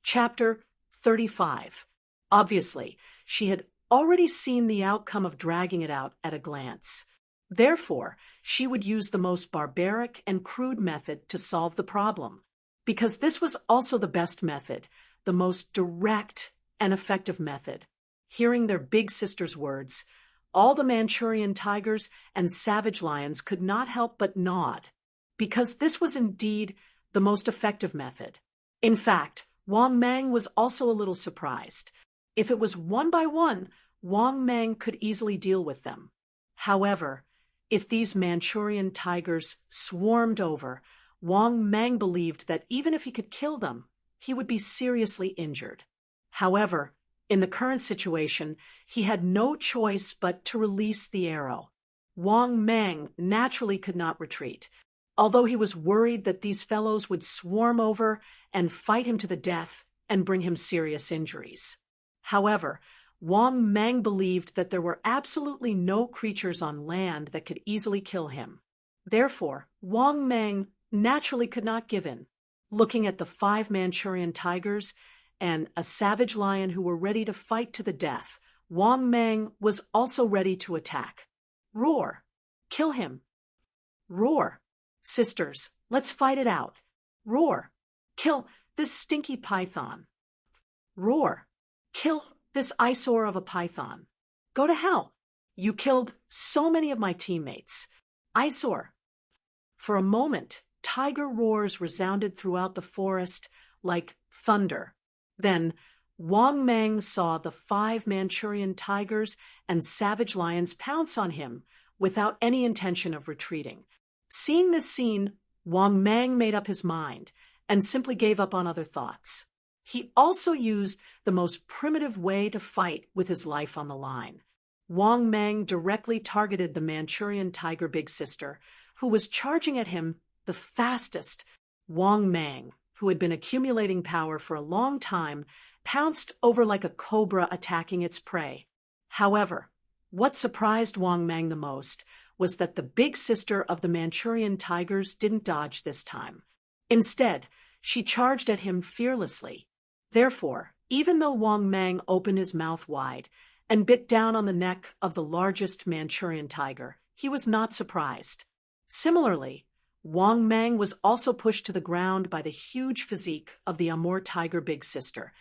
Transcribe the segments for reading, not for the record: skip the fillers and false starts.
Chapter 35. Obviously, she had already seen the outcome of dragging it out at a glance. Therefore, she would use the most barbaric and crude method to solve the problem, because this was also the best method, the most direct and effective method. Hearing their big sister's words, all the Manchurian tigers and savage lions could not help but nod, because this was indeed the most effective method. In fact, Wang Mang was also a little surprised. If it was one by one, Wang Mang could easily deal with them. However, if these Manchurian tigers swarmed over, Wang Mang believed that even if he could kill them, he would be seriously injured. However, in the current situation, he had no choice but to release the arrow. Wang Mang naturally could not retreat, although he was worried that these fellows would swarm over and fight him to the death and bring him serious injuries. However, Wang Mang believed that there were absolutely no creatures on land that could easily kill him. Therefore, Wang Mang naturally could not give in. Looking at the 5 Manchurian tigers and a savage lion who were ready to fight to the death, Wang Mang was also ready to attack. Roar! Kill him! Roar! Sisters, let's fight it out. Roar! Kill this stinky python. Roar! Kill this eyesore of a python. Go to hell! You killed so many of my teammates. Eyesore! For a moment, tiger roars resounded throughout the forest like thunder. Then, Wang Mang saw the 5 Manchurian tigers and savage lions pounce on him without any intention of retreating. Seeing this scene, Wang Mang made up his mind and simply gave up on other thoughts. He also used the most primitive way to fight with his life on the line. Wang Mang directly targeted the Manchurian tiger big sister, who was charging at him the fastest. Wang Mang, who had been accumulating power for a long time, pounced over like a cobra attacking its prey. However, what surprised Wang Mang the most was that the big sister of the Manchurian tigers didn't dodge this time. Instead, she charged at him fearlessly. Therefore, even though Wang Mang opened his mouth wide and bit down on the neck of the largest Manchurian tiger, he was not surprised. Similarly, Wang Mang was also pushed to the ground by the huge physique of the Amur tiger big sister,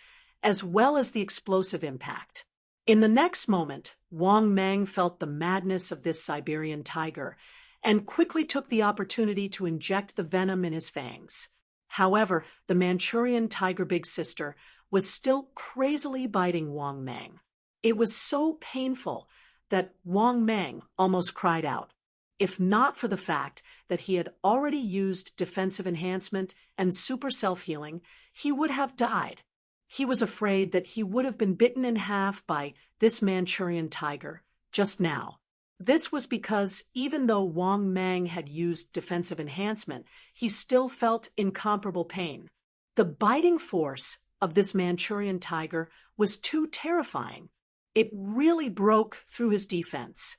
as well as the explosive impact. In the next moment, Wang Mang felt the madness of this Siberian tiger and quickly took the opportunity to inject the venom in his fangs. However, the Manchurian tiger big sister was still crazily biting Wang Mang. It was so painful that Wang Mang almost cried out, if not for the fact that he had already used defensive enhancement and super self-healing, he would have died. He was afraid that he would have been bitten in half by this Manchurian tiger just now. This was because even though Wang Mang had used defensive enhancement, he still felt incomparable pain. The biting force of this Manchurian tiger was too terrifying. It really broke through his defense.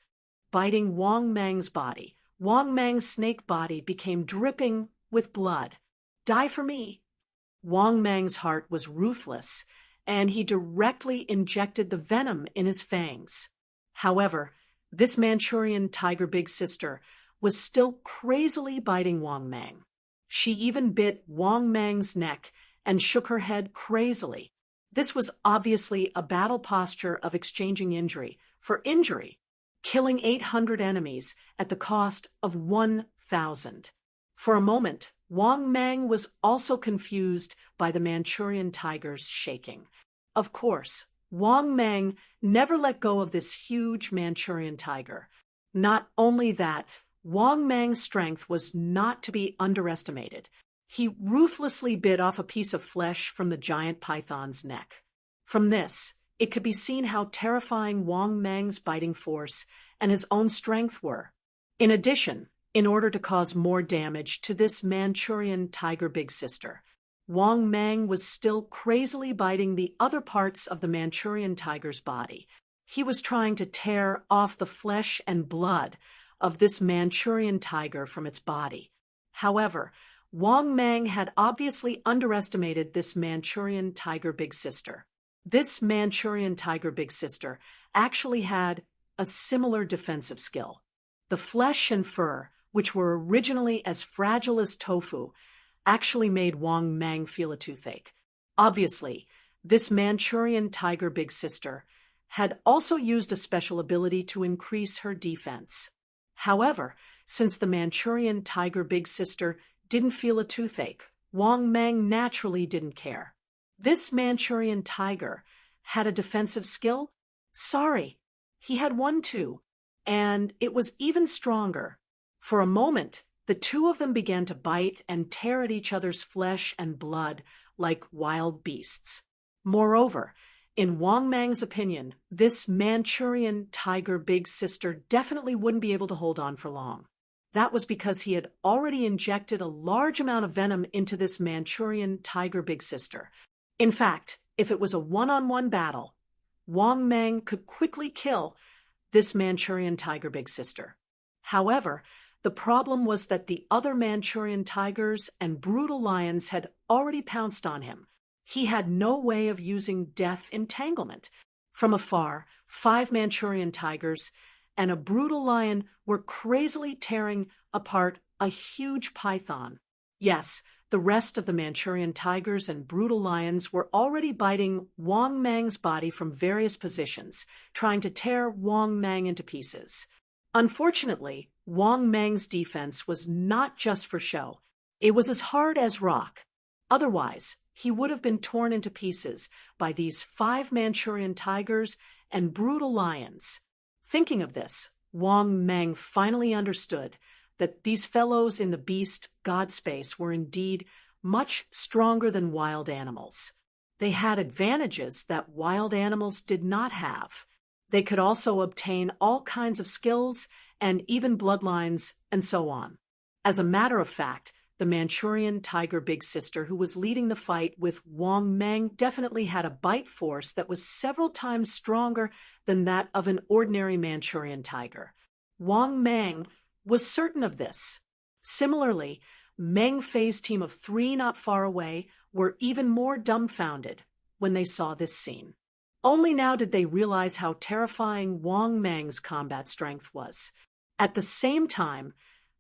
Biting Wang Mang's body, Wang Mang's snake body became dripping with blood. Die for me! Wang Mang's heart was ruthless, and he directly injected the venom in his fangs. However, this Manchurian tiger big sister was still crazily biting Wang Mang. She even bit Wang Mang's neck and shook her head crazily. This was obviously a battle posture of exchanging injury for injury, killing 800 enemies at the cost of 1,000. For a moment, Wang Mang was also confused by the Manchurian tiger's shaking. Of course, Wang Mang never let go of this huge Manchurian tiger. Not only that, Wang Mang's strength was not to be underestimated. He ruthlessly bit off a piece of flesh from the giant python's neck. From this, it could be seen how terrifying Wang Mang's biting force and his own strength were. In addition, in order to cause more damage to this Manchurian tiger big sister, Wang Mang was still crazily biting the other parts of the Manchurian tiger's body. He was trying to tear off the flesh and blood of this Manchurian tiger from its body. However, Wang Mang had obviously underestimated this Manchurian tiger big sister. This Manchurian tiger big sister actually had a similar defensive skill. The flesh and fur, which were originally as fragile as tofu, actually made Wang Mang feel a toothache. Obviously, this Manchurian tiger big sister had also used a special ability to increase her defense. However, since the Manchurian tiger big sister didn't feel a toothache, Wang Mang naturally didn't care. This Manchurian tiger had a defensive skill? Sorry, he had one too, and it was even stronger. For a moment, the two of them began to bite and tear at each other's flesh and blood like wild beasts. Moreover, in Wang Mang's opinion, this Manchurian tiger big sister definitely wouldn't be able to hold on for long. That was because he had already injected a large amount of venom into this Manchurian tiger big sister. In fact, if it was a one-on-one battle, Wang Mang could quickly kill this Manchurian tiger big sister. However, the problem was that the other Manchurian tigers and brutal lions had already pounced on him. He had no way of using death entanglement. From afar, 5 Manchurian tigers and a brutal lion were crazily tearing apart a huge python. Yes, the rest of the Manchurian tigers and brutal lions were already biting Wang Mang's body from various positions, trying to tear Wang Mang into pieces. Unfortunately, Wang Mang's defense was not just for show. It was as hard as rock. Otherwise, he would have been torn into pieces by these 5 Manchurian tigers and brutal lions. Thinking of this, Wang Mang finally understood that these fellows in the beast god space were indeed much stronger than wild animals. They had advantages that wild animals did not have. They could also obtain all kinds of skills and even bloodlines and so on. As a matter of fact, the Manchurian tiger big sister who was leading the fight with Wang Mang definitely had a bite force that was several times stronger than that of an ordinary Manchurian tiger. Wang Mang was certain of this. Similarly, Meng Fei's team of 3 not far away were even more dumbfounded when they saw this scene. Only now did they realize how terrifying Wang Mang's combat strength was. At the same time,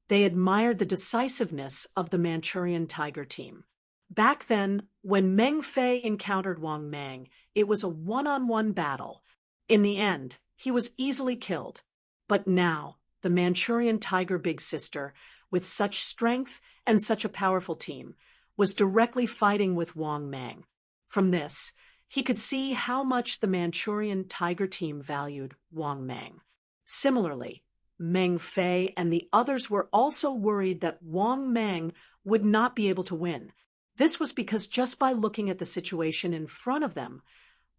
they admired the decisiveness of the Manchurian tiger team. Back then, when Meng Fei encountered Wang Mang, it was a one-on-one battle. In the end, he was easily killed. But now, the Manchurian tiger big sister, with such strength and such a powerful team, was directly fighting with Wang Mang. From this, he could see how much the Manchurian tiger team valued Wang Mang. Similarly, Meng Fei and the others were also worried that Wang Mang would not be able to win. This was because just by looking at the situation in front of them,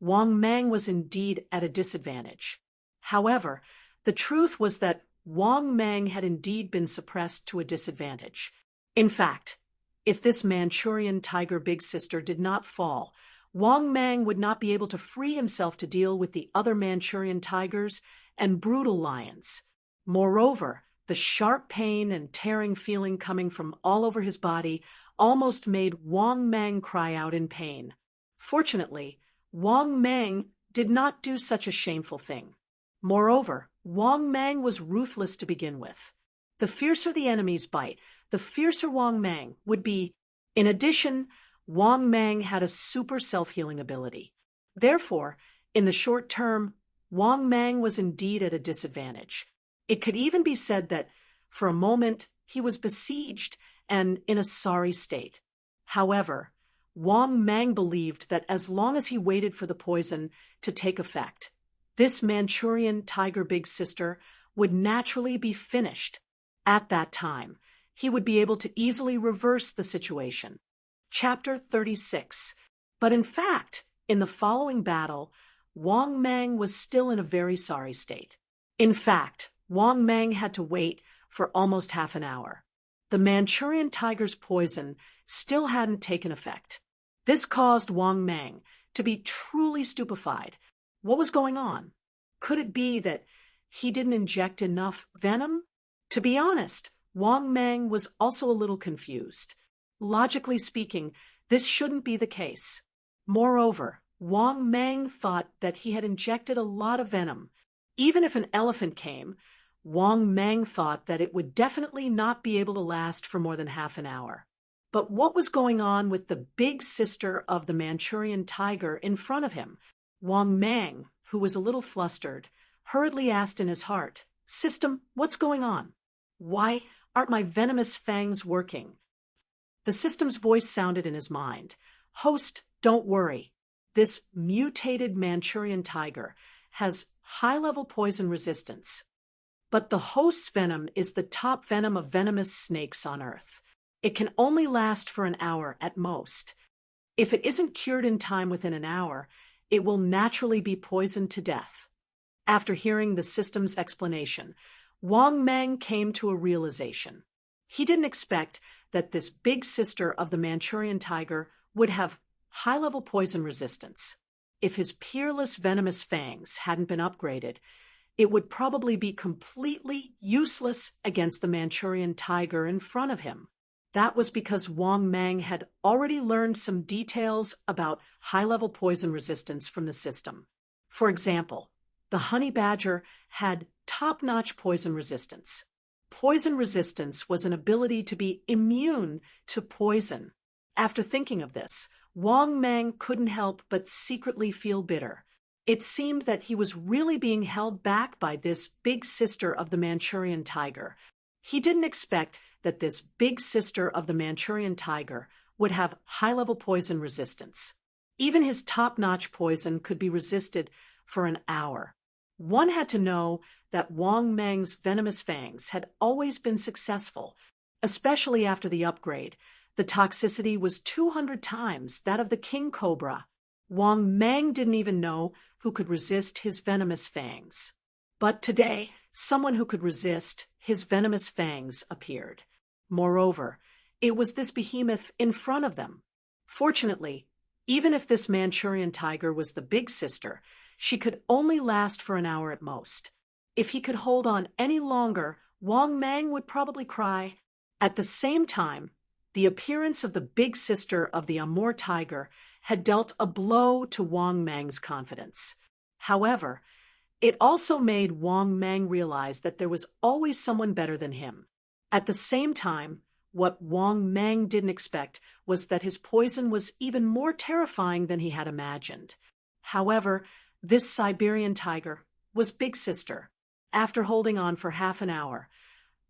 Wang Mang was indeed at a disadvantage. However, the truth was that Wang Mang had indeed been suppressed to a disadvantage. In fact, if this Manchurian tiger big sister did not fall, Wang Mang would not be able to free himself to deal with the other Manchurian tigers and brutal lions. Moreover, the sharp pain and tearing feeling coming from all over his body almost made Wang Mang cry out in pain. Fortunately, Wang Mang did not do such a shameful thing. Moreover, Wang Mang was ruthless to begin with. The fiercer the enemy's bite, the fiercer Wang Mang would be. In addition, Wang Mang had a super self-healing ability. Therefore, in the short term, Wang Mang was indeed at a disadvantage. It could even be said that, for a moment, he was besieged and in a sorry state. However, Wang Mang believed that as long as he waited for the poison to take effect, this Manchurian tiger big sister would naturally be finished. At that time, he would be able to easily reverse the situation. Chapter 36. But in fact, in the following battle, Wang Mang was still in a very sorry state. In fact, Wang Mang had to wait for almost half an hour. The Manchurian tiger's poison still hadn't taken effect. This caused Wang Mang to be truly stupefied. What was going on? Could it be that he didn't inject enough venom? To be honest, Wang Mang was also a little confused. Logically speaking, this shouldn't be the case. Moreover, Wang Mang thought that he had injected a lot of venom. Even if an elephant came, Wang Mang thought that it would definitely not be able to last for more than half an hour. But what was going on with the big sister of the Manchurian tiger in front of him? Wang Mang, who was a little flustered, hurriedly asked in his heart, "System, what's going on? Why aren't my venomous fangs working?" The system's voice sounded in his mind. "Host, don't worry. This mutated Manchurian tiger has high-level poison resistance. But the host's venom is the top venom of venomous snakes on Earth. It can only last for an hour at most. If it isn't cured in time within an hour, it will naturally be poisoned to death." After hearing the system's explanation, Wang Mang came to a realization. He didn't expect that this big sister of the Manchurian tiger would have high-level poison resistance. If his peerless venomous fangs hadn't been upgraded, it would probably be completely useless against the Manchurian tiger in front of him. That was because Wang Mang had already learned some details about high-level poison resistance from the system. For example, the honey badger had top-notch poison resistance. Poison resistance was an ability to be immune to poison. After thinking of this, Wang Mang couldn't help but secretly feel bitter. It seemed that he was really being held back by this big sister of the Manchurian tiger. He didn't expect that this big sister of the Manchurian tiger would have high-level poison resistance. Even his top-notch poison could be resisted for an hour. One had to know that Wang Mang's venomous fangs had always been successful, especially after the upgrade. The toxicity was 200 times that of the king cobra. Wang Mang didn't even know who could resist his venomous fangs. But today, someone who could resist his venomous fangs appeared. Moreover, it was this behemoth in front of them. Fortunately, even if this Manchurian tiger was the big sister, she could only last for an hour at most. If he could hold on any longer, Wang Mang would probably cry. At the same time, the appearance of the big sister of the Amur tiger had dealt a blow to Wang Mang's confidence. However, it also made Wang Mang realize that there was always someone better than him. At the same time, what Wang Mang didn't expect was that his poison was even more terrifying than he had imagined. However, this Siberian tiger was Big Sister. After holding on for half an hour,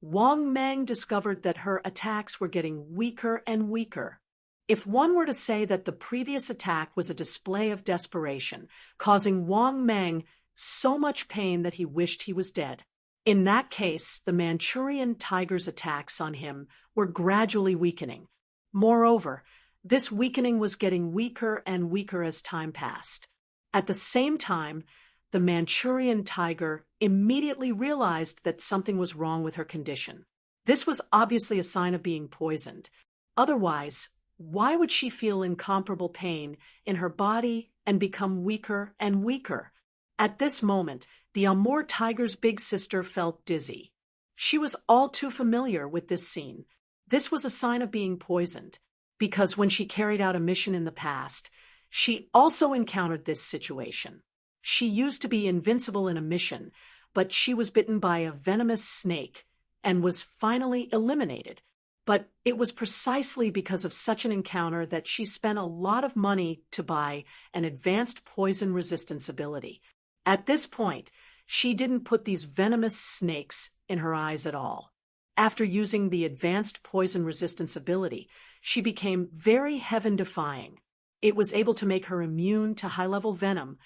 Wang Mang discovered that her attacks were getting weaker and weaker. If one were to say that the previous attack was a display of desperation, causing Wang Mang so much pain that he wished he was dead, in that case, the Manchurian tiger's attacks on him were gradually weakening. Moreover, this weakening was getting weaker and weaker as time passed. At the same time, the Manchurian tiger immediately realized that something was wrong with her condition. This was obviously a sign of being poisoned. Otherwise, why would she feel incomparable pain in her body and become weaker and weaker? At this moment, the Amur tiger's big sister felt dizzy. She was all too familiar with this scene. This was a sign of being poisoned, because when she carried out a mission in the past, she also encountered this situation. She used to be invincible in a mission, but she was bitten by a venomous snake and was finally eliminated. But it was precisely because of such an encounter that she spent a lot of money to buy an advanced poison resistance ability. At this point, she didn't put these venomous snakes in her eyes at all. After using the advanced poison resistance ability, she became very heaven-defying. It was able to make her immune to high-level venom,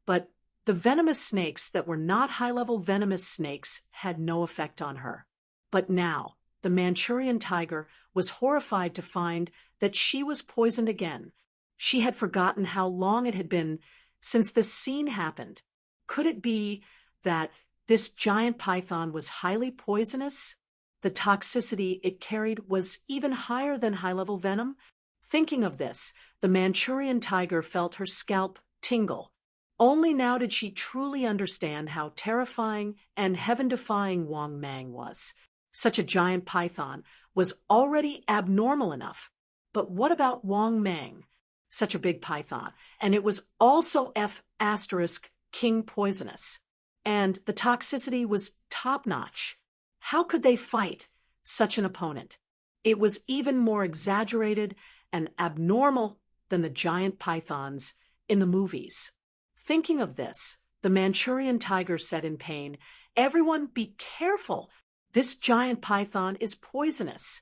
but the venomous snakes that were not high-level venomous snakes had no effect on her. But now, the Manchurian tiger was horrified to find that she was poisoned again. She had forgotten how long it had been since this scene happened. Could it be that this giant python was highly poisonous? The toxicity it carried was even higher than high-level venom? Thinking of this, the Manchurian tiger felt her scalp tingle. Only now did she truly understand how terrifying and heaven-defying Wang Mang was. Such a giant python was already abnormal enough, But what about Wang Mang? Such a big python. And it was also F asterisk king poisonous. And the toxicity was top-notch. How could they fight such an opponent? It was even more exaggerated and abnormal than the giant pythons in the movies. Thinking of this, the Manchurian tiger said in pain, "Everyone be careful. This giant python is poisonous."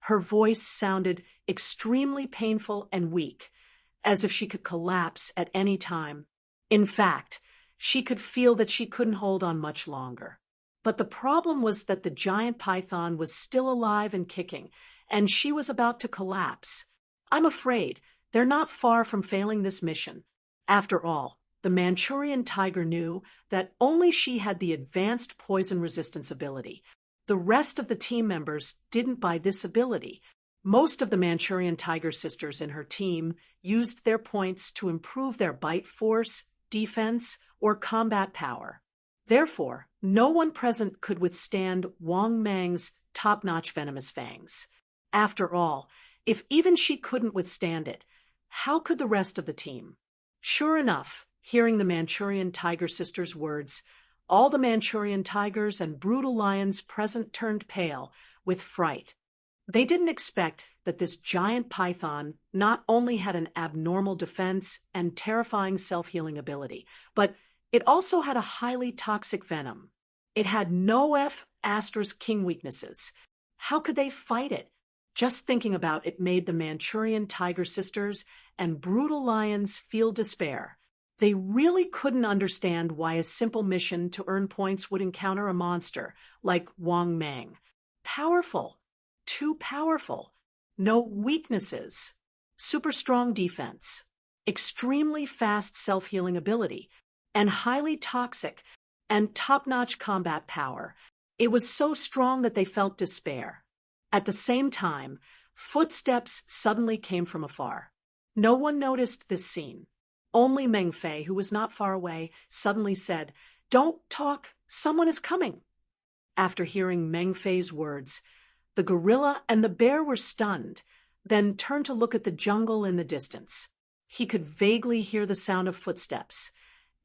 Her voice sounded extremely painful and weak, as if she could collapse at any time. In fact, she could feel that she couldn't hold on much longer. But the problem was that the giant python was still alive and kicking, and she was about to collapse. I'm afraid they're not far from failing this mission. After all, the Manchurian tiger knew that only she had the advanced poison resistance ability. The rest of the team members didn't buy this ability. Most of the Manchurian tiger sisters in her team used their points to improve their bite force, defense, or combat power. Therefore, no one present could withstand Wang Mang's top-notch venomous fangs. After all, if even she couldn't withstand it, how could the rest of the team? Sure enough, hearing the Manchurian tiger sisters' words, all the Manchurian tigers and brutal lions present turned pale with fright. They didn't expect that this giant python not only had an abnormal defense and terrifying self-healing ability, but it also had a highly toxic venom. It had no F asterisk king weaknesses. How could they fight it? Just thinking about it made the Manchurian tiger sisters and brutal lions feel despair. They really couldn't understand why a simple mission to earn points would encounter a monster like Wang Mang. Powerful. Too powerful. No weaknesses. Super strong defense. Extremely fast self-healing ability. And highly toxic and top-notch combat power. It was so strong that they felt despair. At the same time, footsteps suddenly came from afar. No one noticed this scene. Only Meng Fei, who was not far away, suddenly said, "Don't talk, someone is coming." After hearing Meng Fei's words, the gorilla and the bear were stunned, then turned to look at the jungle in the distance. He could vaguely hear the sound of footsteps,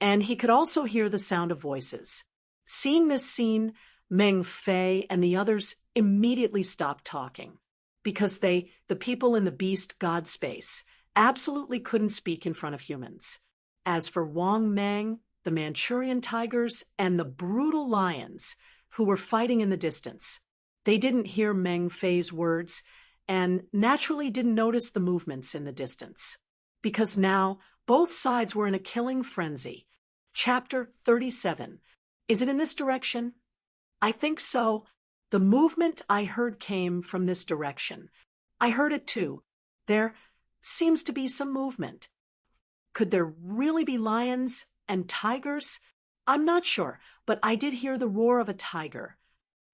and he could also hear the sound of voices. Seeing this scene, Meng Fei and the others immediately stopped talking, because the people in the beast god space, absolutely couldn't speak in front of humans. As for Wang Mang, the Manchurian tigers, and the brutal lions who were fighting in the distance, they didn't hear Meng Fei's words and naturally didn't notice the movements in the distance, because now both sides were in a killing frenzy. Chapter 37. Is it in this direction? I think so. The movement I heard came from this direction. I heard it too. There seems to be some movement. Could there really be lions and tigers? I'm not sure, but I did hear the roar of a tiger.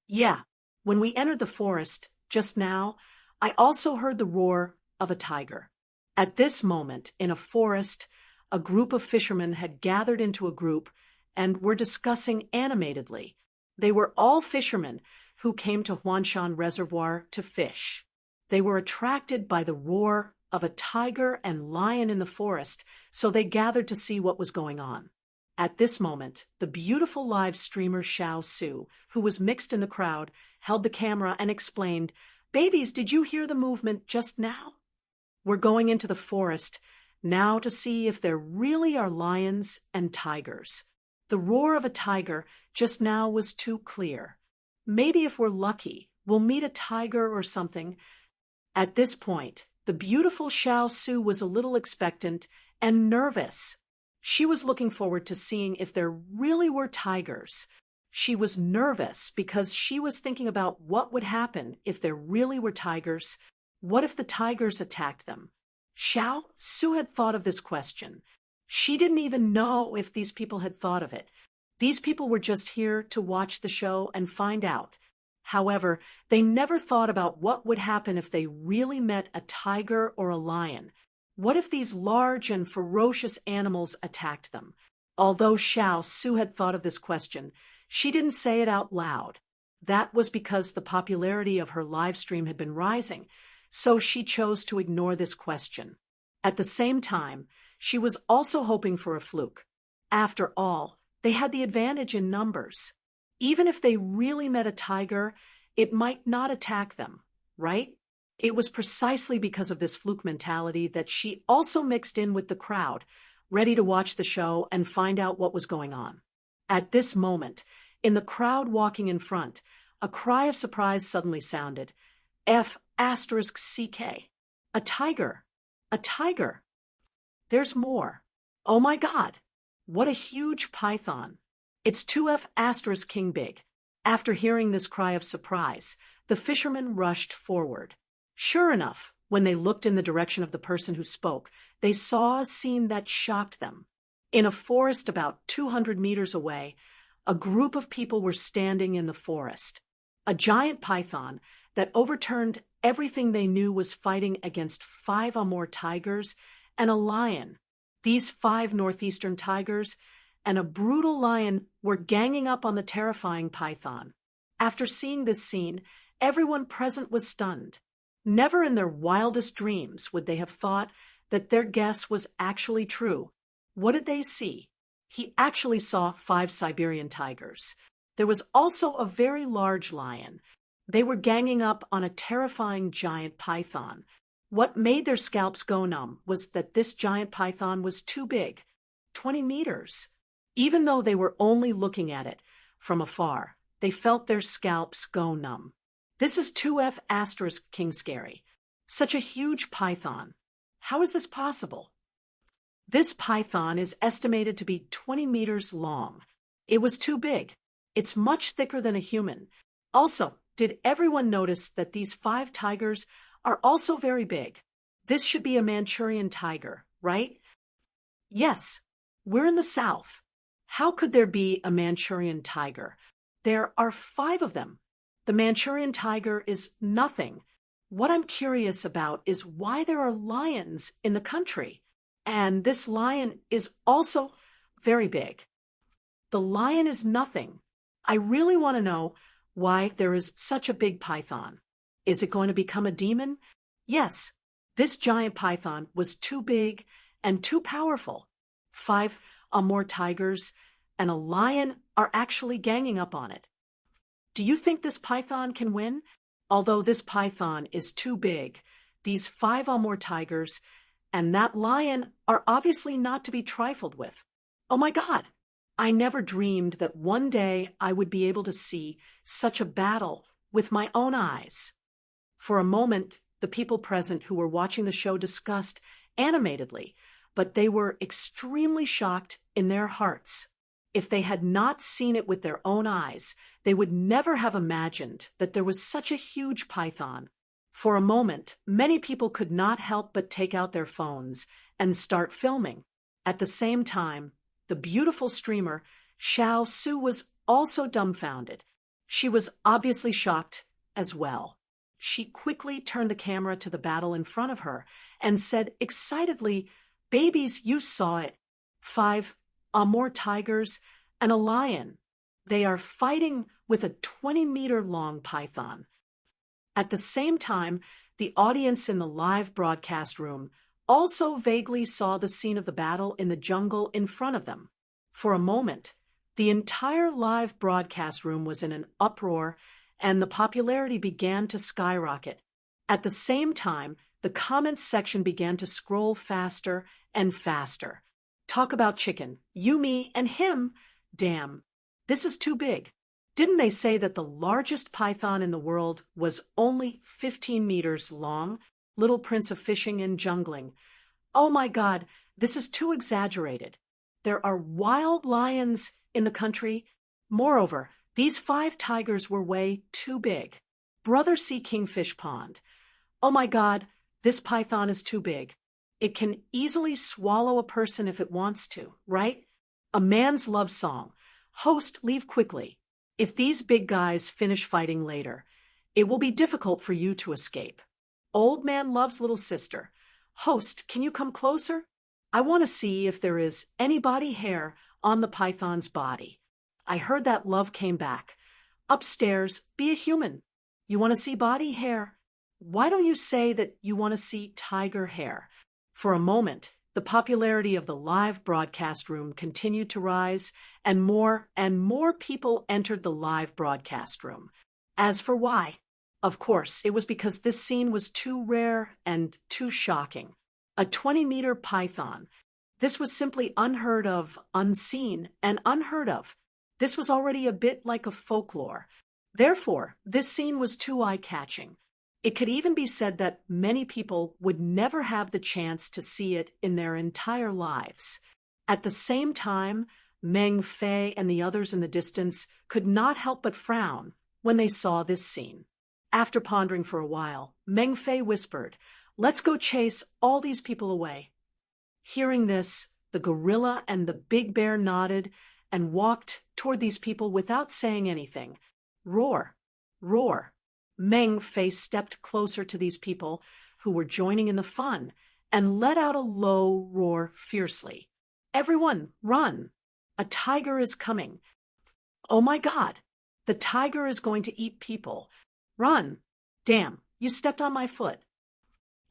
Yeah, when we entered the forest just now, I also heard the roar of a tiger. At this moment, in a forest, a group of fishermen had gathered into a group and were discussing animatedly. They were all fishermen who came to Huanshan Reservoir to fish. They were attracted by the roar of a tiger and lion in the forest, so they gathered to see what was going on. At this moment, the beautiful live streamer Xiao Su, who was mixed in the crowd, held the camera and explained, "Babies, did you hear the movement just now? We're going into the forest now to see if there really are lions and tigers. The roar of a tiger just now was too clear. Maybe if we're lucky, we'll meet a tiger or something." At this point, the beautiful Xiao Su was a little expectant and nervous. She was looking forward to seeing if there really were tigers. She was nervous because she was thinking about what would happen if there really were tigers. What if the tigers attacked them? Xiao Su had thought of this question. She didn't even know if these people had thought of it. These people were just here to watch the show and find out. However, they never thought about what would happen if they really met a tiger or a lion. What if these large and ferocious animals attacked them? Although Xiao Su had thought of this question, she didn't say it out loud. That was because the popularity of her live stream had been rising. so she chose to ignore this question. At the same time, she was also hoping for a fluke. After all, they had the advantage in numbers. Even if they really met a tiger, it might not attack them, right? It was precisely because of this fluke mentality that she also mixed in with the crowd, ready to watch the show and find out what was going on. At this moment, in the crowd walking in front, a cry of surprise suddenly sounded. F***CK. A tiger. A tiger. There's more. Oh my God. What a huge python. It's 2F** King Big. After hearing this cry of surprise, the fishermen rushed forward. Sure enough, when they looked in the direction of the person who spoke, they saw a scene that shocked them. In a forest about 200 meters away, a group of people were standing in the forest. A giant python that overturned everything they knew was fighting against 5 or more tigers and a lion. These 5 northeastern tigers and a brutal lion were ganging up on the terrifying python. After seeing this scene, everyone present was stunned. Never in their wildest dreams would they have thought that their guess was actually true. What did they see? He actually saw 5 Siberian tigers. There was also a very large lion. They were ganging up on a terrifying giant python. What made their scalps go numb was that this giant python was too big, 20 meters. Even though they were only looking at it from afar, they felt their scalps go numb. This is 2F** King Scary. Such a huge python. How is this possible? This python is estimated to be 20 meters long. It was too big. It's much thicker than a human. Also, did everyone notice that these 5 tigers are also very big? This should be a Manchurian tiger, right? Yes, we're in the South. How could there be a Manchurian tiger? There are 5 of them. The Manchurian tiger is nothing. What I'm curious about is why there are lions in the country. And this lion is also very big. The lion is nothing. I really want to know why there is such a big python. Is it going to become a demon? Yes, this giant python was too big and too powerful. 5 or more tigers and a lion are actually ganging up on it. Do you think this python can win? Although this python is too big, these 5 or more tigers and that lion are obviously not to be trifled with. Oh my God! I never dreamed that one day I would be able to see such a battle with my own eyes. For a moment, the people present who were watching the show discussed animatedly, but they were extremely shocked in their hearts. If they had not seen it with their own eyes, they would never have imagined that there was such a huge python. For a moment, many people could not help but take out their phones and start filming. At the same time, the beautiful streamer, Xiao Su, was also dumbfounded. She was obviously shocked as well. She quickly turned the camera to the battle in front of her and said excitedly, "Babies, you saw it. 5 or more tigers and a lion. They are fighting with a 20-meter-long python." At the same time, the audience in the live broadcast room also vaguely saw the scene of the battle in the jungle in front of them. For a moment, the entire live broadcast room was in an uproar, and the popularity began to skyrocket. At the same time, the comments section began to scroll faster and faster. Talk about chicken. You, me, and him. Damn. This is too big. Didn't they say that the largest python in the world was only 15 meters long? Little Prince of Fishing and Jungling. Oh my God, this is too exaggerated. There are wild lions in the country. Moreover, these 5 tigers were way too big. Brother Sea Kingfish Pond. Oh my God, this python is too big. It can easily swallow a person if it wants to, right? A man's love song. Host, leave quickly. If these big guys finish fighting later, it will be difficult for you to escape. Old man loves little sister. Host, can you come closer? I want to see if there is any body hair on the python's body. I heard that love came back. Upstairs, be a human. You want to see body hair? why don't you say that you want to see tiger hair? For a moment, the popularity of the live broadcast room continued to rise, and more people entered the live broadcast room. As for why, of course, it was because this scene was too rare and too shocking. A 20-meter python. This was simply unheard of, unseen, and unheard of. This was already a bit like a folklore. Therefore, this scene was too eye-catching. It could even be said that many people would never have the chance to see it in their entire lives. At the same time, Meng Fei and the others in the distance could not help but frown when they saw this scene. After pondering for a while, Meng Fei whispered, "Let's go chase all these people away." Hearing this, the gorilla and the big bear nodded and walked toward these people without saying anything. Roar! Roar! Meng Fei stepped closer to these people who were joining in the fun and let out a low roar fiercely. "Everyone, run! A tiger is coming! Oh my God! The tiger is going to eat people! Run! Damn, you stepped on my foot!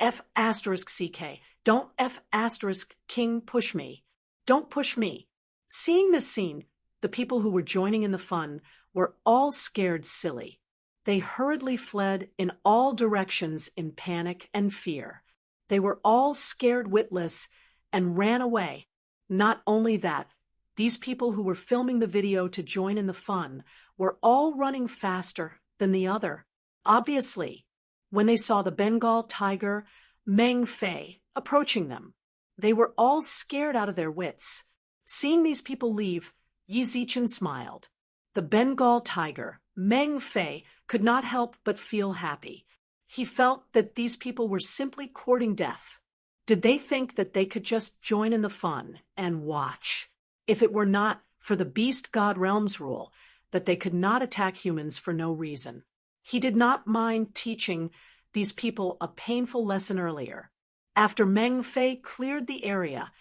F*CK, don't F*King push me! Don't push me!" Seeing this scene, the people who were joining in the fun were all scared silly. They hurriedly fled in all directions in panic and fear. They were all scared witless and ran away. Not only that, these people who were filming the video to join in the fun were all running faster than the other. Obviously, when they saw the Bengal tiger, Meng Fei, approaching them, they were all scared out of their wits. Seeing these people leave, Yi Zichen smiled. The Bengal tiger, Meng Fei, could not help but feel happy. He felt that these people were simply courting death. Did they think that they could just join in the fun and watch? If it were not for the Beast God Realms rule, that they could not attack humans for no reason. He did not mind teaching these people a painful lesson earlier. After Meng Fei cleared the area,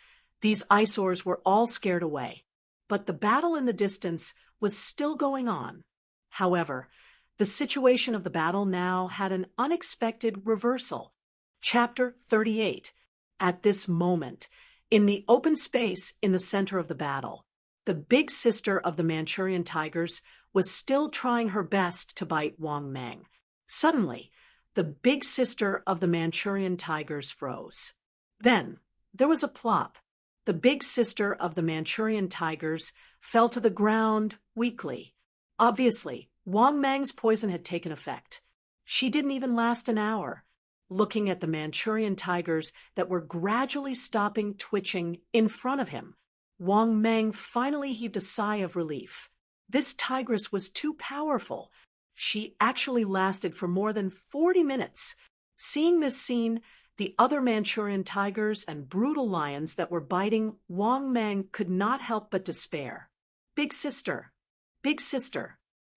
these eyesores were all scared away. But the battle in the distance was still going on. However, the situation of the battle now had an unexpected reversal. Chapter 38. At this moment, in the open space in the center of the battle, the big sister of the Manchurian tigers was still trying her best to bite Wang Mang. Suddenly, the big sister of the Manchurian tigers froze. Then, there was a plop. The big sister of the Manchurian tigers fell to the ground weakly. Obviously, Wang Mang's poison had taken effect. She didn't even last an hour. Looking at the Manchurian tigers that were gradually stopping twitching in front of him, Wang Mang finally heaved a sigh of relief. This tigress was too powerful. She actually lasted for more than 40 minutes. Seeing this scene, the other Manchurian tigers and brutal lions that were biting Wang Mang could not help but despair. Big sister,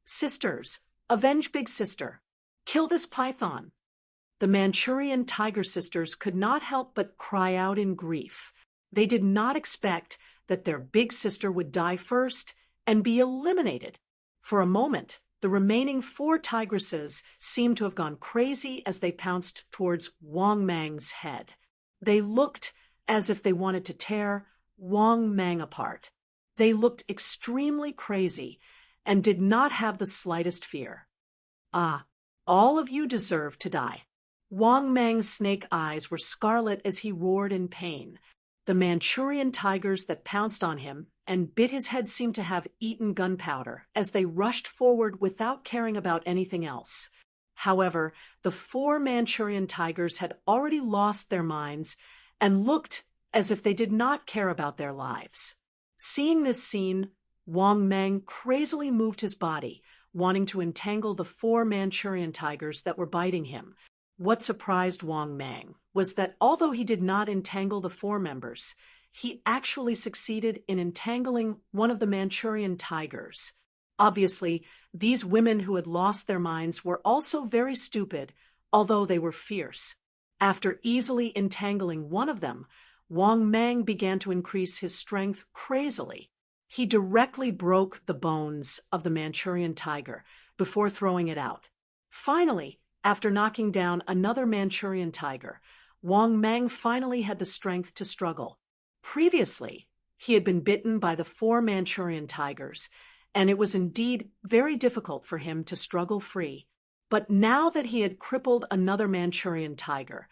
sisters, avenge big sister, kill this python. The Manchurian tiger sisters could not help but cry out in grief. They did not expect that their big sister would die first and be eliminated. For a moment, the remaining 4 tigresses seemed to have gone crazy as they pounced towards Wang Mang's head. They looked as if they wanted to tear Wang Mang apart. They looked extremely crazy and did not have the slightest fear. "Ah, all of you deserve to die." Wang Mang's snake eyes were scarlet as he roared in pain. The Manchurian tigers that pounced on him and bit his head seemed to have eaten gunpowder as they rushed forward without caring about anything else. However, the 4 Manchurian tigers had already lost their minds and looked as if they did not care about their lives. Seeing this scene, Wang Mang crazily moved his body, wanting to entangle the 4 Manchurian tigers that were biting him. What surprised Wang Mang was that although he did not entangle the 4 members, he actually succeeded in entangling one of the Manchurian tigers. Obviously, these women who had lost their minds were also very stupid, although they were fierce. After easily entangling one of them, Wang Mang began to increase his strength crazily. He directly broke the bones of the Manchurian tiger before throwing it out. Finally, After knocking down another Manchurian tiger, Wang Mang finally had the strength to struggle. Previously, he had been bitten by the 4 Manchurian tigers, and it was indeed very difficult for him to struggle free. But now that he had crippled another Manchurian tiger,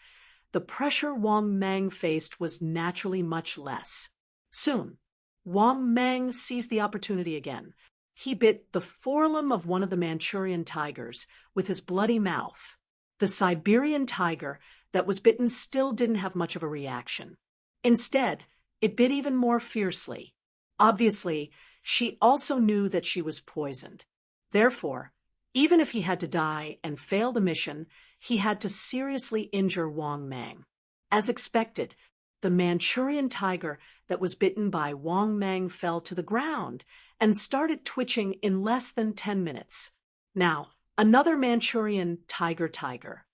the pressure Wang Mang faced was naturally much less. Soon, Wang Mang seized the opportunity again. He bit the forelimb of one of the Manchurian tigers with his bloody mouth. The Siberian tiger that was bitten still didn't have much of a reaction. Instead, it bit even more fiercely. Obviously, she also knew that she was poisoned. Therefore, even if he had to die and fail the mission, he had to seriously injure Wang Mang. As expected, the Manchurian tiger that was bitten by Wang Mang fell to the ground and started twitching in less than 10 minutes. Now, another Manchurian tiger.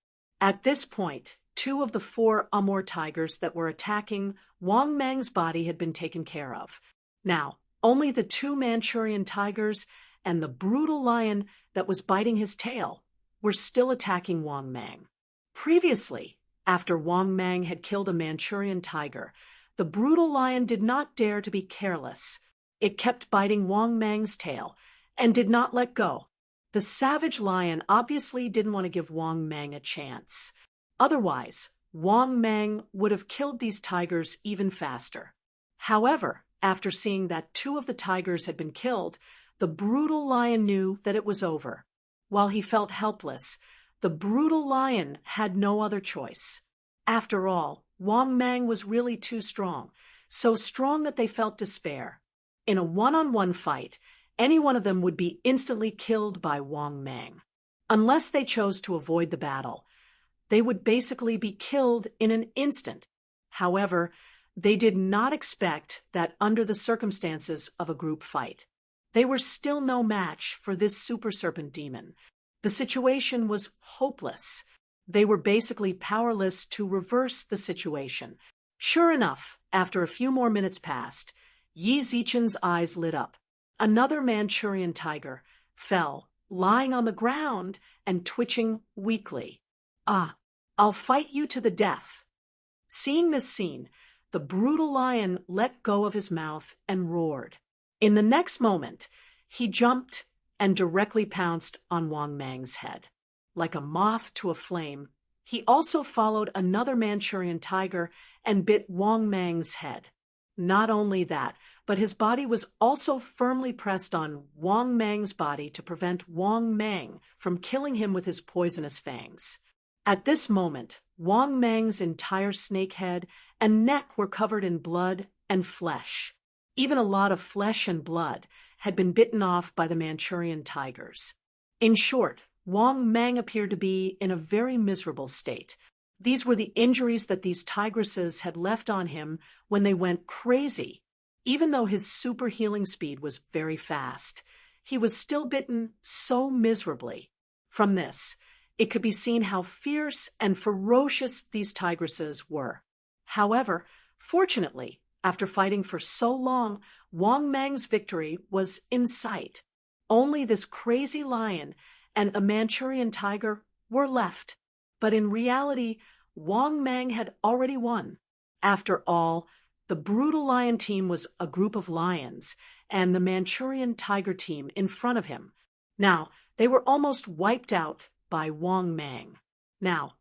At this point, 2 of the 4 Amur tigers that were attacking Wang Mang's body had been taken care of. Now, only the 2 Manchurian tigers and the brutal lion that was biting his tail were still attacking Wang Mang. Previously, after Wang Mang had killed a Manchurian tiger, the brutal lion did not dare to be careless. It kept biting Wang Mang's tail and did not let go. The savage lion obviously didn't want to give Wang Mang a chance. Otherwise, Wang Mang would have killed these tigers even faster. However, after seeing that 2 of the tigers had been killed, the brutal lion knew that it was over. While he felt helpless, the brutal lion had no other choice. After all, Wang Mang was really too strong, so strong that they felt despair. In a one-on-one fight, any one of them would be instantly killed by Wang Mang. Unless they chose to avoid the battle, they would basically be killed in an instant. However, they did not expect that under the circumstances of a group fight. They were still no match for this super serpent demon. The situation was hopeless. They were basically powerless to reverse the situation. Sure enough, after a few more minutes passed, Yi Zichen's eyes lit up. Another Manchurian tiger fell, lying on the ground and twitching weakly. "Ah, I'll fight you to the death." Seeing this scene, the brutal lion let go of his mouth and roared. In the next moment, he jumped and directly pounced on Wang Mang's head. Like a moth to a flame, he also followed another Manchurian tiger and bit Wang Mang's head. Not only that, but his body was also firmly pressed on Wang Mang's body to prevent Wang Mang from killing him with his poisonous fangs. At this moment, Wang Mang's entire snake head and neck were covered in blood and flesh. Even a lot of flesh and blood had been bitten off by the Manchurian tigers. In short, Wang Mang appeared to be in a very miserable state. These were the injuries that these tigresses had left on him when they went crazy. Even though his super healing speed was very fast, he was still bitten so miserably. From this, it could be seen how fierce and ferocious these tigresses were. However, fortunately, after fighting for so long, Wang Mang's victory was in sight. Only this crazy lion and a Manchurian tiger were left. But in reality, Wang Mang had already won. After all, the brutal lion team was a group of lions, and the Manchurian tiger team in front of him. Now, they were almost wiped out by Wang Mang. Now,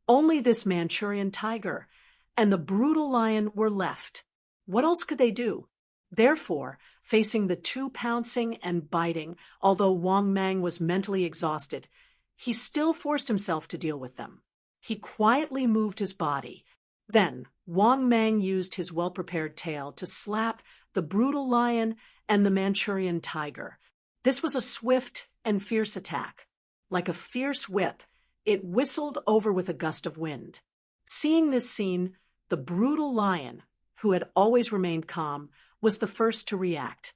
only this Manchurian tiger and the brutal lion were left. What else could they do? Therefore, facing the 2 pouncing and biting, although Wang Mang was mentally exhausted, he still forced himself to deal with them. He quietly moved his body. Then, Wang Mang used his well-prepared tail to slap the brutal lion and the Manchurian tiger. This was a swift and fierce attack. Like a fierce whip, it whistled over with a gust of wind. Seeing this scene, the brutal lion, who had always remained calm, was the first to react.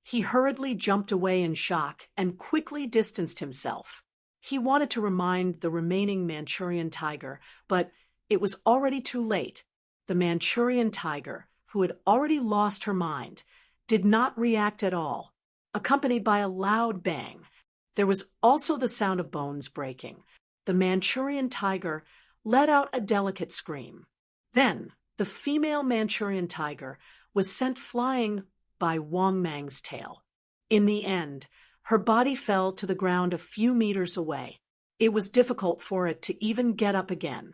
He hurriedly jumped away in shock and quickly distanced himself. He wanted to remind the remaining Manchurian tiger, but it was already too late. The Manchurian tiger, who had already lost her mind, did not react at all, accompanied by a loud bang. There was also the sound of bones breaking. The the Manchurian tiger let out a delicate scream. Then, the female Manchurian tiger was sent flying by Wang Mang's tail. In the end, her body fell to the ground a few meters away. It was difficult for it to even get up again.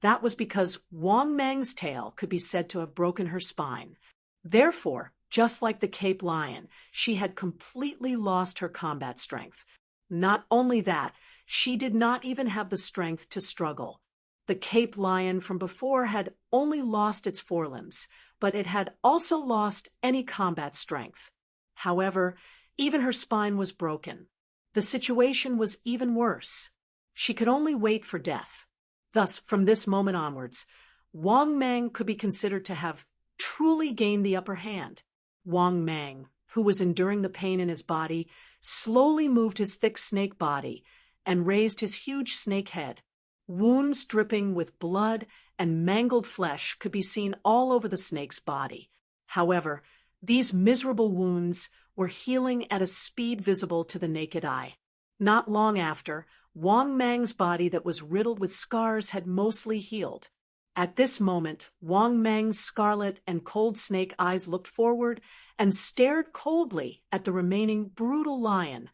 That was because Wang Mang's tail could be said to have broken her spine. Therefore, just like the Cape Lion, she had completely lost her combat strength. Not only that, she did not even have the strength to struggle. The Cape Lion from before had only lost its forelimbs, but it had also lost any combat strength. However, even her spine was broken. The situation was even worse. She could only wait for death. Thus, from this moment onwards, Wang Mang could be considered to have truly gained the upper hand. Wang Mang, who was enduring the pain in his body, slowly moved his thick snake body and raised his huge snake head. Wounds dripping with blood and mangled flesh could be seen all over the snake's body. However, these miserable wounds were healing at a speed visible to the naked eye. Not long after, Wang Mang's body that was riddled with scars had mostly healed. At this moment, Wang Mang's scarlet and cold snake eyes looked forward and stared coldly at the remaining brutal lion.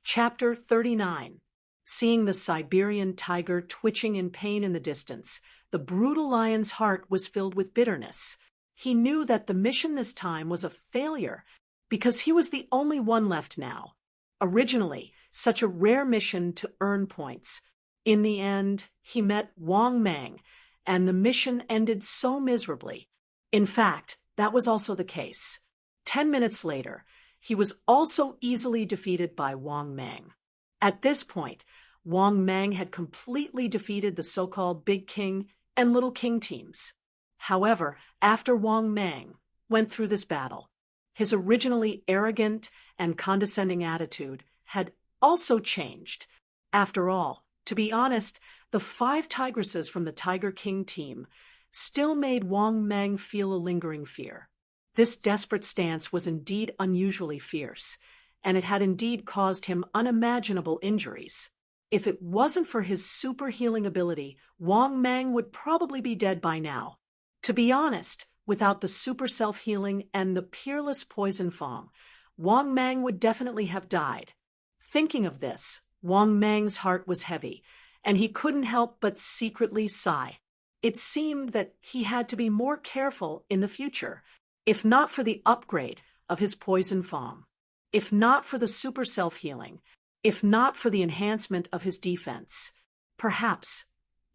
Chapter 39. Seeing the Siberian tiger twitching in pain in the distance, the brutal lion's heart was filled with bitterness. He knew that the mission this time was a failure because he was the only one left now. Originally, such a rare mission to earn points. In the end, he met Wang Mang, and the mission ended so miserably. In fact, that was also the case. 10 minutes later, he was also easily defeated by Wang Mang. At this point, Wang Mang had completely defeated the so-called Big King and Little King teams. However, after Wang Mang went through this battle, his originally arrogant and condescending attitude had also changed. After all, to be honest, the 5 tigresses from the Tiger King team still made Wang Mang feel a lingering fear. This desperate stance was indeed unusually fierce, and it had indeed caused him unimaginable injuries. If it wasn't for his super healing ability, Wang Mang would probably be dead by now. To be honest, without the super self-healing and the peerless poison fang, Wang Mang would definitely have died. Thinking of this, Wang Mang's heart was heavy, and he couldn't help but secretly sigh. It seemed that he had to be more careful in the future, if not for the upgrade of his poison fang, if not for the super self-healing, if not for the enhancement of his defense. Perhaps,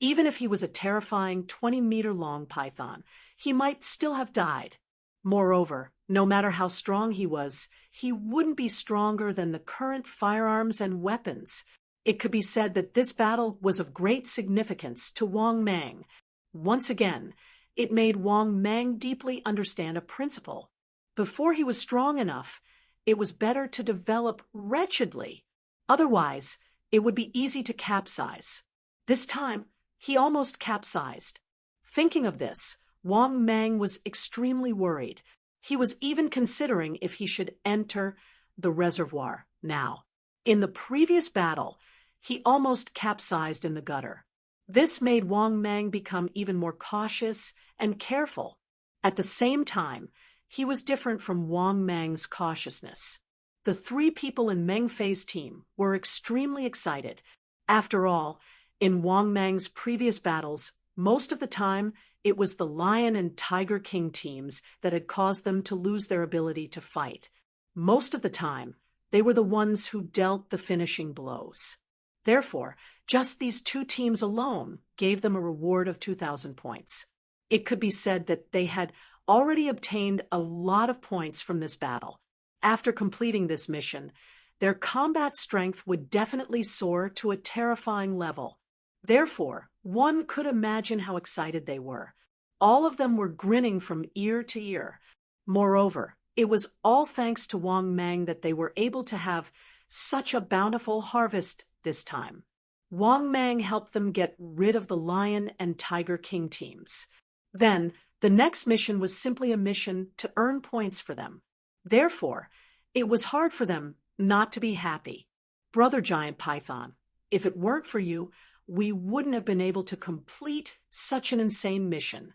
even if he was a terrifying 20-meter-long python, he might still have died. Moreover, no matter how strong he was, he wouldn't be stronger than the current firearms and weapons. It could be said that this battle was of great significance to Wang Mang. Once again, it made Wang Mang deeply understand a principle. Before he was strong enough, it was better to develop wretchedly. Otherwise, it would be easy to capsize. This time, he almost capsized. Thinking of this, Wang Mang was extremely worried. He was even considering if he should enter the reservoir now. In the previous battle, he almost capsized in the gutter. This made Wang Mang become even more cautious and careful. At the same time, he was different from Wang Mang's cautiousness. The 3 people in Meng Fei's team were extremely excited. After all, in Wang Mang's previous battles, most of the time, it was the Lion and Tiger King teams that had caused them to lose their ability to fight. Most of the time, they were the ones who dealt the finishing blows. Therefore, just these 2 teams alone gave them a reward of 2,000 points. It could be said that they had already obtained a lot of points from this battle. After completing this mission, their combat strength would definitely soar to a terrifying level. Therefore, one could imagine how excited they were. All of them were grinning from ear to ear. Moreover, it was all thanks to Wang Mang that they were able to have such a bountiful harvest this time. Wang Mang helped them get rid of the Lion and Tiger King teams. Then, the next mission was simply a mission to earn points for them. Therefore, it was hard for them not to be happy. Brother Giant Python, if it weren't for you, we wouldn't have been able to complete such an insane mission.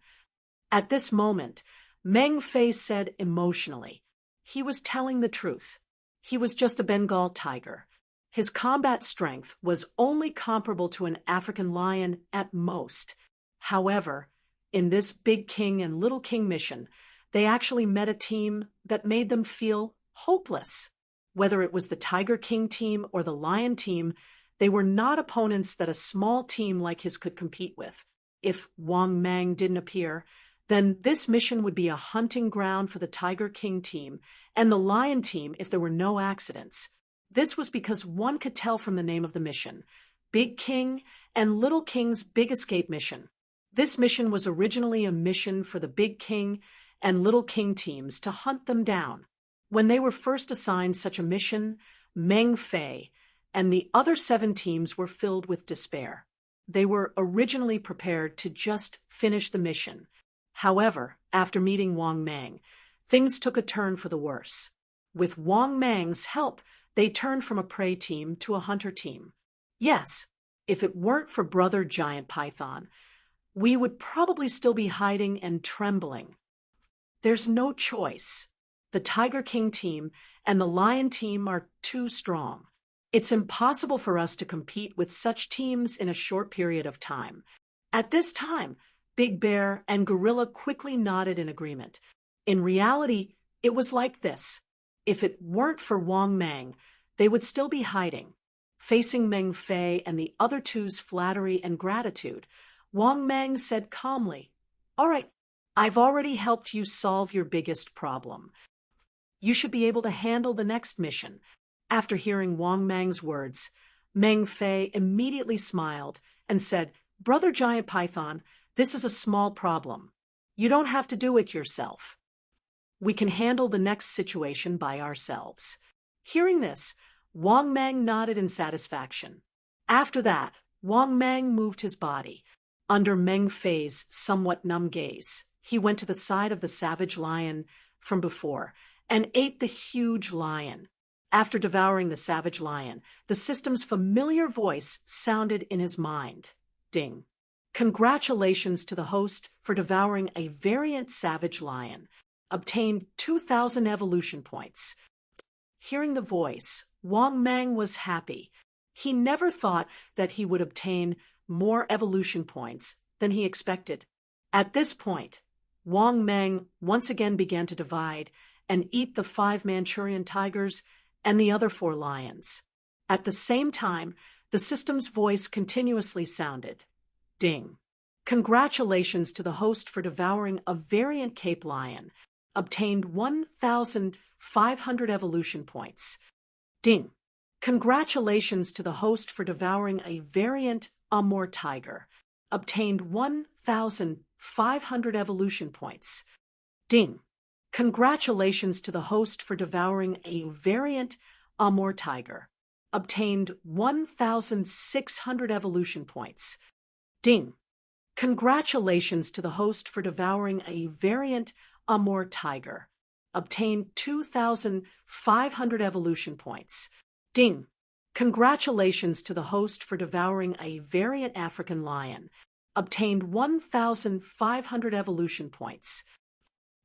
At this moment, Meng Fei said emotionally, he was telling the truth. He was just a Bengal tiger. His combat strength was only comparable to an African lion at most. However, in this Big King and Little King mission, they actually met a team that made them feel hopeless. Whether it was the Tiger King team or the Lion team, they were not opponents that a small team like his could compete with. If Wang Mang didn't appear, then this mission would be a hunting ground for the Tiger King team and the Lion team if there were no accidents. This was because one could tell from the name of the mission, Big King and Little King's Big Escape mission. This mission was originally a mission for the Big King and Little King teams to hunt them down. When they were first assigned such a mission, Meng Fei and the other 7 teams were filled with despair. They were originally prepared to just finish the mission. However, after meeting Wang Mang, things took a turn for the worse. With Wang Mang's help, they turned from a prey team to a hunter team. Yes, if it weren't for Brother Giant Python, we would probably still be hiding and trembling. There's no choice. The Tiger King team and the Lion team are too strong. It's impossible for us to compete with such teams in a short period of time. At this time, Big Bear and Gorilla quickly nodded in agreement. In reality, it was like this. If it weren't for Wang Mang, they would still be hiding. Facing Meng Fei and the other two's flattery and gratitude, Wang Mang said calmly, "All right, I've already helped you solve your biggest problem. You should be able to handle the next mission." After hearing Wang Mang's words, Meng Fei immediately smiled and said, "Brother Giant Python, this is a small problem. You don't have to do it yourself. We can handle the next situation by ourselves." Hearing this, Wang Mang nodded in satisfaction. After that, Wang Mang moved his body. Under Meng Fei's somewhat numb gaze, he went to the side of the savage lion from before and ate the huge lion. After devouring the savage lion, the system's familiar voice sounded in his mind. Ding. Congratulations to the host for devouring a variant savage lion. Obtained 2,000 evolution points. Hearing the voice, Wang Mang was happy. He never thought that he would obtain more evolution points than he expected. At this point, Wang Mang once again began to divide and eat the 5 Manchurian tigers and the other 4 lions. At the same time, the system's voice continuously sounded. Ding. Congratulations to the host for devouring a variant Cape lion. Obtained 1,500 evolution points. Ding. Congratulations to the host for devouring a variant Amur tiger. Obtained 1,500 evolution points. Ding. Congratulations to the host for devouring a variant Amur tiger. Obtained 1,600 evolution points. Ding. Congratulations to the host for devouring a variant Amur tiger. Obtained 2,500 evolution points. Ding. Congratulations to the host for devouring a variant African lion. Obtained 1,500 evolution points.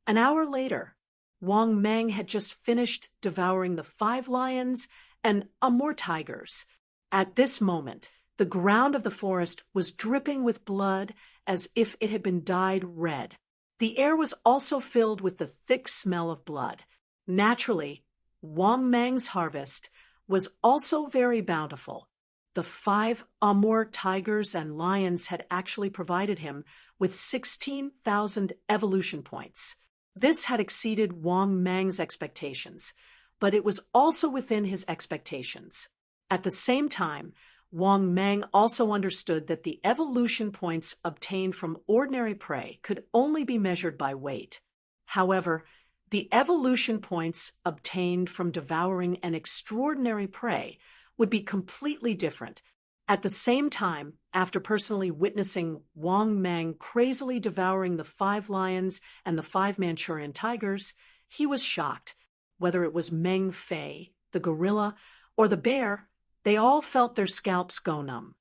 An hour later, Wang Mang had just finished devouring the 5 lions and Amur tigers. At this moment, the ground of the forest was dripping with blood as if it had been dyed red. The air was also filled with the thick smell of blood. Naturally, Wang Mang's harvest was also very bountiful. The 5 Amur tigers and lions had actually provided him with 16,000 evolution points. This had exceeded Wang Mang's expectations, but it was also within his expectations. At the same time, Wang Mang also understood that the evolution points obtained from ordinary prey could only be measured by weight. However, the evolution points obtained from devouring an extraordinary prey would be completely different. At the same time, after personally witnessing Wang Mang crazily devouring the 5 lions and the 5 Manchurian tigers, he was shocked. Whether it was Meng Fei, the gorilla, or the bear, they all felt their scalps go numb.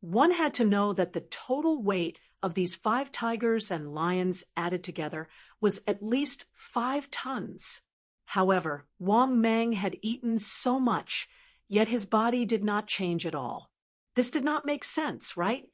One had to know that the total weight of these 5 tigers and lions added together was at least 5 tons. However, Wang Mang had eaten so much, yet his body did not change at all. This did not make sense, right?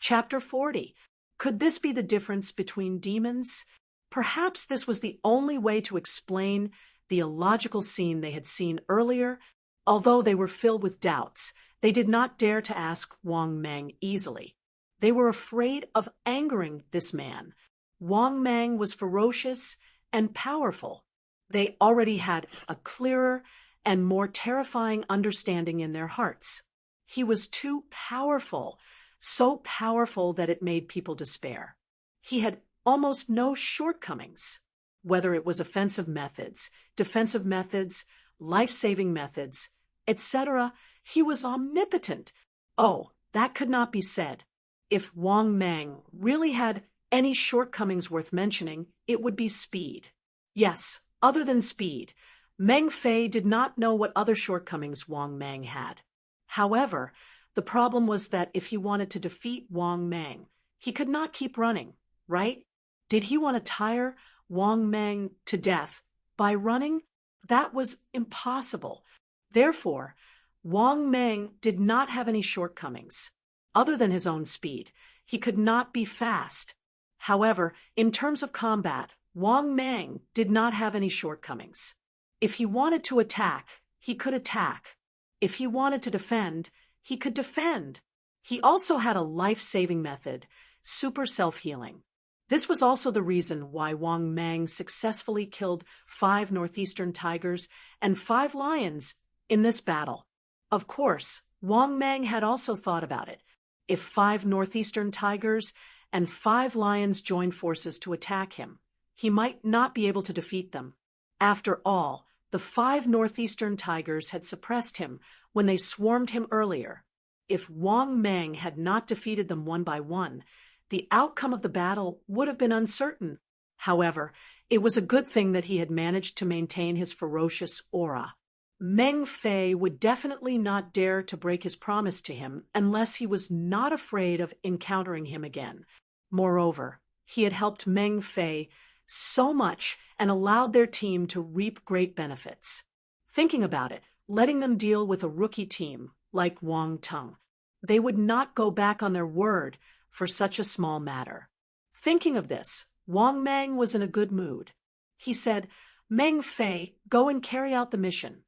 Chapter 40. Could this be the difference between demons? Perhaps this was the only way to explain the illogical scene they had seen earlier. Although they were filled with doubts, they did not dare to ask Wang Mang easily. They were afraid of angering this man. Wang Mang was ferocious and powerful. They already had a clearer and more terrifying understanding in their hearts. He was too powerful, so powerful that it made people despair. He had almost no shortcomings, whether it was offensive methods, defensive methods, life-saving methods, etc. He was omnipotent. Oh, that could not be said. If Wang Mang really had any shortcomings worth mentioning, it would be speed. Yes, other than speed, Meng Fei did not know what other shortcomings Wang Mang had. However, the problem was that if he wanted to defeat Wang Mang, he could not keep running, right? Did he want to tire Wang Mang to death by running? That was impossible. Therefore, Wang Mang did not have any shortcomings. Other than his own speed, he could not be fast. However, in terms of combat, Wang Mang did not have any shortcomings. If he wanted to attack, he could attack. If he wanted to defend, he could defend. He also had a life-saving method, super self-healing. This was also the reason why Wang Mang successfully killed 5 northeastern tigers and 5 lions in this battle. Of course, Wang Mang had also thought about it. If 5 northeastern tigers and 5 lions joined forces to attack him, he might not be able to defeat them. After all, the 5 northeastern tigers had suppressed him when they swarmed him earlier. If Wang Mang had not defeated them one by one, the outcome of the battle would have been uncertain. However, it was a good thing that he had managed to maintain his ferocious aura. Meng Fei would definitely not dare to break his promise to him unless he was not afraid of encountering him again. Moreover, he had helped Meng Fei so much and allowed their team to reap great benefits. Thinking about it, letting them deal with a rookie team like Wang Tung, they would not go back on their word for such a small matter. Thinking of this, Wang Mang was in a good mood. He said, "Meng Fei, go and carry out the mission.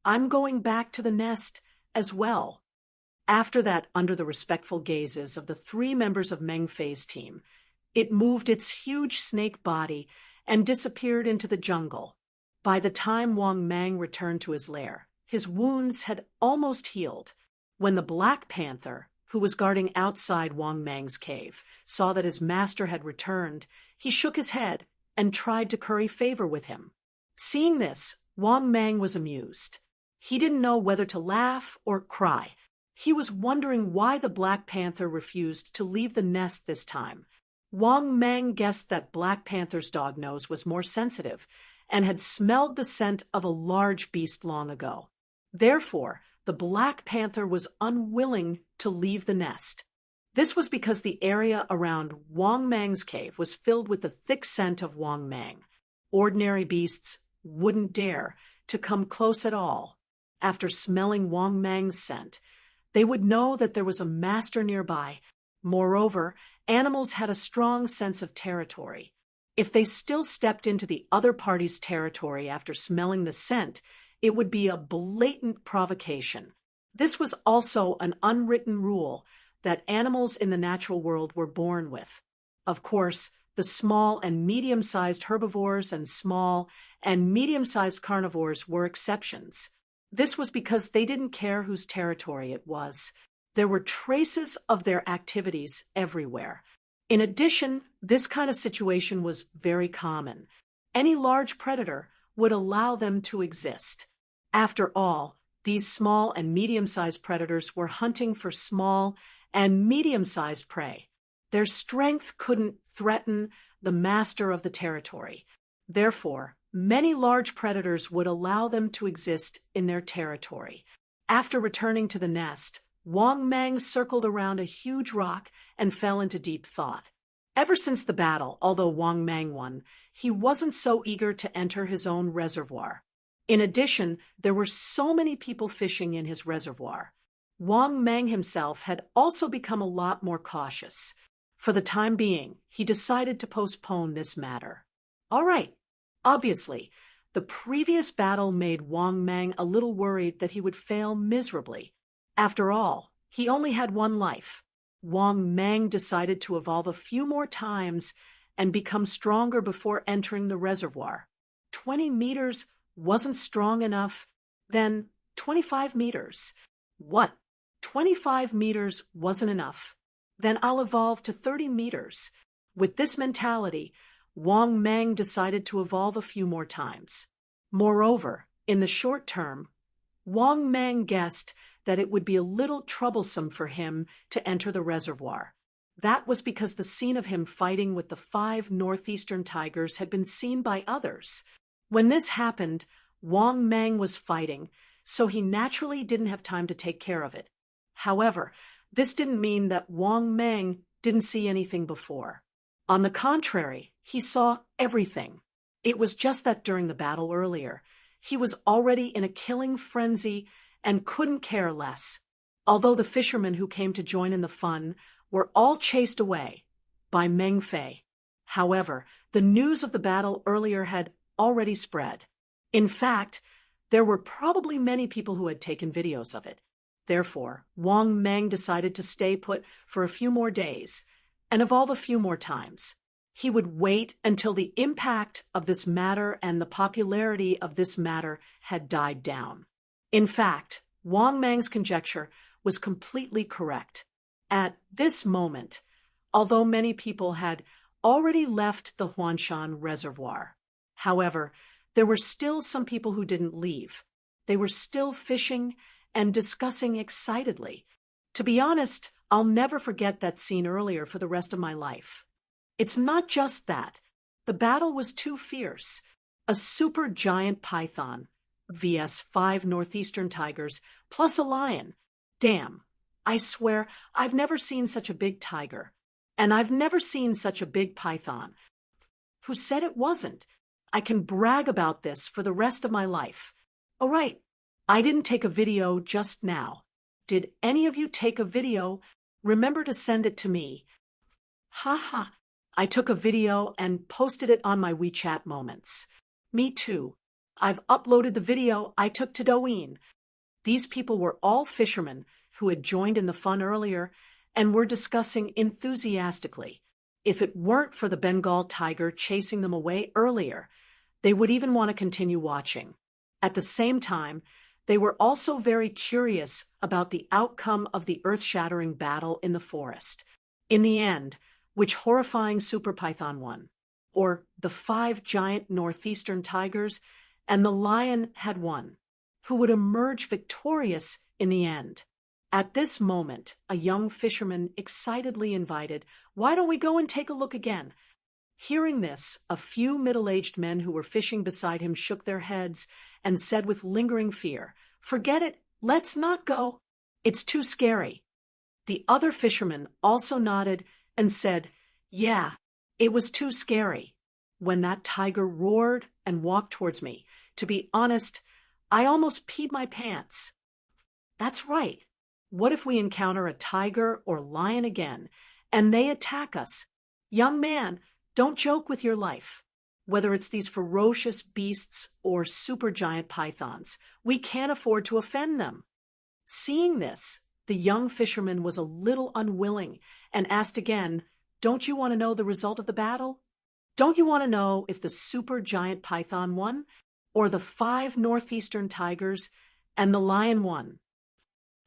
I'm going back to the nest as well." After that, under the respectful gazes of the 3 members of Meng Fei's team, it moved its huge snake body and disappeared into the jungle. By the time Wang Mang returned to his lair, his wounds had almost healed. When the Black Panther, who was guarding outside Wang Mang's cave, saw that his master had returned, he shook his head and tried to curry favor with him. Seeing this, Wang Mang was amused. He didn't know whether to laugh or cry. He was wondering why the Black Panther refused to leave the nest this time. Wang Mang guessed that Black Panther's dog nose was more sensitive and had smelled the scent of a large beast long ago. Therefore, the Black Panther was unwilling to leave the nest. This was because the area around Wang Mang's cave was filled with the thick scent of Wang Mang. Ordinary beasts wouldn't dare to come close at all. After smelling Wang Mang's scent, they would know that there was a master nearby. Moreover, animals had a strong sense of territory. If they still stepped into the other party's territory after smelling the scent, it would be a blatant provocation. This was also an unwritten rule that animals in the natural world were born with. Of course, the small and medium-sized herbivores and small and medium-sized carnivores were exceptions. This was because they didn't care whose territory it was. There were traces of their activities everywhere. In addition, this kind of situation was very common. Any large predator would allow them to exist. After all, these small and medium-sized predators were hunting for small and medium-sized prey. Their strength couldn't threaten the master of the territory. Therefore, many large predators would allow them to exist in their territory. After returning to the nest, Wang Mang circled around a huge rock and fell into deep thought. Ever since the battle, although Wang Mang won, he wasn't so eager to enter his own reservoir. In addition, there were so many people fishing in his reservoir. Wang Mang himself had also become a lot more cautious. For the time being, he decided to postpone this matter. All right. Obviously, the previous battle made Wang Mang a little worried that he would fail miserably. After all, he only had one life. Wang Mang decided to evolve a few more times and become stronger before entering the reservoir. 20 meters wasn't strong enough, then 25 meters. What? 25 meters wasn't enough. Then I'll evolve to 30 meters. With this mentality, Wang Mang decided to evolve a few more times. Moreover, in the short term, Wang Mang guessed that it would be a little troublesome for him to enter the reservoir. That was because the scene of him fighting with the 5 northeastern tigers had been seen by others. When this happened, Wang Mang was fighting, so he naturally didn't have time to take care of it. However, this didn't mean that Wang Mang didn't see anything before. On the contrary, he saw everything. It was just that during the battle earlier, he was already in a killing frenzy and couldn't care less. Although the fishermen who came to join in the fun were all chased away by Meng Fei. However, the news of the battle earlier had already spread. In fact, there were probably many people who had taken videos of it. Therefore, Wang Mang decided to stay put for a few more days and evolve a few more times. He would wait until the impact of this matter and the popularity of this matter had died down. In fact, Wang Mang's conjecture was completely correct. At this moment, although many people had already left the Huanshan Reservoir, however, there were still some people who didn't leave. They were still fishing and discussing excitedly. To be honest, I'll never forget that scene earlier for the rest of my life. It's not just that. The battle was too fierce. A super giant python vs 5 northeastern tigers plus a lion. Damn, I swear I've never seen such a big tiger. And I've never seen such a big python. Who said it wasn't? I can brag about this for the rest of my life. Oh, right. I didn't take a video just now. Did any of you take a video? Remember to send it to me. Haha. I took a video and posted it on my WeChat Moments. Me too. I've uploaded the video I took to Douyin. These people were all fishermen who had joined in the fun earlier and were discussing enthusiastically. If it weren't for the Bengal tiger chasing them away earlier, they would even want to continue watching. At the same time, they were also very curious about the outcome of the earth-shattering battle in the forest. In the end, which horrifying super python won? Or the 5 giant northeastern tigers and the lion had won? Who would emerge victorious in the end? At this moment, a young fisherman excitedly invited, "Why don't we go and take a look again?" Hearing this, a few middle-aged men who were fishing beside him shook their heads and said with lingering fear, "Forget it, let's not go. It's too scary." The other fishermen also nodded and said, "Yeah, it was too scary." When that tiger roared and walked towards me, to be honest, I almost peed my pants. That's right. What if we encounter a tiger or lion again, and they attack us? Young man, don't joke with your life. Whether it's these ferocious beasts or supergiant pythons, we can't afford to offend them. Seeing this, the young fisherman was a little unwilling and asked again, "Don't you want to know the result of the battle? Don't you want to know if the supergiant python won, or the 5 northeastern tigers and the lion won?"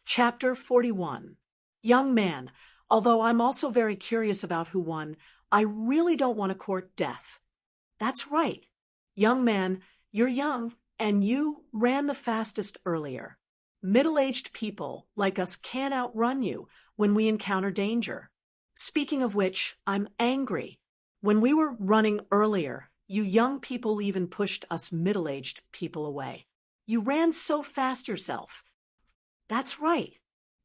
Chapter 41. Young man, although I'm also very curious about who won, I really don't want to court death. That's right. Young man, you're young, and you ran the fastest earlier. Middle-aged people like us can't outrun you when we encounter danger. Speaking of which, I'm angry. When we were running earlier, you young people even pushed us middle-aged people away. You ran so fast yourself. That's right.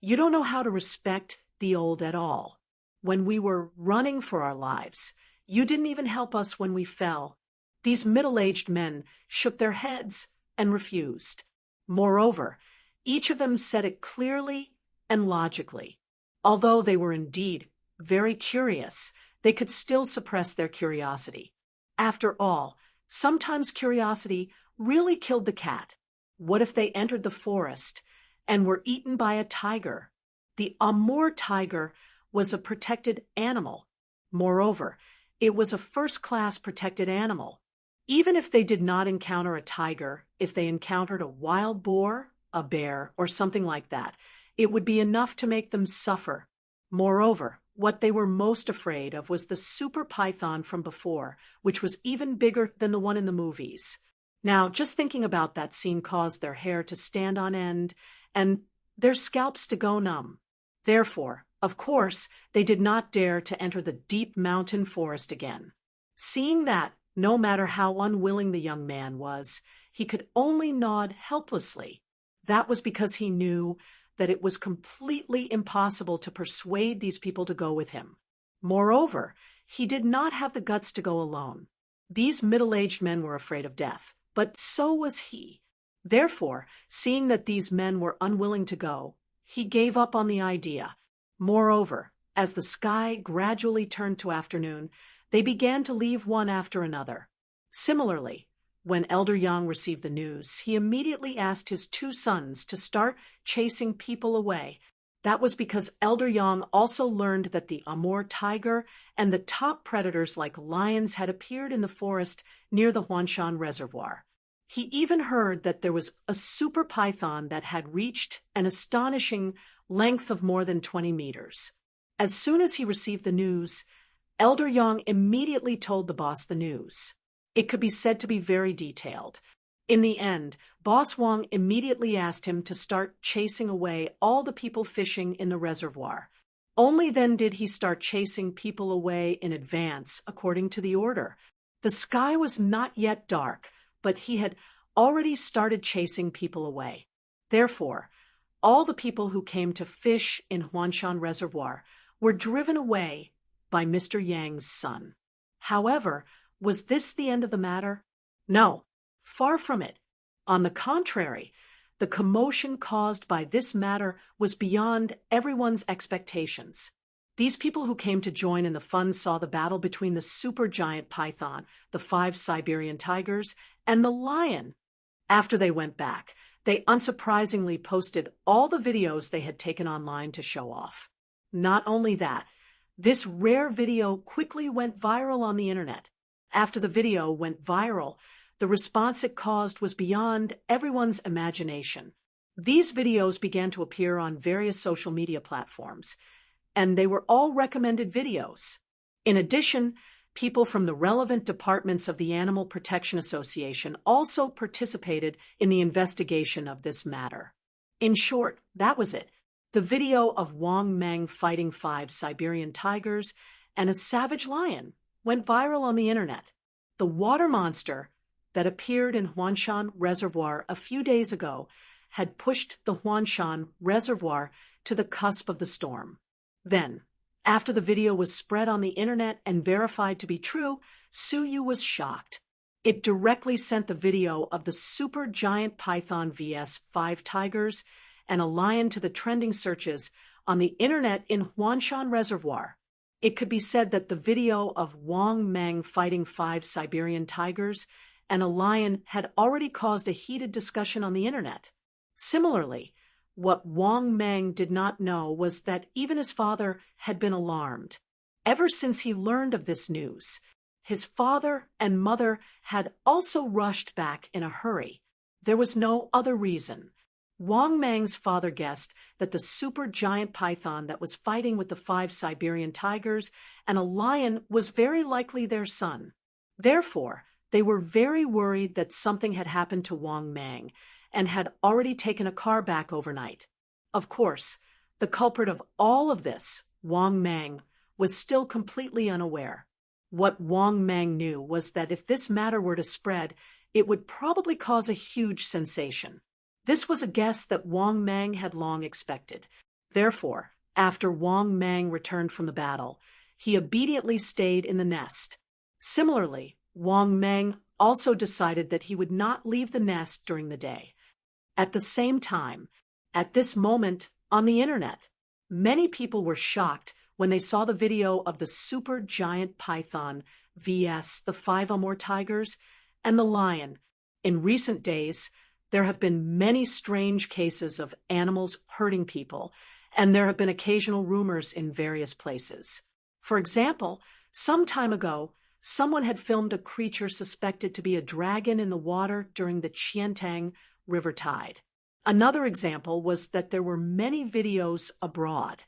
You don't know how to respect the old at all. When we were running for our lives, you didn't even help us when we fell. These middle-aged men shook their heads and refused. Moreover, each of them said it clearly and logically. Although they were indeed very curious, they could still suppress their curiosity. After all, sometimes curiosity really killed the cat. What if they entered the forest and were eaten by a tiger? The Amur tiger was a protected animal. Moreover, it was a first-class protected animal. Even if they did not encounter a tiger, if they encountered a wild boar, a bear, or something like that, it would be enough to make them suffer. Moreover, what they were most afraid of was the super python from before, which was even bigger than the one in the movies. Now, just thinking about that scene caused their hair to stand on end and their scalps to go numb. Therefore, of course, they did not dare to enter the deep mountain forest again. Seeing that, no matter how unwilling the young man was, he could only nod helplessly. That was because he knew that it was completely impossible to persuade these people to go with him. Moreover, he did not have the guts to go alone. These middle-aged men were afraid of death, but so was he. Therefore, seeing that these men were unwilling to go, he gave up on the idea. Moreover, as the sky gradually turned to afternoon, they began to leave one after another. Similarly, when Elder Yang received the news, he immediately asked his two sons to start chasing people away. That was because Elder Yang also learned that the Amur tiger and the top predators like lions had appeared in the forest near the Huanshan Reservoir. He even heard that there was a super python that had reached an astonishing length of more than 20 meters. As soon as he received the news, Elder Yang immediately told the boss the news. It could be said to be very detailed. In the end, Boss Wang immediately asked him to start chasing away all the people fishing in the reservoir. Only then did he start chasing people away in advance, according to the order. The sky was not yet dark, but he had already started chasing people away. Therefore, all the people who came to fish in Huanshan Reservoir were driven away by Mr. Yang's son. However, was this the end of the matter? No, far from it. On the contrary, the commotion caused by this matter was beyond everyone's expectations. These people who came to join in the fun saw the battle between the supergiant python, the 5 Siberian tigers, and the lion. After they went back, they unsurprisingly posted all the videos they had taken online to show off. Not only that, this rare video quickly went viral on the internet. After the video went viral, the response it caused was beyond everyone's imagination. These videos began to appear on various social media platforms, and they were all recommended videos. In addition, people from the relevant departments of the Animal Protection Association also participated in the investigation of this matter. In short, that was it. The video of Wang Meng fighting 5 Siberian tigers and a savage lion went viral on the internet. The water monster that appeared in Huanshan Reservoir a few days ago had pushed the Huanshan Reservoir to the cusp of the storm. Then, after the video was spread on the internet and verified to be true, Suyu was shocked. It directly sent the video of the super giant python vs 5 tigers and a lion to the trending searches on the internet in Huanshan Reservoir. It could be said that the video of Wang Meng fighting 5 Siberian tigers and a lion had already caused a heated discussion on the internet. Similarly, what Wang Meng did not know was that even his father had been alarmed. Ever since he learned of this news, his father and mother had also rushed back in a hurry. There was no other reason. Wang Meng's father guessed that the super giant python that was fighting with the 5 Siberian tigers and a lion was very likely their son. Therefore, they were very worried that something had happened to Wang Meng and had already taken a car back overnight. Of course, the culprit of all of this, Wang Meng, was still completely unaware. What Wang Meng knew was that if this matter were to spread, it would probably cause a huge sensation. This was a guess that Wang Meng had long expected. Therefore, after Wang Mang returned from the battle, he obediently stayed in the nest. Similarly, Wang Mang also decided that he would not leave the nest during the day. At the same time, at this moment on the internet, many people were shocked when they saw the video of the super giant python vs. the 5 Amur tigers and the lion. In recent days, there have been many strange cases of animals hurting people, and there have been occasional rumors in various places. For example, some time ago, someone had filmed a creature suspected to be a dragon in the water during the Qiantang river tide. Another example was that there were many videos abroad.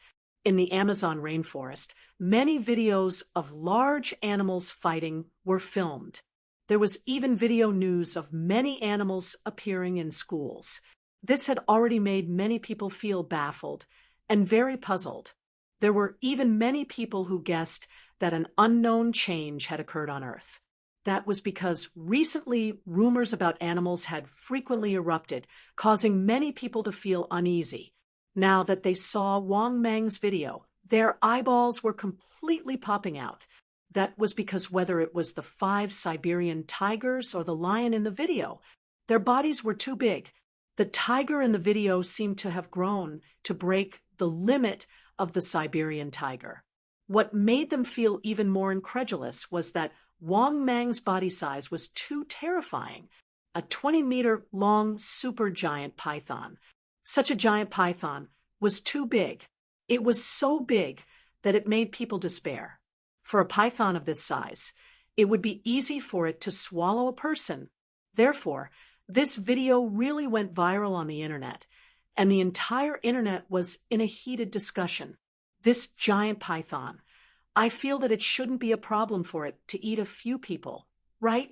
In the Amazon rainforest, many videos of large animals fighting were filmed. There was even video news of many animals appearing in schools. This had already made many people feel baffled and very puzzled. There were even many people who guessed that an unknown change had occurred on Earth. That was because recently rumors about animals had frequently erupted, causing many people to feel uneasy. Now that they saw Wang Mang's video, their eyeballs were completely popping out. That was because whether it was the 5 Siberian tigers or the lion in the video, their bodies were too big. The tiger in the video seemed to have grown to break the limit of the Siberian tiger. What made them feel even more incredulous was that Wang Mang's body size was too terrifying. A 20-meter-long supergiant python. Such a giant python was too big. It was so big that it made people despair. For a python of this size, it would be easy for it to swallow a person. Therefore, this video really went viral on the internet, and the entire internet was in a heated discussion. This giant python, I feel that it shouldn't be a problem for it to eat a few people, right?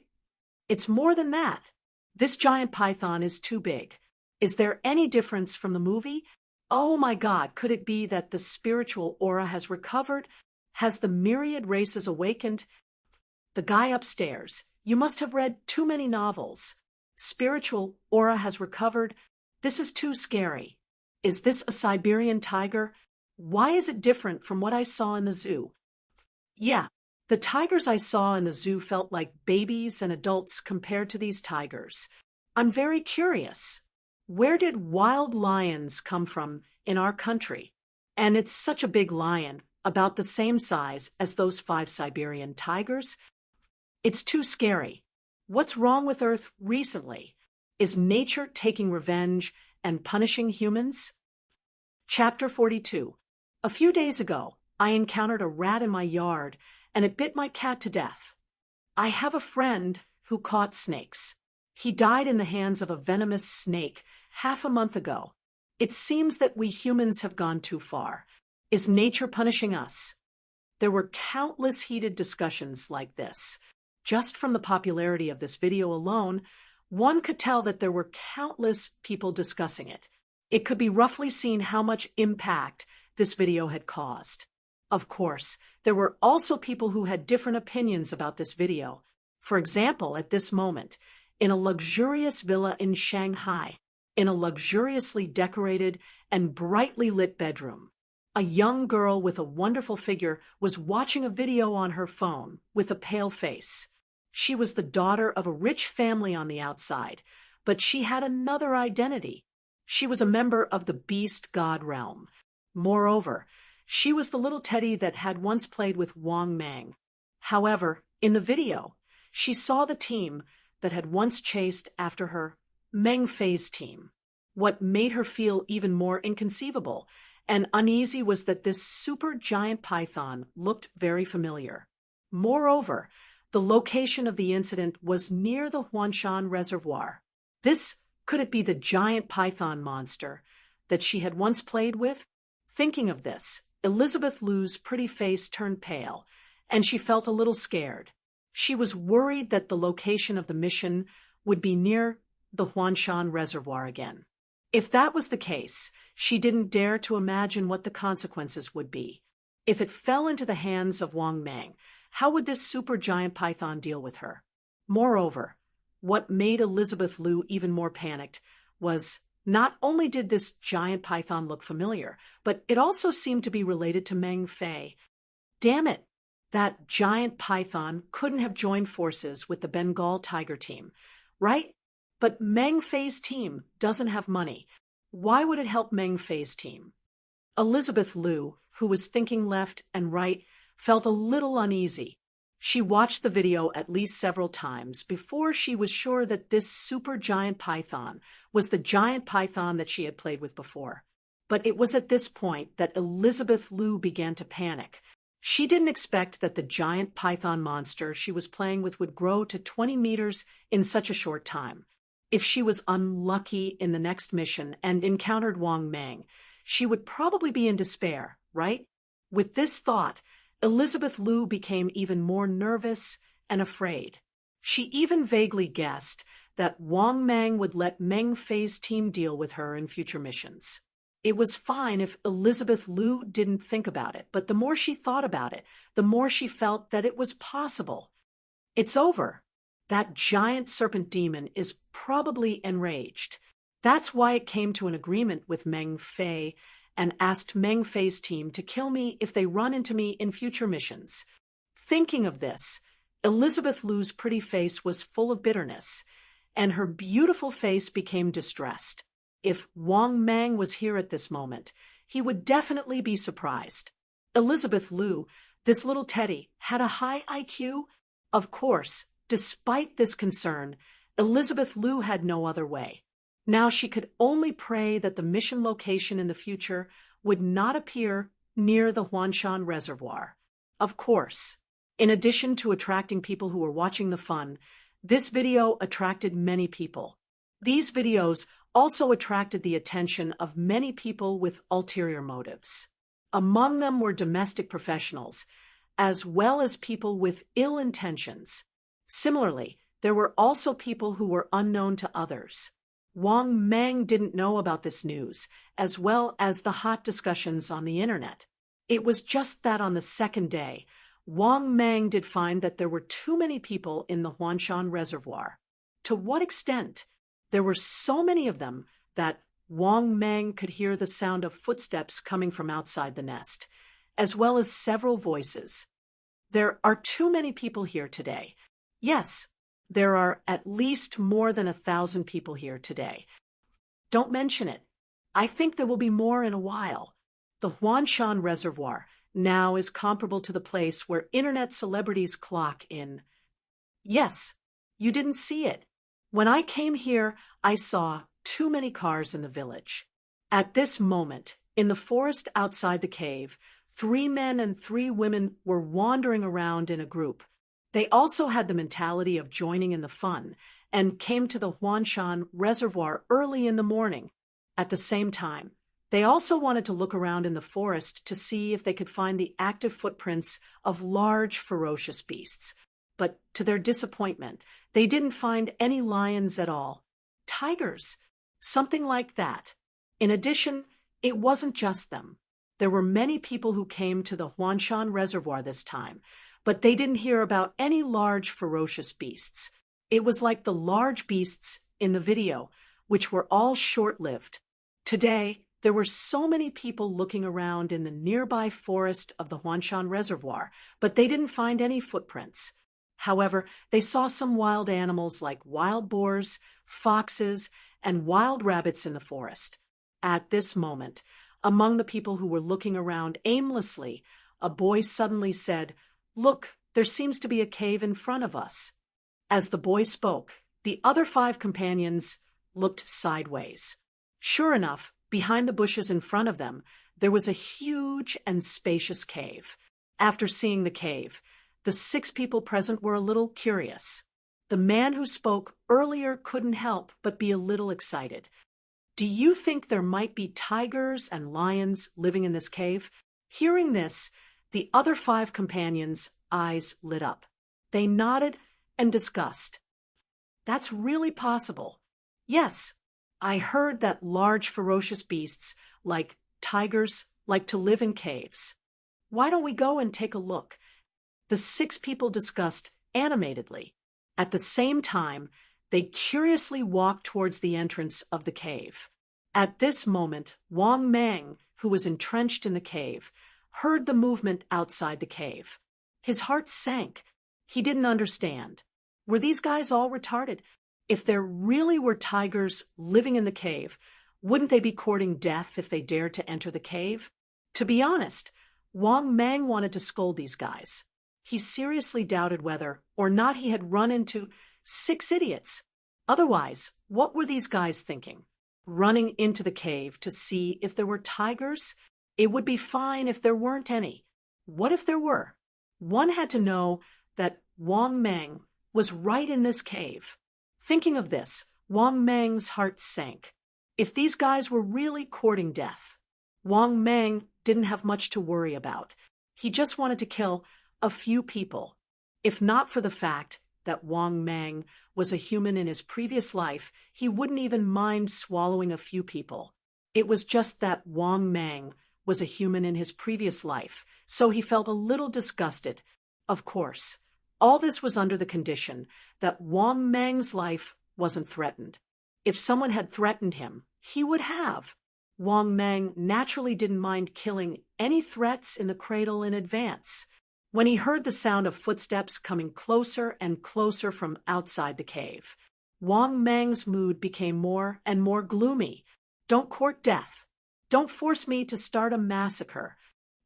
It's more than that. This giant python is too big. Is there any difference from the movie? Oh my God, could it be that the spiritual aura has recovered? Has the myriad races awakened? The guy upstairs, you must have read too many novels. Spiritual aura has recovered. This is too scary. Is this a Siberian tiger? Why is it different from what I saw in the zoo? Yeah, the tigers I saw in the zoo felt like babies and adults compared to these tigers. I'm very curious. Where did wild lions come from in our country? And it's such a big lion, about the same size as those 5 Siberian tigers. It's too scary. What's wrong with Earth recently? Is nature taking revenge and punishing humans? Chapter 42. A few days ago, I encountered a rat in my yard, and it bit my cat to death. I have a friend who caught snakes. He died in the hands of a venomous snake half a month ago. It seems that we humans have gone too far. Is nature punishing us? There were countless heated discussions like this. Just from the popularity of this video alone, one could tell that there were countless people discussing it. It could be roughly seen how much impact this video had caused. Of course, there were also people who had different opinions about this video. For example, at this moment, in a luxurious villa in Shanghai, in a luxuriously decorated and brightly lit bedroom, a young girl with a wonderful figure was watching a video on her phone with a pale face. She was the daughter of a rich family on the outside, but she had another identity. She was a member of the beast god realm. Moreover, she was the little teddy that had once played with Wang Mang. However, in the video, she saw the team that had once chased after her, Meng Fei's team. What made her feel even more inconceivable and uneasy was that this super giant python looked very familiar. Moreover, the location of the incident was near the Huanshan Reservoir. Could it be the giant python monster that she had once played with? Thinking of this, Elizabeth Lu's pretty face turned pale, and she felt a little scared. She was worried that the location of the mission would be near the Huanshan Reservoir again. If that was the case, she didn't dare to imagine what the consequences would be. If it fell into the hands of Wang Mang, how would this supergiant python deal with her? Moreover, what made Elizabeth Lu even more panicked was Not only did this giant python look familiar, but it also seemed to be related to Meng Fei. Damn it! That giant python couldn't have joined forces with the Bengal tiger team, right? But Meng Fei's team doesn't have money. Why would it help Meng Fei's team? Elizabeth Liu, who was thinking left and right, felt a little uneasy. She watched the video at least several times before she was sure that this super giant python was the giant python that she had played with before. But it was at this point that Elizabeth Liu began to panic. She didn't expect that the giant python monster she was playing with would grow to 20 meters in such a short time. If she was unlucky in the next mission and encountered Wang Meng, she would probably be in despair, right? With this thought, Elizabeth Liu became even more nervous and afraid. She even vaguely guessed that Wang Meng would let Meng Fei's team deal with her in future missions. It was fine if Elizabeth Liu didn't think about it, but the more she thought about it, the more she felt that it was possible. It's over. That giant serpent demon is probably enraged. That's why it came to an agreement with Meng Fei and asked Meng Fei's team to kill me if they run into me in future missions. Thinking of this, Elizabeth Liu's pretty face was full of bitterness, and her beautiful face became distressed. If Wang Meng was here at this moment, he would definitely be surprised. Elizabeth Liu, this little teddy, had a high IQ? Of course, despite this concern, Elizabeth Liu had no other way. Now she could only pray that the mission location in the future would not appear near the Huanshan Reservoir. Of course, in addition to attracting people who were watching the fun, this video attracted many people. These videos also attracted the attention of many people with ulterior motives. Among them were domestic professionals, as well as people with ill intentions. Similarly, there were also people who were unknown to others. Wang Meng didn't know about this news, as well as the hot discussions on the internet. It was just that on the second day, Wang Meng did find that there were too many people in the Huanshan Reservoir. To what extent? There were so many of them that Wang Meng could hear the sound of footsteps coming from outside the nest, as well as several voices. There are too many people here today. Yes, there are at least more than 1,000 people here today. Don't mention it. I think there will be more in a while. The Huanshan Reservoir now is comparable to the place where internet celebrities clock in. Yes, you didn't see it. When I came here, I saw too many cars in the village. At this moment, in the forest outside the cave, 3 men and 3 women were wandering around in a group. They also had the mentality of joining in the fun and came to the Huanshan Reservoir early in the morning. At the same time, they also wanted to look around in the forest to see if they could find the active footprints of large, ferocious beasts. But to their disappointment, they didn't find any lions at all. Tigers, something like that. In addition, it wasn't just them. There were many people who came to the Huanshan Reservoir this time, but they didn't hear about any large, ferocious beasts. It was like the large beasts in the video, which were all short-lived. Today, there were so many people looking around in the nearby forest of the Huanshan Reservoir, but they didn't find any footprints. However, they saw some wild animals like wild boars, foxes, and wild rabbits in the forest. At this moment, among the people who were looking around aimlessly, a boy suddenly said, "Look, there seems to be a cave in front of us." As the boy spoke, the other 5 companions looked sideways. Sure enough, behind the bushes in front of them, there was a huge and spacious cave. After seeing the cave, the 6 people present were a little curious. The man who spoke earlier couldn't help but be a little excited. "Do you think there might be tigers and lions living in this cave?" Hearing this, the other 5 companions' eyes lit up. They nodded and discussed. "That's really possible. Yes, I heard that large ferocious beasts, like tigers, like to live in caves. Why don't we go and take a look?" The 6 people discussed animatedly. At the same time, they curiously walked towards the entrance of the cave. At this moment, Wang Mang, who was entrenched in the cave, heard the movement outside the cave. His heart sank. He didn't understand. Were these guys all retarded? If there really were tigers living in the cave, wouldn't they be courting death if they dared to enter the cave? To be honest, Wang Mang wanted to scold these guys. He seriously doubted whether or not he had run into 6 idiots. Otherwise, what were these guys thinking? Running into the cave to see if there were tigers? It would be fine if there weren't any. What if there were? One had to know that Wang Mang was right in this cave. Thinking of this, Wang Mang's heart sank. If these guys were really courting death, Wang Mang didn't have much to worry about. He just wanted to kill a few people. If not for the fact that Wang Mang was a human in his previous life, he wouldn't even mind swallowing a few people. It was just that Wang Mang was a human in his previous life, so he felt a little disgusted. Of course, all this was under the condition that Wang Mang's life wasn't threatened. If someone had threatened him, he would have. Wang Mang naturally didn't mind killing any threats in the cradle in advance. When he heard the sound of footsteps coming closer and closer from outside the cave, Wang Mang's mood became more and more gloomy. Don't court death. Don't force me to start a massacre.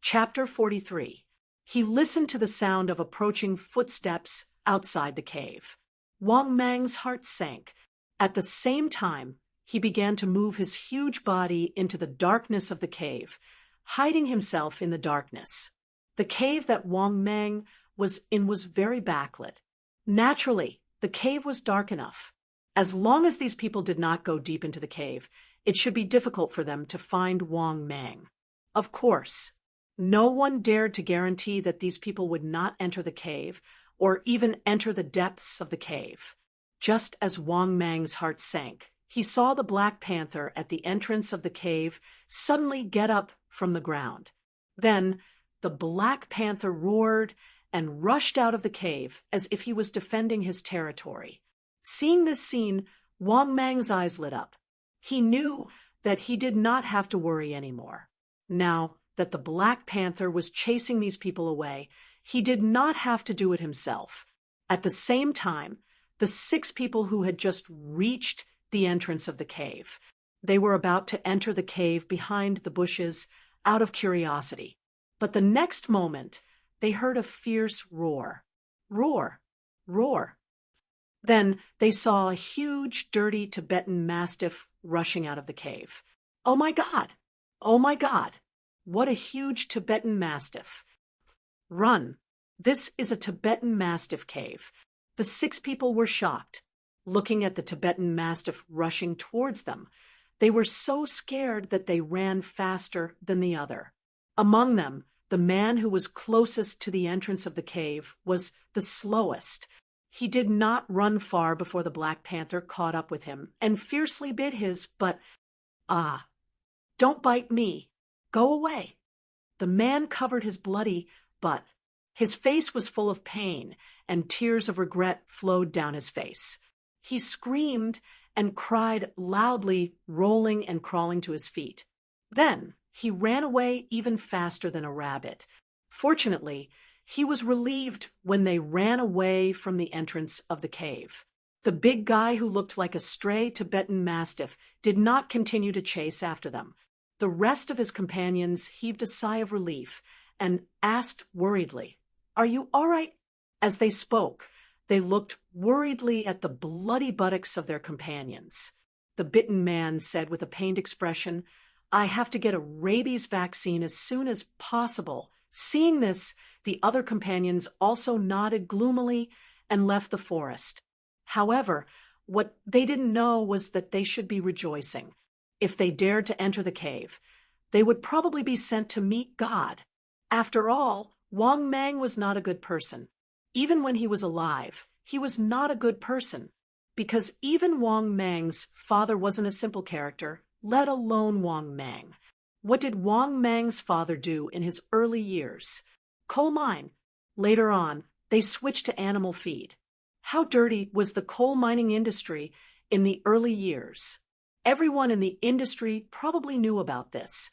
Chapter 43. He listened to the sound of approaching footsteps outside the cave. Wang Mang's heart sank. At the same time, he began to move his huge body into the darkness of the cave, hiding himself in the darkness. The cave that Wang Mang was in was very backlit. Naturally, the cave was dark enough. As long as these people did not go deep into the cave, it should be difficult for them to find Wang Mang. Of course, no one dared to guarantee that these people would not enter the cave or even enter the depths of the cave. Just as Wang Mang's heart sank, he saw the Black Panther at the entrance of the cave suddenly get up from the ground. Then, the Black Panther roared and rushed out of the cave as if he was defending his territory. Seeing this scene, Wang Mang's eyes lit up. He knew that he did not have to worry anymore. Now that the Black Panther was chasing these people away, he did not have to do it himself. At the same time, the 6 people who had just reached the entrance of the cave, they were about to enter the cave behind the bushes out of curiosity. But the next moment, they heard a fierce roar. Roar, roar. Then they saw a huge, dirty Tibetan Mastiff rushing out of the cave. Oh my God! Oh my God! What a huge Tibetan Mastiff! Run! This is a Tibetan Mastiff cave. The 6 people were shocked, looking at the Tibetan Mastiff rushing towards them. They were so scared that they ran faster than the other. Among them, the man who was closest to the entrance of the cave was the slowest. He did not run far before the Black Panther caught up with him and fiercely bit his, but, don't bite me. Go away. The man covered his bloody butt. His face was full of pain, and tears of regret flowed down his face. He screamed and cried loudly, rolling and crawling to his feet. Then he ran away even faster than a rabbit. Fortunately, he was relieved when they ran away from the entrance of the cave. The big guy who looked like a stray Tibetan Mastiff did not continue to chase after them. The rest of his companions heaved a sigh of relief and asked worriedly, "Are you all right?" As they spoke, they looked worriedly at the bloody buttocks of their companions. The bitten man said with a pained expression, "I have to get a rabies vaccine as soon as possible." Seeing this, the other companions also nodded gloomily and left the forest. However, what they didn't know was that they should be rejoicing. If they dared to enter the cave, they would probably be sent to meet God. After all, Wang Mang was not a good person. Even when he was alive, he was not a good person, because even Wang Mang's father wasn't a simple character, let alone Wang Mang. What did Wang Mang's father do in his early years? Coal mine. Later on, they switched to animal feed. How dirty was the coal mining industry in the early years? Everyone in the industry probably knew about this.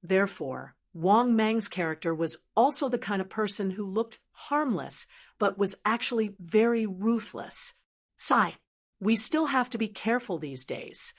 Therefore, Wang Mang's character was also the kind of person who looked harmless, but was actually very ruthless. Sigh, we still have to be careful these days.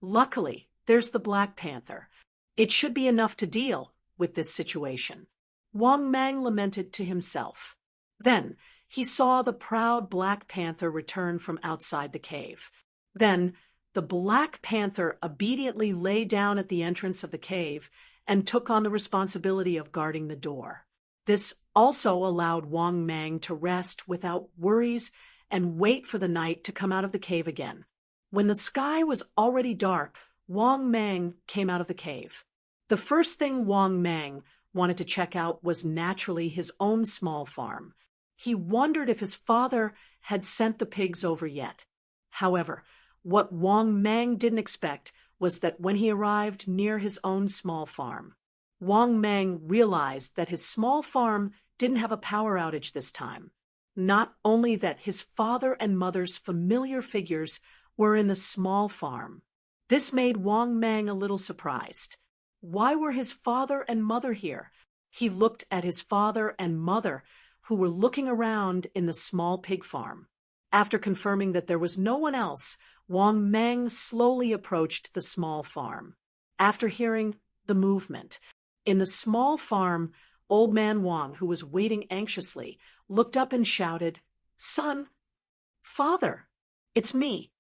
Luckily, there's the Black Panther. It should be enough to deal with this situation. Wang Mang lamented to himself. Then, he saw the proud Black Panther return from outside the cave. Then, the Black Panther obediently lay down at the entrance of the cave and took on the responsibility of guarding the door. This also allowed Wang Mang to rest without worries and wait for the night to come out of the cave again. When the sky was already dark, Wang Mang came out of the cave. The first thing Wang Mang wanted to check out was naturally his own small farm. He wondered if his father had sent the pigs over yet. However, what Wang Mang didn't expect was that when he arrived near his own small farm, Wang Mang realized that his small farm didn't have a power outage this time. Not only that his father and mother's familiar figures were in the small farm. This made Wang Mang a little surprised. Why were his father and mother here? He looked at his father and mother, who were looking around in the small pig farm. After confirming that there was no one else, Wang Mang slowly approached the small farm. After hearing the movement, in the small farm, Old Man Wang, who was waiting anxiously, looked up and shouted, "Son! Father! It's me!"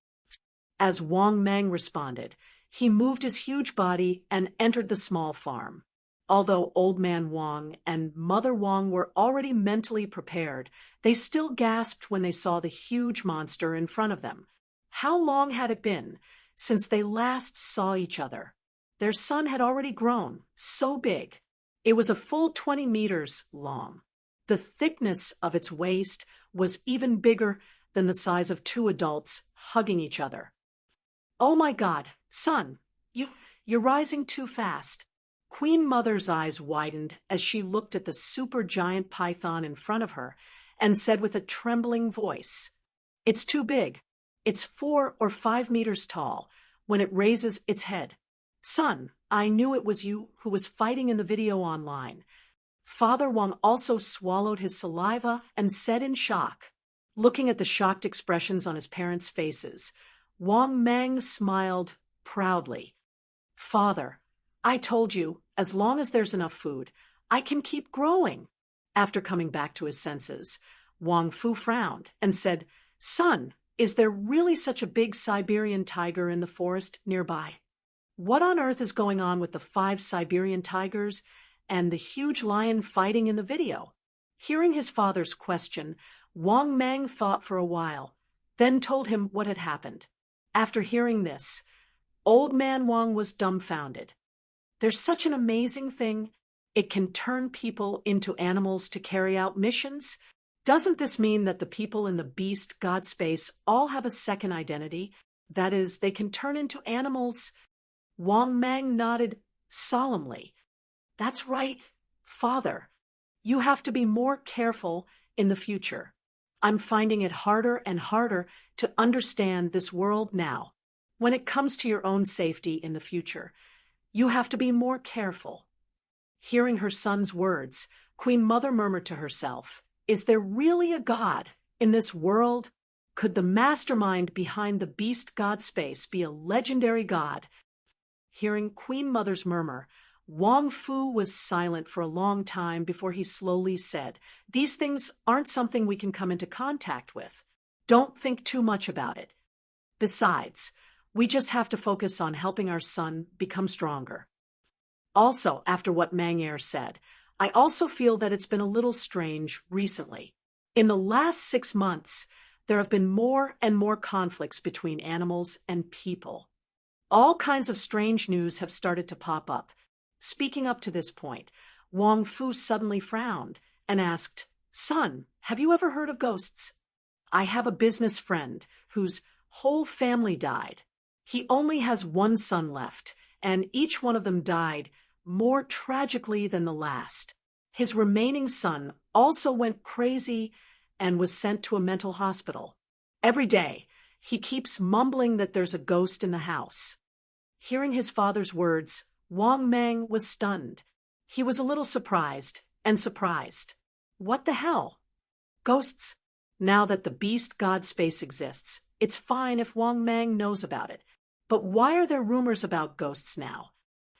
As Wang Mang responded, he moved his huge body and entered the small farm. Although Old Man Wang and Mother Wang were already mentally prepared, they still gasped when they saw the huge monster in front of them. How long had it been since they last saw each other? Their son had already grown, so big. It was a full 20 meters long. The thickness of its waist was even bigger than the size of two adults hugging each other. "Oh my God, son, you're rising too fast." Queen Mother's eyes widened as she looked at the supergiant python in front of her and said with a trembling voice, "It's too big. It's 4 or 5 meters tall when it raises its head. Son, I knew it was you who was fighting in the video online." Father Wang also swallowed his saliva and said in shock. Looking at the shocked expressions on his parents' faces, Wang Mang smiled proudly. "Father, I told you, as long as there's enough food, I can keep growing." After coming back to his senses, Wang Fu frowned and said, "Son, is there really such a big Siberian tiger in the forest nearby? What on earth is going on with the 5 Siberian tigers and the huge lion fighting in the video?" Hearing his father's question, Wang Mang thought for a while, then told him what had happened. After hearing this, Old Man Wang was dumbfounded. There's such an amazing thing. It can turn people into animals to carry out missions. Doesn't this mean that the people in the beast god space all have a second identity? That is, they can turn into animals? Wang Mang nodded solemnly. "That's right, Father. You have to be more careful in the future. I'm finding it harder and harder to understand this world now. When it comes to your own safety in the future, you have to be more careful." Hearing her son's words, Queen Mother murmured to herself, "Is there really a god in this world? Could the mastermind behind the beast god space be a legendary god?" Hearing Queen Mother's murmur, Wang Fu was silent for a long time before he slowly said, "These things aren't something we can come into contact with. Don't think too much about it. Besides, we just have to focus on helping our son become stronger." Also, after what Mang said, I also feel that it's been a little strange recently. In the last 6 months, there have been more and more conflicts between animals and people. All kinds of strange news have started to pop up. Speaking up to this point, Wang Fu suddenly frowned and asked, "Son, have you ever heard of ghosts? I have a business friend whose whole family died. He only has one son left, and each one of them died more tragically than the last. His remaining son also went crazy and was sent to a mental hospital. Every day, He keeps mumbling that there's a ghost in the house. Hearing his father's words, Wang Mang was stunned. He was a little surprised, and surprised. What the hell? Ghosts? Now that the beast god space exists, it's fine if Wang Mang knows about it. But why are there rumors about ghosts now?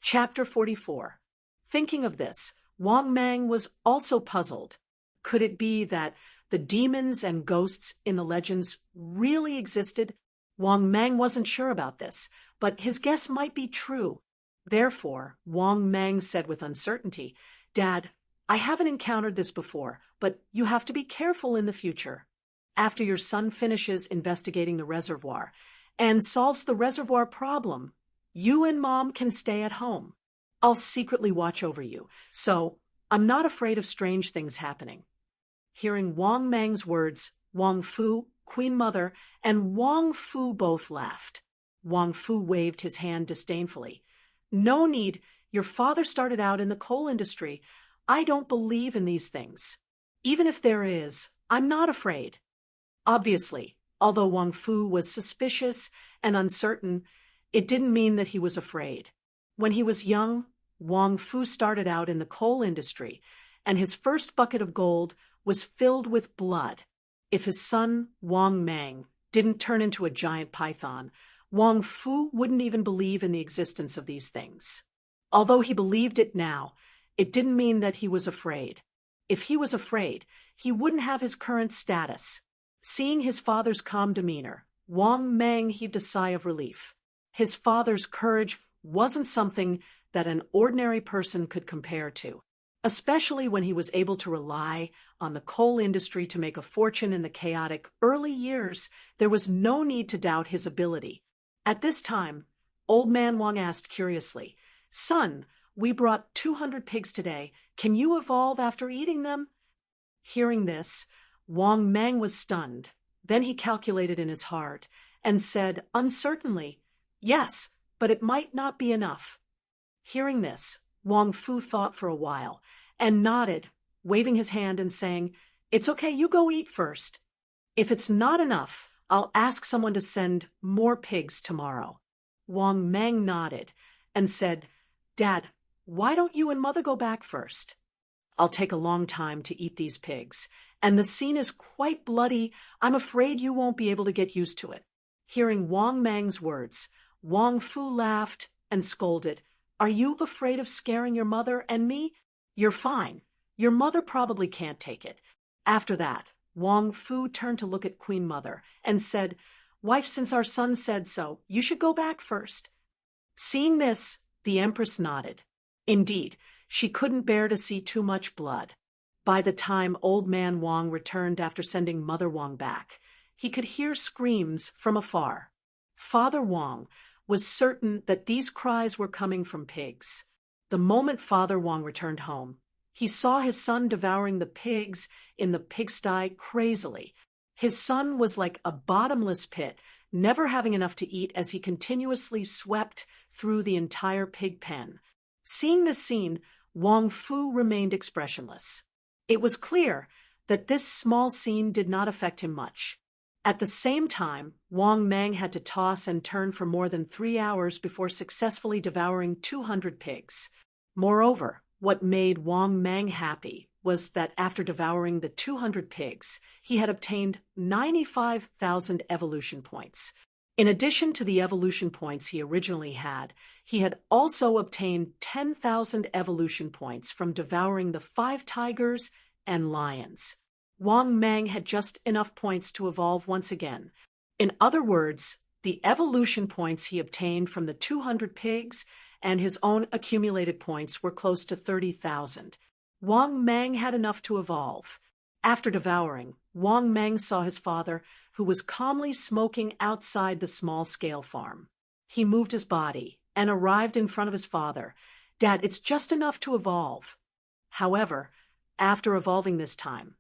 Chapter 44. Thinking of this, Wang Mang was also puzzled. Could it be that the demons and ghosts in the legends really existed? Wang Mang wasn't sure about this, but his guess might be true. Therefore, Wang Mang said with uncertainty, "Dad, I haven't encountered this before, but you have to be careful in the future. After your son finishes investigating the reservoir and solves the reservoir problem, you and Mom can stay at home. I'll secretly watch over you, so I'm not afraid of strange things happening." Hearing Wang Mang's words, Wang Fu, Queen Mother, and Wang Fu both laughed. Wang Fu waved his hand disdainfully. "No need. Your father started out in the coal industry. I don't believe in these things. Even if there is, I'm not afraid." Obviously, although Wang Fu was suspicious and uncertain, it didn't mean that he was afraid. When he was young, Wang Fu started out in the coal industry, and his first bucket of gold was filled with blood. If his son, Wang Mang, didn't turn into a giant python, Wang Fu wouldn't even believe in the existence of these things. Although he believed it now, it didn't mean that he was afraid. If he was afraid, he wouldn't have his current status. Seeing his father's calm demeanor, Wang Mang heaved a sigh of relief. His father's courage wasn't something that an ordinary person could compare to, especially when he was able to rely on the coal industry to make a fortune in the chaotic early years. There was no need to doubt his ability. At this time, Old Man Wang asked curiously, "Son, we brought 200 pigs today. Can you evolve after eating them?" Hearing this, Wang Mang was stunned. Then he calculated in his heart and said uncertainly, "Yes, but it might not be enough." Hearing this, Wang Fu thought for a while and nodded, waving his hand and saying, "It's okay, you go eat first. If it's not enough, I'll ask someone to send more pigs tomorrow." Wang Mang nodded and said, "Dad, why don't you and Mother go back first? I'll take a long time to eat these pigs, and the scene is quite bloody. I'm afraid you won't be able to get used to it." Hearing Wang Mang's words, Wang Fu laughed and scolded, "Are you afraid of scaring your mother and me? You're fine. Your mother probably can't take it." After that, Wang Fu turned to look at Queen Mother and said, "Wife, since our son said so, you should go back first." Seeing this, the Empress nodded. Indeed, she couldn't bear to see too much blood. By the time Old Man Wang returned after sending Mother Wang back, he could hear screams from afar. Father Wang was certain that these cries were coming from pigs. The moment Father Wang returned home, he saw his son devouring the pigs in the pigsty crazily. His son was like a bottomless pit, never having enough to eat as he continuously swept through the entire pig pen. Seeing this scene, Wang Fu remained expressionless. It was clear that this small scene did not affect him much. At the same time, Wang Mang had to toss and turn for more than 3 hours before successfully devouring 200 pigs. Moreover, what made Wang Mang happy was that after devouring the 200 pigs, he had obtained 95,000 evolution points. In addition to the evolution points he originally had, he had also obtained 10,000 evolution points from devouring the 5 tigers and lions. Wang Mang had just enough points to evolve once again. In other words, the evolution points he obtained from the 200 pigs and his own accumulated points were close to 30,000. Wang Mang had enough to evolve. After devouring, Wang Mang saw his father, who was calmly smoking outside the small-scale farm. He moved his body and arrived in front of his father. "Dad, it's just enough to evolve." However, after evolving this time,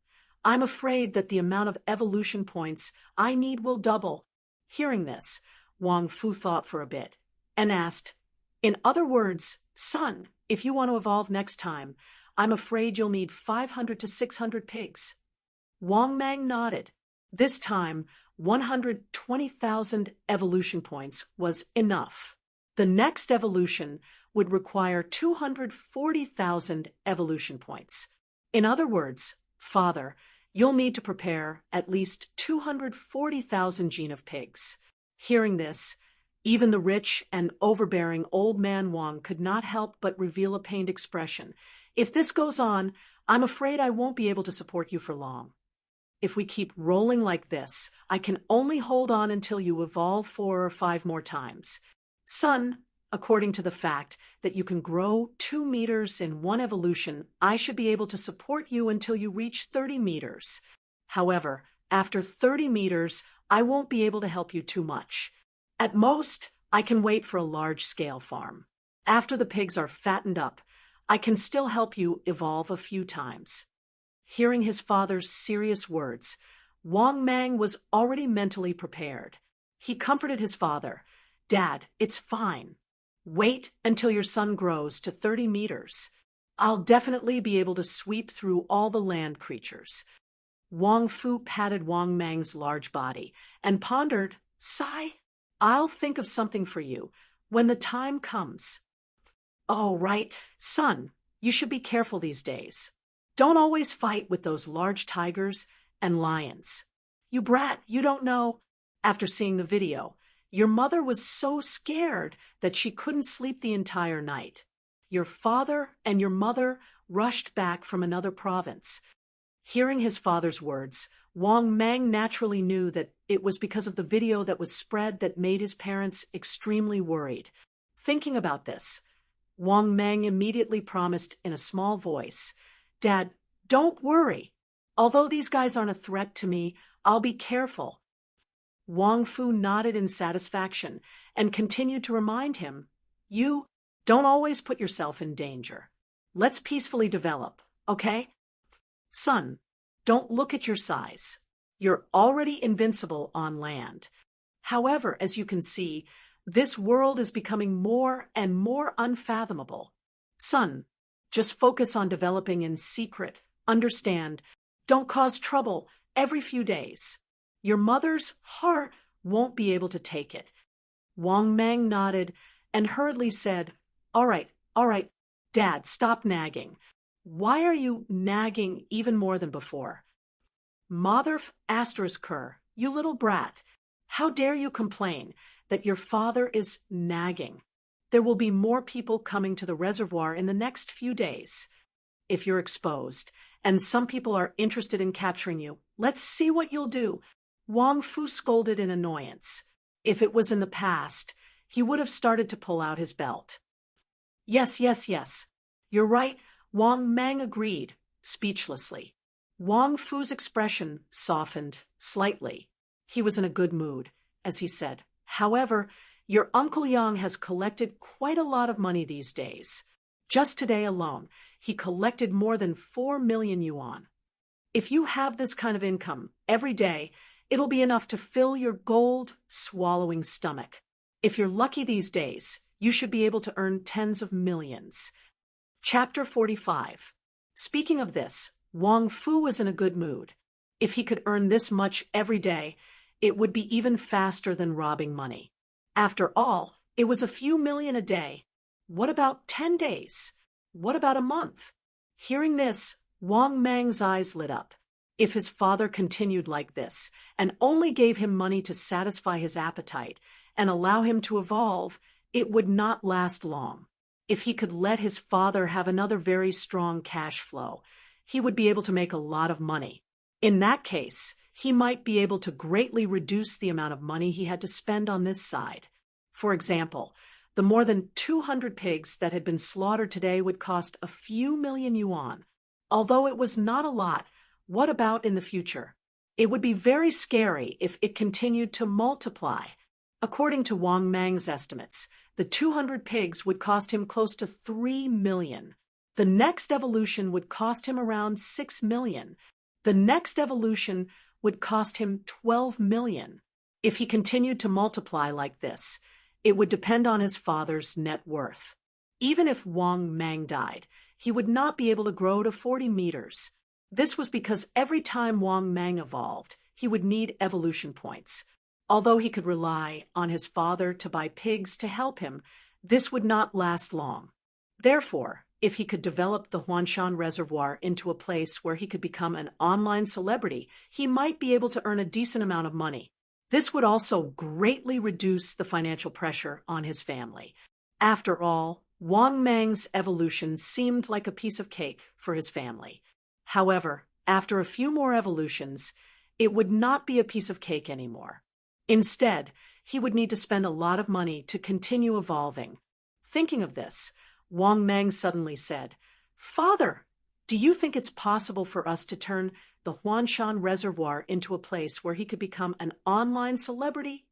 "I'm afraid that the amount of evolution points I need will double." Hearing this, Wang Fu thought for a bit and asked, "In other words, son, if you want to evolve next time, I'm afraid you'll need 500 to 600 pigs." Wang Mang nodded. This time, 120,000 evolution points was enough. The next evolution would require 240,000 evolution points. In other words, Father, you'll need to prepare at least 240,000 gene of pigs. Hearing this, even the rich and overbearing old man Wang could not help but reveal a pained expression. If this goes on, I'm afraid I won't be able to support you for long. If we keep rolling like this, I can only hold on until you evolve 4 or 5 more times. Son, according to the fact that you can grow 2 meters in one evolution, I should be able to support you until you reach 30 meters. However, after 30 meters, I won't be able to help you too much. At most, I can wait for a large-scale farm. After the pigs are fattened up, I can still help you evolve a few times. Hearing his father's serious words, Wang Mang was already mentally prepared. He comforted his father. Dad, it's fine. Wait until your son grows to 30 meters. I'll definitely be able to sweep through all the land creatures. Wang Fu patted Wang Mang's large body and pondered, Sigh, I'll think of something for you when the time comes. Oh, right, son, you should be careful these days. Don't always fight with those large tigers and lions. You brat, you don't know. After seeing the video, your mother was so scared that she couldn't sleep the entire night. Your father and your mother rushed back from another province. Hearing his father's words, Wang Mang naturally knew that it was because of the video that was spread that made his parents extremely worried. Thinking about this, Wang Mang immediately promised in a small voice, Dad, don't worry. Although these guys aren't a threat to me, I'll be careful. Wang Fu nodded in satisfaction and continued to remind him, You don't always put yourself in danger. Let's peacefully develop, okay? Son, don't look at your size. You're already invincible on land. However, as you can see, this world is becoming more and more unfathomable. Son, just focus on developing in secret. Understand, don't cause trouble every few days. Your mother's heart won't be able to take it. Wang Mang nodded and hurriedly said, All right, Dad, stop nagging. Why are you nagging even more than before? Mother **, you little brat. How dare you complain that your father is nagging? There will be more people coming to the reservoir in the next few days. If you're exposed, and some people are interested in capturing you, let's see what you'll do. Wang Fu scolded in annoyance. If it was in the past, he would have started to pull out his belt. Yes. You're right, Wang Mang agreed, speechlessly. Wang Fu's expression softened slightly. He was in a good mood, as he said, However, your Uncle Yang has collected quite a lot of money these days. Just today alone, he collected more than 4 million yuan. If you have this kind of income every day, it'll be enough to fill your gold-swallowing stomach. If you're lucky these days, you should be able to earn tens of millions. Chapter 45. Speaking of this, Wang Fu was in a good mood. If he could earn this much every day, it would be even faster than robbing money. After all, it was a few million a day. What about 10 days? What about a month? Hearing this, Wang Mang's eyes lit up. If his father continued like this, and only gave him money to satisfy his appetite, and allow him to evolve, it would not last long. If he could let his father have another very strong cash flow, he would be able to make a lot of money. In that case, he might be able to greatly reduce the amount of money he had to spend on this side. For example, the more than 200 pigs that had been slaughtered today would cost a few million yuan. Although it was not a lot, what about in the future? It would be very scary if it continued to multiply. According to Wang Mang's estimates, the 200 pigs would cost him close to 3 million. The next evolution would cost him around 6 million. The next evolution would cost him 12 million. If he continued to multiply like this, it would depend on his father's net worth. Even if Wang Mang died, he would not be able to grow to 40 meters. This was because every time Wang Mang evolved, he would need evolution points. Although he could rely on his father to buy pigs to help him, this would not last long. Therefore, if he could develop the Huanshan Reservoir into a place where he could become an online celebrity, he might be able to earn a decent amount of money. This would also greatly reduce the financial pressure on his family. After all, Wang Meng's evolution seemed like a piece of cake for his family. However, after a few more evolutions, it would not be a piece of cake anymore. Instead, he would need to spend a lot of money to continue evolving. Thinking of this, Wang Meng suddenly said, "Father, do you think it's possible for us to turn the Huanshan Reservoir into a place where he could become an online celebrity?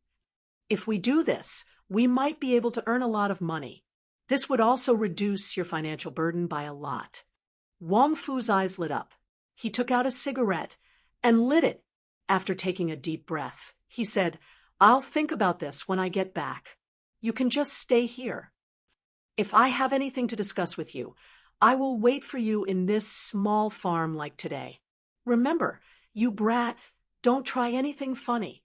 If we do this, we might be able to earn a lot of money. This would also reduce your financial burden by a lot." Wang Fu's eyes lit up. He took out a cigarette and lit it. After taking a deep breath, he said, "I'll think about this when I get back. You can just stay here. If I have anything to discuss with you, I will wait for you in this small farm like today. Remember, you brat, don't try anything funny.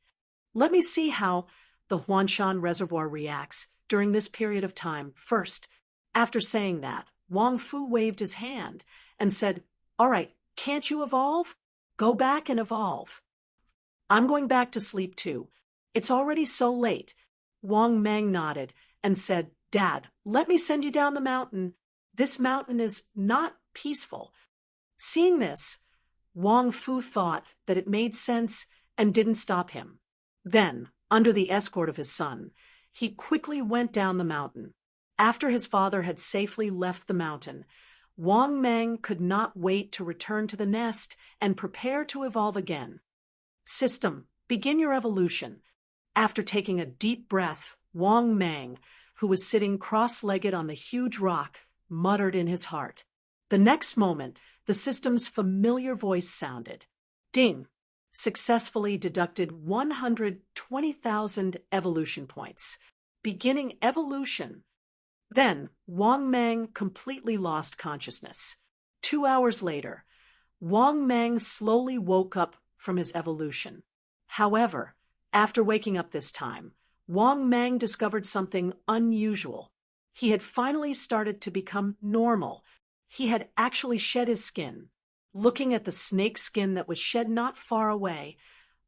Let me see how the Huanshan Reservoir reacts during this period of time first." After saying that, Wang Fu waved his hand and said, "All right, can't you evolve? Go back and evolve. I'm going back to sleep too. It's already so late." Wang Meng nodded and said, "Dad, let me send you down the mountain. This mountain is not peaceful." Seeing this, Wang Fu thought that it made sense and didn't stop him. Then, under the escort of his son, he quickly went down the mountain. After his father had safely left the mountain, Wang Meng could not wait to return to the nest and prepare to evolve again. "System, begin your evolution." After taking a deep breath, Wang Meng, who was sitting cross-legged on the huge rock, muttered in his heart. The next moment, the system's familiar voice sounded. "Ding! Successfully deducted 120,000 evolution points. Beginning evolution." Then, Wang Meng completely lost consciousness. 2 hours later, Wang Meng slowly woke up from his evolution. However, after waking up this time, Wang Meng discovered something unusual. He had finally started to become normal. He had actually shed his skin. Looking at the snake skin that was shed not far away,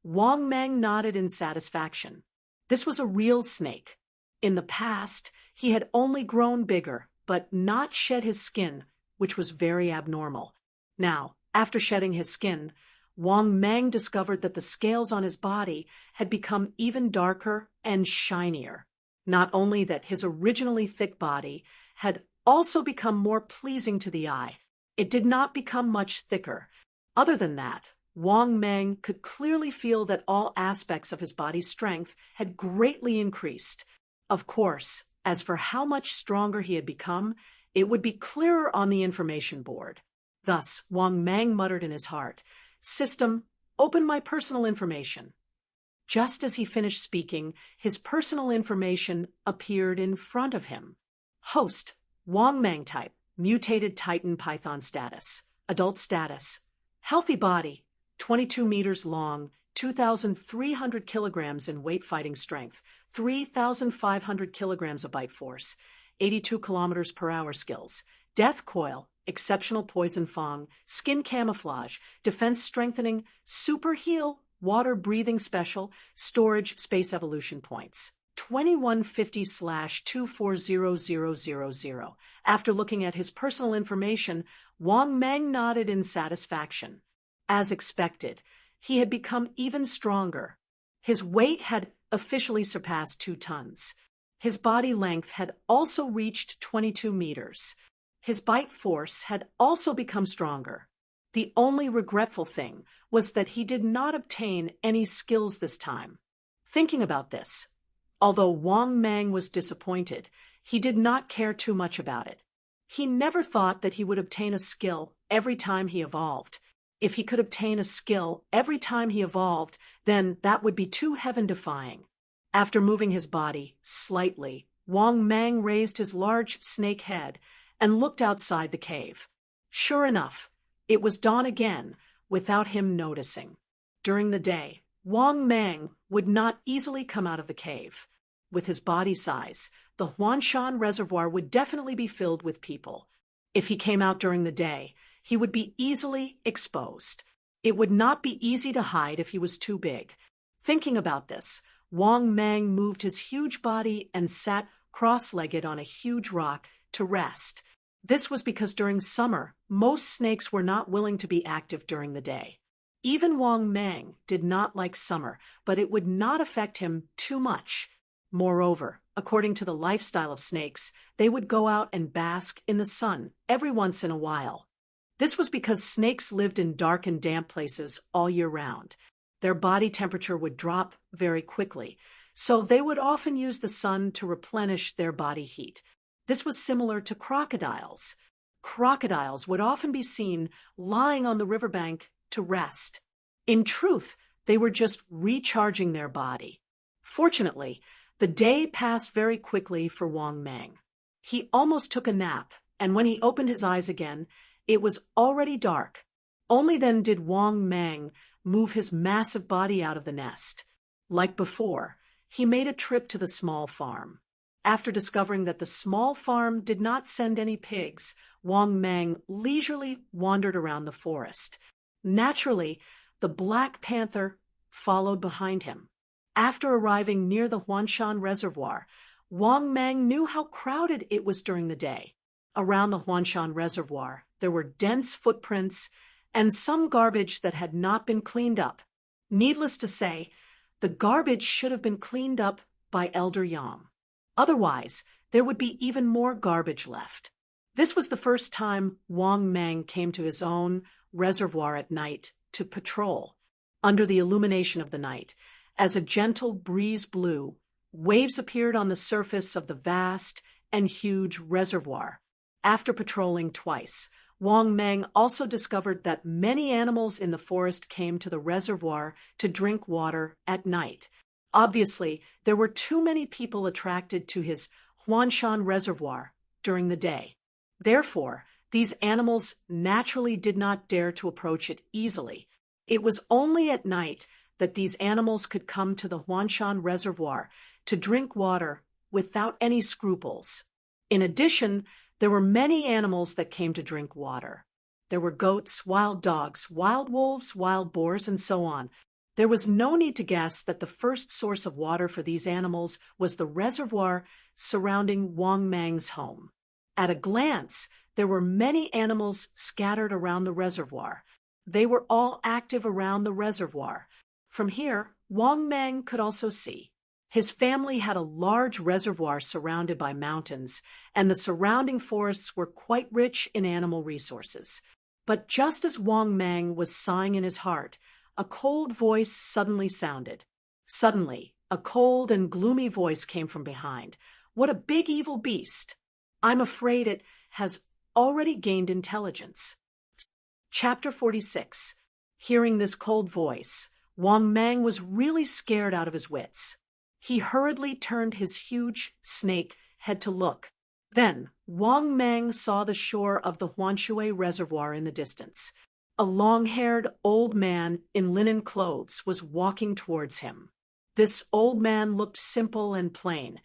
Wang Meng nodded in satisfaction. This was a real snake. In the past, he had only grown bigger, but not shed his skin, which was very abnormal. Now, after shedding his skin, Wang Meng discovered that the scales on his body had become even darker and shinier. Not only that his originally thick body had also become more pleasing to the eye, it did not become much thicker. Other than that, Wang Meng could clearly feel that all aspects of his body's strength had greatly increased. Of course, as for how much stronger he had become, it would be clearer on the information board. Thus, Wang Meng muttered in his heart, "System, open my personal information." Just as he finished speaking, his personal information appeared in front of him. Host, Wang Meng type, mutated Titan Python status, adult status, healthy body, 22 meters long, 2,300 kilograms in weight fighting strength, 3,500 kilograms of bite force, 82 kilometers per hour skills, death coil, exceptional poison fang, skin camouflage, defense strengthening, super heal, water breathing special, storage space evolution points. 2150/240000. After looking at his personal information, Wang Meng nodded in satisfaction. As expected, he had become even stronger. His weight had officially surpassed 2 tons. His body length had also reached 22 meters. His bite force had also become stronger. The only regretful thing was that he did not obtain any skills this time. Thinking about this, although Wang Meng was disappointed, he did not care too much about it. He never thought that he would obtain a skill every time he evolved. If he could obtain a skill every time he evolved, then that would be too heaven-defying. After moving his body slightly, Wang Meng raised his large snake head and looked outside the cave. Sure enough, it was dawn again without him noticing. During the day, Wang Mang would not easily come out of the cave. With his body size, the Huanshan Reservoir would definitely be filled with people. If he came out during the day, he would be easily exposed. It would not be easy to hide if he was too big. Thinking about this, Wang Mang moved his huge body and sat cross-legged on a huge rock to rest. This was because during summer, most snakes were not willing to be active during the day. Even Wang Mang did not like summer, but it would not affect him too much. Moreover, according to the lifestyle of snakes, they would go out and bask in the sun every once in a while. This was because snakes lived in dark and damp places all year round. Their body temperature would drop very quickly, so they would often use the sun to replenish their body heat. This was similar to crocodiles. Crocodiles would often be seen lying on the riverbank to rest. In truth, they were just recharging their body. Fortunately, the day passed very quickly for Wang Mang. He almost took a nap, and when he opened his eyes again, it was already dark. Only then did Wang Mang move his massive body out of the nest. Like before, he made a trip to the small farm. After discovering that the small farm did not send any pigs, Wang Mang leisurely wandered around the forest. Naturally, the Black Panther followed behind him. After arriving near the Huanshan Reservoir, Wang Mang knew how crowded it was during the day. Around the Huanshan Reservoir, there were dense footprints and some garbage that had not been cleaned up. Needless to say, the garbage should have been cleaned up by Elder Yam. Otherwise, there would be even more garbage left. This was the first time Wang Mang came to his own reservoir at night to patrol. Under the illumination of the night, as a gentle breeze blew, waves appeared on the surface of the vast and huge reservoir. After patrolling twice, Wang Mang also discovered that many animals in the forest came to the reservoir to drink water at night. Obviously, there were too many people attracted to his Huanshan Reservoir during the day. Therefore, these animals naturally did not dare to approach it easily. It was only at night that these animals could come to the Huanshan Reservoir to drink water without any scruples. In addition, there were many animals that came to drink water. There were goats, wild dogs, wild wolves, wild boars, and so on. There was no need to guess that the first source of water for these animals was the reservoir surrounding Wang Mang's home. At a glance, there were many animals scattered around the reservoir. They were all active around the reservoir. From here, Wang Mang could also see. His family had a large reservoir surrounded by mountains, and the surrounding forests were quite rich in animal resources. But just as Wang Mang was sighing in his heart, a cold voice suddenly sounded. Suddenly, a cold and gloomy voice came from behind. What a big evil beast! I'm afraid it has already gained intelligence. Chapter 46. Hearing this cold voice, Wang Mang was really scared out of his wits. He hurriedly turned his huge snake head to look. Then, Wang Mang saw the shore of the Huanshui Reservoir in the distance. A long-haired old man in linen clothes was walking towards him. This old man looked simple and plain,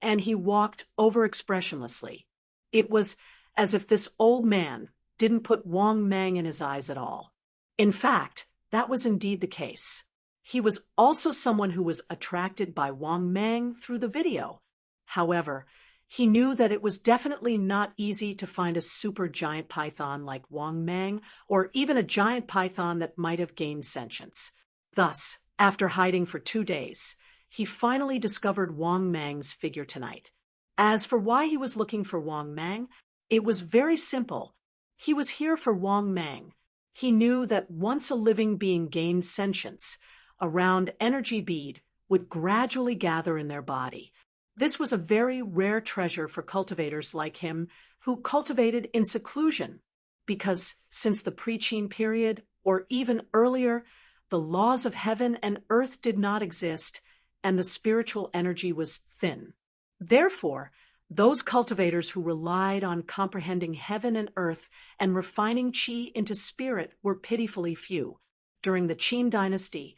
and he walked over-expressionlessly. It was as if this old man didn't put Wang Mang in his eyes at all. In fact, that was indeed the case. He was also someone who was attracted by Wang Mang through the video. However, he knew that it was definitely not easy to find a super giant python like Wang Mang, or even a giant python that might have gained sentience. Thus, after hiding for 2 days, he finally discovered Wang Mang's figure tonight. As for why he was looking for Wang Mang, it was very simple. He was here for Wang Mang. He knew that once a living being gained sentience, a round energy bead would gradually gather in their body. This was a very rare treasure for cultivators like him who cultivated in seclusion, because since the pre-Qin period, or even earlier, the laws of heaven and earth did not exist, and the spiritual energy was thin. Therefore, those cultivators who relied on comprehending heaven and earth and refining qi into spirit were pitifully few. During the Qin dynasty,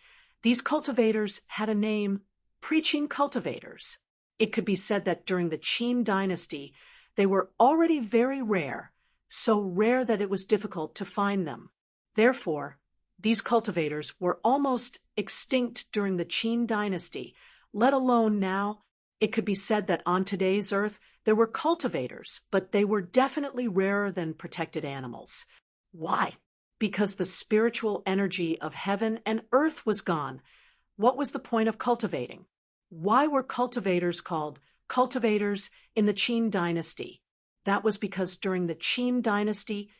These cultivators had a name, preaching cultivators. It could be said that during the Qin dynasty, they were already very rare, so rare that it was difficult to find them. Therefore, these cultivators were almost extinct during the Qin dynasty, let alone now. It could be said that on today's Earth, there were cultivators, but they were definitely rarer than protected animals. Why? Because the spiritual energy of heaven and earth was gone. What was the point of cultivating? Why were cultivators called cultivators in the Qin dynasty? That was because during the Qin dynasty,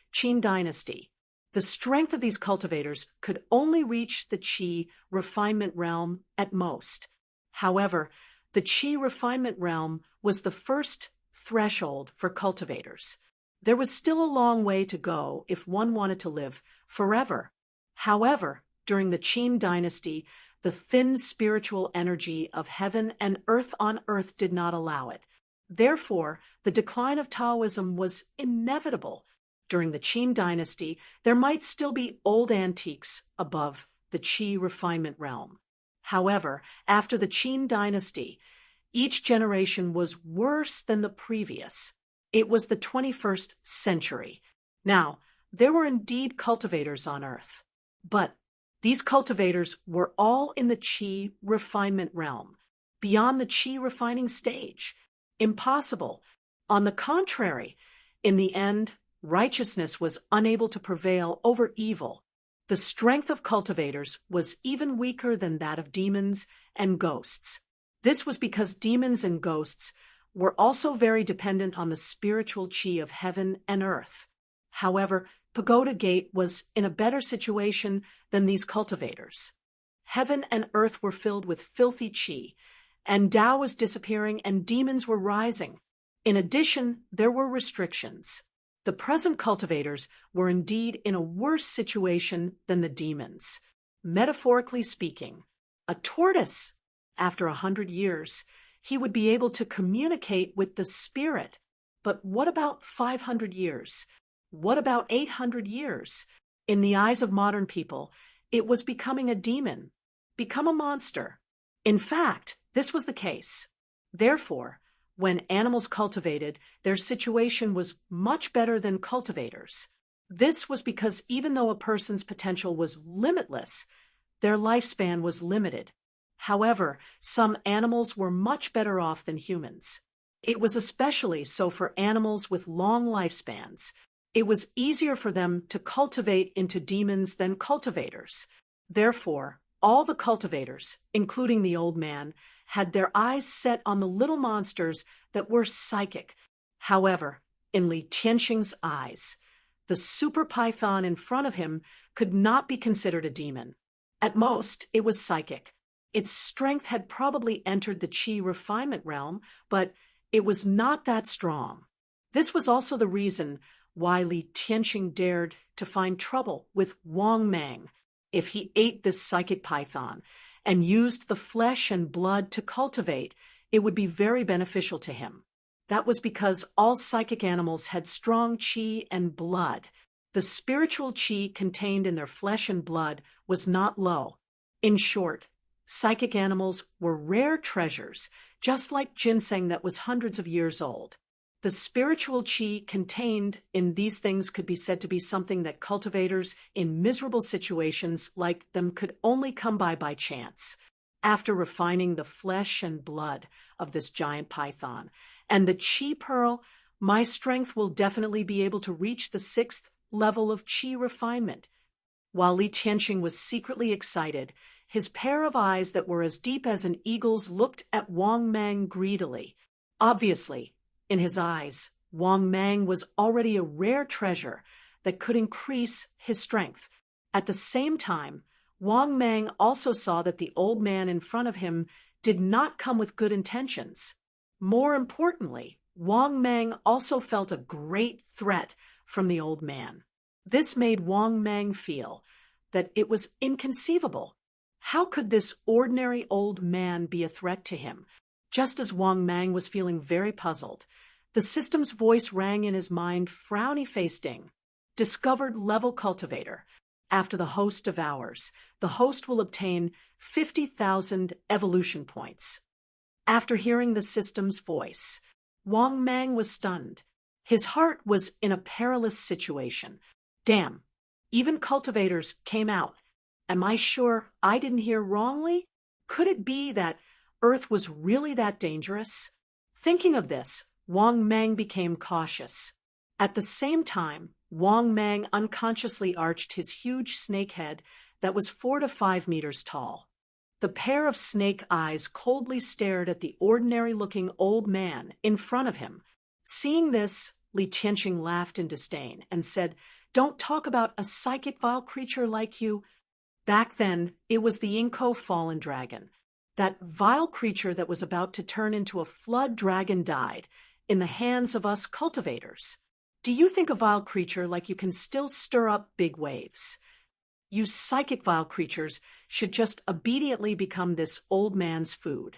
the strength of these cultivators could only reach the Qi refinement realm at most. However, the Qi refinement realm was the first threshold for cultivators. There was still a long way to go if one wanted to live forever. However, during the Qin dynasty, the thin spiritual energy of heaven and earth on earth did not allow it. Therefore, the decline of Taoism was inevitable. During the Qin dynasty, there might still be old antiques above the Qi refinement realm. However, after the Qin dynasty, each generation was worse than the previous. It was the 21st century. Now, there were indeed cultivators on Earth, but these cultivators were all in the Qi refinement realm, beyond the Qi refining stage. Impossible. On the contrary, in the end, righteousness was unable to prevail over evil. The strength of cultivators was even weaker than that of demons and ghosts. This was because demons and ghosts were also very dependent on the spiritual Qi of heaven and earth. However, Pagoda Gate was in a better situation than these cultivators. Heaven and earth were filled with filthy Qi, and Tao was disappearing and demons were rising. In addition, there were restrictions. The present cultivators were indeed in a worse situation than the demons. Metaphorically speaking, a tortoise, after 100 years, he would be able to communicate with the spirit. But what about 500 years? What about 800 years? In the eyes of modern people, it was becoming a demon, become a monster. In fact, this was the case. Therefore, when animals cultivated, their situation was much better than cultivators. This was because even though a person's potential was limitless, their lifespan was limited. However, some animals were much better off than humans. It was especially so for animals with long lifespans. It was easier for them to cultivate into demons than cultivators. Therefore, all the cultivators, including the old man, had their eyes set on the little monsters that were psychic. However, in Li Tianxing's eyes, the super python in front of him could not be considered a demon. At most, it was psychic. Its strength had probably entered the Qi refinement realm, but it was not that strong. This was also the reason why Li Tianxing dared to find trouble with Wang Mang. If he ate this psychic python and used the flesh and blood to cultivate, it would be very beneficial to him. That was because all psychic animals had strong Qi and blood. The spiritual Qi contained in their flesh and blood was not low. In short, psychic animals were rare treasures, just like ginseng that was hundreds of years old. The spiritual Qi contained in these things could be said to be something that cultivators in miserable situations like them could only come by chance. After refining the flesh and blood of this giant python and the Qi pearl, my strength will definitely be able to reach the 6th level of Qi refinement. While Li Tianxing was secretly excited, his pair of eyes that were as deep as an eagle's looked at Wang Mang greedily. Obviously, in his eyes, Wang Mang was already a rare treasure that could increase his strength. At the same time, Wang Mang also saw that the old man in front of him did not come with good intentions. More importantly, Wang Mang also felt a great threat from the old man. This made Wang Mang feel that it was inconceivable. How could this ordinary old man be a threat to him? Just as Wang Mang was feeling very puzzled, the system's voice rang in his mind, frowny-faced Ding. Discovered level cultivator. after the host devours, the host will obtain 50,000 evolution points. After hearing the system's voice, Wang Mang was stunned. His heart was in a perilous situation. Damn, even cultivators came out. Am I sure I didn't hear wrongly? Could it be that Earth was really that dangerous? Thinking of this, Wang Mang became cautious. At the same time, Wang Mang unconsciously arched his huge snake head that was 4 to 5 meters tall. The pair of snake eyes coldly stared at the ordinary-looking old man in front of him. Seeing this, Li Tianqing laughed in disdain and said, "Don't talk about a psychic vile creature like you." Back then, it was the Inko fallen dragon. That vile creature that was about to turn into a flood dragon died in the hands of us cultivators. Do you think a vile creature like you can still stir up big waves? You psychic vile creatures should just obediently become this old man's food.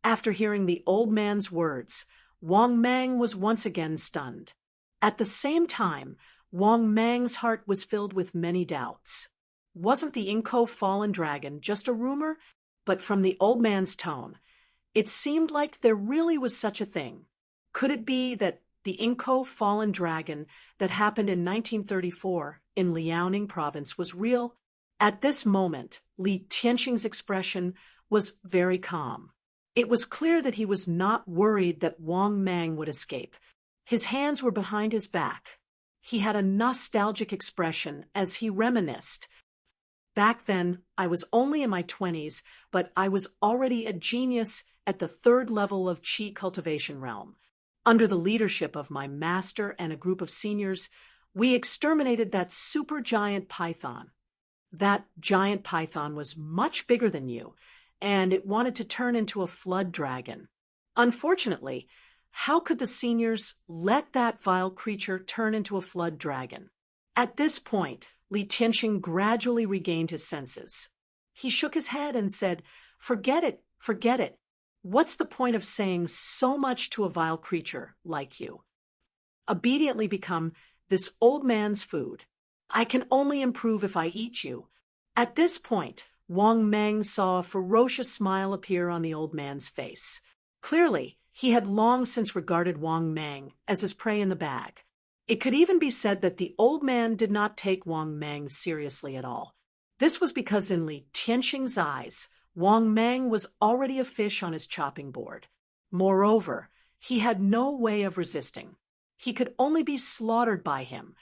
After hearing the old man's words, Wang Mang was once again stunned. At the same time, Wang Mang's heart was filled with many doubts. Wasn't the Inko fallen dragon just a rumor? But from the old man's tone, it seemed like there really was such a thing. Could it be that the Inko fallen dragon that happened in 1934 in Liaoning province was real? At this moment, Li Tianqing's expression was very calm. It was clear that he was not worried that Wang Mang would escape. His hands were behind his back. He had a nostalgic expression as he reminisced. Back then, I was only in my 20s, but I was already a genius at the 3rd level of Qi cultivation realm. Under the leadership of my master and a group of seniors, we exterminated that super giant python. That giant python was much bigger than you, and it wanted to turn into a flood dragon. Unfortunately, how could the seniors let that vile creature turn into a flood dragon? At this point, Li Tianqing gradually regained his senses. He shook his head and said, "Forget it, forget it. What's the point of saying so much to a vile creature like you? Obediently become this old man's food. I can only improve if I eat you." At this point, Wang Mang saw a ferocious smile appear on the old man's face. Clearly, he had long since regarded Wang Mang as his prey in the bag. It could even be said that the old man did not take Wang Mang seriously at all. This was because in Li Tianqing's eyes, Wang Mang was already a fish on his chopping board. Moreover, he had no way of resisting. He could only be slaughtered by him.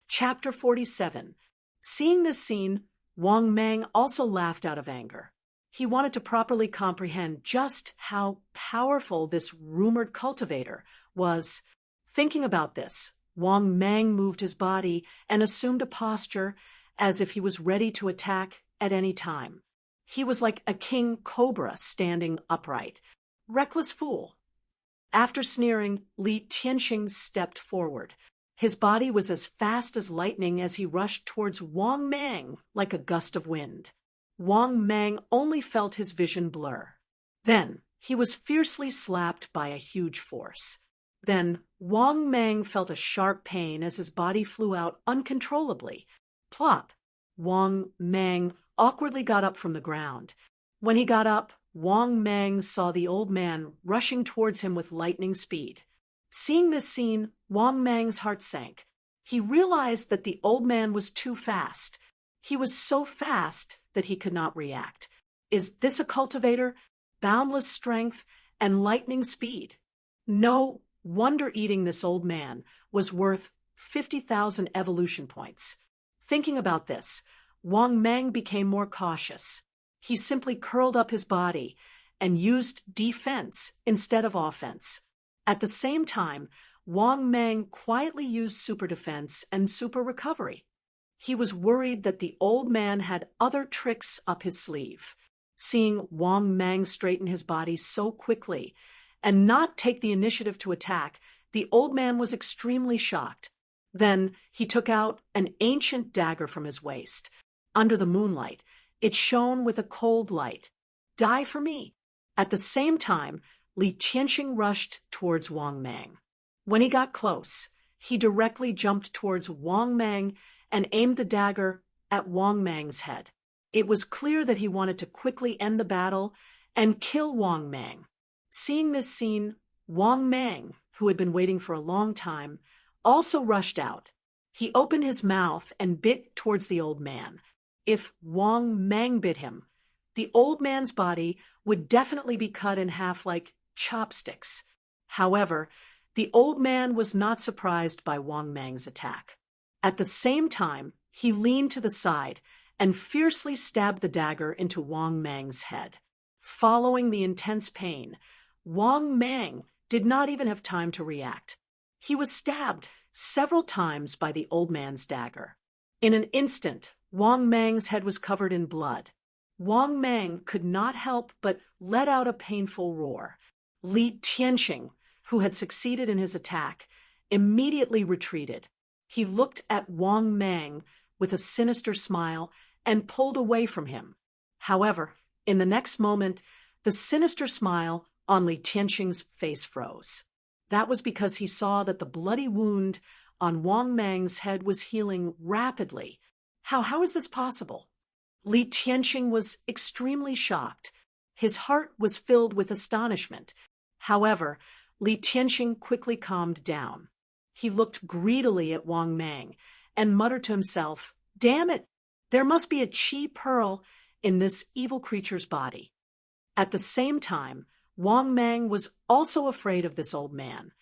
Chapter 47. Seeing this scene, Wang Mang also laughed out of anger. He wanted to properly comprehend just how powerful this rumored cultivator was. Thinking about this, Wang Mang moved his body and assumed a posture as if he was ready to attack at any time. He was like a king cobra standing upright. Reckless fool. After sneering, Li Tianqing stepped forward. His body was as fast as lightning as he rushed towards Wang Mang like a gust of wind. Wang Mang only felt his vision blur. Then he was fiercely slapped by a huge force. Then Wang Mang felt a sharp pain as his body flew out uncontrollably. Plop! Wang Mang awkwardly got up from the ground. When he got up, Wang Mang saw the old man rushing towards him with lightning speed. Seeing this scene, Wang Mang's heart sank. He realized that the old man was too fast. He was so fast that he could not react. Is this a cultivator? Boundless strength and lightning speed. No wonder eating this old man was worth 50,000 evolution points. Thinking about this, Wang Mang became more cautious. He simply curled up his body and used defense instead of offense. At the same time, Wang Mang quietly used super defense and super recovery. He was worried that the old man had other tricks up his sleeve. Seeing Wang Mang straighten his body so quickly and not take the initiative to attack, the old man was extremely shocked. Then he took out an ancient dagger from his waist. Under the moonlight, it shone with a cold light. Die for me. At the same time, Li Tianqing rushed towards Wang Mang. When he got close, he directly jumped towards Wang Mang and aimed the dagger at Wang Mang's head. It was clear that he wanted to quickly end the battle and kill Wang Mang. Seeing this scene, Wang Mang, who had been waiting for a long time, also rushed out. He opened his mouth and bit towards the old man. If Wang Mang bit him, the old man's body would definitely be cut in half like chopsticks. However, the old man was not surprised by Wang Mang's attack. At the same time, he leaned to the side and fiercely stabbed the dagger into Wang Mang's head. Following the intense pain, Wang Mang did not even have time to react. He was stabbed several times by the old man's dagger. In an instant, Wang Mang's head was covered in blood. Wang Mang could not help but let out a painful roar. Li Tianqing, who had succeeded in his attack, immediately retreated. He looked at Wang Mang with a sinister smile and pulled away from him. However, in the next moment, the sinister smile on Li Tianqing's face froze. That was because he saw that the bloody wound on Wang Mang's head was healing rapidly. How is this possible? Li Tianqing was extremely shocked. His heart was filled with astonishment. However, Li Tianqing quickly calmed down. He looked greedily at Wang Mang and muttered to himself, "Damn it! There must be a chi pearl in this evil creature's body." At the same time, Wang Mang was also afraid of this old man.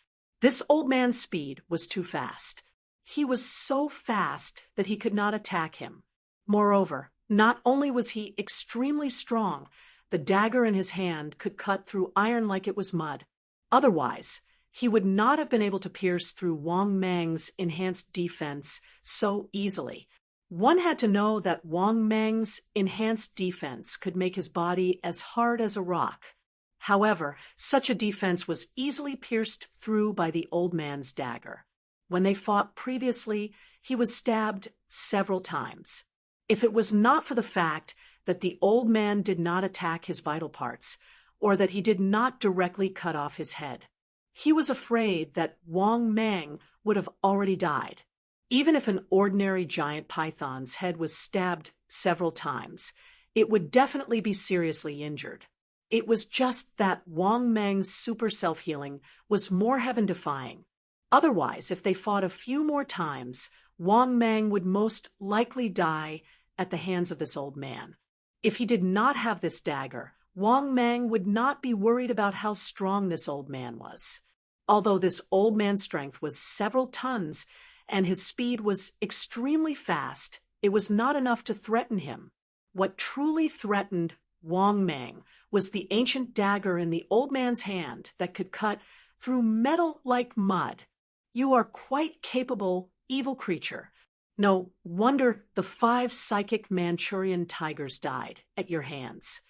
This old man's speed was too fast. He was so fast that he could not attack him. Moreover, not only was he extremely strong, the dagger in his hand could cut through iron like it was mud. Otherwise, he would not have been able to pierce through Wang Mang's enhanced defense so easily. One had to know that Wang Mang's enhanced defense could make his body as hard as a rock. However, such a defense was easily pierced through by the old man's dagger. When they fought previously, he was stabbed several times. If it was not for the fact that the old man did not attack his vital parts, or that he did not directly cut off his head, he was afraid that Wang Mang would have already died. Even if an ordinary giant python's head was stabbed several times, it would definitely be seriously injured. It was just that Wang Mang's super self-healing was more heaven-defying. Otherwise, if they fought a few more times, Wang Mang would most likely die at the hands of this old man. If he did not have this dagger, Wang Mang would not be worried about how strong this old man was. Although this old man's strength was several tons and his speed was extremely fast, it was not enough to threaten him. What truly threatened Wang Mang was the ancient dagger in the old man's hand that could cut through metal like mud. "You are quite capable, evil creature. No wonder the 5 psychic Manchurian tigers died at your hands."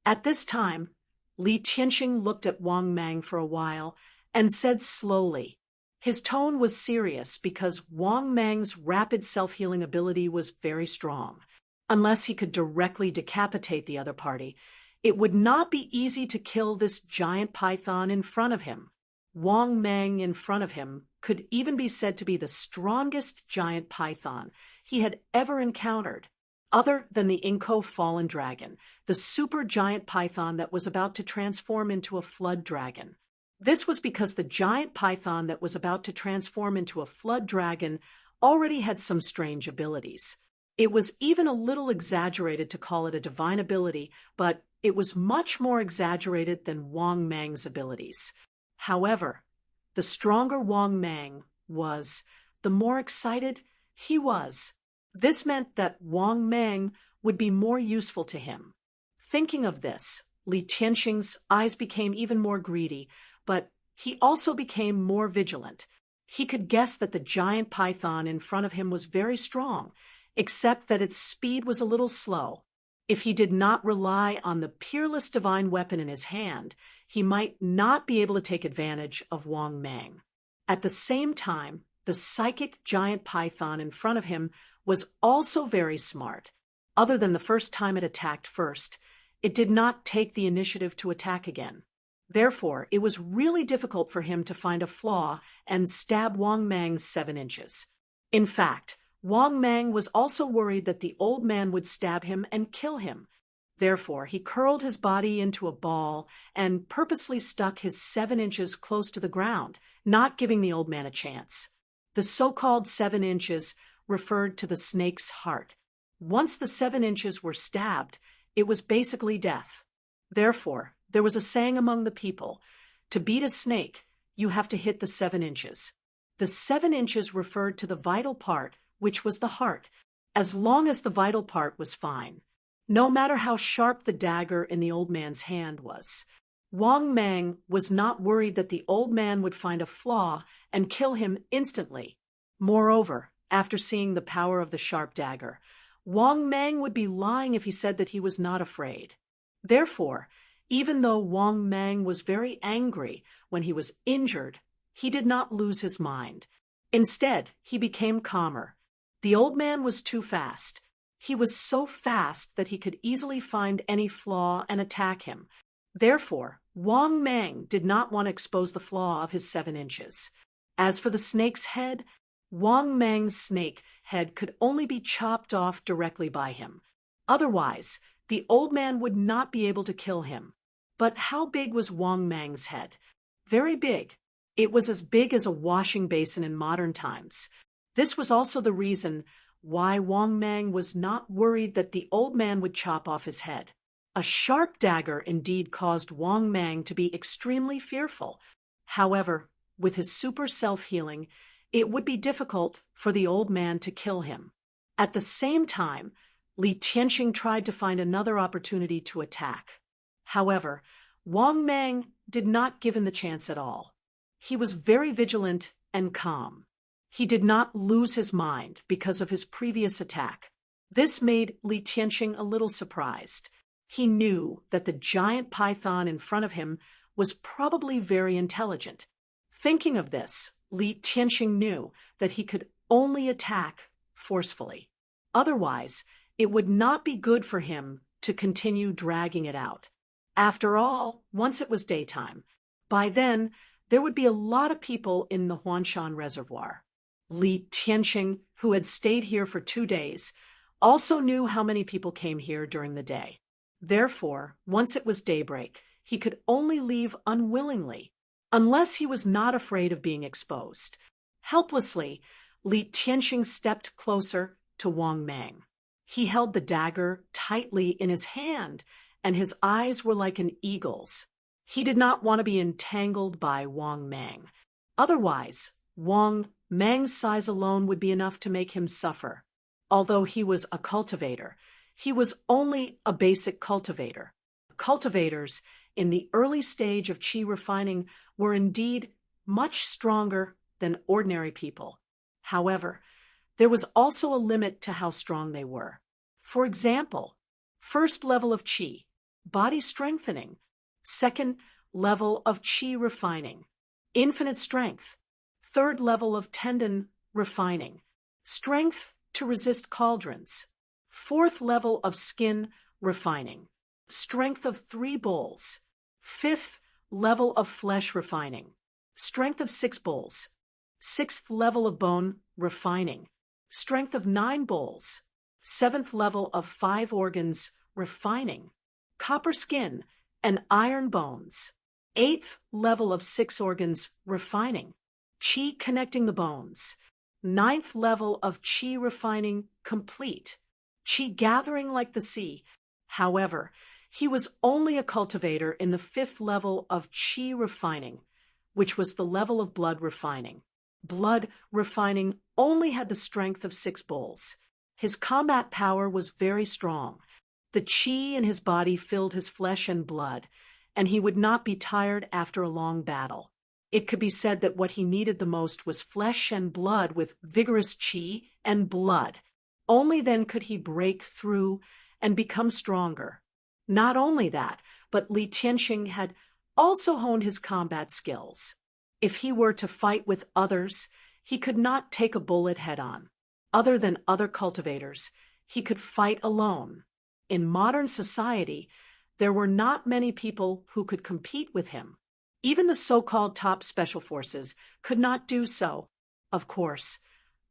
At this time, Li Tianqing looked at Wang Mang for a while and said slowly. His tone was serious because Wang Mang's rapid self-healing ability was very strong. Unless he could directly decapitate the other party, it would not be easy to kill this giant python in front of him. Wang Mang in front of him could even be said to be the strongest giant python he had ever encountered, other than the Inko fallen dragon, the super giant python that was about to transform into a flood dragon. This was because the giant python that was about to transform into a flood dragon already had some strange abilities. It was even a little exaggerated to call it a divine ability, but it was much more exaggerated than Wang Mang's abilities. However, the stronger Wang Mang was, the more excited he was. This meant that Wang Mang would be more useful to him. Thinking of this, Li Tianqing's eyes became even more greedy, but he also became more vigilant. He could guess that the giant python in front of him was very strong, except that its speed was a little slow. If he did not rely on the peerless divine weapon in his hand, he might not be able to take advantage of Wang Mang. At the same time, the psychic giant python in front of him was also very smart. Other than the first time it attacked first, it did not take the initiative to attack again. Therefore, it was really difficult for him to find a flaw and stab Wang Mang's 7 inches. In fact, Wang Mang was also worried that the old man would stab him and kill him. Therefore, he curled his body into a ball and purposely stuck his 7 inches close to the ground, not giving the old man a chance. The so-called 7 inches referred to the snake's heart. Once the 7 inches were stabbed, it was basically death. Therefore, there was a saying among the people, to beat a snake, you have to hit the 7 inches. The 7 inches referred to the vital part, which was the heart, as long as the vital part was fine. No matter how sharp the dagger in the old man's hand was. Wang Mang was not worried that the old man would find a flaw and kill him instantly. Moreover, after seeing the power of the sharp dagger, Wang Mang would be lying if he said that he was not afraid. Therefore, even though Wang Mang was very angry when he was injured, he did not lose his mind. Instead, he became calmer. The old man was too fast. He was so fast that he could easily find any flaw and attack him. Therefore, Wang Mang did not want to expose the flaw of his 7 inches. As for the snake's head, Wang Mang's snake head could only be chopped off directly by him. Otherwise, the old man would not be able to kill him. But how big was Wang Mang's head? Very big. It was as big as a washing basin in modern times. This was also the reason why Wang Mang was not worried that the old man would chop off his head. A sharp dagger indeed caused Wang Mang to be extremely fearful. However, with his super self-healing, it would be difficult for the old man to kill him. At the same time, Li Tianxing tried to find another opportunity to attack. However, Wang Mang did not give him the chance at all. He was very vigilant and calm. He did not lose his mind because of his previous attack. This made Li Tianxing a little surprised. He knew that the giant python in front of him was probably very intelligent. Thinking of this, Li Tianxing knew that he could only attack forcefully. Otherwise, it would not be good for him to continue dragging it out. After all, once it was daytime, by then there would be a lot of people in the Huanshan Reservoir. Li Tianxing, who had stayed here for 2 days, also knew how many people came here during the day. Therefore, once it was daybreak, he could only leave unwillingly, unless he was not afraid of being exposed. Helplessly, Li Tianxing stepped closer to Wang Mang. He held the dagger tightly in his hand, and his eyes were like an eagle's. He did not want to be entangled by Wang Mang. Otherwise, Wang Mang's size alone would be enough to make him suffer. Although he was a cultivator, he was only a basic cultivator. Cultivators in the early stage of qi refining were indeed much stronger than ordinary people. However, there was also a limit to how strong they were. For example, first level of qi, body strengthening. Second level of qi refining, infinite strength. Third level of tendon refining, strength to resist cauldrons. Fourth level of skin refining, strength of 3 bulls. Fifth level of flesh refining, strength of 6 bulls. Sixth level of bone refining, strength of 9 bulls. Seventh level of 5 organs refining, copper skin and iron bones. Eighth level of 6 organs refining, qi connecting the bones. Ninth level of qi refining complete, qi gathering like the sea. However, he was only a cultivator in the 5th level of qi refining, which was the level of blood refining. Blood refining only had the strength of 6 bulls. His combat power was very strong. The qi in his body filled his flesh and blood, and he would not be tired after a long battle. It could be said that what he needed the most was flesh and blood with vigorous qi and blood. Only then could he break through and become stronger. Not only that, but Li Tianxing had also honed his combat skills. If he were to fight with others, he could not take a bullet head-on. Other than other cultivators, he could fight alone. In modern society, there were not many people who could compete with him. Even the so-called top special forces could not do so. Of course,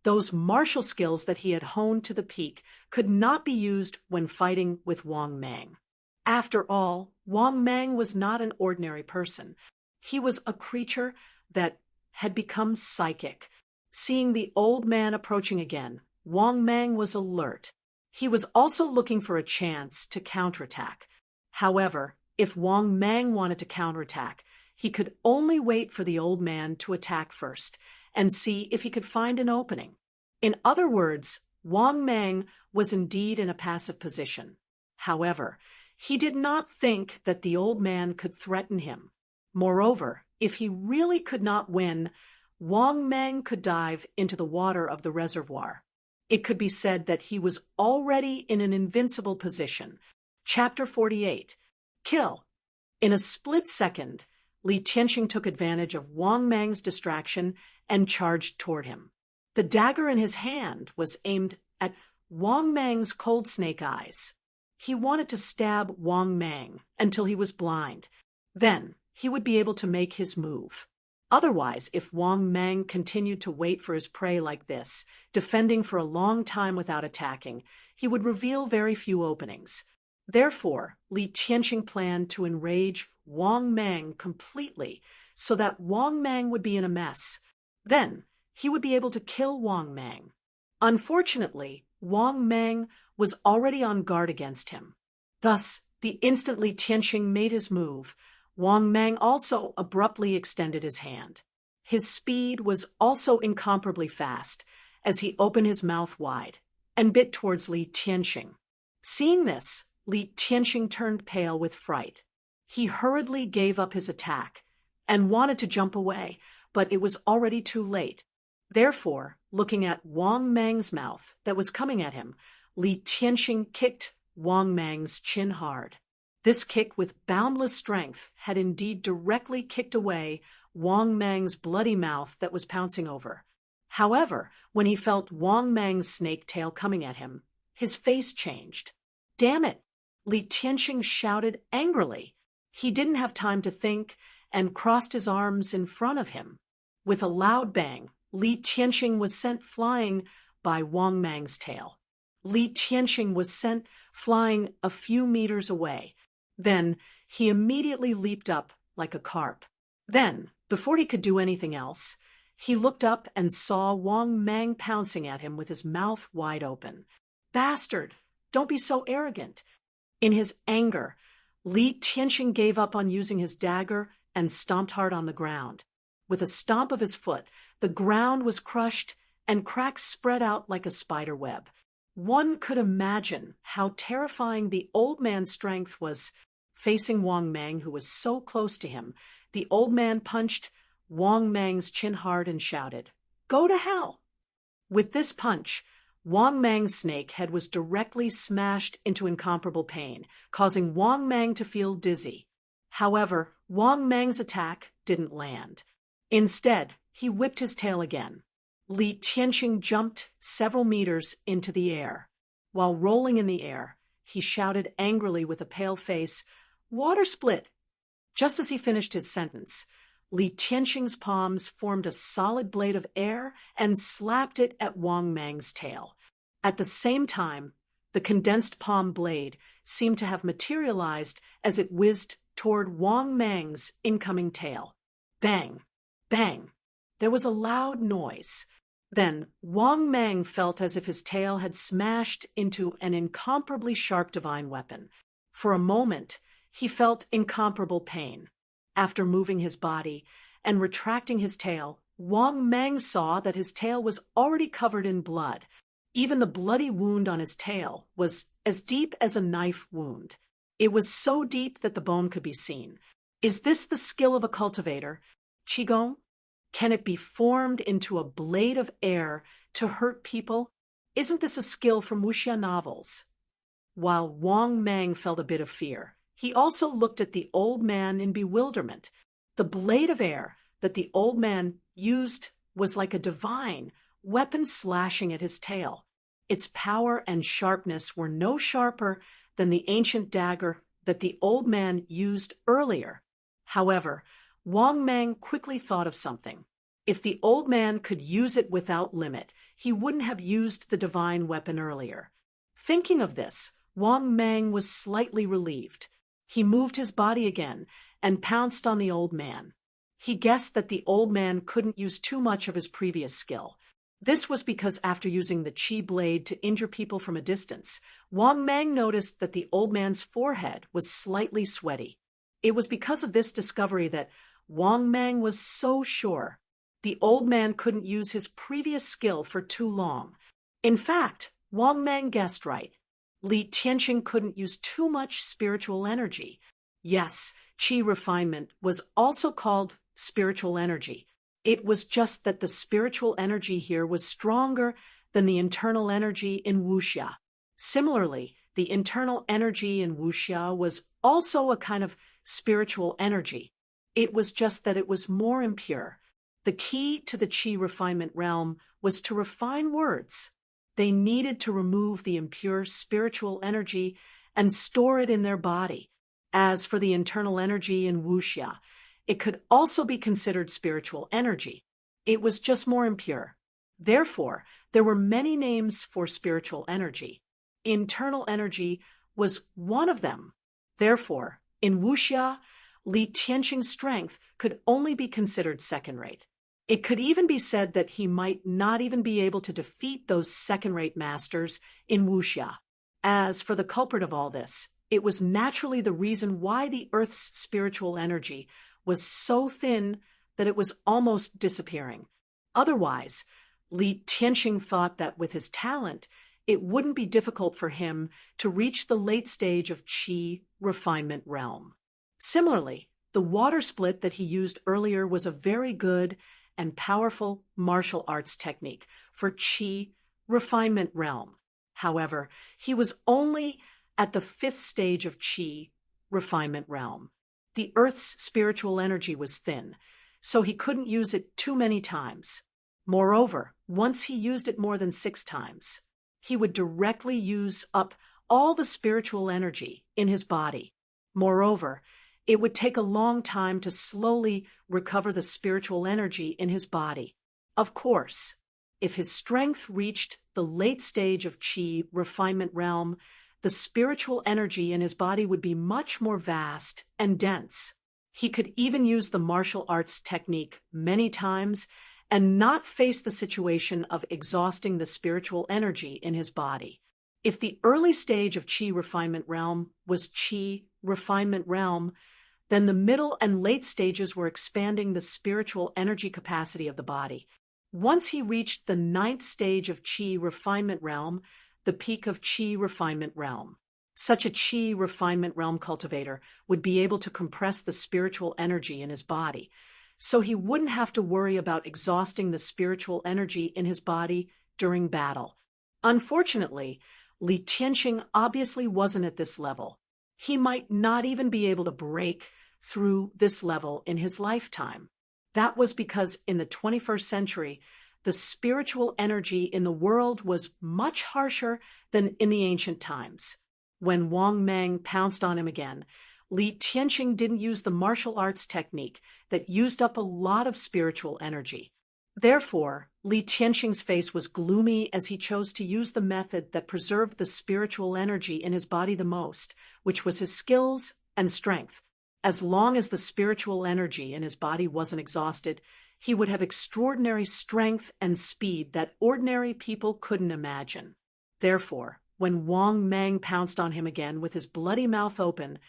Those martial skills that he had honed to the peak could not be used when fighting with Wang Mang. After all, Wang Mang was not an ordinary person. He was a creature that had become psychic. Seeing the old man approaching again, Wang Mang was alert. He was also looking for a chance to counterattack. However, if Wang Mang wanted to counterattack, he could only wait for the old man to attack first and see if he could find an opening. In other words, Wang Mang was indeed in a passive position. However, he did not think that the old man could threaten him. Moreover, if he really could not win, Wang Mang could dive into the water of the reservoir. It could be said that he was already in an invincible position. Chapter 48. Kill. In a split second, Li Tianqing took advantage of Wang Mang's distraction and charged toward him. The dagger in his hand was aimed at Wang Mang's cold snake eyes. He wanted to stab Wang Mang until he was blind. Then he would be able to make his move. Otherwise, if Wang Mang continued to wait for his prey like this, defending for a long time without attacking, he would reveal very few openings. Therefore, Li Tianqing planned to enrage Wang Mang completely so that Wang Mang would be in a mess. Then, he would be able to kill Wang Mang. Unfortunately, Wang Mang was already on guard against him. Thus, the instant Li Tianqing made his move, Wang Mang also abruptly extended his hand. His speed was also incomparably fast as he opened his mouth wide and bit towards Li Tianqing. Seeing this, Li Tianqing turned pale with fright. He hurriedly gave up his attack and wanted to jump away, but it was already too late. Therefore, looking at Wang Mang's mouth that was coming at him, Li Tianqing kicked Wang Mang's chin hard. This kick with boundless strength had indeed directly kicked away Wang Mang's bloody mouth that was pouncing over. However, when he felt Wang Mang's snake tail coming at him, his face changed. "Damn it!" Li Tianqing shouted angrily. He didn't have time to think and crossed his arms in front of him. With a loud bang, Li Tianqing was sent flying by Wang Mang's tail. Li Tianqing was sent flying a few meters away. Then he immediately leaped up like a carp. Then, before he could do anything else, he looked up and saw Wang Mang pouncing at him with his mouth wide open. "Bastard! Don't be so arrogant!" In his anger, Li Tianqing gave up on using his dagger and stomped hard on the ground. With a stomp of his foot, the ground was crushed and cracks spread out like a spider web. One could imagine how terrifying the old man's strength was. Facing Wang Mang, who was so close to him, the old man punched Wang Mang's chin hard and shouted, "Go to hell!" With this punch, Wang Mang's snake head was directly smashed into incomparable pain, causing Wang Mang to feel dizzy. However, Wang Mang's attack didn't land. Instead, he whipped his tail again. Li Tianqing jumped several meters into the air. While rolling in the air, he shouted angrily with a pale face, "Water split!" Just as he finished his sentence, Li Tianqing's palms formed a solid blade of air and slapped it at Wang Mang's tail. At the same time, the condensed palm blade seemed to have materialized as it whizzed toward Wang Mang's incoming tail. Bang! Bang! There was a loud noise. Then Wang Mang felt as if his tail had smashed into an incomparably sharp divine weapon. For a moment, he felt incomparable pain. After moving his body and retracting his tail, Wang Mang saw that his tail was already covered in blood. Even the bloody wound on his tail was as deep as a knife wound. It was so deep that the bone could be seen. Is this the skill of a cultivator? Qigong? Can it be formed into a blade of air to hurt people? Isn't this a skill from wuxia novels? While Wang Mang felt a bit of fear, he also looked at the old man in bewilderment. The blade of air that the old man used was like a divine weapon slashing at his tail. Its power and sharpness were no sharper than the ancient dagger that the old man used earlier. However, Wang Mang quickly thought of something. If the old man could use it without limit, he wouldn't have used the divine weapon earlier. Thinking of this, Wang Mang was slightly relieved. He moved his body again and pounced on the old man. He guessed that the old man couldn't use too much of his previous skill. This was because after using the chi blade to injure people from a distance, Wang Mang noticed that the old man's forehead was slightly sweaty. It was because of this discovery that Wang Mang was so sure the old man couldn't use his previous skill for too long. In fact, Wang Mang guessed right. Li Tianqing couldn't use too much spiritual energy. Yes, chi refinement was also called spiritual energy. It was just that the spiritual energy here was stronger than the internal energy in wuxia. Similarly, the internal energy in wuxia was also a kind of spiritual energy. It was just that it was more impure. The key to the chi refinement realm was to refine words. They needed to remove the impure spiritual energy and store it in their body. As for the internal energy in wuxia, it could also be considered spiritual energy. It was just more impure. Therefore, there were many names for spiritual energy. Internal energy was one of them. Therefore, in wuxia, Li Tianqing's strength could only be considered second-rate. It could even be said that he might not even be able to defeat those second-rate masters in wuxia. As for the culprit of all this, it was naturally the reason why the Earth's spiritual energy was so thin that it was almost disappearing. Otherwise, Li Tianqing thought that with his talent, it wouldn't be difficult for him to reach the late stage of chi refinement realm. Similarly, the water split that he used earlier was a very good and powerful martial arts technique for chi refinement realm. However, he was only at the 5th stage of chi refinement realm. The Earth's spiritual energy was thin, so he couldn't use it too many times. Moreover, once he used it more than 6 times, he would directly use up all the spiritual energy in his body. Moreover, it would take a long time to slowly recover the spiritual energy in his body. Of course, if his strength reached the late stage of chi refinement realm, the spiritual energy in his body would be much more vast and dense. He could even use the martial arts technique many times and not face the situation of exhausting the spiritual energy in his body. If the early stage of chi refinement realm was chi refinement realm, then the middle and late stages were expanding the spiritual energy capacity of the body. Once he reached the 9th stage of chi refinement realm, the peak of chi refinement realm, such a chi refinement realm cultivator would be able to compress the spiritual energy in his body, so he wouldn't have to worry about exhausting the spiritual energy in his body during battle. Unfortunately, Li Tianqing obviously wasn't at this level. He might not even be able to break through this level in his lifetime. That was because in the 21st century, the spiritual energy in the world was much harsher than in the ancient times. When Wang Mang pounced on him again, Li Tianqing didn't use the martial arts technique that used up a lot of spiritual energy. Therefore, Li Tianqing's face was gloomy as he chose to use the method that preserved the spiritual energy in his body the most, which was his skills and strength. As long as the spiritual energy in his body wasn't exhausted, he would have extraordinary strength and speed that ordinary people couldn't imagine. Therefore, when Wang Mang pounced on him again with his bloody mouth open,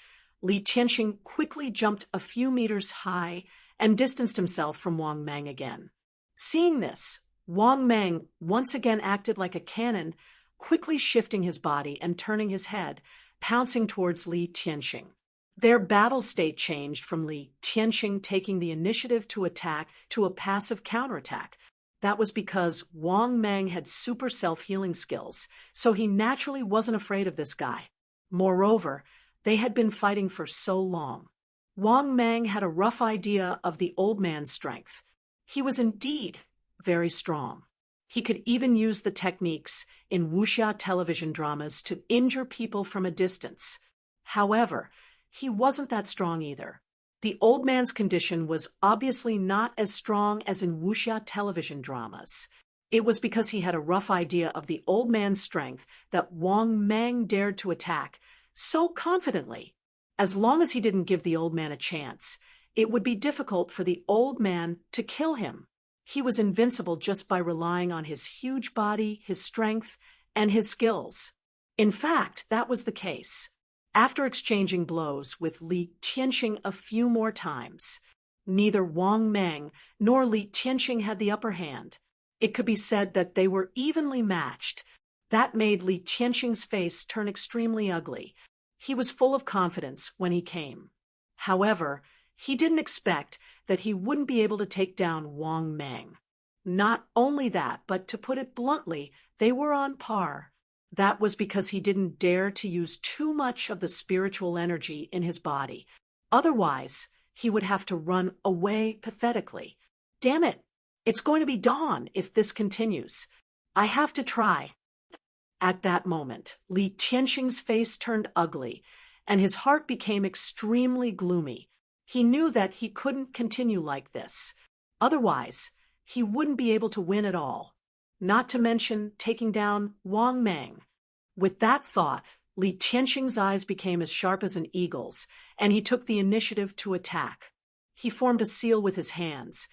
Li Tianqing quickly jumped a few meters high and distanced himself from Wang Mang again. Seeing this, Wang Mang once again acted like a cannon, quickly shifting his body and turning his head, pouncing towards Li Tianqing. Their battle state changed from Li Tianqing taking the initiative to attack to a passive counterattack. That was because Wang Mang had super self-healing skills, so he naturally wasn't afraid of this guy. Moreover, they had been fighting for so long. Wang Mang had a rough idea of the old man's strength. He was indeed very strong. He could even use the techniques in wuxia television dramas to injure people from a distance. However, he wasn't that strong either. The old man's condition was obviously not as strong as in wuxia television dramas. It was because he had a rough idea of the old man's strength that Wang Mang dared to attack so confidently. As long as he didn't give the old man a chance, it would be difficult for the old man to kill him. He was invincible just by relying on his huge body, his strength, and his skills. In fact, that was the case. After exchanging blows with Li Tianxing a few more times, neither Wang Mang nor Li Tianxing had the upper hand. It could be said that they were evenly matched. That made Li Tianxing's face turn extremely ugly. He was full of confidence when he came. However, he didn't expect that he wouldn't be able to take down Wang Mang. Not only that, but to put it bluntly, they were on par. That was because he didn't dare to use too much of the spiritual energy in his body. Otherwise, he would have to run away pathetically. Damn it! It's going to be dawn if this continues. I have to try. At that moment, Li Tianxing's face turned ugly, and his heart became extremely gloomy. He knew that he couldn't continue like this. Otherwise, he wouldn't be able to win at all. Not to mention taking down Wang Mang. With that thought, Li Tianxing's eyes became as sharp as an eagle's, and he took the initiative to attack. He formed a seal with his hands,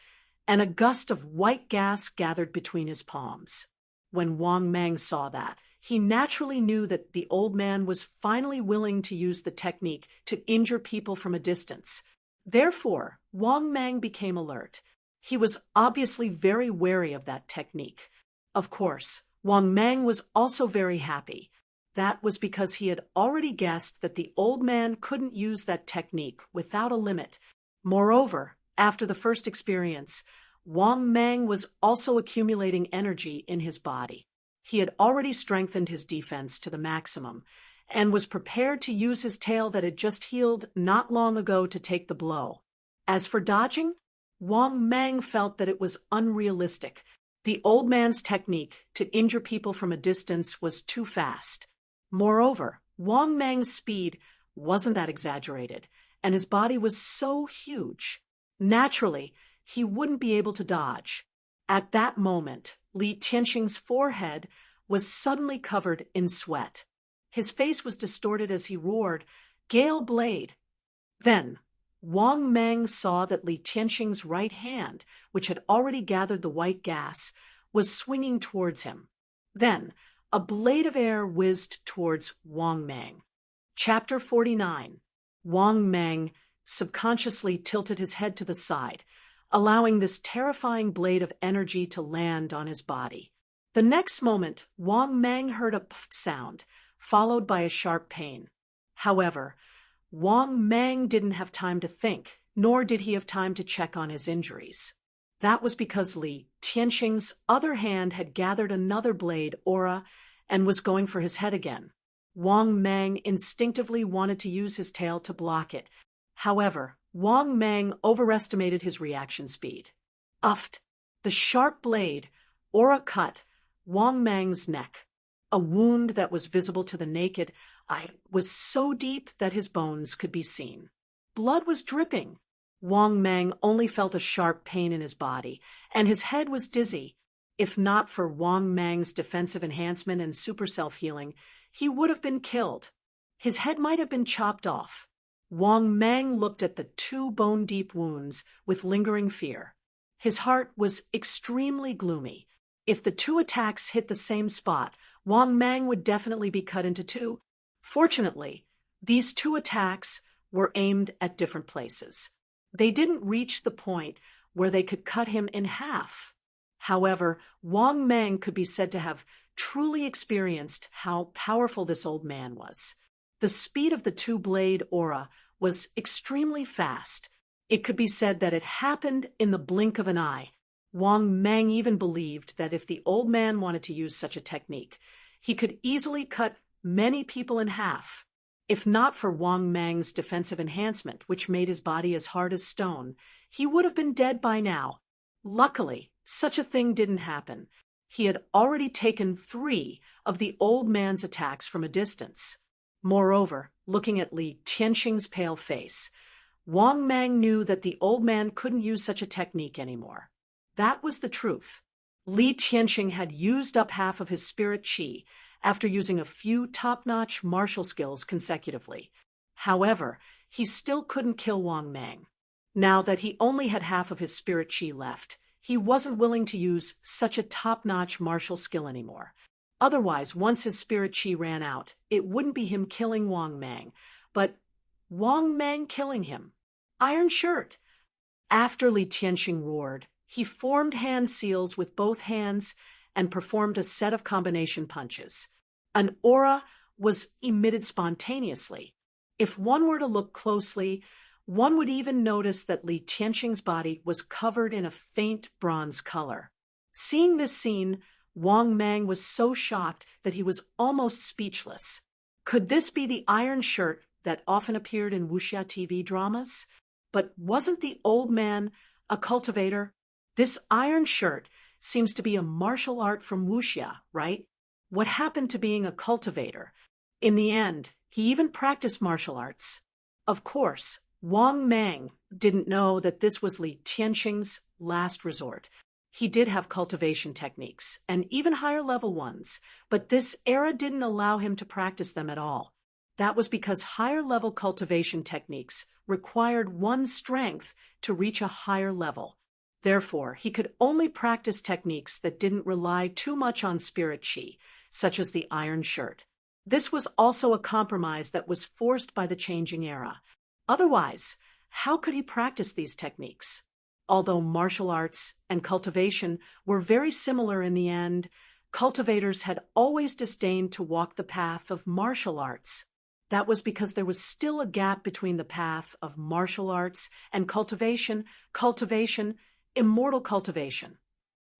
and a gust of white gas gathered between his palms. When Wang Mang saw that, he naturally knew that the old man was finally willing to use the technique to injure people from a distance. Therefore, Wang Mang became alert. He was obviously very wary of that technique. Of course, Wang Mang was also very happy. That was because he had already guessed that the old man couldn't use that technique without a limit. Moreover, after the first experience, Wang Mang was also accumulating energy in his body. He had already strengthened his defense to the maximum and was prepared to use his tail that had just healed not long ago to take the blow. As for dodging, Wang Mang felt that it was unrealistic. The old man's technique to injure people from a distance was too fast. Moreover, Wang Mang's speed wasn't that exaggerated, and his body was so huge. Naturally, he wouldn't be able to dodge. At that moment, Li Tianxing's forehead was suddenly covered in sweat. His face was distorted as he roared, "Gale Blade!" Then, Wang Mang saw that Li Tianxing's right hand, which had already gathered the white gas, was swinging towards him. Then, a blade of air whizzed towards Wang Mang. Chapter 49. Wang Mang subconsciously tilted his head to the side, allowing this terrifying blade of energy to land on his body. The next moment, Wang Mang heard a puff sound, followed by a sharp pain. However, Wang Mang didn't have time to think, nor did he have time to check on his injuries. That was because Li Tianxing's other hand had gathered another blade aura and was going for his head again. Wang Mang instinctively wanted to use his tail to block it. However, Wang Mang overestimated his reaction speed. Uffed! The sharp blade aura cut Wang Mang's neck. A wound that was visible to the naked eye was so deep that his bones could be seen. Blood was dripping. Wang Mang only felt a sharp pain in his body, and his head was dizzy. If not for Wang Mang's defensive enhancement and super self-healing, he would have been killed. His head might have been chopped off. Wang Mang looked at the two bone-deep wounds with lingering fear. His heart was extremely gloomy. If the two attacks hit the same spot, Wang Mang would definitely be cut into two. Fortunately, these two attacks were aimed at different places. They didn't reach the point where they could cut him in half. However, Wang Mang could be said to have truly experienced how powerful this old man was. The speed of the two-blade aura was extremely fast. It could be said that it happened in the blink of an eye. Wang Mang even believed that if the old man wanted to use such a technique, he could easily cut many people in half. If not for Wang Mang's defensive enhancement, which made his body as hard as stone, he would have been dead by now. Luckily, such a thing didn't happen. He had already taken 3 of the old man's attacks from a distance. Moreover, looking at Li Tianxing's pale face, Wang Mang knew that the old man couldn't use such a technique anymore. That was the truth. Li Tianqing had used up half of his spirit qi after using a few top-notch martial skills consecutively. However, he still couldn't kill Wang Mang. Now that he only had half of his spirit qi left, he wasn't willing to use such a top-notch martial skill anymore. Otherwise, once his spirit qi ran out, it wouldn't be him killing Wang Mang, but Wang Mang killing him. Iron Shirt! After Li Tianqing roared, he formed hand seals with both hands and performed a set of combination punches. An aura was emitted spontaneously. If one were to look closely, one would even notice that Li Tianqing's body was covered in a faint bronze color. Seeing this scene, Wang Mang was so shocked that he was almost speechless. Could this be the Iron Shirt that often appeared in wuxia TV dramas? But wasn't the old man a cultivator? This Iron Shirt seems to be a martial art from wuxia, right? What happened to being a cultivator? In the end, he even practiced martial arts. Of course, Wang Mang didn't know that this was Li Tianqing's last resort. He did have cultivation techniques, and even higher-level ones, but this era didn't allow him to practice them at all. That was because higher-level cultivation techniques required one's strength to reach a higher level. Therefore, he could only practice techniques that didn't rely too much on spirit qi, such as the Iron Shirt. This was also a compromise that was forced by the changing era. Otherwise, how could he practice these techniques? Although martial arts and cultivation were very similar in the end, cultivators had always disdained to walk the path of martial arts. That was because there was still a gap between the path of martial arts and cultivation, immortal cultivation.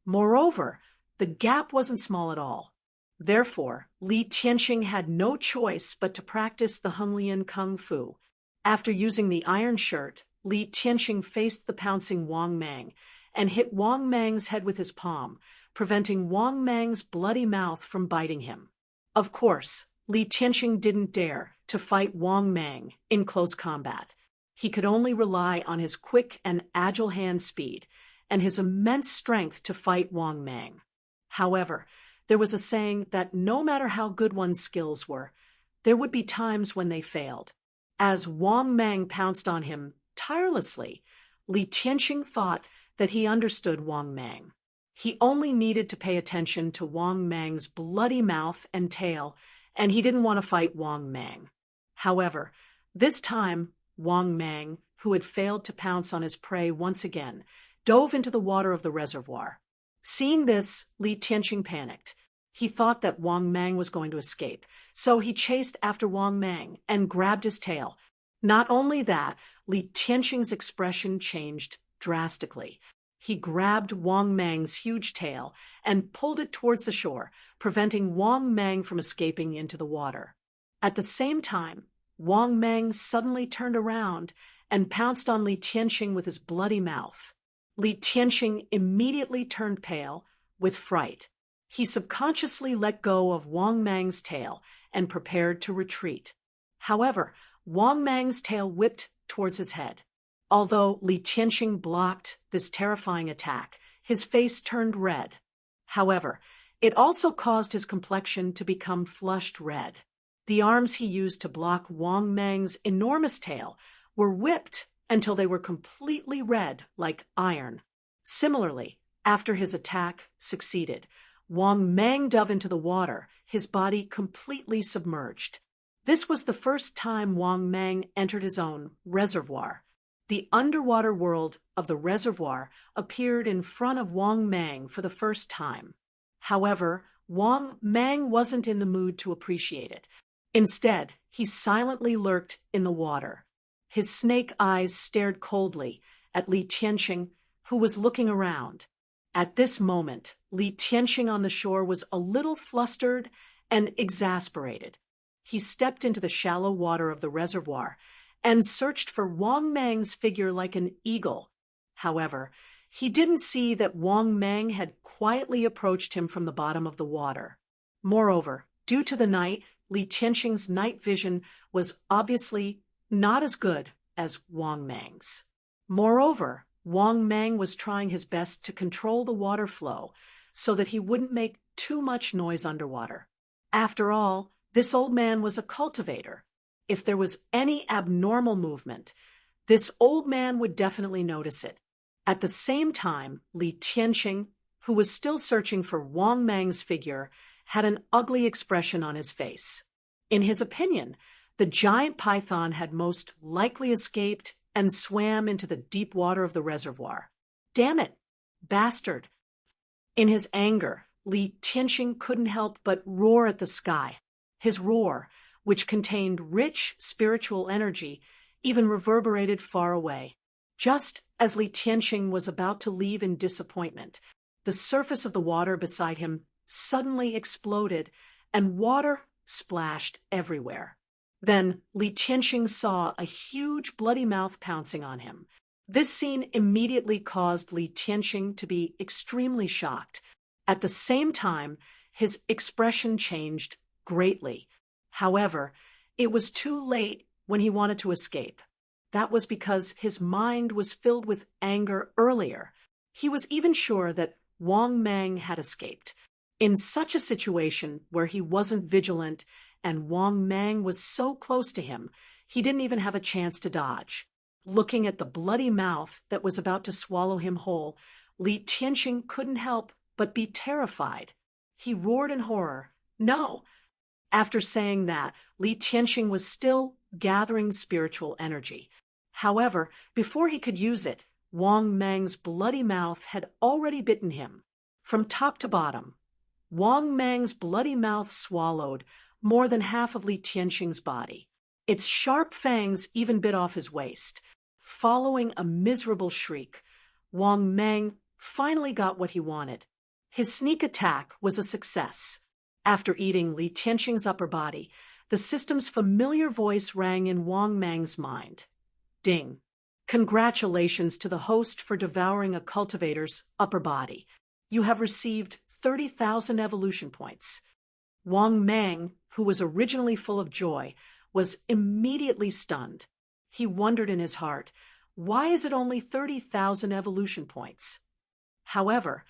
Moreover, the gap wasn't small at all. Therefore, Li Tianqing had no choice but to practice the Henglian Kung Fu. After using the Iron Shirt, Li Tianqing faced the pouncing Wang Mang and hit Wang Mang's head with his palm, preventing Wang Mang's bloody mouth from biting him. Of course, Li Tianqing didn't dare to fight Wang Mang in close combat. He could only rely on his quick and agile hand speed and his immense strength to fight Wang Mang. However, there was a saying that no matter how good one's skills were, there would be times when they failed. As Wang Mang pounced on him tirelessly, Li Tianqing thought that he understood Wang Mang. He only needed to pay attention to Wang Mang's bloody mouth and tail, and he didn't want to fight Wang Mang. However, this time, Wang Mang, who had failed to pounce on his prey once again, dove into the water of the reservoir. Seeing this, Li Tianqing panicked. He thought that Wang Mang was going to escape, so he chased after Wang Mang and grabbed his tail. Not only that, Li Tianqing's expression changed drastically. He grabbed Wang Mang's huge tail and pulled it towards the shore, preventing Wang Mang from escaping into the water. At the same time, Wang Mang suddenly turned around and pounced on Li Tianqing with his bloody mouth. Li Tianqing immediately turned pale with fright. He subconsciously let go of Wang Mang's tail and prepared to retreat. However, Wang Mang's tail whipped towards his head. Although Li Tianqing blocked this terrifying attack, his face turned red. However, it also caused his complexion to become flushed red. The arms he used to block Wang Mang's enormous tail were whipped until they were completely red like iron. Similarly, after his attack succeeded, Wang Mang dove into the water, his body completely submerged. This was the first time Wang Mang entered his own reservoir. The underwater world of the reservoir appeared in front of Wang Mang for the first time. However, Wang Mang wasn't in the mood to appreciate it. Instead, he silently lurked in the water. His snake eyes stared coldly at Li Tianqing, who was looking around. At this moment, Li Tianqing on the shore was a little flustered and exasperated. He stepped into the shallow water of the reservoir and searched for Wang Mang's figure like an eagle. However, he didn't see that Wang Mang had quietly approached him from the bottom of the water. Moreover, due to the night, Li Tianqing's night vision was obviously not as good as Wang Mang's. Moreover, Wang Mang was trying his best to control the water flow so that he wouldn't make too much noise underwater. After all, this old man was a cultivator. If there was any abnormal movement, this old man would definitely notice it. At the same time, Li Tianqing, who was still searching for Wang Mang's figure, had an ugly expression on his face. In his opinion, the giant python had most likely escaped and swam into the deep water of the reservoir. Damn it, bastard! In his anger, Li Tianqing couldn't help but roar at the sky. His roar, which contained rich spiritual energy, even reverberated far away. Just as Li Tianqing was about to leave in disappointment, the surface of the water beside him suddenly exploded and water splashed everywhere. Then Li Tianqing saw a huge bloody mouth pouncing on him. This scene immediately caused Li Tianqing to be extremely shocked. At the same time, his expression changed greatly. However, it was too late when he wanted to escape. That was because his mind was filled with anger earlier. He was even sure that Wang Mang had escaped. In such a situation where he wasn't vigilant and Wang Mang was so close to him, he didn't even have a chance to dodge. Looking at the bloody mouth that was about to swallow him whole, Li Tianqing couldn't help but be terrified. He roared in horror, "No!" After saying that, Li Tianqing was still gathering spiritual energy. However, before he could use it, Wang Mang's bloody mouth had already bitten him. From top to bottom, Wang Mang's bloody mouth swallowed more than half of Li Tianqing's body. Its sharp fangs even bit off his waist. Following a miserable shriek, Wang Mang finally got what he wanted. His sneak attack was a success. After eating Li Tianqing's upper body, the system's familiar voice rang in Wang Mang's mind. Ding. Congratulations to the host for devouring a cultivator's upper body. You have received 30,000 evolution points. Wang Mang, who was originally full of joy, was immediately stunned. He wondered in his heart, why is it only 30,000 evolution points? However,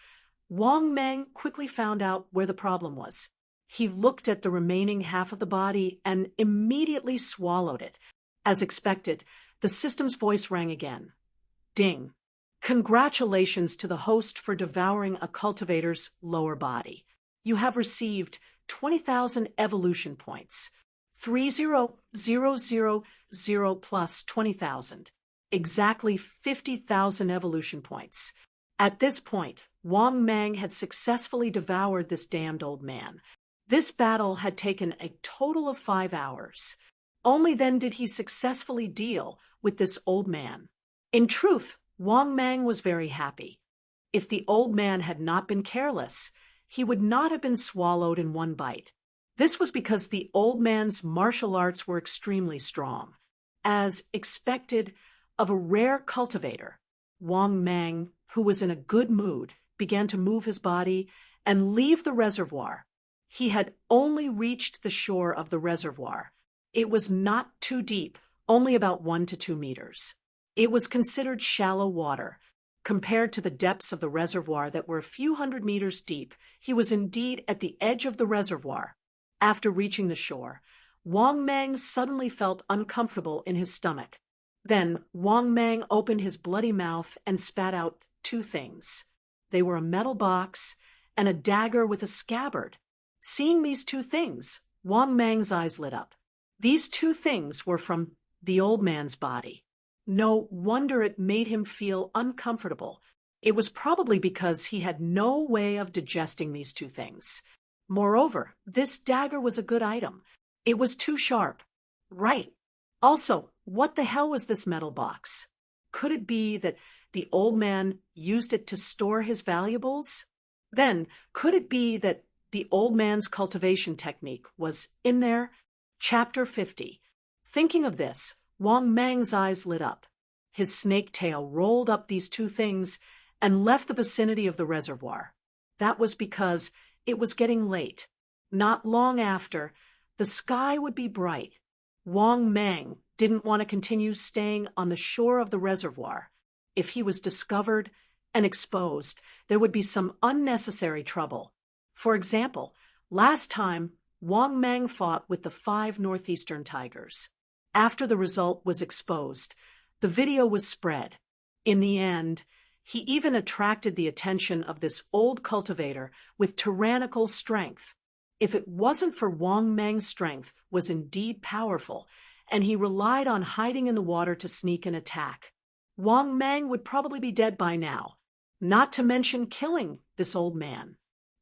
Wang Mang quickly found out where the problem was. He looked at the remaining half of the body and immediately swallowed it. As expected, the system's voice rang again. Ding. Congratulations to the host for devouring a cultivator's lower body. You have received 20,000 evolution points. 30,000 plus 20,000. Exactly 50,000 evolution points. At this point, Wang Mang had successfully devoured this damned old man. This battle had taken a total of 5 hours. Only then did he successfully deal with this old man. In truth, Wang Mang was very happy. If the old man had not been careless, he would not have been swallowed in one bite. This was because the old man's martial arts were extremely strong. As expected of a rare cultivator, Wang Mang, who was in a good mood, began to move his body and leave the reservoir. He had only reached the shore of the reservoir. It was not too deep, only about 1 to 2 meters. It was considered shallow water. Compared to the depths of the reservoir that were a few hundred meters deep, he was indeed at the edge of the reservoir. After reaching the shore, Wang Mang suddenly felt uncomfortable in his stomach. Then Wang Mang opened his bloody mouth and spat out 2 things. They were a metal box and a dagger with a scabbard. Seeing these 2 things, Wang Mang's eyes lit up. These 2 things were from the old man's body. No wonder it made him feel uncomfortable. It was probably because he had no way of digesting these 2 things. Moreover, this dagger was a good item. It was too sharp. Right. Also, what the hell was this metal box? Could it be that the old man used it to store his valuables? Then, could it be that the old man's cultivation technique was in there? Chapter 50. Thinking of this, Wang Mang's eyes lit up. His snake tail rolled up these 2 things and left the vicinity of the reservoir. That was because it was getting late. Not long after, the sky would be bright. Wang Mang didn't want to continue staying on the shore of the reservoir. If he was discovered and exposed, there would be some unnecessary trouble. For example, last time, Wang Mang fought with the 5 northeastern tigers. After the result was exposed, the video was spread. In the end, he even attracted the attention of this old cultivator with tyrannical strength. If it wasn't for Wang Mang's strength was indeed powerful, and he relied on hiding in the water to sneak and attack, Wang Mang would probably be dead by now, not to mention killing this old man.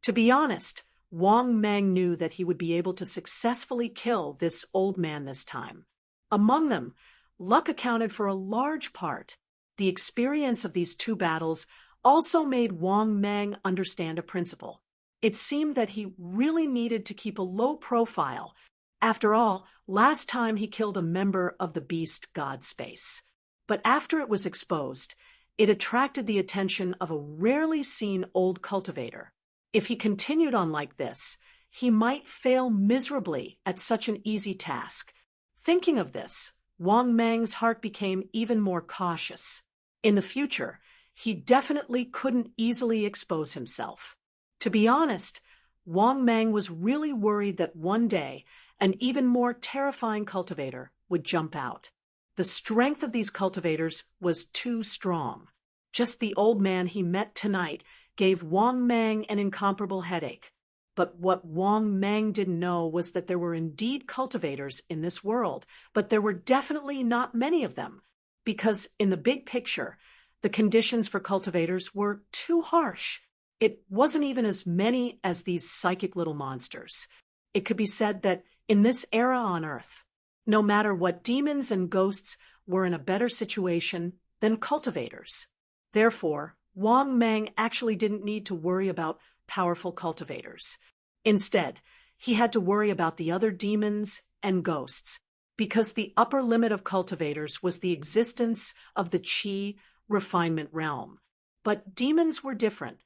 To be honest, Wang Mang knew that he would be able to successfully kill this old man this time. Among them, luck accounted for a large part. The experience of these 2 battles also made Wang Mang understand a principle. It seemed that he really needed to keep a low profile. After all, last time he killed a member of the beast god space. But after it was exposed, it attracted the attention of a rarely seen old cultivator. If he continued on like this, he might fail miserably at such an easy task. Thinking of this, Wang Mang's heart became even more cautious. In the future, he definitely couldn't easily expose himself. To be honest, Wang Mang was really worried that one day an even more terrifying cultivator would jump out. The strength of these cultivators was too strong. Just the old man he met tonight gave Wang Mang an incomparable headache. But what Wang Mang didn't know was that there were indeed cultivators in this world, but there were definitely not many of them, because in the big picture, the conditions for cultivators were too harsh. It wasn't even as many as these psychic little monsters. It could be said that in this era on Earth, no matter what, demons and ghosts were in a better situation than cultivators. Therefore, Wang Mang actually didn't need to worry about powerful cultivators. Instead, he had to worry about the other demons and ghosts, because the upper limit of cultivators was the existence of the Qi refinement realm. But demons were different.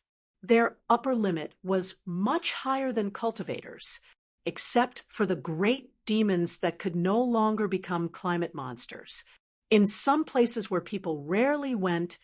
Their upper limit was much higher than cultivators, except for the great demons that could no longer become climate monsters. In some places where people rarely went,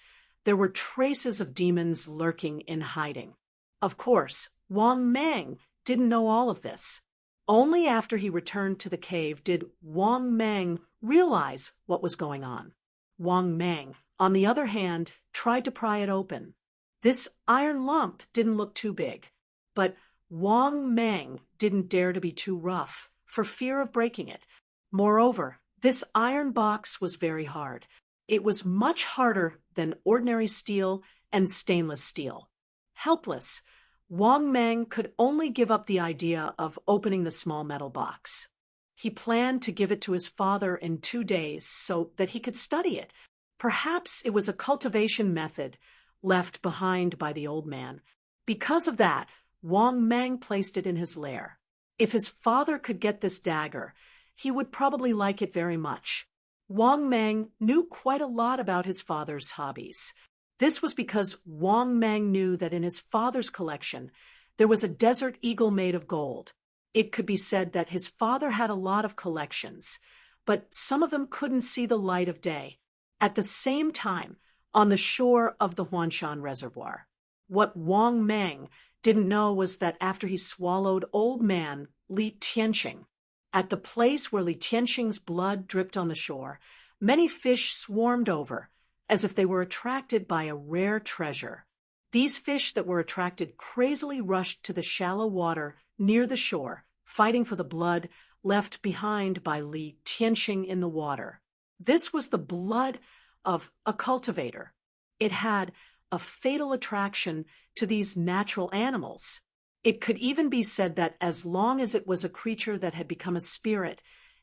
there were traces of demons lurking in hiding. Of course, Wang Mang didn't know all of this. Only after he returned to the cave did Wang Mang realize what was going on. Wang Mang, on the other hand, tried to pry it open. This iron lump didn't look too big, but Wang Mang didn't dare to be too rough, for fear of breaking it. Moreover, this iron box was very hard. It was much harder than ordinary steel and stainless steel. Helpless, Wang Mang could only give up the idea of opening the small metal box. He planned to give it to his father in 2 days so that he could study it. Perhaps it was a cultivation method left behind by the old man. Because of that, Wang Mang placed it in his lair. If his father could get this dagger, he would probably like it very much. Wang Mang knew quite a lot about his father's hobbies. This was because Wang Mang knew that in his father's collection, there was a desert eagle made of gold. It could be said that his father had a lot of collections, but some of them couldn't see the light of day. At the same time, on the shore of the Huanshan Reservoir, what Wang Mang didn't know was that after he swallowed old man Li Tianxing, at the place where Li Tianxing's blood dripped on the shore, many fish swarmed over, as if they were attracted by a rare treasure. These fish that were attracted crazily rushed to the shallow water near the shore, fighting for the blood left behind by Li Tianxing in the water. This was the blood of a cultivator. It had a fatal attraction to these natural animals. It could even be said that as long as it was a creature that had become a spirit,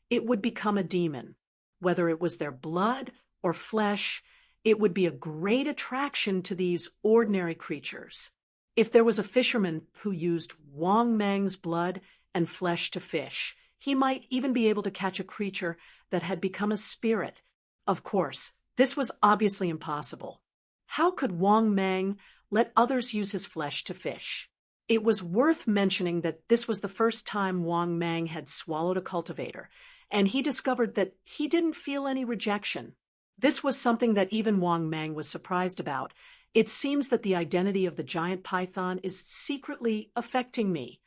it would become a demon. Whether it was their blood or flesh, it would be a great attraction to these ordinary creatures. If there was a fisherman who used Wang Mang's blood and flesh to fish, he might even be able to catch a creature that had become a spirit. Of course, this was obviously impossible. How could Wang Mang let others use his flesh to fish? It was worth mentioning that this was the first time Wang Mang had swallowed a cultivator, and he discovered that he didn't feel any rejection. This was something that even Wang Mang was surprised about. It seems that the identity of the giant python is secretly affecting me.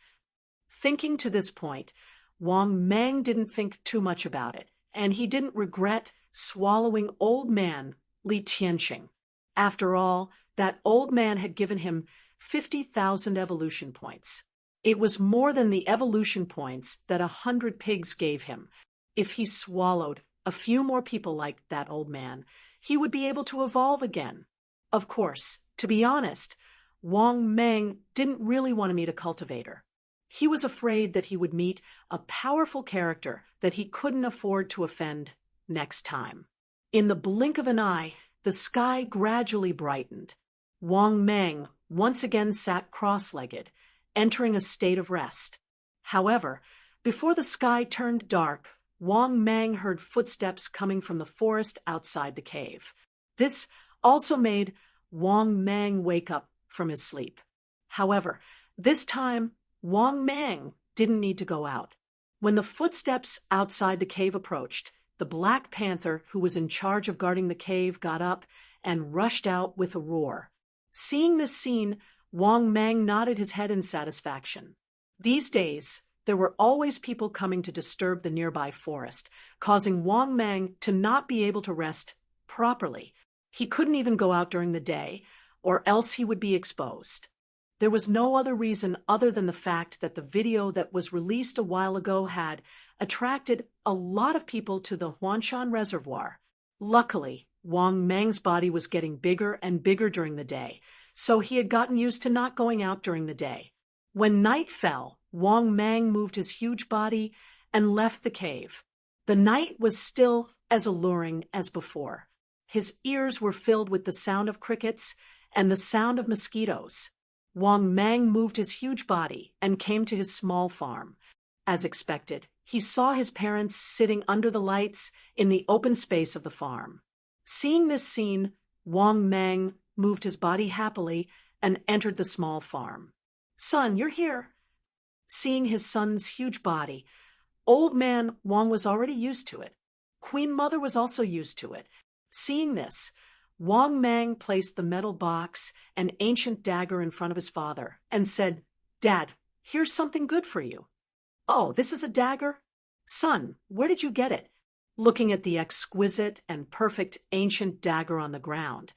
Thinking to this point, Wang Mang didn't think too much about it, and he didn't regret swallowing old man Li Tianqing. After all, that old man had given him 50,000 evolution points. It was more than the evolution points that 100 pigs gave him. If he swallowed a few more people like that old man, he would be able to evolve again. Of course, to be honest, Wang Mang didn't really want to meet a cultivator. He was afraid that he would meet a powerful character that he couldn't afford to offend next time. In the blink of an eye, the sky gradually brightened. Wang Mang once again sat cross-legged, entering a state of rest. However, before the sky turned dark, Wang Mang heard footsteps coming from the forest outside the cave. This also made Wang Mang wake up from his sleep. However, this time, Wang Mang didn't need to go out. When the footsteps outside the cave approached, the Black Panther, who was in charge of guarding the cave, got up and rushed out with a roar. Seeing this scene, Wang Mang nodded his head in satisfaction. These days, there were always people coming to disturb the nearby forest, causing Wang Mang to not be able to rest properly. He couldn't even go out during the day, or else he would be exposed. There was no other reason other than the fact that the video that was released a while ago had attracted a lot of people to the Huanshan Reservoir. Luckily, Wang Mang's body was getting bigger and bigger during the day, so he had gotten used to not going out during the day. When night fell, Wang Mang moved his huge body and left the cave. The night was still as alluring as before. His ears were filled with the sound of crickets and the sound of mosquitoes. Wang Mang moved his huge body and came to his small farm. As expected, he saw his parents sitting under the lights in the open space of the farm. Seeing this scene, Wang Mang moved his body happily and entered the small farm. "Son, you're here." Seeing his son's huge body, old man Wang was already used to it. Queen Mother was also used to it. Seeing this, Wang Mang placed the metal box and ancient dagger in front of his father and said, "Dad, here's something good for you." "Oh, this is a dagger? Son, where did you get it?" Looking at the exquisite and perfect ancient dagger on the ground,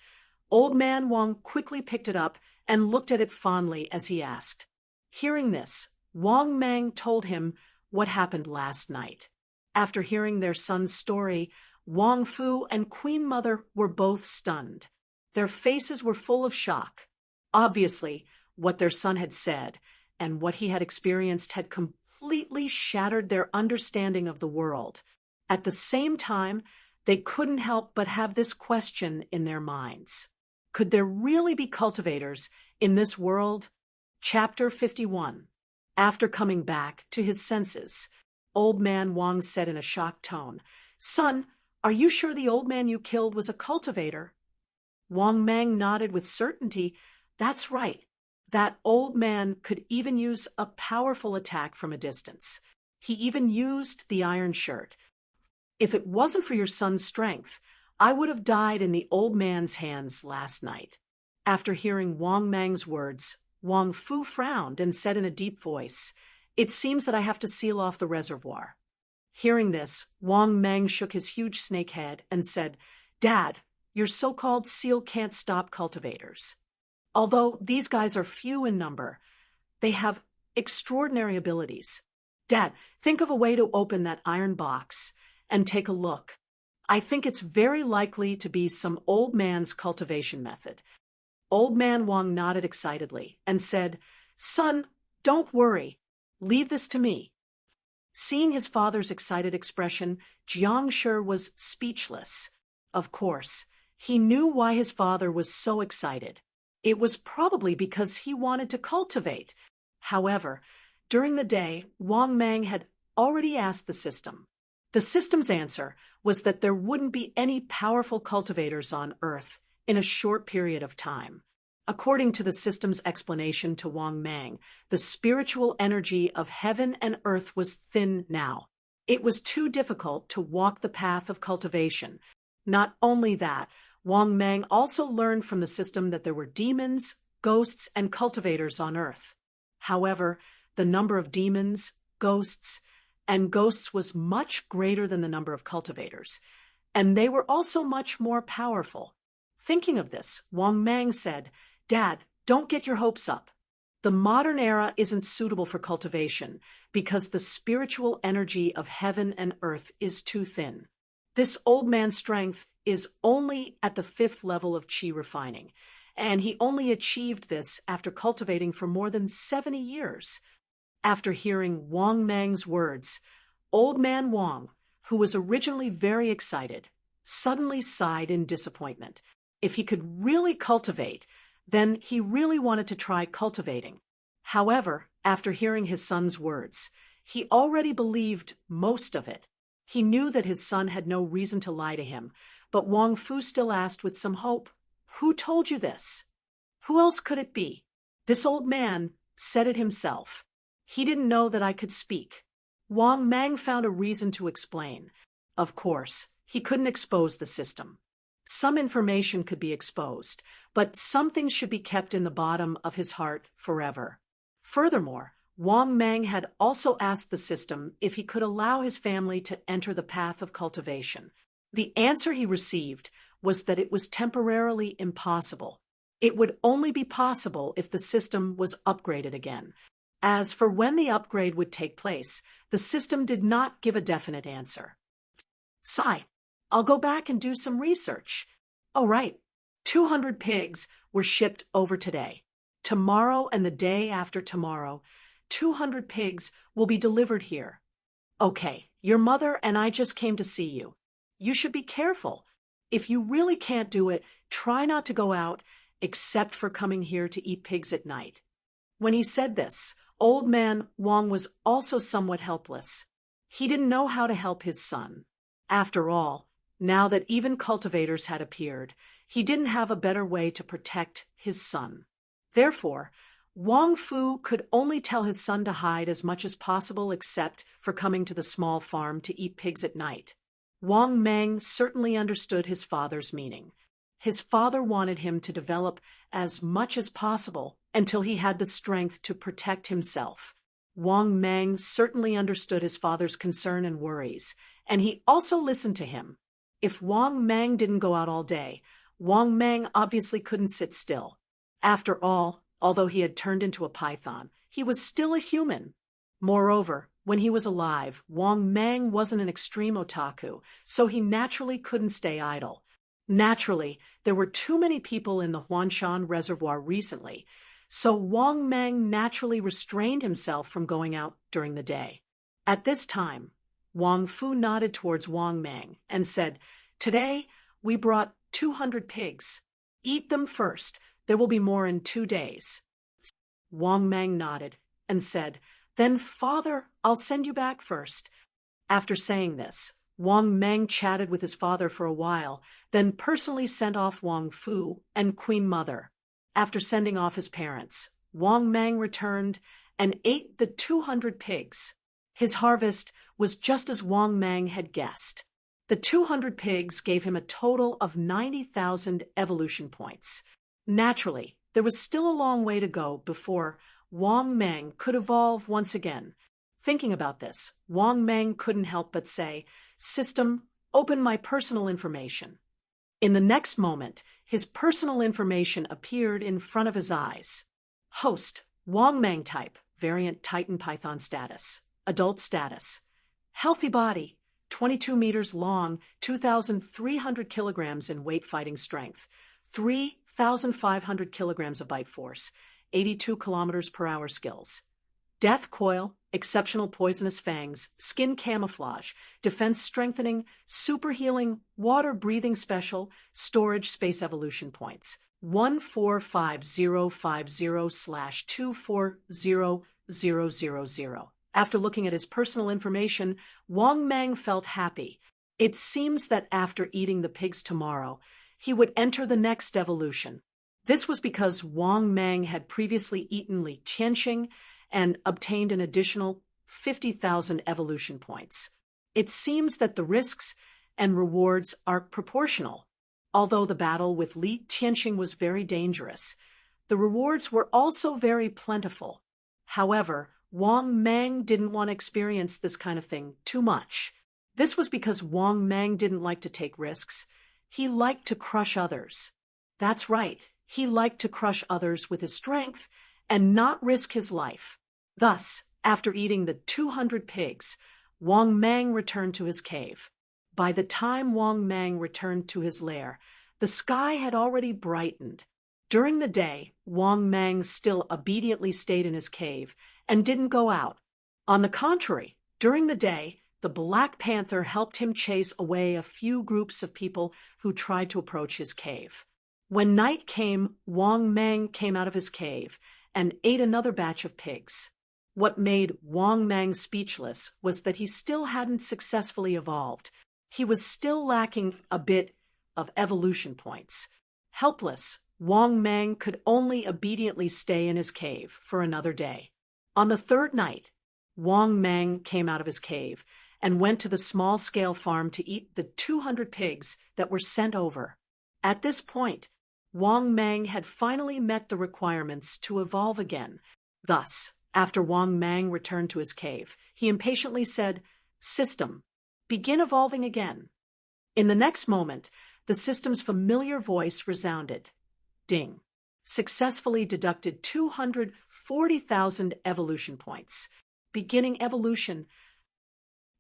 old man Wang quickly picked it up and looked at it fondly as he asked. Hearing this, Wang Mang told him what happened last night. After hearing their son's story, Wang Fu and Queen Mother were both stunned. Their faces were full of shock. Obviously, what their son had said and what he had experienced had completely shattered their understanding of the world. At the same time, they couldn't help but have this question in their minds. Could there really be cultivators in this world? Chapter 51. After coming back to his senses, old man Wang said in a shocked tone, "Son, are you sure the old man you killed was a cultivator?" Wang Mang nodded with certainty. "That's right. That old man could even use a powerful attack from a distance. He even used the iron shirt. If it wasn't for your son's strength, I would have died in the old man's hands last night." After hearing Wang Mang's words, Wang Fu frowned and said in a deep voice, "It seems that I have to seal off the reservoir." Hearing this, Wang Mang shook his huge snake head and said, "Dad, your so-called seal can't stop cultivators. Although these guys are few in number, they have extraordinary abilities. Dad, think of a way to open that iron box and take a look. I think it's very likely to be some old man's cultivation method." Old man Wang nodded excitedly and said, "Son, don't worry. Leave this to me." Seeing his father's excited expression, Jiang Shi was speechless. Of course, he knew why his father was so excited. It was probably because he wanted to cultivate. However, during the day, Wang Mang had already asked the system. The system's answer was that there wouldn't be any powerful cultivators on Earth in a short period of time. According to the system's explanation to Wang Mang, the spiritual energy of heaven and earth was thin now. It was too difficult to walk the path of cultivation. Not only that, Wang Mang also learned from the system that there were demons, ghosts, and cultivators on Earth. However, the number of demons, ghosts was much greater than the number of cultivators, and they were also much more powerful. Thinking of this, Wang Mang said, "Dad, don't get your hopes up. The modern era isn't suitable for cultivation because the spiritual energy of heaven and earth is too thin. This old man's strength is only at the 5th level of qi refining, and he only achieved this after cultivating for more than 70 years. After hearing Wang Mang's words, Old Man Wang, who was originally very excited, suddenly sighed in disappointment. If he could really cultivate, then he really wanted to try cultivating. However, after hearing his son's words, he already believed most of it. He knew that his son had no reason to lie to him, but Wang Fu still asked with some hope, "Who told you this? Who else could it be?" "This old man said it himself. He didn't know that I could speak." Wang Mang found a reason to explain. Of course, he couldn't expose the system. Some information could be exposed, but some things should be kept in the bottom of his heart forever. Furthermore, Wang Mang had also asked the system if he could allow his family to enter the path of cultivation. The answer he received was that it was temporarily impossible. It would only be possible if the system was upgraded again. As for when the upgrade would take place, the system did not give a definite answer. "Sigh, I'll go back and do some research." "Oh, right. 200 pigs were shipped over today. Tomorrow and the day after tomorrow, 200 pigs will be delivered here." "Okay, your mother and I just came to see you. You should be careful. If you really can't do it, try not to go out except for coming here to eat pigs at night." When he said this, Old Man Wang was also somewhat helpless. He didn't know how to help his son. After all, now that even cultivators had appeared, he didn't have a better way to protect his son. Therefore, Wang Fu could only tell his son to hide as much as possible except for coming to the small farm to eat pigs at night. Wang Mang certainly understood his father's meaning. His father wanted him to develop as much as possible until he had the strength to protect himself. Wang Mang certainly understood his father's concern and worries, and he also listened to him. If Wang Mang didn't go out all day, Wang Mang obviously couldn't sit still. After all, although he had turned into a python, he was still a human. Moreover, when he was alive, Wang Mang wasn't an extreme otaku, so he naturally couldn't stay idle. Naturally, there were too many people in the Huanshan Reservoir recently, so Wang Mang naturally restrained himself from going out during the day. At this time, Wang Fu nodded towards Wang Mang and said, "Today, we brought 200 pigs. Eat them first. There will be more in 2 days." Wang Mang nodded and said, "Then, Father, I'll send you back first." After saying this, Wang Mang chatted with his father for a while, then personally sent off Wang Fu and Queen Mother. After sending off his parents, Wang Mang returned and ate the 200 pigs. His harvest was just as Wang Mang had guessed. The 200 pigs gave him a total of 90,000 evolution points. Naturally, there was still a long way to go before Wang Mang could evolve once again. Thinking about this, Wang Mang couldn't help but say, "System, open my personal information." In the next moment, his personal information appeared in front of his eyes. Host, Wang Mang type, variant Titan Python status, adult status. Healthy body, 22 meters long, 2,300 kilograms in weight fighting strength, 3,500 kilograms of bite force, 82 kilometers per hour skills. Death coil, exceptional poisonous fangs, skin camouflage, defense strengthening, super healing, water breathing special, storage space evolution points. 1450/240000. After looking at his personal information, Wang Mang felt happy. It seems that after eating the pigs tomorrow, he would enter the next evolution. This was because Wang Mang had previously eaten Li Qianxing and obtained an additional 50,000 evolution points. It seems that the risks and rewards are proportional. Although the battle with Li Tianxing was very dangerous, the rewards were also very plentiful. However, Wang Mang didn't want to experience this kind of thing too much. This was because Wang Mang didn't like to take risks. He liked to crush others. That's right, he liked to crush others with his strength and not risk his life. Thus, after eating the 200 pigs, Wang Mang returned to his cave. By the time Wang Mang returned to his lair, the sky had already brightened. During the day, Wang Mang still obediently stayed in his cave and didn't go out. On the contrary, during the day, the Black Panther helped him chase away a few groups of people who tried to approach his cave. When night came, Wang Mang came out of his cave and ate another batch of pigs. What made Wang Mang speechless was that he still hadn't successfully evolved. He was still lacking a bit of evolution points. Helpless, Wang Mang could only obediently stay in his cave for another day. On the third night, Wang Mang came out of his cave and went to the small-scale farm to eat the 200 pigs that were sent over. At this point, Wang Mang had finally met the requirements to evolve again. Thus, after Wang Mang returned to his cave, he impatiently said, "System, begin evolving again." In the next moment, the system's familiar voice resounded. Ding. Successfully deducted 240,000 evolution points. Beginning evolution.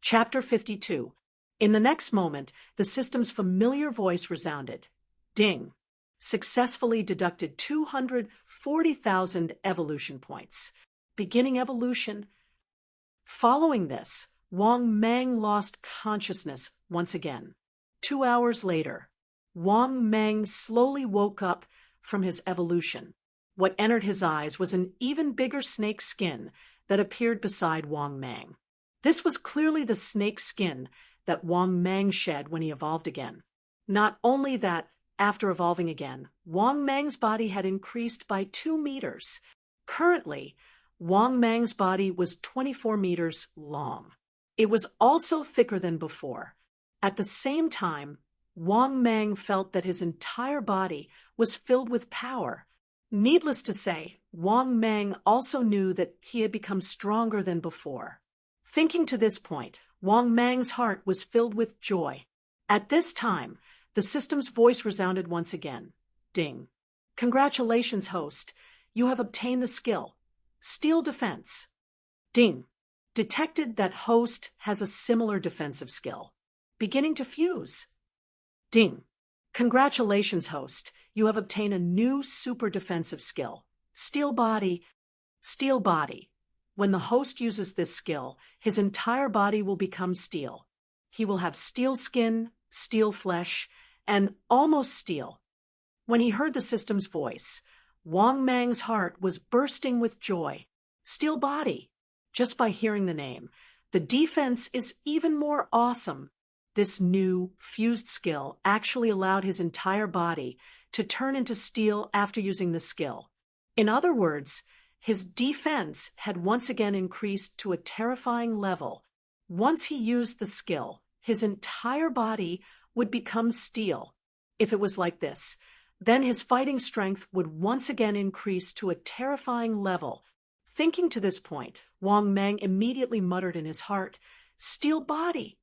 Chapter 52. In the next moment, the system's familiar voice resounded. Ding. Successfully deducted 240,000 evolution points. Beginning evolution. Following this, Wang Mang lost consciousness once again. 2 hours later, Wang Mang slowly woke up from his evolution. What entered his eyes was an even bigger snake skin that appeared beside Wang Mang. This was clearly the snake skin that Wang Mang shed when he evolved again. Not only that, after evolving again, Wang Mang's body had increased by 2 meters. Currently, Wang Mang's body was 24 meters long. It was also thicker than before. At the same time, Wang Mang felt that his entire body was filled with power. Needless to say, Wang Mang also knew that he had become stronger than before. Thinking to this point, Wang Mang's heart was filled with joy. At this time, the system's voice resounded once again. Ding. Congratulations, host. You have obtained the skill. Steel defense. Ding. Detected that host has a similar defensive skill. Beginning to fuse. Ding. Congratulations, host. You have obtained a new super defensive skill. Steel body. Steel body. When the host uses this skill, his entire body will become steel. He will have steel skin, steel flesh, and almost steel. When he heard the system's voice, Wang Mang's heart was bursting with joy. Steel body. Just by hearing the name, the defense is even more awesome. This new, fused skill actually allowed his entire body to turn into steel after using the skill. In other words, his defense had once again increased to a terrifying level. Once he used the skill, his entire body would become steel. If it was like this, then his fighting strength would once again increase to a terrifying level. Thinking to this point, Wang Mang immediately muttered in his heart, "Steel body."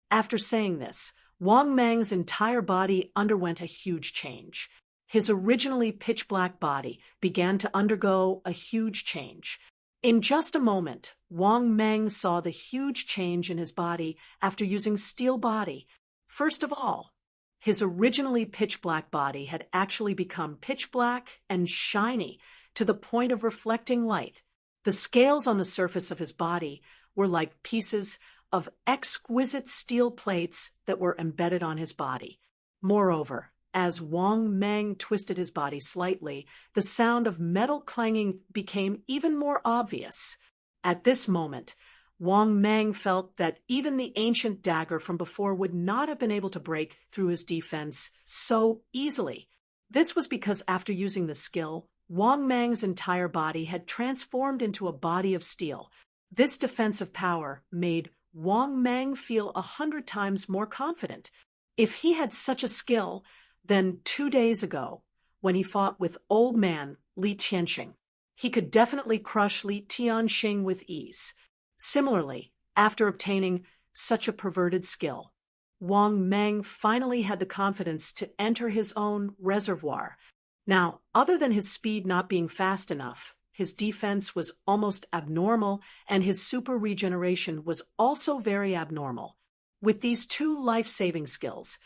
After saying this, Wang Mang's entire body underwent a huge change. His originally pitch-black body began to undergo a huge change. In just a moment, Wang Mang saw the huge change in his body after using steel body. First of all, his originally pitch-black body had actually become pitch-black and shiny to the point of reflecting light. The scales on the surface of his body were like pieces of exquisite steel plates that were embedded on his body. Moreover, as Wang Mang twisted his body slightly, the sound of metal clanging became even more obvious. At this moment, Wang Mang felt that even the ancient dagger from before would not have been able to break through his defense so easily. This was because after using the skill, Wang Mang's entire body had transformed into a body of steel. This defensive power made Wang Mang feel 100 times more confident. If he had such a skill, then 2 days ago, when he fought with old man Li Tianxing, he could definitely crush Li Tianxing with ease. Similarly, after obtaining such a perverted skill, Wang Mang finally had the confidence to enter his own reservoir. Now, other than his speed not being fast enough, his defense was almost abnormal, and his super regeneration was also very abnormal. With these two life-saving skills,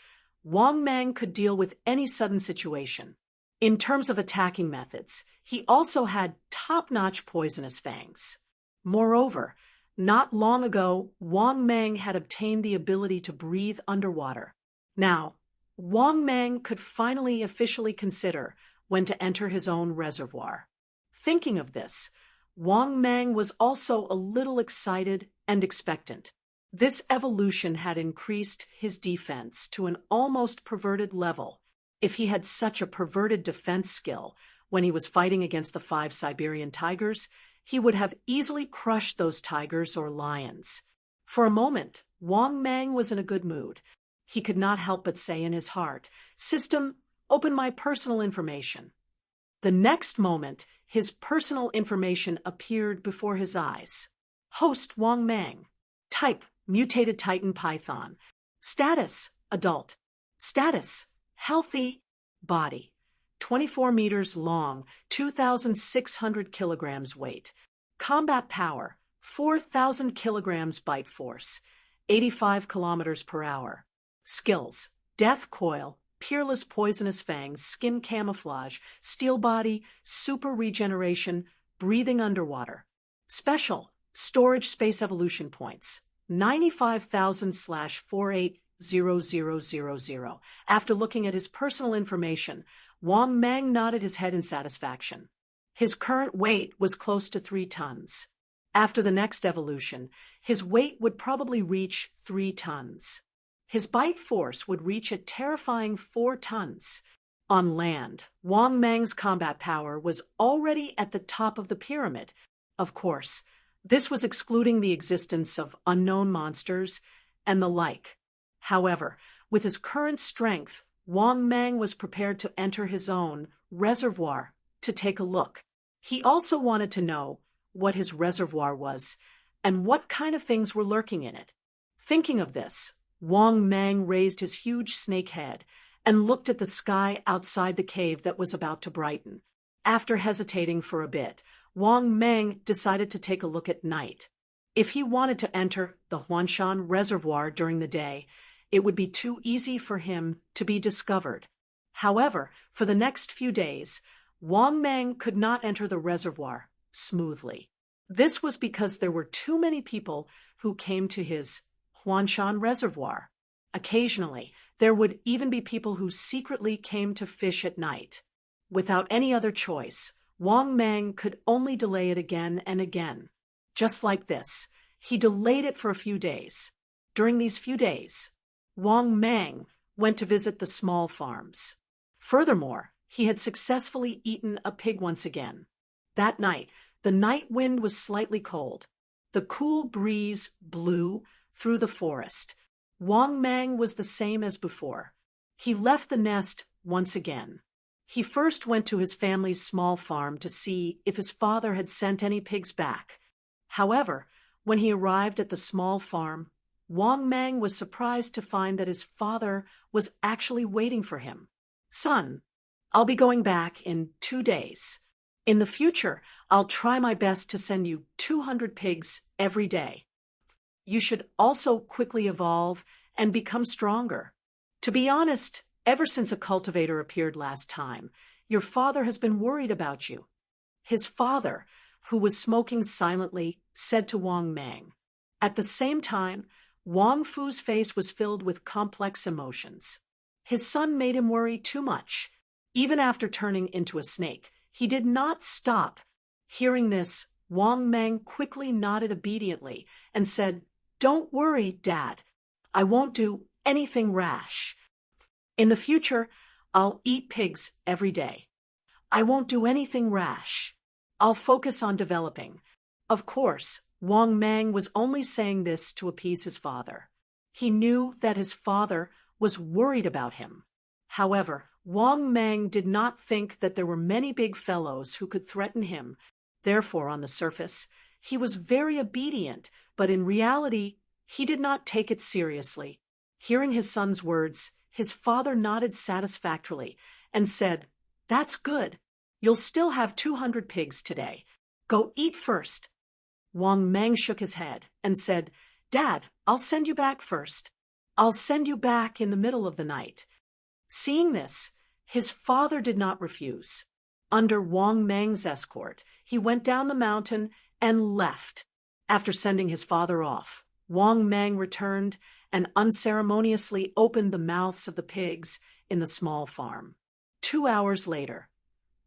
Wang Mang could deal with any sudden situation. In terms of attacking methods, he also had top-notch poisonous fangs. Moreover, not long ago, Wang Mang had obtained the ability to breathe underwater. Now, Wang Mang could finally officially consider when to enter his own reservoir. Thinking of this, Wang Mang was also a little excited and expectant. This evolution had increased his defense to an almost perverted level. If he had such a perverted defense skill when he was fighting against the 5 Siberian tigers, he would have easily crushed those tigers or lions. For a moment, Wang Mang was in a good mood. He could not help but say in his heart, "System, open my personal information." The next moment, his personal information appeared before his eyes. Host Wang Mang. Type, mutated Titan Python. Status, adult. Status, healthy. Body, 24 meters long, 2,600 kilograms weight. Combat power, 4,000 kilograms bite force, 85 kilometers per hour. Skills, death coil, peerless poisonous fangs, skin camouflage, steel body, super regeneration, breathing underwater. Special, storage space evolution points, 95,000/480000. After looking at his personal information, Wang Mang nodded his head in satisfaction. His current weight was close to 3 tons. After the next evolution, his weight would probably reach 3 tons. His bite force would reach a terrifying 4 tons. On land, Wang Mang's combat power was already at the top of the pyramid. Of course, this was excluding the existence of unknown monsters and the like. However, with his current strength, Wang Mang was prepared to enter his own reservoir to take a look. He also wanted to know what his reservoir was and what kind of things were lurking in it. Thinking of this, Wang Mang raised his huge snake head and looked at the sky outside the cave that was about to brighten. After hesitating for a bit, Wang Mang decided to take a look at night. If he wanted to enter the Huanshan Reservoir during the day, it would be too easy for him to be discovered. However, for the next few days, Wang Mang could not enter the reservoir smoothly. This was because there were too many people who came to his Huanshan Reservoir. Occasionally, there would even be people who secretly came to fish at night. Without any other choice, Wang Mang could only delay it again and again. Just like this, he delayed it for a few days. During these few days, Wang Mang went to visit the small farms. Furthermore, he had successfully eaten a pig once again. That night, the night wind was slightly cold. The cool breeze blew through the forest. Wang Mang was the same as before. He left the nest once again. He first went to his family's small farm to see if his father had sent any pigs back. However, when he arrived at the small farm, Wang Mang was surprised to find that his father was actually waiting for him. "Son, I'll be going back in 2 days. In the future, I'll try my best to send you 200 pigs every day. You should also quickly evolve and become stronger. To be honest, ever since a cultivator appeared last time, your father has been worried about you." His father, who was smoking silently, said to Wang Mang. At the same time, Wang Fu's face was filled with complex emotions. His son made him worry too much. Even after turning into a snake, he did not stop. Hearing this, Wang Mang quickly nodded obediently and said, "Don't worry, Dad. I won't do anything rash. In the future, I'll eat pigs every day. I won't do anything rash. I'll focus on developing. Of course, Wang Mang was only saying this to appease his father. He knew that his father was worried about him. However, Wang Mang did not think that there were many big fellows who could threaten him. Therefore, on the surface, he was very obedient, but in reality, he did not take it seriously. Hearing his son's words, his father nodded satisfactorily and said, "That's good. You'll still have 200 pigs today. Go eat first." Wang Mang shook his head and said, "Dad, I'll send you back first. I'll send you back in the middle of the night." Seeing this, his father did not refuse. Under Wang Mang's escort, he went down the mountain and left. After sending his father off, Wang Mang returned and unceremoniously opened the mouths of the pigs in the small farm. 2 hours later,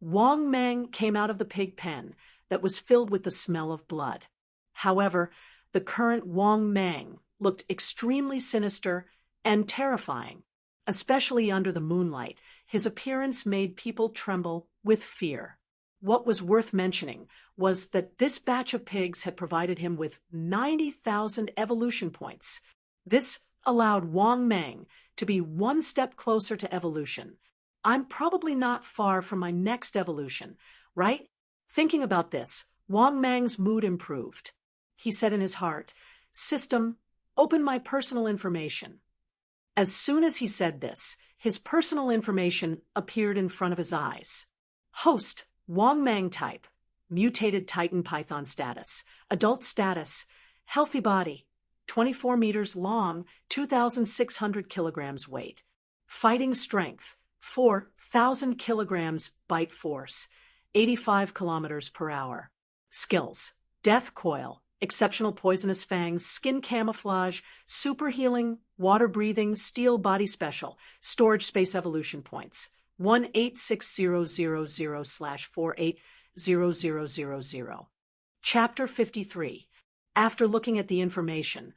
Wang Mang came out of the pig pen that was filled with the smell of blood. However, the current Wang Mang looked extremely sinister and terrifying. Especially under the moonlight, his appearance made people tremble with fear. What was worth mentioning was that this batch of pigs had provided him with 90,000 evolution points. This allowed Wang Mang to be one step closer to evolution. I'm probably not far from my next evolution, right? Thinking about this, Wang Mang's mood improved. He said in his heart, "System, open my personal information." As soon as he said this, his personal information appeared in front of his eyes. Host, Wang Mang type, mutated Titan Python status, adult status, healthy body, 24 meters long, 2,600 kilograms weight. Fighting strength, 4,000 kilograms bite force, 85 kilometers per hour. Skills, death coil, exceptional poisonous fangs, skin camouflage, super healing, water breathing, steel body special, storage space evolution points, 18600/480000. Chapter 53. After looking at the information,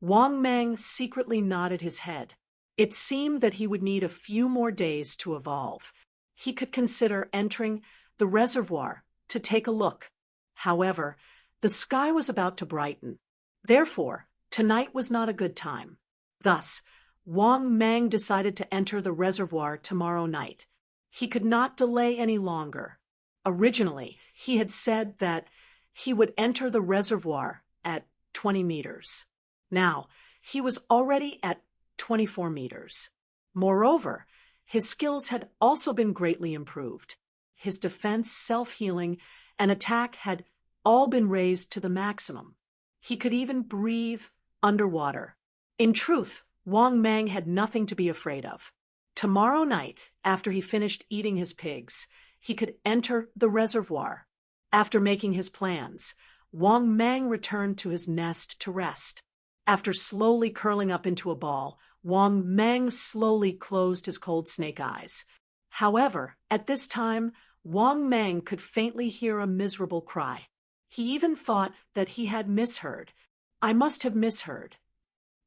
Wang Mang secretly nodded his head. It seemed that he would need a few more days to evolve. He could consider entering the reservoir to take a look. However, the sky was about to brighten. Therefore, tonight was not a good time. Thus, Wang Mang decided to enter the reservoir tomorrow night. He could not delay any longer. Originally, he had said that he would enter the reservoir at 20 meters. Now, he was already at 24 meters. Moreover, his skills had also been greatly improved. His defense, self-healing, and attack had all been raised to the maximum. He could even breathe underwater. In truth, Wang Mang had nothing to be afraid of. Tomorrow night, after he finished eating his pigs, he could enter the reservoir. After making his plans, Wang Mang returned to his nest to rest. After slowly curling up into a ball, Wang Mang slowly closed his cold snake eyes. However, at this time, Wang Mang could faintly hear a miserable cry. He even thought that he had misheard. I must have misheard.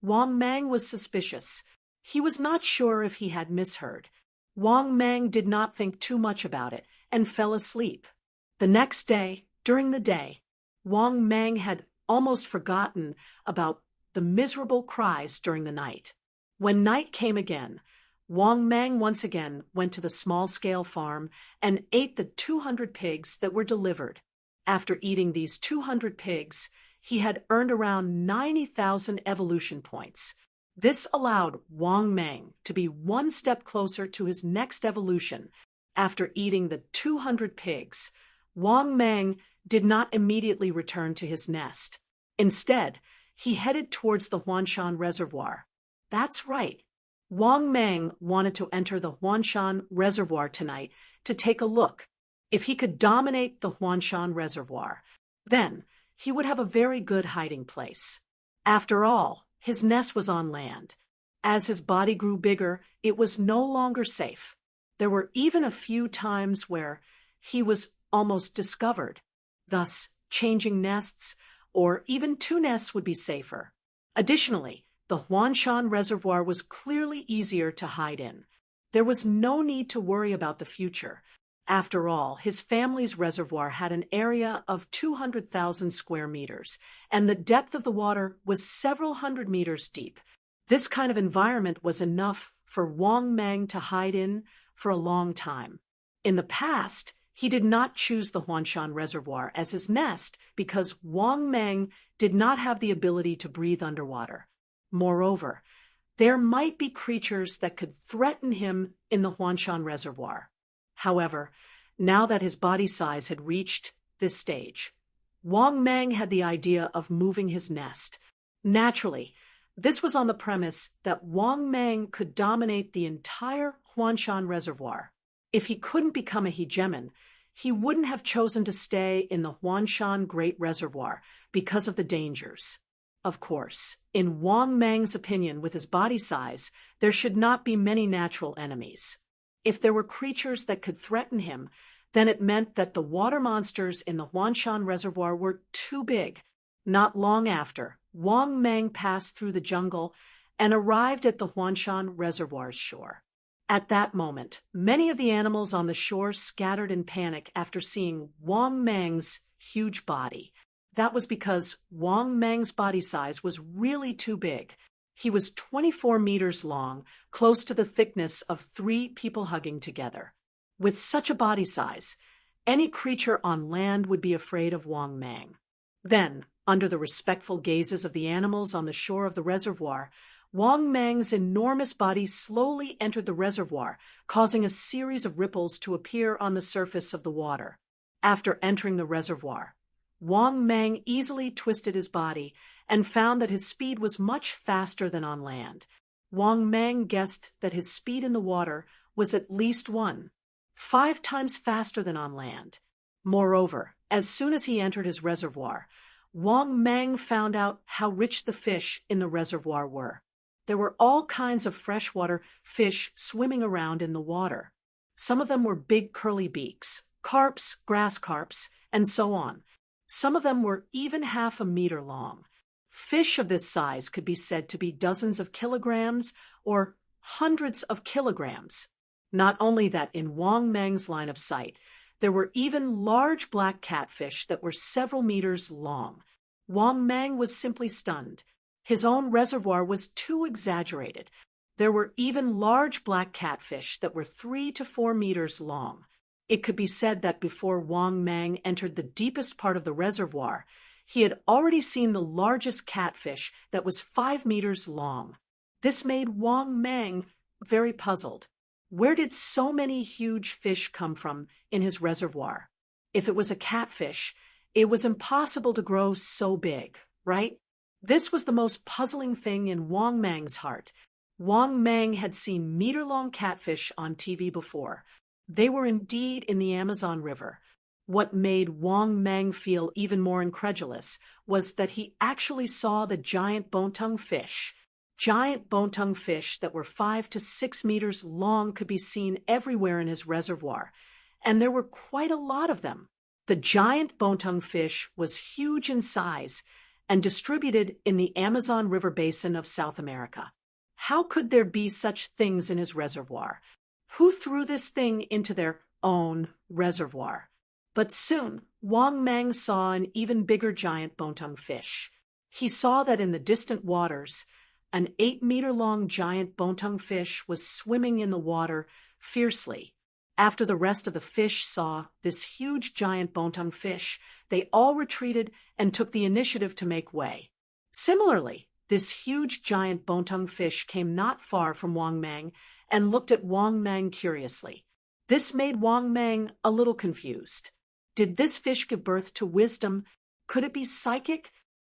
Wang Mang was suspicious. He was not sure if he had misheard. Wang Mang did not think too much about it and fell asleep. The next day, during the day, Wang Mang had almost forgotten about the miserable cries during the night. When night came again, Wang Mang once again went to the small-scale farm and ate the 200 pigs that were delivered. After eating these 200 pigs, he had earned around 90,000 evolution points. This allowed Wang Mang to be one step closer to his next evolution. After eating the 200 pigs, Wang Mang did not immediately return to his nest. Instead, he headed towards the Huanshan Reservoir. That's right. Wang Mang wanted to enter the Huanshan Reservoir tonight to take a look. If he could dominate the Huanshan Reservoir, then he would have a very good hiding place. After all, his nest was on land. As his body grew bigger, it was no longer safe. There were even a few times where he was almost discovered. Thus, changing nests, or even 2 nests would be safer. Additionally, the Huanshan Reservoir was clearly easier to hide in. There was no need to worry about the future. After all, his family's reservoir had an area of 200,000 square meters, and the depth of the water was several hundred meters deep. This kind of environment was enough for Wang Mang to hide in for a long time. In the past, he did not choose the Huanshan Reservoir as his nest because Wang Mang did not have the ability to breathe underwater. Moreover, there might be creatures that could threaten him in the Huanshan Reservoir. However, now that his body size had reached this stage, Wang Mang had the idea of moving his nest. Naturally, this was on the premise that Wang Mang could dominate the entire Huanshan Reservoir. If he couldn't become a hegemon, he wouldn't have chosen to stay in the Huanshan Great Reservoir because of the dangers. Of course, in Wang Mang's opinion, with his body size, there should not be many natural enemies. If there were creatures that could threaten him, then it meant that the water monsters in the Huanshan Reservoir were too big. Not long after, Wang Mang passed through the jungle and arrived at the Huanshan Reservoir's shore. At that moment, many of the animals on the shore scattered in panic after seeing Wang Mang's huge body. That was because Wang Mang's body size was really too big. He was 24 meters long, close to the thickness of 3 people hugging together. With such a body size, any creature on land would be afraid of Wang Mang. Then, under the respectful gazes of the animals on the shore of the reservoir, Wang Mang's enormous body slowly entered the reservoir, causing a series of ripples to appear on the surface of the water. After entering the reservoir, Wang Mang easily twisted his body and found that his speed was much faster than on land. Wang Mang guessed that his speed in the water was at least 5 times faster than on land. Moreover, as soon as he entered his reservoir, Wang Mang found out how rich the fish in the reservoir were. There were all kinds of freshwater fish swimming around in the water. Some of them were big curly beaks, carps, grass carps, and so on. Some of them were even half a meter long. Fish of this size could be said to be dozens of kilograms or hundreds of kilograms. Not only that, in Wang Mang's line of sight, there were even large black catfish that were several meters long. Wang Mang was simply stunned. His own reservoir was too exaggerated. There were even large black catfish that were 3 to 4 meters long. It could be said that before Wang Mang entered the deepest part of the reservoir, he had already seen the largest catfish that was 5 meters long. This made Wang Mang very puzzled. Where did so many huge fish come from in his reservoir? If it was a catfish, it was impossible to grow so big, right? This was the most puzzling thing in Wang Mang's heart. Wang Mang had seen meter-long catfish on TV before. They were indeed in the Amazon River. What made Wang Mang feel even more incredulous was that he actually saw the giant bone-tongue fish. Giant bone-tongue fish that were 5 to 6 meters long could be seen everywhere in his reservoir, and there were quite a lot of them. The giant bone-tongue fish was huge in size and distributed in the Amazon River basin of South America. How could there be such things in his reservoir? Who threw this thing into their own reservoir? But soon, Wang Mang saw an even bigger giant bone-tongue fish. He saw that in the distant waters, an 8-meter-long giant bone-tongue fish was swimming in the water fiercely. After the rest of the fish saw this huge giant bone-tongue fish, they all retreated and took the initiative to make way. Similarly, this huge giant bone-tongue fish came not far from Wang Mang and looked at Wang Mang curiously. This made Wang Mang a little confused. Did this fish give birth to wisdom? Could it be psychic?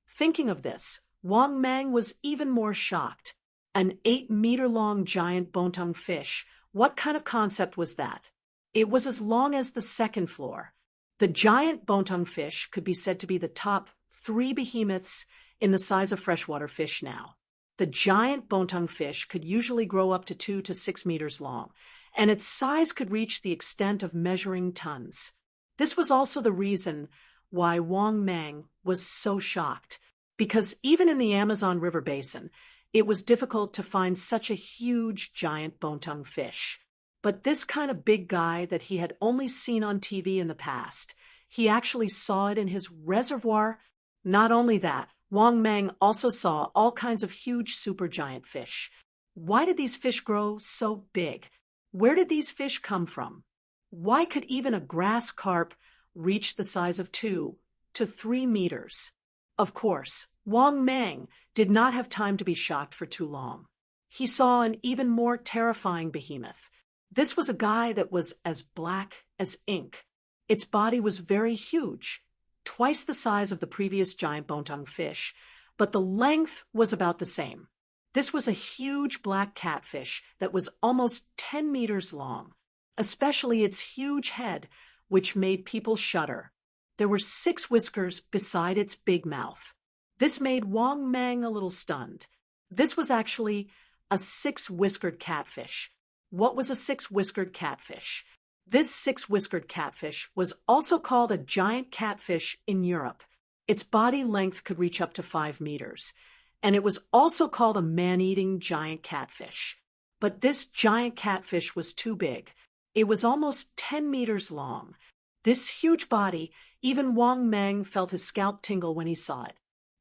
Thinking of this, Wang Mang was even more shocked. An 8-meter-long giant bone-tongue fish. What kind of concept was that? It was as long as the second floor. The giant bone-tongue fish could be said to be the top 3 behemoths in the size of freshwater fish now. The giant bone-tongue fish could usually grow up to 2 to 6 meters long, and its size could reach the extent of measuring tons. This was also the reason why Wang Mang was so shocked, because even in the Amazon River basin, it was difficult to find such a huge giant bone-tongue fish. But this kind of big guy that he had only seen on TV in the past, he actually saw it in his reservoir. Not only that, Wang Mang also saw all kinds of huge supergiant fish. Why did these fish grow so big? Where did these fish come from? Why could even a grass carp reach the size of 2 to 3 meters? Of course, Wang Mang did not have time to be shocked for too long. He saw an even more terrifying behemoth. This was a guy that was as black as ink. Its body was very huge, twice the size of the previous giant bone-tongued fish, but the length was about the same. This was a huge black catfish that was almost 10 meters long, especially its huge head, which made people shudder. There were 6 whiskers beside its big mouth. This made Wang Mang a little stunned. This was actually a 6-whiskered catfish. What was a 6-whiskered catfish? This 6-whiskered catfish was also called a giant catfish in Europe. Its body length could reach up to 5 meters, and it was also called a man-eating giant catfish. But this giant catfish was too big. It was almost 10 meters long. This huge body, even Wang Mang felt his scalp tingle when he saw it.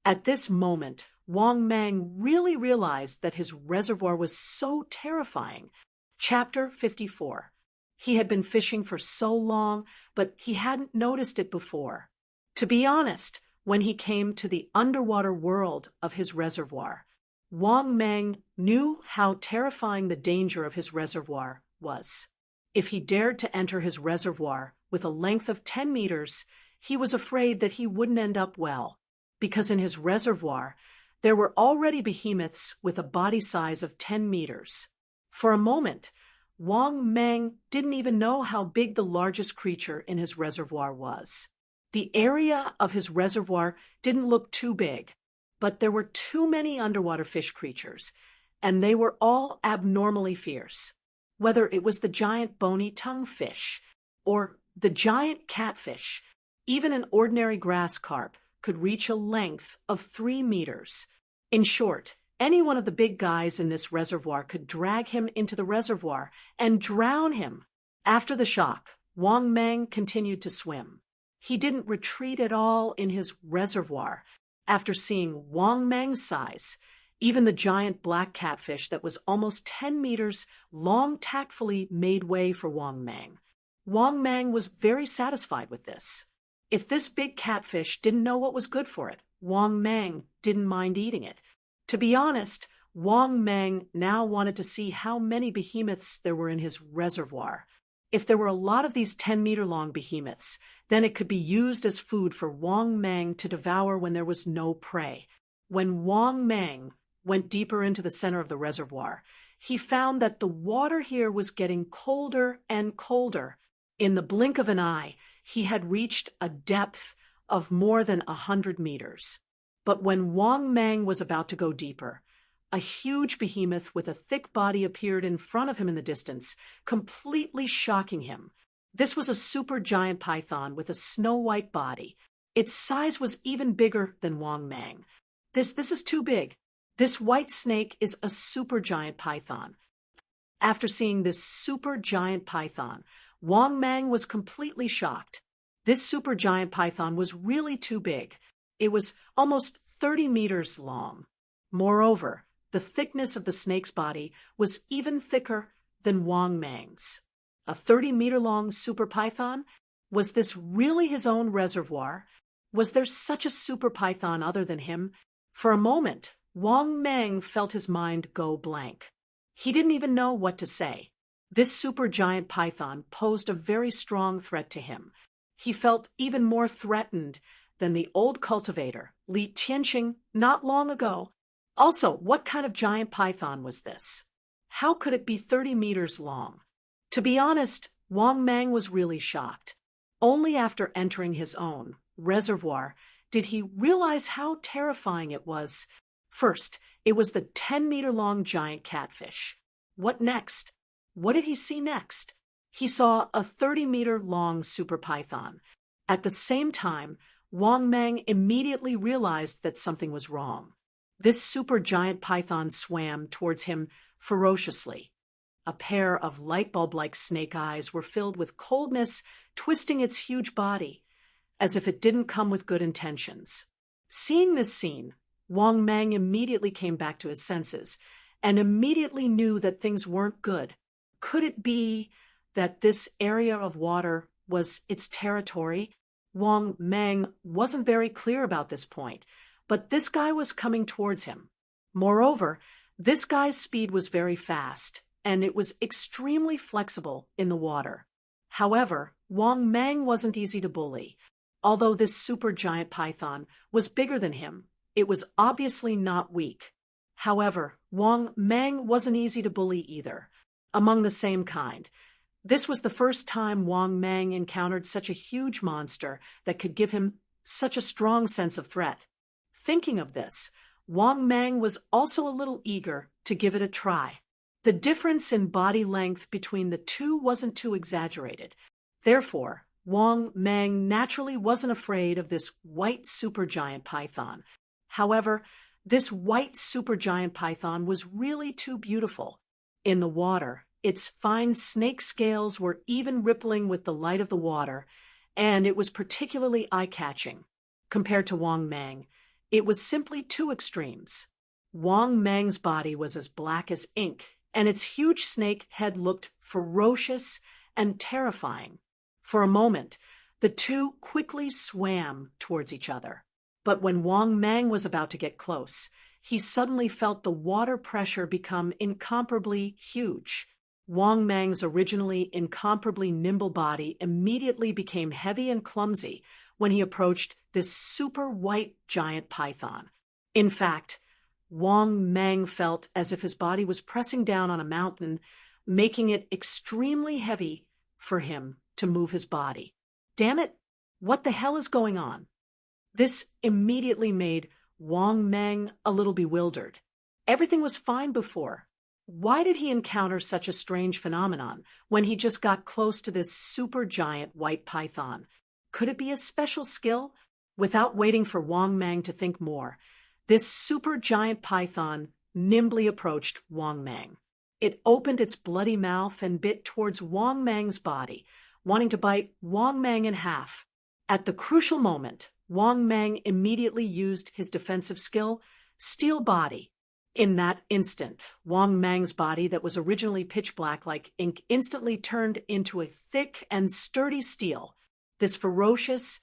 At this moment, Wang Mang really realized that his reservoir was so terrifying. Chapter 54. He had been fishing for so long, but he hadn't noticed it before. To be honest, when he came to the underwater world of his reservoir, Wang Mang knew how terrifying the danger of his reservoir was. If he dared to enter his reservoir with a length of 10 meters, he was afraid that he wouldn't end up well, because in his reservoir, there were already behemoths with a body size of 10 meters. For a moment, Wang Mang didn't even know how big the largest creature in his reservoir was. The area of his reservoir didn't look too big, but there were too many underwater fish creatures, and they were all abnormally fierce. Whether it was the giant bony-tongued fish or the giant catfish, even an ordinary grass carp could reach a length of 3 meters. In short, any one of the big guys in this reservoir could drag him into the reservoir and drown him. After the shock, Wang Mang continued to swim. He didn't retreat at all in his reservoir. After seeing Wang Mang's size, even the giant black catfish that was almost 10 meters long tactfully made way for Wang Mang. Wang Mang was very satisfied with this. If this big catfish didn't know what was good for it, Wang Mang didn't mind eating it. To be honest, Wang Mang now wanted to see how many behemoths there were in his reservoir. If there were a lot of these 10-meter-long behemoths, then it could be used as food for Wang Mang to devour when there was no prey. When Wang Mang went deeper into the center of the reservoir, he found that the water here was getting colder and colder. In the blink of an eye, he had reached a depth of more than 100 meters. But when Wang Mang was about to go deeper, a huge behemoth with a thick body appeared in front of him in the distance, completely shocking him. This was a supergiant python with a snow-white body. Its size was even bigger than Wang Mang. This is too big. This white snake is a supergiant python. After seeing this supergiant python, Wang Mang was completely shocked. This supergiant python was really too big. It was almost 30 meters long. Moreover, the thickness of the snake's body was even thicker than Wang Mang's. A 30-meter-long super python? Was this really his own reservoir? Was there such a super python other than him? For a moment, Wang Mang felt his mind go blank. He didn't even know what to say. This supergiant python posed a very strong threat to him. He felt even more threatened than the old cultivator, Li Tianqing, not long ago. Also, what kind of giant python was this? How could it be 30 meters long? To be honest, Wang Mang was really shocked. Only after entering his own reservoir did he realize how terrifying it was. First, it was the 10-meter-long giant catfish. What next? What did he see next? He saw a 30-meter-long super python. At the same time, Wang Mang immediately realized that something was wrong. This supergiant python swam towards him ferociously. A pair of light bulb-like snake eyes were filled with coldness, twisting its huge body, as if it didn't come with good intentions. Seeing this scene, Wang Mang immediately came back to his senses and immediately knew that things weren't good. Could it be that this area of water was its territory? Wang Mang wasn't very clear about this point, but this guy was coming towards him. Moreover, this guy's speed was very fast, and it was extremely flexible in the water. However, Wang Mang wasn't easy to bully. Although this supergiant python was bigger than him, it was obviously not weak. However, Wang Mang wasn't easy to bully either. Among the same kind, this was the first time Wang Mang encountered such a huge monster that could give him such a strong sense of threat. Thinking of this, Wang Mang was also a little eager to give it a try. The difference in body length between the two wasn't too exaggerated. Therefore, Wang Mang naturally wasn't afraid of this white supergiant python. However, this white supergiant python was really too beautiful. In the water, its fine snake scales were even rippling with the light of the water, and it was particularly eye-catching. Compared to Wang Mang, it was simply two extremes. Wang Mang's body was as black as ink, and its huge snake head looked ferocious and terrifying. For a moment, the two quickly swam towards each other. But when Wang Mang was about to get close, he suddenly felt the water pressure become incomparably huge. Wang Mang's originally incomparably nimble body immediately became heavy and clumsy when he approached this super white giant python. In fact, Wang Mang felt as if his body was pressing down on a mountain, making it extremely heavy for him to move his body. Damn it, what the hell is going on? This immediately made Wang Mang a little bewildered. Everything was fine before. Why did he encounter such a strange phenomenon when he just got close to this super giant white python? Could it be a special skill? Without waiting for Wang Mang to think more, this super giant python nimbly approached Wang Mang. It opened its bloody mouth and bit towards Wang Mang's body, wanting to bite Wang Mang in half. At the crucial moment, Wang Mang immediately used his defensive skill, Steel Body. In that instant, Wang Mang's body that was originally pitch black like ink instantly turned into a thick and sturdy steel. This ferocious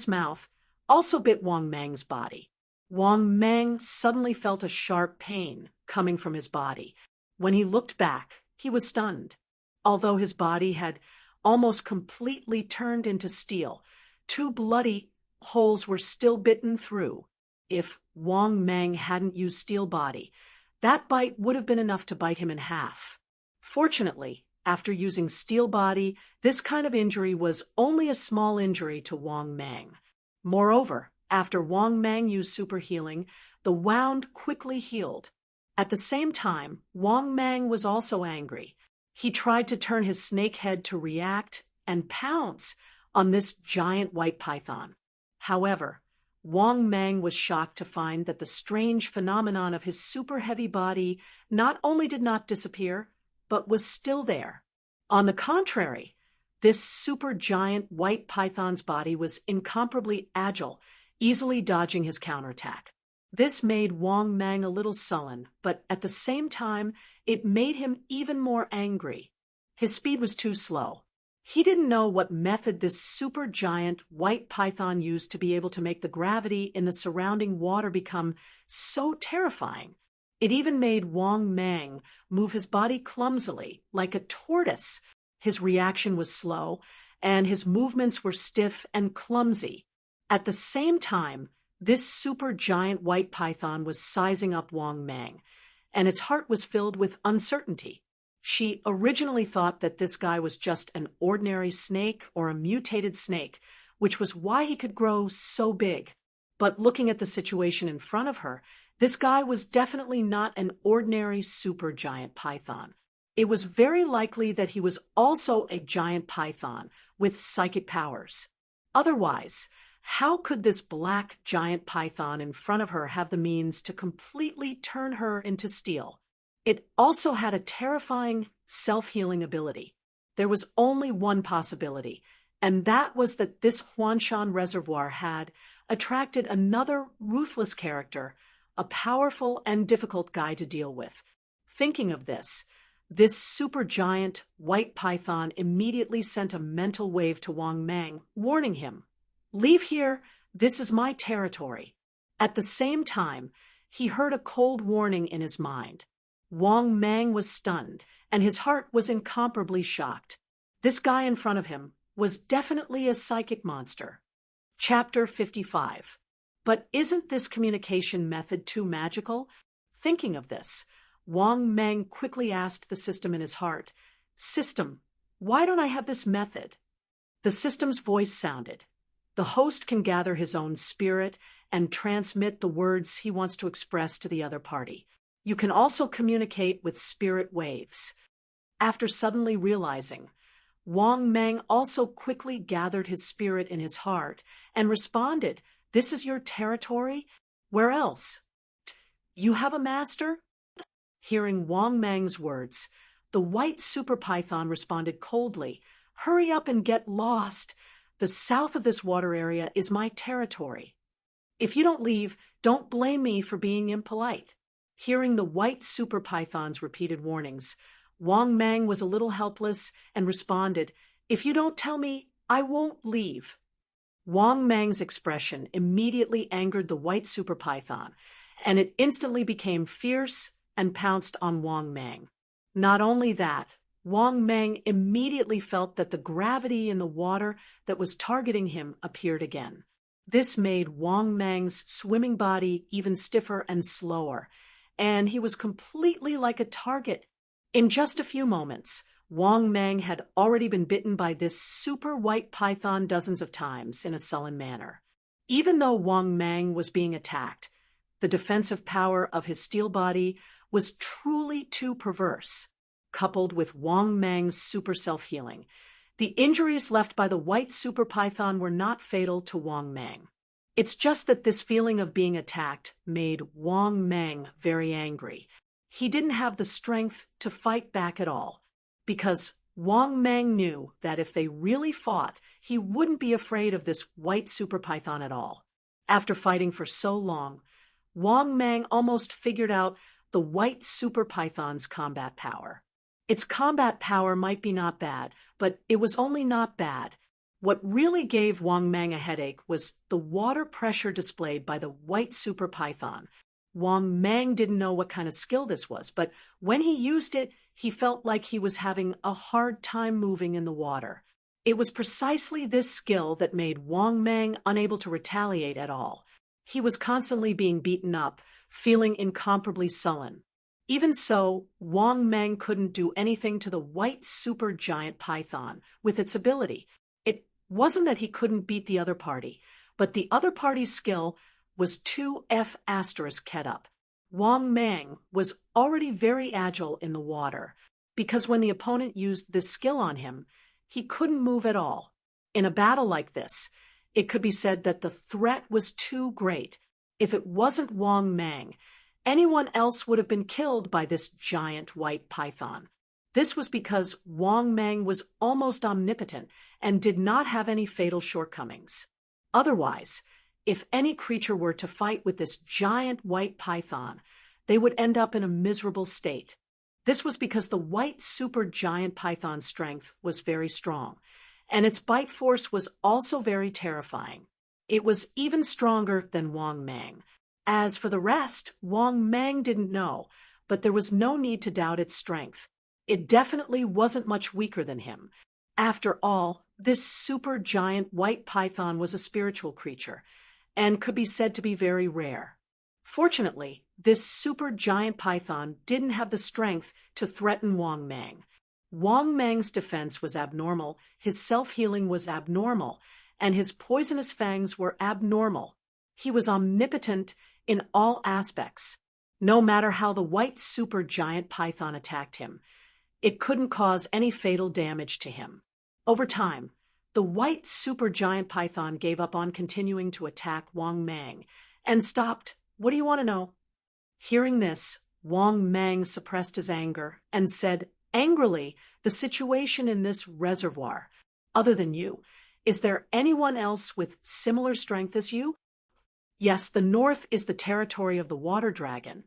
mouth also bit Wang Mang's body. Wang Mang suddenly felt a sharp pain coming from his body. When he looked back, he was stunned. Although his body had almost completely turned into steel, two bloody holes were still bitten through. If Wang Mang hadn't used Steel Body, that bite would have been enough to bite him in half. Fortunately, after using Steel Body, this kind of injury was only a small injury to Wang Mang. Moreover, after Wang Mang used super healing, the wound quickly healed. At the same time, Wang Mang was also angry. He tried to turn his snake head to react and pounce on this giant white python. However, Wang Mang was shocked to find that the strange phenomenon of his super heavy body not only did not disappear, but was still there. On the contrary, this super giant white python's body was incomparably agile, easily dodging his counterattack. This made Wang Mang a little sullen, but at the same time, it made him even more angry. His speed was too slow. He didn't know what method this super giant white python used to be able to make the gravity in the surrounding water become so terrifying. It even made Wang Mang move his body clumsily, like a tortoise. His reaction was slow, and his movements were stiff and clumsy. At the same time, this super giant white python was sizing up Wang Mang, and its heart was filled with uncertainty. She originally thought that this guy was just an ordinary snake or a mutated snake, which was why he could grow so big. But looking at the situation in front of her, this guy was definitely not an ordinary supergiant python. It was very likely that he was also a giant python with psychic powers. Otherwise, how could this black giant python in front of her have the means to completely turn her into steel? It also had a terrifying self-healing ability. There was only one possibility, and that was that this Huanshan Reservoir had attracted another ruthless character, a powerful and difficult guy to deal with. Thinking of this supergiant white python immediately sent a mental wave to Wang Mang, warning him, "Leave here, this is my territory." At the same time, he heard a cold warning in his mind. Wang Mang was stunned, and his heart was incomparably shocked. This guy in front of him was definitely a psychic monster. Chapter 55. But isn't this communication method too magical? Thinking of this, Wang Mang quickly asked the system in his heart, "System, why don't I have this method?" The system's voice sounded. The host can gather his own spirit and transmit the words he wants to express to the other party. You can also communicate with spirit waves. After suddenly realizing, Wang Mang also quickly gathered his spirit in his heart and responded, "This is your territory? Where else? You have a master?" Hearing Wang Mang's words, the white super python responded coldly, "Hurry up and get lost. The south of this water area is my territory. If you don't leave, don't blame me for being impolite." Hearing the white super python's repeated warnings, Wang Mang was a little helpless and responded, "If you don't tell me, I won't leave." Wang Mang's expression immediately angered the white super python, and it instantly became fierce and pounced on Wang Mang. Not only that, Wang Mang immediately felt that the gravity in the water that was targeting him appeared again. This made Wang Mang's swimming body even stiffer and slower, and he was completely like a target. In just a few moments, Wang Mang had already been bitten by this super white python dozens of times in a sullen manner. Even though Wang Mang was being attacked, the defensive power of his steel body was truly too perverse. Coupled with Wang Mang's super self-healing, the injuries left by the white super python were not fatal to Wang Mang. It's just that this feeling of being attacked made Wang Mang very angry. He didn't have the strength to fight back at all, because Wang Mang knew that if they really fought, he wouldn't be afraid of this white super python at all. After fighting for so long, Wang Mang almost figured out the white super python's combat power. Its combat power might be not bad, but it was only not bad. What really gave Wang Mang a headache was the water pressure displayed by the white super python. Wang Mang didn't know what kind of skill this was, but when he used it, he felt like he was having a hard time moving in the water. It was precisely this skill that made Wang Mang unable to retaliate at all. He was constantly being beaten up, feeling incomparably sullen. Even so, Wang Mang couldn't do anything to the white super giant python with its ability. It wasn't that he couldn't beat the other party, but the other party's skill was 2F** up. Wang Mang was already very agile in the water, because when the opponent used this skill on him, he couldn't move at all. In a battle like this, it could be said that the threat was too great. If it wasn't Wang Mang, anyone else would have been killed by this giant white python. This was because Wang Mang was almost omnipotent and did not have any fatal shortcomings. Otherwise, if any creature were to fight with this giant white python, they would end up in a miserable state. This was because the white super giant python's strength was very strong, and its bite force was also very terrifying. It was even stronger than Wang Mang. As for the rest, Wang Mang didn't know, but there was no need to doubt its strength. It definitely wasn't much weaker than him. After all, this super giant white python was a spiritual creature, and could be said to be very rare. Fortunately, this super giant python didn't have the strength to threaten Wang Mang. Wang Mang's defense was abnormal, his self-healing was abnormal, and his poisonous fangs were abnormal. He was omnipotent in all aspects. No matter how the white super giant python attacked him, it couldn't cause any fatal damage to him. Over time, the white super giant python gave up on continuing to attack Wang Mang and stopped. What do you want to know? Hearing this, Wang Mang suppressed his anger and said angrily, "The situation in this reservoir, other than you, is there anyone else with similar strength as you?" Yes, the north is the territory of the water dragon.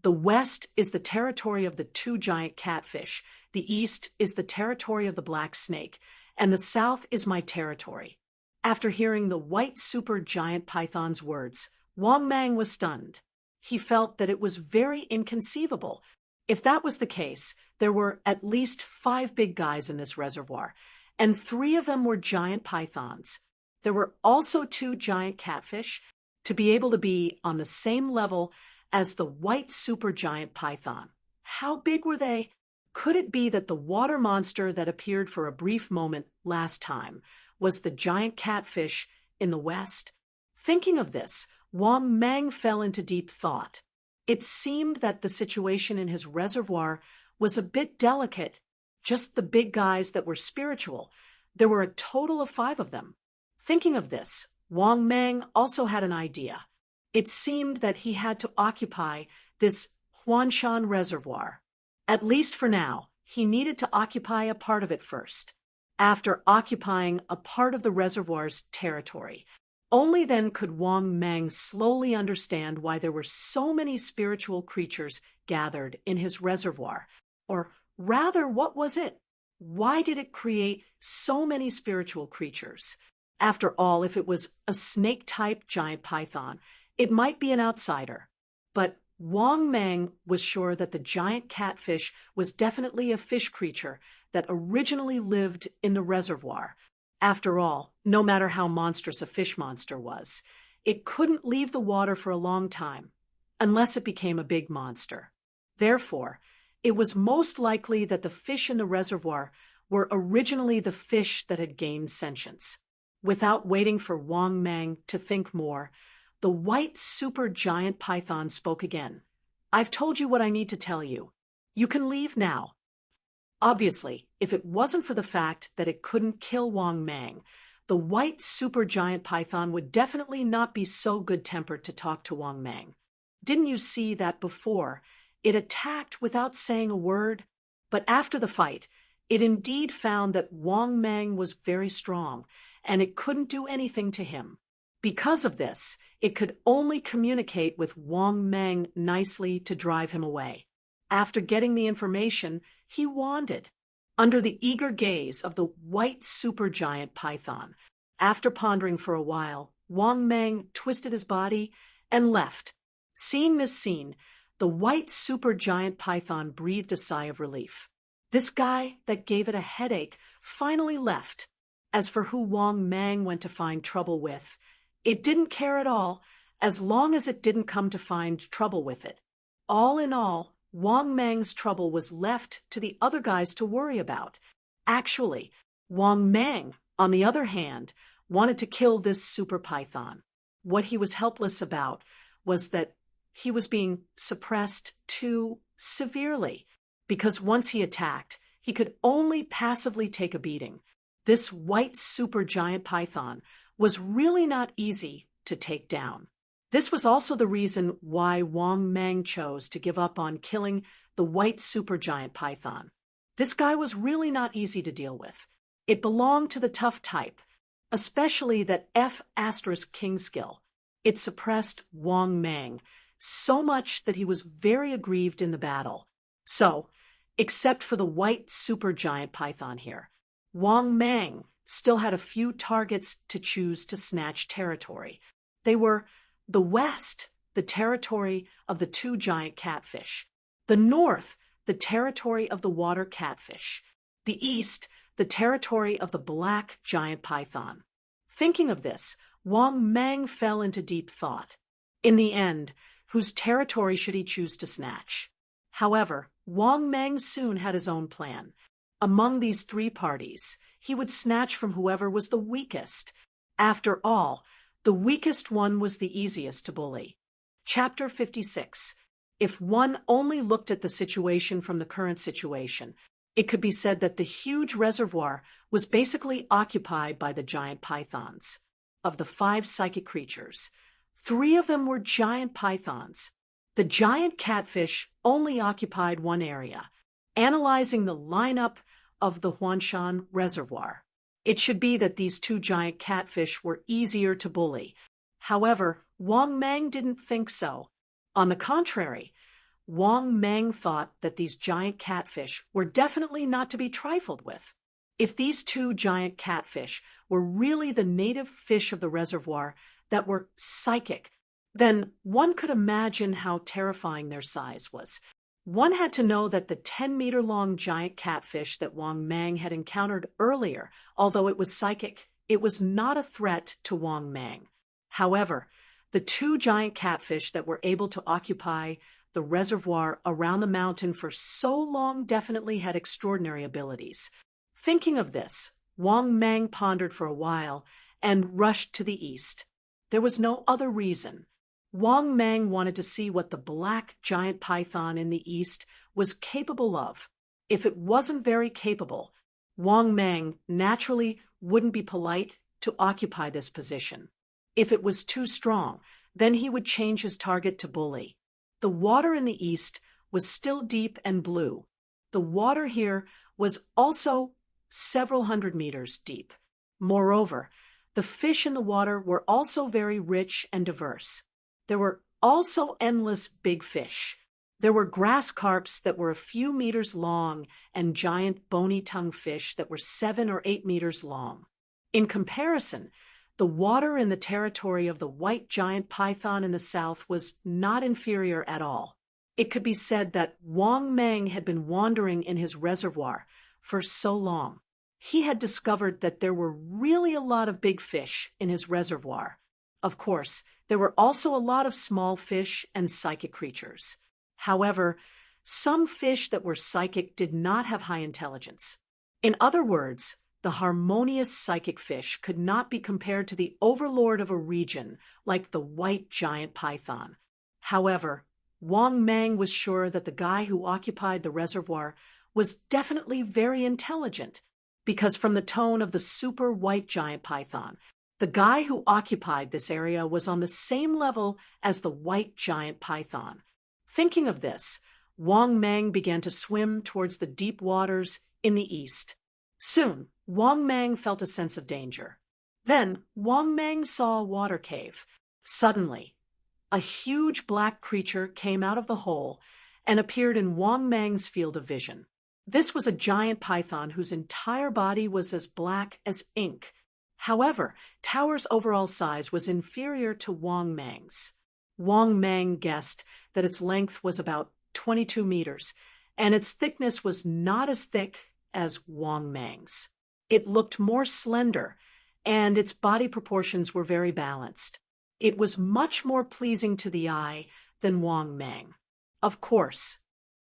The west is the territory of the two giant catfish. The east is the territory of the black snake. And the south is my territory. After hearing the white super giant python's words, Wang Mang was stunned. He felt that it was very inconceivable. If that was the case, there were at least 5 big guys in this reservoir, and 3 of them were giant pythons. There were also 2 giant catfish. To be able to be on the same level as the white supergiant python. How big were they? Could it be that the water monster that appeared for a brief moment last time was the giant catfish in the west? Thinking of this, Wang Mang fell into deep thought. It seemed that the situation in his reservoir was a bit delicate. Just the big guys that were spiritual. There were a total of 5 of them. Thinking of this, Wang Mang also had an idea. It seemed that he had to occupy this Huanshan reservoir. At least for now, he needed to occupy a part of it first. After occupying a part of the reservoir's territory, only then could Wang Mang slowly understand why there were so many spiritual creatures gathered in his reservoir. Or rather, what was it? Why did it create so many spiritual creatures? After all, if it was a snake-type giant python, it might be an outsider. But Wang Mang was sure that the giant catfish was definitely a fish creature that originally lived in the reservoir. After all, no matter how monstrous a fish monster was, it couldn't leave the water for a long time, unless it became a big monster. Therefore, it was most likely that the fish in the reservoir were originally the fish that had gained sentience. Without waiting for Wang Mang to think more, the white supergiant python spoke again. "I've told you what I need to tell you. You can leave now." Obviously, if it wasn't for the fact that it couldn't kill Wang Mang, the white supergiant python would definitely not be so good-tempered to talk to Wang Mang. Didn't you see that before? It attacked without saying a word. But after the fight, it indeed found that Wang Mang was very strong, and it couldn't do anything to him. Because of this, it could only communicate with Wang Mang nicely to drive him away. After getting the information, he wanded, under the eager gaze of the white supergiant python. After pondering for a while, Wang Mang twisted his body and left. Seeing this scene, the white supergiant python breathed a sigh of relief. This guy that gave it a headache finally left. As for who Wang Mang went to find trouble with, it didn't care at all, as long as it didn't come to find trouble with it. All in all, Wang Mang's trouble was left to the other guys to worry about. Actually, Wang Mang, on the other hand, wanted to kill this super python. What he was helpless about was that he was being suppressed too severely, because once he attacked, he could only passively take a beating. This white supergiant python was really not easy to take down. This was also the reason why Wang Mang chose to give up on killing the white supergiant python. This guy was really not easy to deal with. It belonged to the tough type, especially that F*King skill. It suppressed Wang Mang so much that he was very aggrieved in the battle. So, except for the white supergiant python here, Wang Mang still had a few targets to choose to snatch territory. They were the west, the territory of the 2 giant catfish; the north, the territory of the water catfish; the east, the territory of the black giant python. Thinking of this, Wang Mang fell into deep thought. In the end, whose territory should he choose to snatch? However, Wang Mang soon had his own plan. Among these 3 parties, he would snatch from whoever was the weakest. After all, the weakest one was the easiest to bully. Chapter 56. If one only looked at the situation from the current situation, it could be said that the huge reservoir was basically occupied by the giant pythons. Of the 5 psychic creatures, 3 of them were giant pythons. The giant catfish only occupied one area, analyzing the lineup of the Huanshan Reservoir. It should be that these two giant catfish were easier to bully. However, Wang Mang didn't think so. On the contrary, Wang Mang thought that these giant catfish were definitely not to be trifled with. If these two giant catfish were really the native fish of the reservoir that were psychic, then one could imagine how terrifying their size was. One had to know that the 10-meter-long giant catfish that Wang Mang had encountered earlier, although it was psychic, it was not a threat to Wang Mang. However, the two giant catfish that were able to occupy the reservoir around the mountain for so long definitely had extraordinary abilities. Thinking of this, Wang Mang pondered for a while and rushed to the east. There was no other reason. Wang Mang wanted to see what the black giant python in the east was capable of. If it wasn't very capable, Wang Mang naturally wouldn't be polite to occupy this position. If it was too strong, then he would change his target to bully. The water in the east was still deep and blue. The water here was also several hundred meters deep. Moreover, the fish in the water were also very rich and diverse. There were also endless big fish. There were grass carps that were a few meters long and giant bony-tongued fish that were 7 or 8 meters long. In comparison, the water in the territory of the white giant python in the south was not inferior at all. It could be said that Wang Mang had been wandering in his reservoir for so long. He had discovered that there were really a lot of big fish in his reservoir. Of course, there were also a lot of small fish and psychic creatures. However, some fish that were psychic did not have high intelligence. In other words, the harmonious psychic fish could not be compared to the overlord of a region like the white giant python. However, Wang Mang was sure that the guy who occupied the reservoir was definitely very intelligent, because from the tone of the super white giant python, the guy who occupied this area was on the same level as the white giant python. Thinking of this, Wang Mang began to swim towards the deep waters in the east. Soon, Wang Mang felt a sense of danger. Then, Wang Mang saw a water cave. Suddenly, a huge black creature came out of the hole and appeared in Wang Mang's field of vision. This was a giant python whose entire body was as black as ink. However, Tower's overall size was inferior to Wang Mang's. Wang Mang guessed that its length was about 22 meters, and its thickness was not as thick as Wang Mang's. It looked more slender, and its body proportions were very balanced. It was much more pleasing to the eye than Wang Mang. Of course,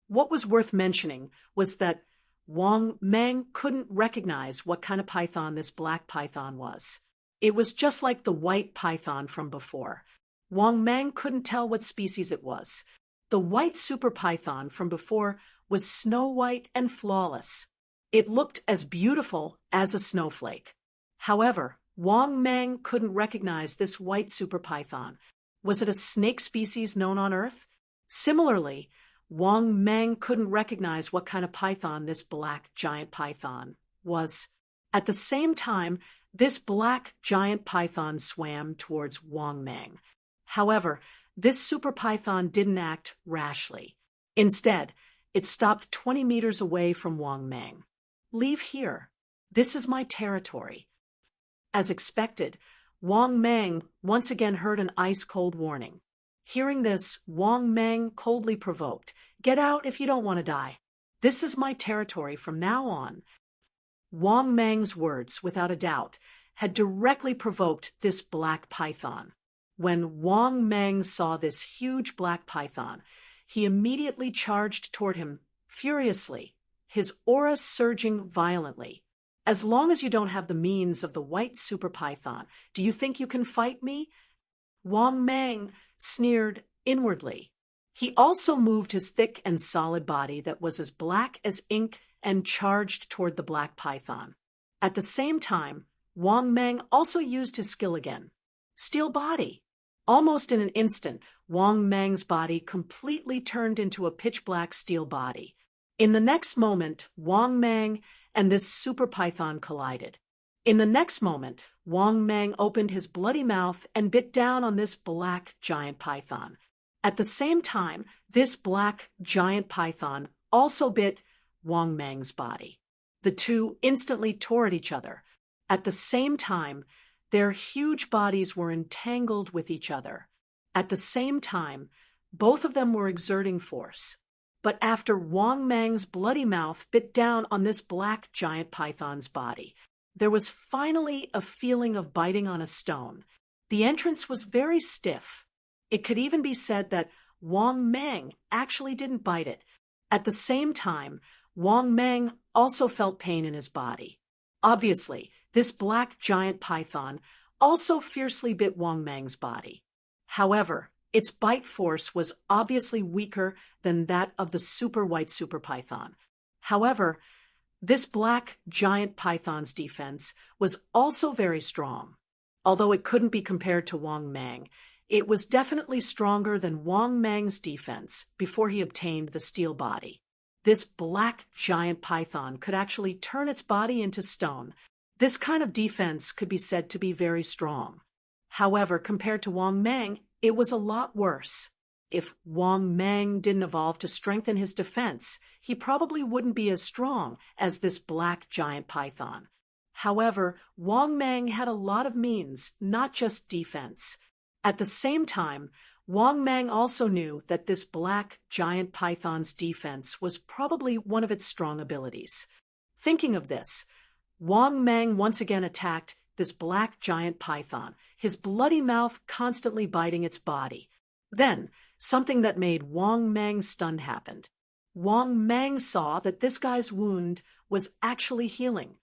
what was worth mentioning was that Wang Mang couldn't recognize what kind of python this black python was. It was just like the white python from before. Wang Mang couldn't tell what species it was. The white super python from before was snow white and flawless. It looked as beautiful as a snowflake. However, Wang Mang couldn't recognize this white super python. Was it a snake species known on Earth? Similarly, Wang Mang couldn't recognize what kind of python this black giant python was. At the same time, this black giant python swam towards Wang Mang. However, this super python didn't act rashly. Instead, it stopped 20 meters away from Wang Mang. "Leave here. This is my territory." As expected, Wang Mang once again heard an ice-cold warning. Hearing this, Wang Mang coldly provoked, "Get out if you don't want to die. This is my territory from now on." Wang Mang's words, without a doubt, had directly provoked this black python. When Wang Mang saw this huge black python, he immediately charged toward him furiously, his aura surging violently. "As long as you don't have the means of the white super python, do you think you can fight me?" Wang Mang sneered inwardly. He also moved his thick and solid body that was as black as ink and charged toward the black python. At the same time, Wang Mang also used his skill again. Steel body. Almost in an instant, Wang Mang's body completely turned into a pitch-black steel body. In the next moment, Wang Mang and this super python collided. In the next moment, Wang Mang opened his bloody mouth and bit down on this black giant python. At the same time, this black giant python also bit Wang Mang's body. The two instantly tore at each other. At the same time, their huge bodies were entangled with each other. At the same time, both of them were exerting force. But after Wang Mang's bloody mouth bit down on this black giant python's body, there was finally a feeling of biting on a stone. The entrance was very stiff. It could even be said that Wang Mang actually didn't bite it. At the same time, Wang Mang also felt pain in his body. Obviously, this black giant python also fiercely bit Wang Mang's body. However, its bite force was obviously weaker than that of the super white super python. However, this black giant python's defense was also very strong. Although it couldn't be compared to Wang Mang, it was definitely stronger than Wang Mang's defense before he obtained the steel body. This black giant python could actually turn its body into stone. This kind of defense could be said to be very strong. However, compared to Wang Mang, it was a lot worse. If Wang Mang didn't evolve to strengthen his defense, he probably wouldn't be as strong as this black giant python. However, Wang Mang had a lot of means, not just defense. At the same time, Wang Mang also knew that this black giant python's defense was probably one of its strong abilities. Thinking of this, Wang Mang once again attacked this black giant python, his bloody mouth constantly biting its body. Then, something that made Wang Mang stunned happened. Wang Mang saw that this guy's wound was actually healing.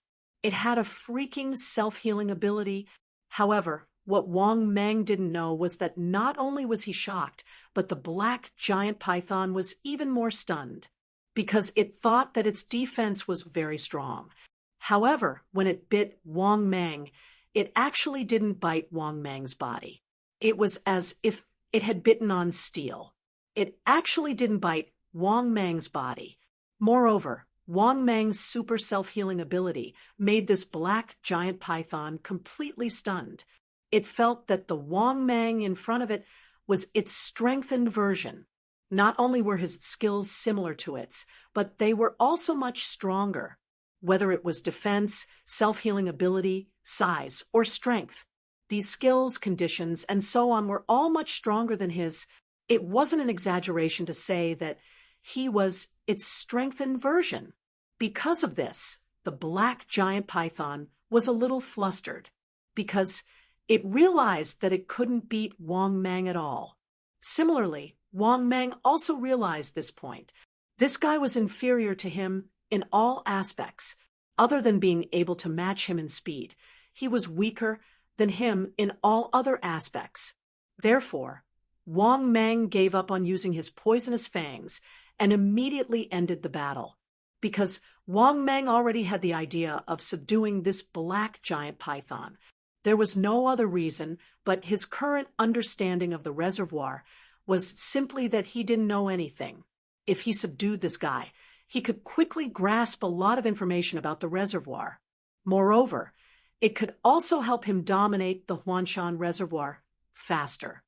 It had a freaking self-healing ability. However, what Wang Mang didn't know was that not only was he shocked, but the black giant python was even more stunned, because it thought that its defense was very strong. However, when it bit Wang Mang, it actually didn't bite Wang Mang's body. It was as if it had bitten on steel. It actually didn't bite Wang Mang's body. Moreover, Wang Mang's super self-healing ability made this black giant python completely stunned. It felt that the Wang Mang in front of it was its strengthened version. Not only were his skills similar to its, but they were also much stronger. Whether it was defense, self-healing ability, size, or strength, these skills, conditions, and so on were all much stronger than his. It wasn't an exaggeration to say that he was its strengthened version. Because of this, the black giant python was a little flustered, because it realized that it couldn't beat Wang Mang at all. Similarly, Wang Mang also realized this point. This guy was inferior to him in all aspects, other than being able to match him in speed. He was weaker than him in all other aspects. Therefore, Wang Mang gave up on using his poisonous fangs and immediately ended the battle, because Wang Mang already had the idea of subduing this black giant python. There was no other reason, but his current understanding of the reservoir was simply that he didn't know anything. If he subdued this guy, he could quickly grasp a lot of information about the reservoir. Moreover, it could also help him dominate the Huanshan Reservoir faster.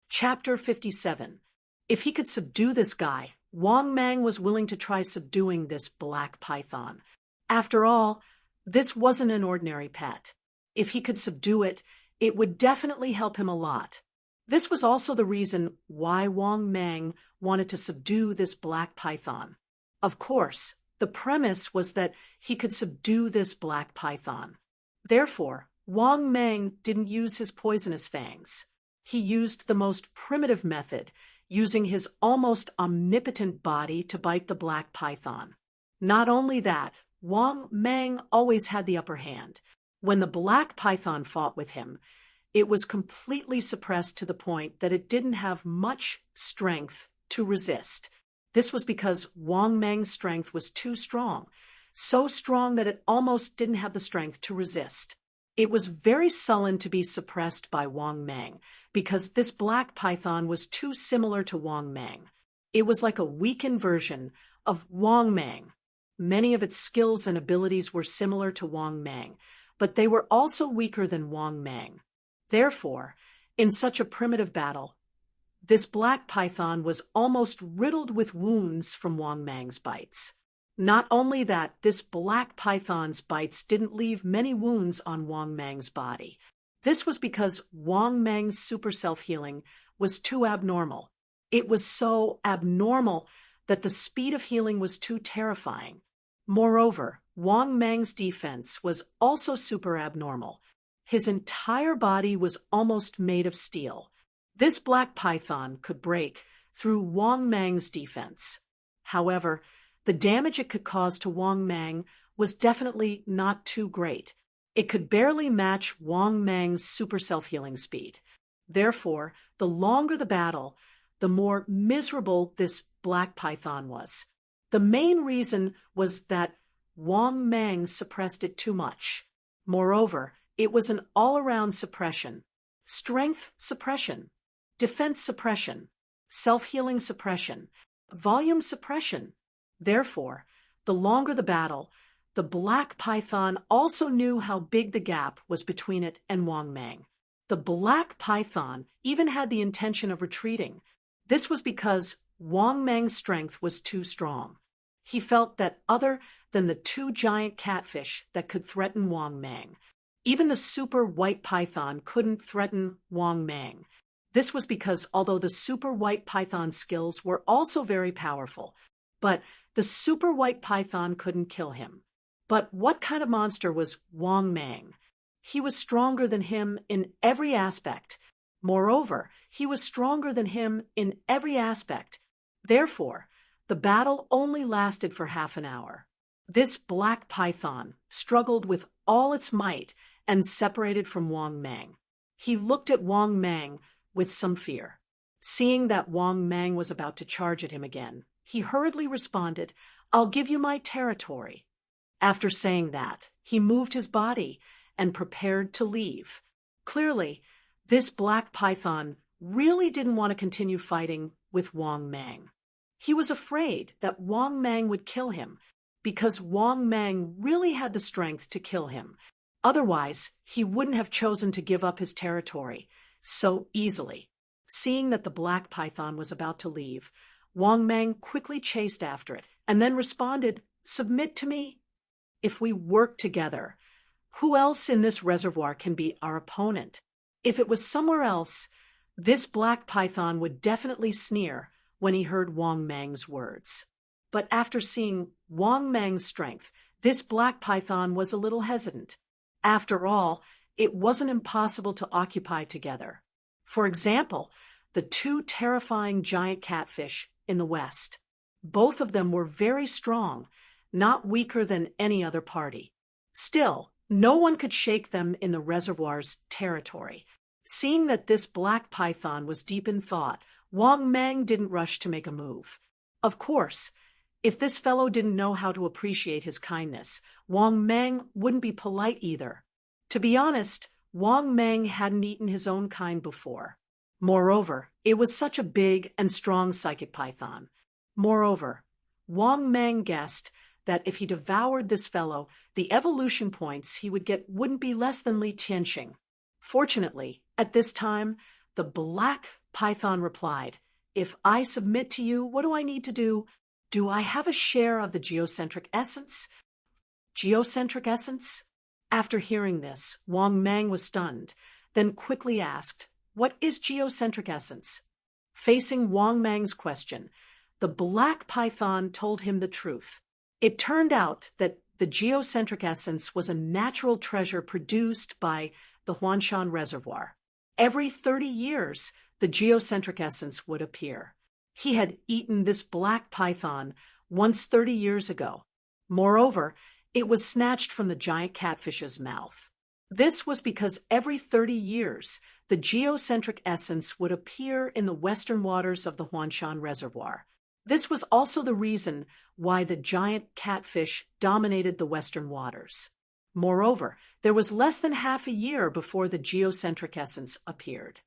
Chapter 57. If he could subdue this guy, Wang Mang was willing to try subduing this black python. After all, this wasn't an ordinary pet. If he could subdue it, it would definitely help him a lot. This was also the reason why Wang Mang wanted to subdue this black python. Of course, the premise was that he could subdue this black python. Therefore, Wang Mang didn't use his poisonous fangs. He used the most primitive method, using his almost omnipotent body to bite the black python. Not only that, Wang Mang always had the upper hand. When the black python fought with him, it was completely suppressed to the point that it didn't have much strength to resist. This was because Wang Mang's strength was too strong, so strong that it almost didn't have the strength to resist. It was very sullen to be suppressed by Wang Mang, because this black python was too similar to Wang Mang. It was like a weakened version of Wang Mang. Many of its skills and abilities were similar to Wang Mang, but they were also weaker than Wang Mang. Therefore, in such a primitive battle, this black python was almost riddled with wounds from Wang Mang's bites. Not only that, this black python's bites didn't leave many wounds on Wang Mang's body. This was because Wang Mang's super self-healing was too abnormal. It was so abnormal that the speed of healing was too terrifying. Moreover, Wang Mang's defense was also super abnormal. His entire body was almost made of steel. This black python could break through Wang Mang's defense. However, the damage it could cause to Wang Mang was definitely not too great. It could barely match Wang Mang's super self-healing speed. Therefore, the longer the battle, the more miserable this black python was. The main reason was that Wang Mang suppressed it too much. Moreover, it was an all-around suppression. Strength suppression, defense suppression, self-healing suppression, volume suppression. Therefore, the longer the battle, the black python also knew how big the gap was between it and Wang Mang. The black python even had the intention of retreating. This was because Wang Mang's strength was too strong. He felt that other than the two giant catfish that could threaten Wang Mang, even the super white python couldn't threaten Wang Mang. This was because although the super white python's skills were also very powerful, but the super white python couldn't kill him. But what kind of monster was Wang Mang? He was stronger than him in every aspect. Moreover, he was stronger than him in every aspect. Therefore, the battle only lasted for half an hour. This black python struggled with all its might and separated from Wang Mang. He looked at Wang Mang with some fear. Seeing that Wang Mang was about to charge at him again, he hurriedly responded, "I'll give you my territory." After saying that, he moved his body and prepared to leave. Clearly, this black python really didn't want to continue fighting with Wang Mang. He was afraid that Wang Mang would kill him because Wang Mang really had the strength to kill him. Otherwise, he wouldn't have chosen to give up his territory so easily. Seeing that the black python was about to leave, Wang Mang quickly chased after it and then responded, "Submit to me. If we work together, who else in this reservoir can be our opponent?" If it was somewhere else, this black python would definitely sneer when he heard Wang Mang's words. But after seeing Wang Mang's strength, this black python was a little hesitant. After all, it wasn't impossible to occupy together. For example, the two terrifying giant catfish in the west. Both of them were very strong, not weaker than any other party. Still, no one could shake them in the reservoir's territory. Seeing that this black python was deep in thought, Wang Mang didn't rush to make a move. Of course, if this fellow didn't know how to appreciate his kindness, Wang Mang wouldn't be polite either. To be honest, Wang Mang hadn't eaten his own kind before. Moreover, it was such a big and strong psychic python. Moreover, Wang Mang guessed that if he devoured this fellow, the evolution points he would get wouldn't be less than Li Tianxing. Fortunately, at this time, the black python replied, "If I submit to you, what do I need to do? Do I have a share of the geocentric essence?" Geocentric essence? After hearing this, Wang Mang was stunned, then quickly asked, "What is geocentric essence?" Facing Wang Mang's question, the black python told him the truth. It turned out that the geocentric essence was a natural treasure produced by the Huanshan Reservoir. Every 30 years, the geocentric essence would appear. He had eaten this black python once 30 years ago. Moreover, it was snatched from the giant catfish's mouth. This was because every 30 years, the geocentric essence would appear in the western waters of the Huanshan Reservoir. This was also the reason why the giant catfish dominated the western waters. Moreover, there was less than half a year before the geocentric essence appeared.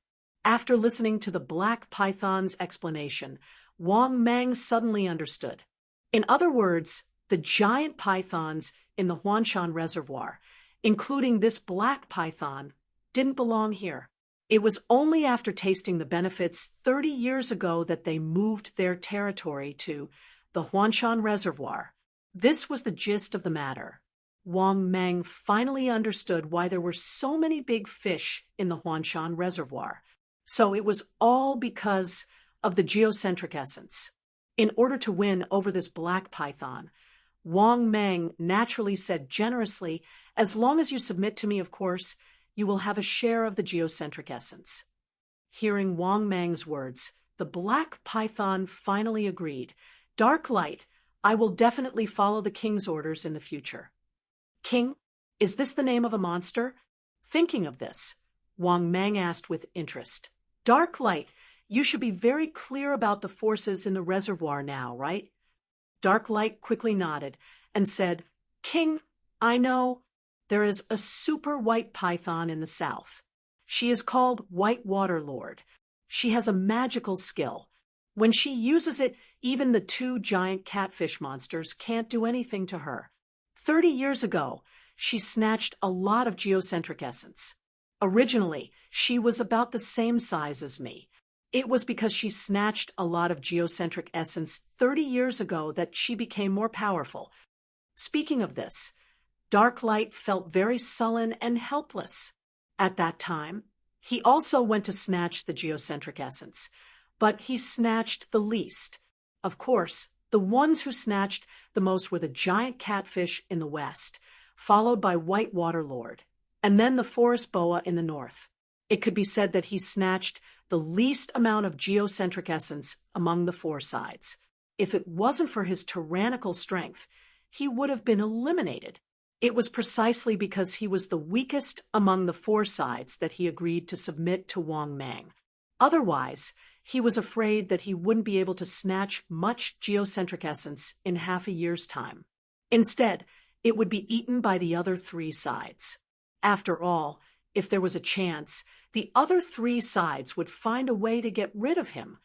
After listening to the black python's explanation, Wang Mang suddenly understood. In other words, the giant pythons in the Huanshan Reservoir, including this black python, didn't belong here. It was only after tasting the benefits 30 years ago that they moved their territory to the Huanshan Reservoir. This was the gist of the matter. Wang Mang finally understood why there were so many big fish in the Huanshan Reservoir. So it was all because of the geocentric essence. In order to win over this black python, Wang Mang naturally said generously, "As long as you submit to me, of course, you will have a share of the geocentric essence." Hearing Wang Mang's words, the black python finally agreed. "Dark Light, I will definitely follow the king's orders in the future." "King, is this the name of a monster?" Thinking of this, Wang Mang asked with interest. "Dark Light, you should be very clear about the forces in the reservoir now, right?" Dark Light quickly nodded and said, "King, I know. There is a super white python in the south. She is called White Water Lord. She has a magical skill. When she uses it, even the two giant catfish monsters can't do anything to her. 30 years ago, she snatched a lot of geocentric essence. Originally, she was about the same size as me. It was because she snatched a lot of geocentric essence 30 years ago that she became more powerful." Speaking of this, Dark Light felt very sullen and helpless. At that time, he also went to snatch the geocentric essence, but he snatched the least. Of course, the ones who snatched the most were the giant catfish in the west, followed by White Water Lord, and then the forest boa in the north. It could be said that he snatched the least amount of geocentric essence among the four sides. If it wasn't for his tyrannical strength, he would have been eliminated. It was precisely because he was the weakest among the four sides that he agreed to submit to Wang Mang. Otherwise, he was afraid that he wouldn't be able to snatch much geocentric essence in half a year's time. Instead, it would be eaten by the other three sides. After all, if there was a chance, the other three sides would find a way to get rid of him,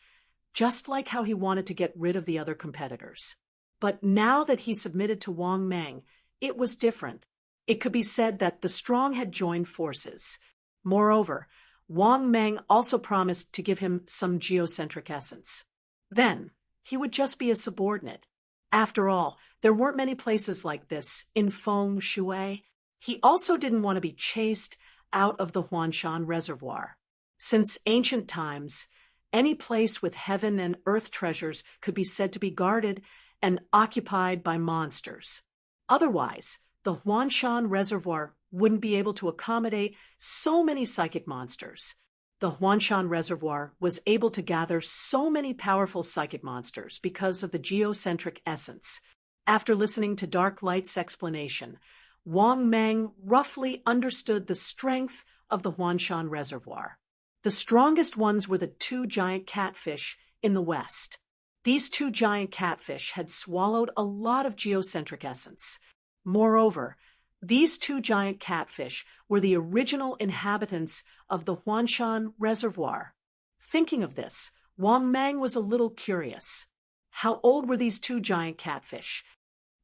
just like how he wanted to get rid of the other competitors. But now that he submitted to Wang Mang, it was different. It could be said that the strong had joined forces. Moreover, Wang Mang also promised to give him some geocentric essence. Then, he would just be a subordinate. After all, there weren't many places like this in Feng Shui. He also didn't want to be chased out of the Huanshan Reservoir. Since ancient times, any place with heaven and earth treasures could be said to be guarded and occupied by monsters. Otherwise, the Huanshan Reservoir wouldn't be able to accommodate so many psychic monsters. The Huanshan Reservoir was able to gather so many powerful psychic monsters because of the geocentric essence. After listening to Dark Light's explanation, Wang Mang roughly understood the strength of the Huanshan Reservoir. The strongest ones were the two giant catfish in the west. These two giant catfish had swallowed a lot of geocentric essence. Moreover, these two giant catfish were the original inhabitants of the Huanshan Reservoir. Thinking of this, Wang Mang was a little curious. How old were these two giant catfish?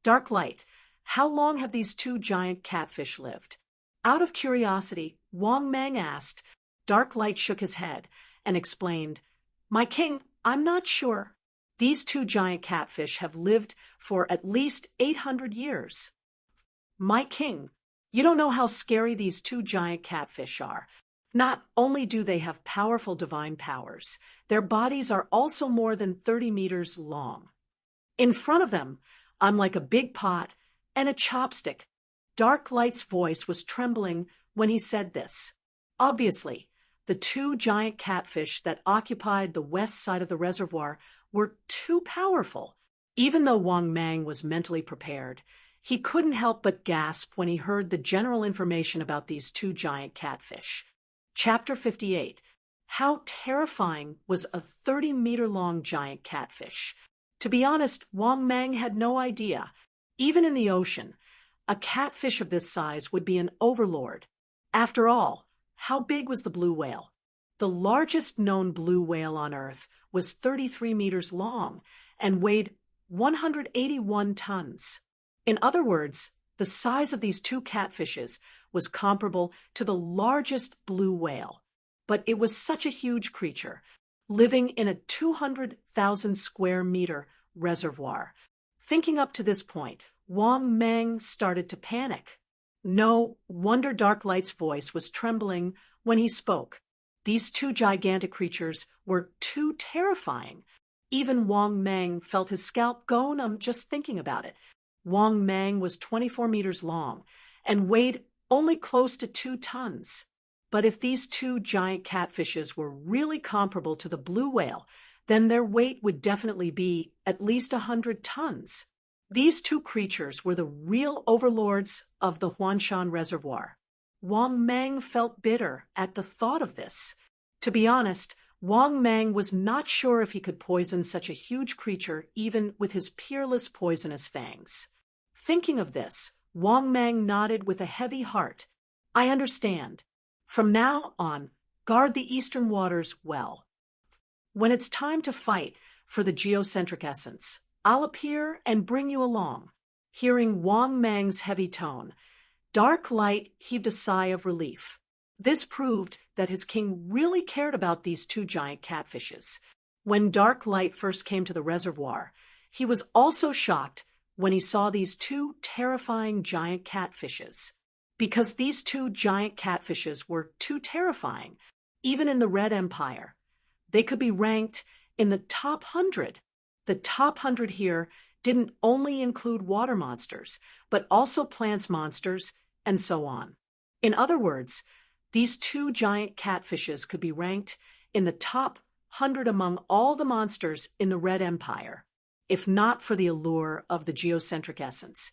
Dark Light, how long have these two giant catfish lived? Out of curiosity, Wang Mang asked. Dark Light shook his head and explained, "My king, I'm not sure. These two giant catfish have lived for at least 800 years. My king, you don't know how scary these two giant catfish are. Not only do they have powerful divine powers, their bodies are also more than 30 meters long. In front of them, I'm like a big pot and a chopstick." Dark Light's voice was trembling when he said this. Obviously, the two giant catfish that occupied the west side of the reservoir were too powerful. Even though Wang Mang was mentally prepared, he couldn't help but gasp when he heard the general information about these two giant catfish. Chapter 58. How terrifying was a 30-meter-long giant catfish? To be honest, Wang Mang had no idea. Even in the ocean, A catfish of this size would be an overlord. After all, how big was the blue whale? The largest known blue whale on Earth was 33 meters long and weighed 181 tons. In other words, the size of these two catfishes was comparable to the largest blue whale. But it was such a huge creature, living in a 200,000 square meter reservoir. Thinking up to this point, Wang Mang started to panic. No wonder Darklight's voice was trembling when he spoke. These two gigantic creatures were too terrifying. Even Wang Mang felt his scalp go numb just thinking about it. Wang Mang was 24 meters long and weighed only close to 2 tons. But if these two giant catfishes were really comparable to the blue whale, then their weight would definitely be at least 100 tons. These two creatures were the real overlords of the Huanshan Reservoir. Wang Mang felt bitter at the thought of this. To be honest, Wang Mang was not sure if he could poison such a huge creature even with his peerless poisonous fangs. Thinking of this, Wang Mang nodded with a heavy heart. I understand. From now on, guard the eastern waters well. When it's time to fight for the geocentric essence, I'll appear and bring you along. Hearing Wang Mang's heavy tone, Darklight heaved a sigh of relief. This proved that his king really cared about these two giant catfishes. When Darklight first came to the reservoir, he was also shocked when he saw these two terrifying giant catfishes. Because these two giant catfishes were too terrifying, even in the Red Empire, they could be ranked in the top 100. The top 100 here didn't only include water monsters, but also plants monsters, and so on. In other words, these two giant catfishes could be ranked in the top 100 among all the monsters in the Red Empire, if not for the allure of the geocentric essence.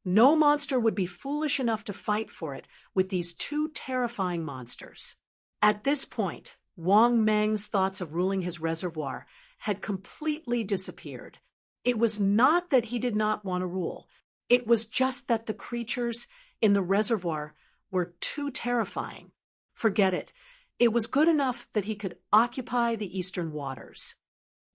No monster would be foolish enough to fight for it with these two terrifying monsters. At this point, Wang Mang's thoughts of ruling his reservoir had completely disappeared. It was not that he did not want to rule. It was just that the creatures in the reservoir were too terrifying. Forget it. It was good enough that he could occupy the eastern waters.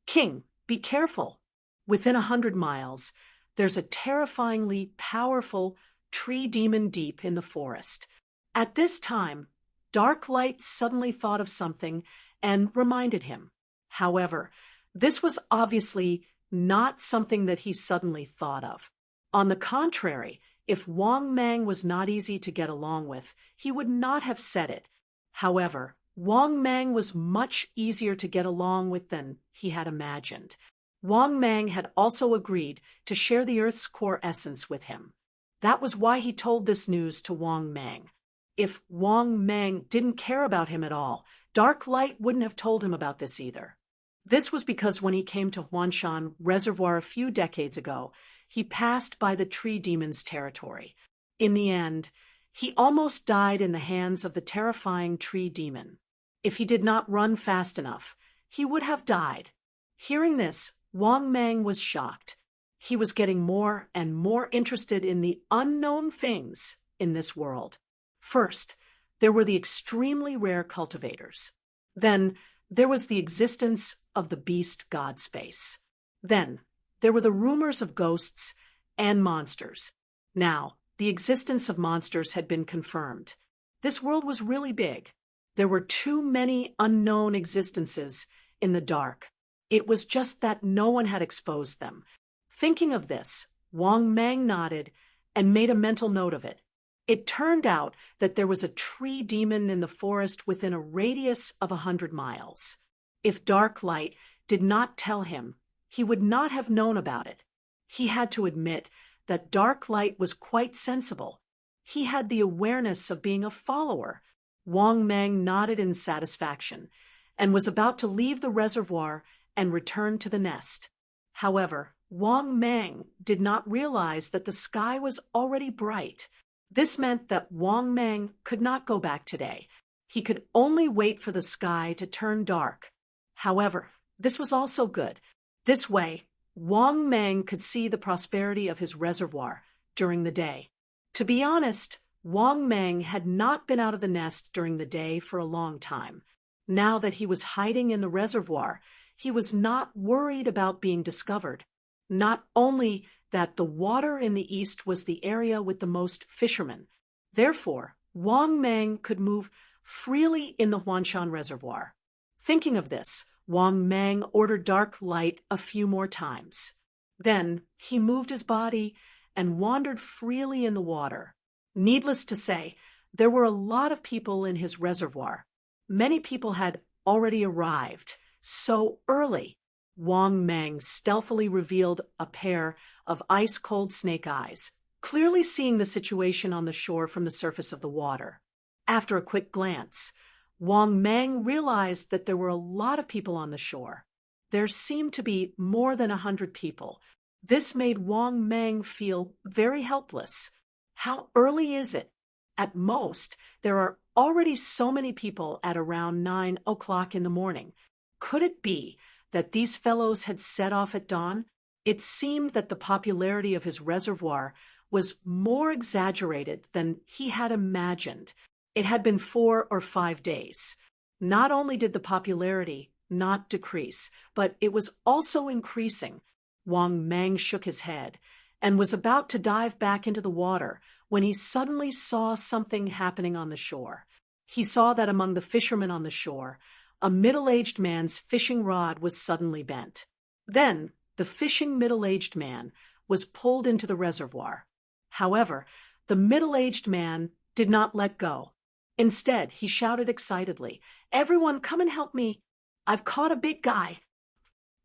King, be careful. Within 100 miles, there's a terrifyingly powerful tree demon deep in the forest. At this time, Darklight suddenly thought of something and reminded him. However, this was obviously not something that he suddenly thought of. On the contrary, if Wang Mang was not easy to get along with, he would not have said it. However, Wang Mang was much easier to get along with than he had imagined. Wang Mang had also agreed to share the Earth's core essence with him. That was why he told this news to Wang Mang. If Wang Mang didn't care about him at all, Darklight wouldn't have told him about this either. This was because when he came to Huanshan Reservoir a few decades ago, he passed by the tree demon's territory. In the end, he almost died in the hands of the terrifying tree demon. If he did not run fast enough, he would have died. Hearing this, Wang Mang was shocked. He was getting more and more interested in the unknown things in this world. First, there were the extremely rare cultivators. Then, there was the existence of the beast god space. Then, there were the rumors of ghosts and monsters. Now, the existence of monsters had been confirmed. This world was really big. There were too many unknown existences in the dark. It was just that no one had exposed them. Thinking of this, Wang Mang nodded and made a mental note of it. It turned out that there was a tree demon in the forest within a radius of 100 miles. If Darklight did not tell him, he would not have known about it. He had to admit that Darklight was quite sensible. He had the awareness of being a follower. Wang Mang nodded in satisfaction and was about to leave the reservoir and return to the nest. However, Wang Mang did not realize that the sky was already bright. This meant that Wang Mang could not go back today. He could only wait for the sky to turn dark. However, this was also good. This way, Wang Mang could see the prosperity of his reservoir during the day. To be honest, Wang Meng had not been out of the nest during the day for a long time. Now that he was hiding in the reservoir, he was not worried about being discovered. Not only that the water in the east was the area with the most fishermen. Therefore, Wang Meng could move freely in the Huanshan Reservoir. Thinking of this, Wang Meng ordered dark light a few more times. Then he moved his body and wandered freely in the water. Needless to say, there were a lot of people in his reservoir. Many people had already arrived. So early, Wang Meng stealthily revealed a pair of ice-cold snake eyes, clearly seeing the situation on the shore from the surface of the water. After a quick glance, Wang Meng realized that there were a lot of people on the shore. There seemed to be more than 100 people. This made Wang Meng feel very helpless. How early is it? At most, there are already so many people at around 9 o'clock in the morning. Could it be that these fellows had set off at dawn? It seemed that the popularity of his reservoir was more exaggerated than he had imagined. It had been 4 or 5 days. Not only did the popularity not decrease, but it was also increasing. Wang Meng shook his head and was about to dive back into the water when he suddenly saw something happening on the shore. He saw that among the fishermen on the shore, a middle-aged man's fishing rod was suddenly bent. Then, the fishing middle-aged man was pulled into the reservoir. However, the middle-aged man did not let go. Instead, he shouted excitedly, "Everyone, come and help me! I've caught a big guy!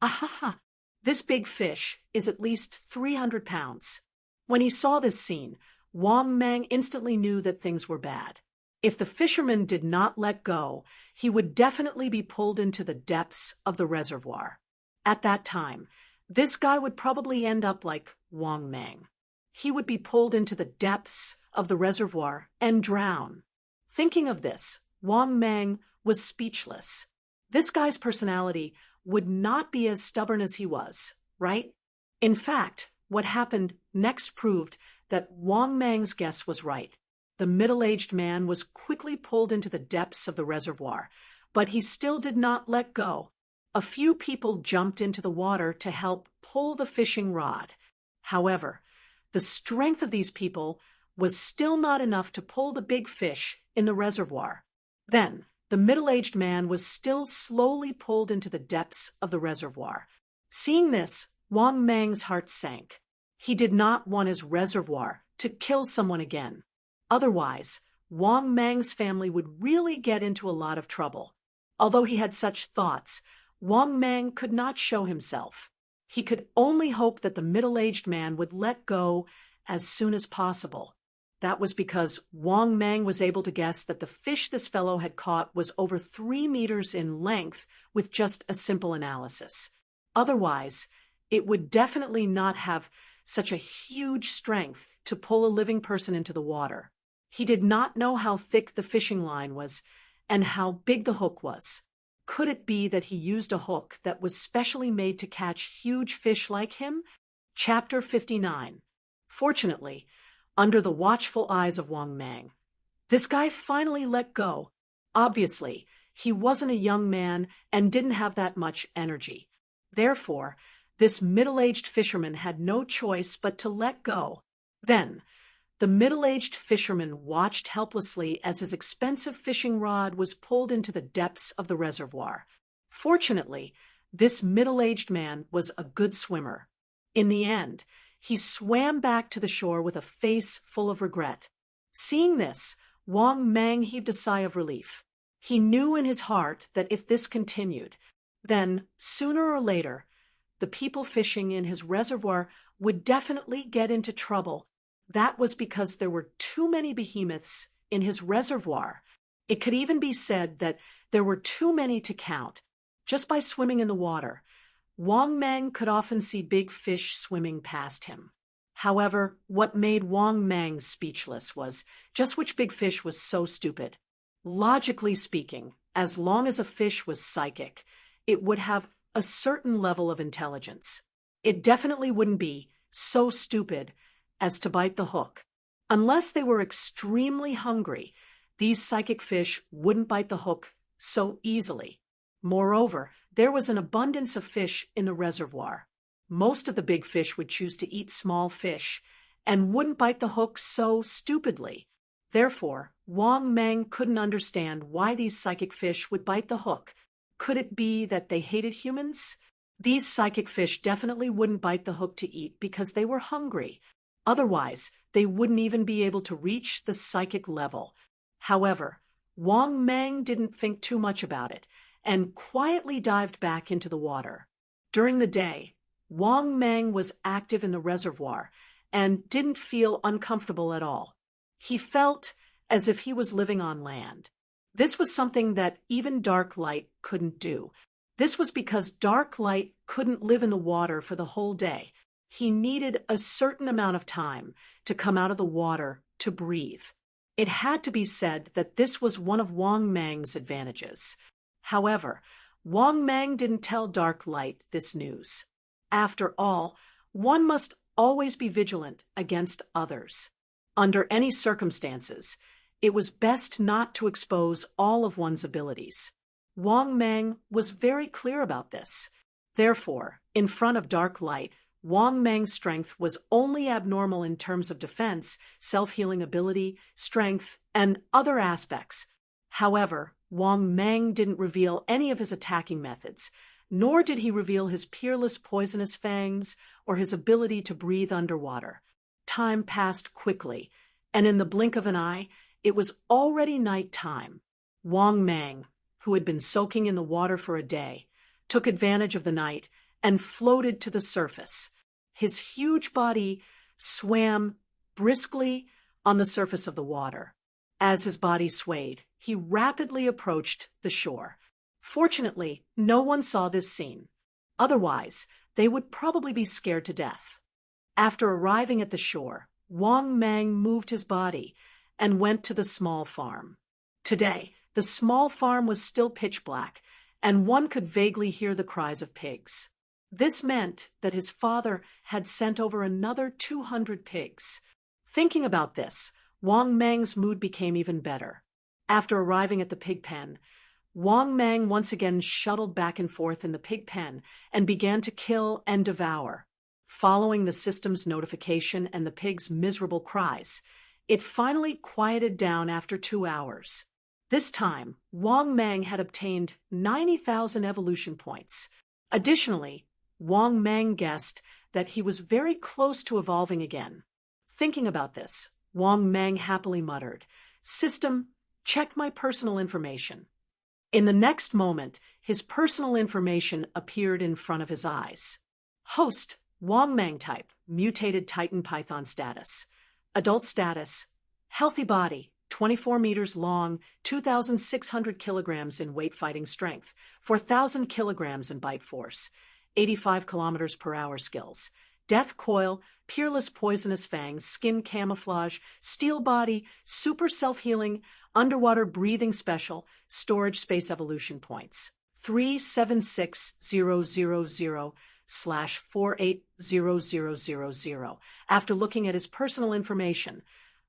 Ahaha! This big fish is at least 300 pounds. When he saw this scene, Wang Meng instantly knew that things were bad. If the fisherman did not let go, he would definitely be pulled into the depths of the reservoir. At that time, this guy would probably end up like Wang Meng. He would be pulled into the depths of the reservoir and drown. Thinking of this, Wang Meng was speechless. This guy's personality would not be as stubborn as he was, right? In fact, what happened next proved that Wang Meng's guess was right. The middle-aged man was quickly pulled into the depths of the reservoir, but he still did not let go. A few people jumped into the water to help pull the fishing rod. However, the strength of these people was still not enough to pull the big fish in the reservoir. Then, the middle-aged man was still slowly pulled into the depths of the reservoir. Seeing this, Wang Meng's heart sank. He did not want his reservoir to kill someone again. Otherwise, Wang Meng's family would really get into a lot of trouble. Although he had such thoughts, Wang Meng could not show himself. He could only hope that the middle-aged man would let go as soon as possible. That was because Wang Meng was able to guess that the fish this fellow had caught was over 3 meters in length with just a simple analysis. Otherwise, it would definitely not have such a huge strength to pull a living person into the water. He did not know how thick the fishing line was and how big the hook was. Could it be that he used a hook that was specially made to catch huge fish like him? Chapter 59. Fortunately, under the watchful eyes of Wang Meng, this guy finally let go. Obviously, he wasn't a young man and didn't have that much energy. Therefore, this middle-aged fisherman had no choice but to let go. Then, the middle-aged fisherman watched helplessly as his expensive fishing rod was pulled into the depths of the reservoir. Fortunately, this middle-aged man was a good swimmer. In the end, he swam back to the shore with a face full of regret. Seeing this, Wang Meng heaved a sigh of relief. He knew in his heart that if this continued, then, sooner or later, the people fishing in his reservoir would definitely get into trouble. That was because there were too many behemoths in his reservoir. It could even be said that there were too many to count. Just by swimming in the water, Wang Meng could often see big fish swimming past him. However, what made Wang Meng speechless was just which big fish was so stupid. Logically speaking, as long as a fish was psychic, it would have a certain level of intelligence. It definitely wouldn't be so stupid as to bite the hook. Unless they were extremely hungry, these psychic fish wouldn't bite the hook so easily. Moreover, there was an abundance of fish in the reservoir. Most of the big fish would choose to eat small fish and wouldn't bite the hook so stupidly. Therefore, Wang Meng couldn't understand why these psychic fish would bite the hook. Could it be that they hated humans? These psychic fish definitely wouldn't bite the hook to eat because they were hungry. Otherwise, they wouldn't even be able to reach the psychic level. However, Wang Meng didn't think too much about it and quietly dived back into the water. During the day, Wang Meng was active in the reservoir and didn't feel uncomfortable at all. He felt as if he was living on land. This was something that even dark light couldn't do. This was because dark light couldn't live in the water for the whole day. He needed a certain amount of time to come out of the water to breathe. It had to be said that this was one of Wang Meng's advantages. However, Wang Meng didn't tell dark light this news. After all, one must always be vigilant against others. Under any circumstances, it was best not to expose all of one's abilities. Wang Meng was very clear about this. Therefore, in front of dark light, Wang Meng's strength was only abnormal in terms of defense, self-healing ability, strength, and other aspects. However, Wang Meng didn't reveal any of his attacking methods, nor did he reveal his peerless poisonous fangs or his ability to breathe underwater. Time passed quickly, and in the blink of an eye, it was already night time. Wang Meng, who had been soaking in the water for a day, took advantage of the night and floated to the surface. His huge body swam briskly on the surface of the water. As his body swayed, he rapidly approached the shore. Fortunately, no one saw this scene. Otherwise, they would probably be scared to death. After arriving at the shore, Wang Meng moved his body and went to the small farm. Today, the small farm was still pitch black, and one could vaguely hear the cries of pigs. This meant that his father had sent over another 200 pigs. Thinking about this, Wang Meng's mood became even better. After arriving at the pig pen, Wang Meng once again shuttled back and forth in the pig pen and began to kill and devour. Following the system's notification and the pigs' miserable cries, it finally quieted down after 2 hours. This time, Wang Meng had obtained 90,000 evolution points. Additionally, Wang Meng guessed that he was very close to evolving again. Thinking about this, Wang Meng happily muttered, "System, check my personal information." In the next moment, his personal information appeared in front of his eyes. Host, Wang Meng type, mutated Titan Python status. Adult status, healthy body, 24 meters long, 2,600 kilograms in weight fighting strength, 4,000 kilograms in bite force, 85 kilometers per hour skills. Death coil, peerless poisonous fangs, skin camouflage, steel body, super self-healing, underwater breathing special, storage space evolution points. 376000/480000. After looking at his personal information,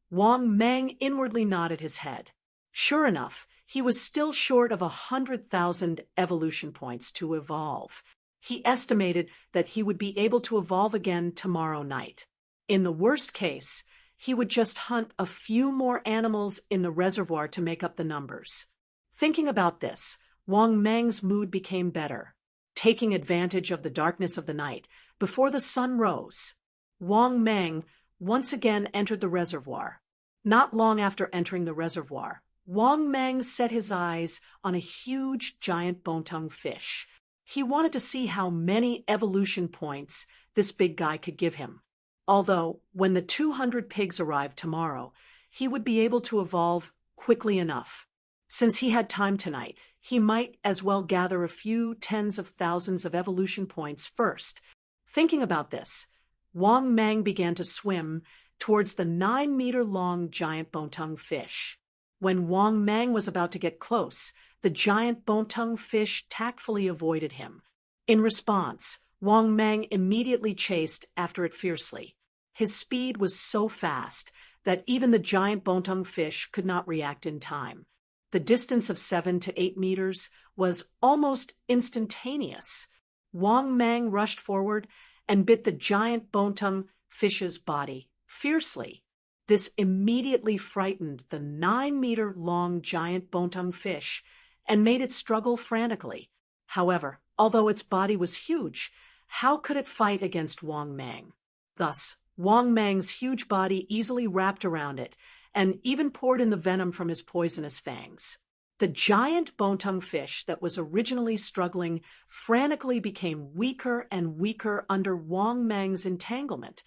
Wang Meng inwardly nodded his head. Sure enough, he was still short of 100,000 evolution points to evolve. He estimated that he would be able to evolve again tomorrow night. In the worst case, he would just hunt a few more animals in the reservoir to make up the numbers. Thinking about this, Wang Meng's mood became better. Taking advantage of the darkness of the night, before the sun rose, Wang Meng once again entered the reservoir. Not long after entering the reservoir, Wang Meng set his eyes on a huge giant bone-tongue fish. He wanted to see how many evolution points this big guy could give him. Although, when the 200 pigs arrived tomorrow, he would be able to evolve quickly enough. Since he had time tonight, he might as well gather a few tens of thousands of evolution points first. Thinking about this, Wang Meng began to swim towards the 9-meter-long giant bone-tongue fish. When Wang Meng was about to get close, the giant bone-tongue fish tactfully avoided him. In response, Wang Meng immediately chased after it fiercely. His speed was so fast that even the giant bone-tongued fish could not react in time. The distance of 7 to 8 meters was almost instantaneous. Wang Mang rushed forward and bit the giant bone-tongued fish's body fiercely. This immediately frightened the 9-meter-long giant bone-tongued fish and made it struggle frantically. However, although its body was huge, how could it fight against Wang Mang? Thus, Wang Mang's huge body easily wrapped around it and even poured in the venom from his poisonous fangs. The giant bone-tongued fish that was originally struggling frantically became weaker and weaker under Wang Mang's entanglement.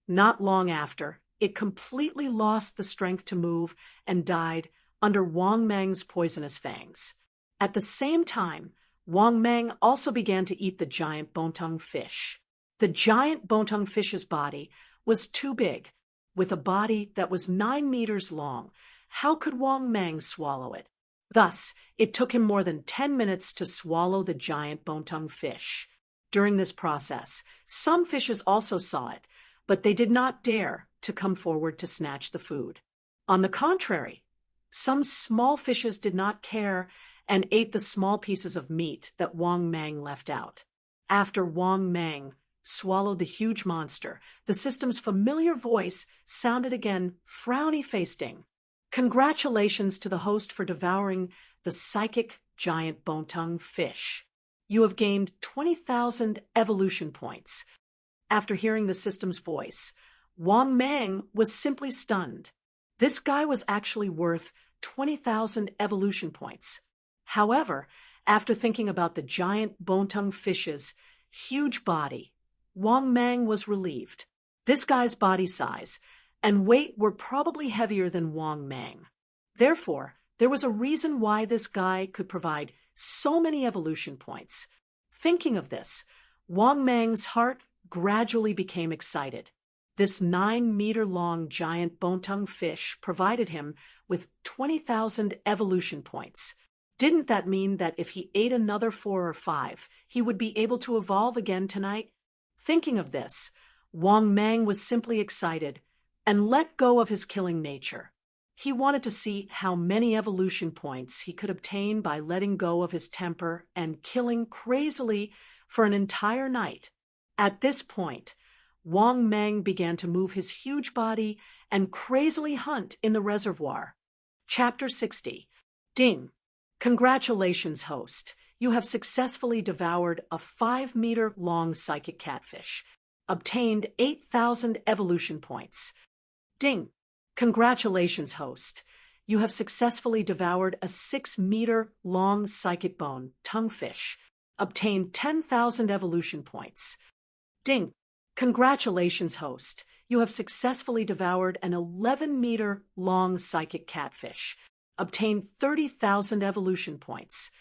Not long after, it completely lost the strength to move and died under Wang Mang's poisonous fangs. At the same time, Wang Mang also began to eat the giant bone-tongued fish. The giant bone-tongued fish's body was too big. With a body that was 9 meters long, how could Wang Mang swallow it? Thus, it took him more than 10 minutes to swallow the giant bone-tongued fish. During this process, some fishes also saw it, but they did not dare to come forward to snatch the food. On the contrary, some small fishes did not care and ate the small pieces of meat that Wang Mang left out. After Wang Mang swallowed the huge monster, the system's familiar voice sounded again, frowny-faced. Congratulations to the host for devouring the psychic giant bone-tongued fish. You have gained 20,000 evolution points. After hearing the system's voice, Wang Mang was simply stunned. This guy was actually worth 20,000 evolution points. However, after thinking about the giant bone-tongued fish's huge body, Wang Mang was relieved. This guy's body size and weight were probably heavier than Wang Mang. Therefore, there was a reason why this guy could provide so many evolution points. Thinking of this, Wang Mang's heart gradually became excited. This 9-meter-long giant bone-tongued fish provided him with 20,000 evolution points. Didn't that mean that if he ate another 4 or 5, he would be able to evolve again tonight? Thinking of this, Wang Mang was simply excited and let go of his killing nature. He wanted to see how many evolution points he could obtain by letting go of his temper and killing crazily for an entire night. At this point, Wang Mang began to move his huge body and crazily hunt in the reservoir. Chapter 60. Ding! Congratulations, host. You have successfully devoured a 5-meter-long psychic catfish. Obtained 8,000 evolution points. Ding! Congratulations, host. You have successfully devoured a 6-meter-long psychic bone-tongued fish. Obtained 10,000 evolution points. Ding! Congratulations, host. You have successfully devoured an 11-meter-long psychic catfish. Obtained 30,000 evolution points.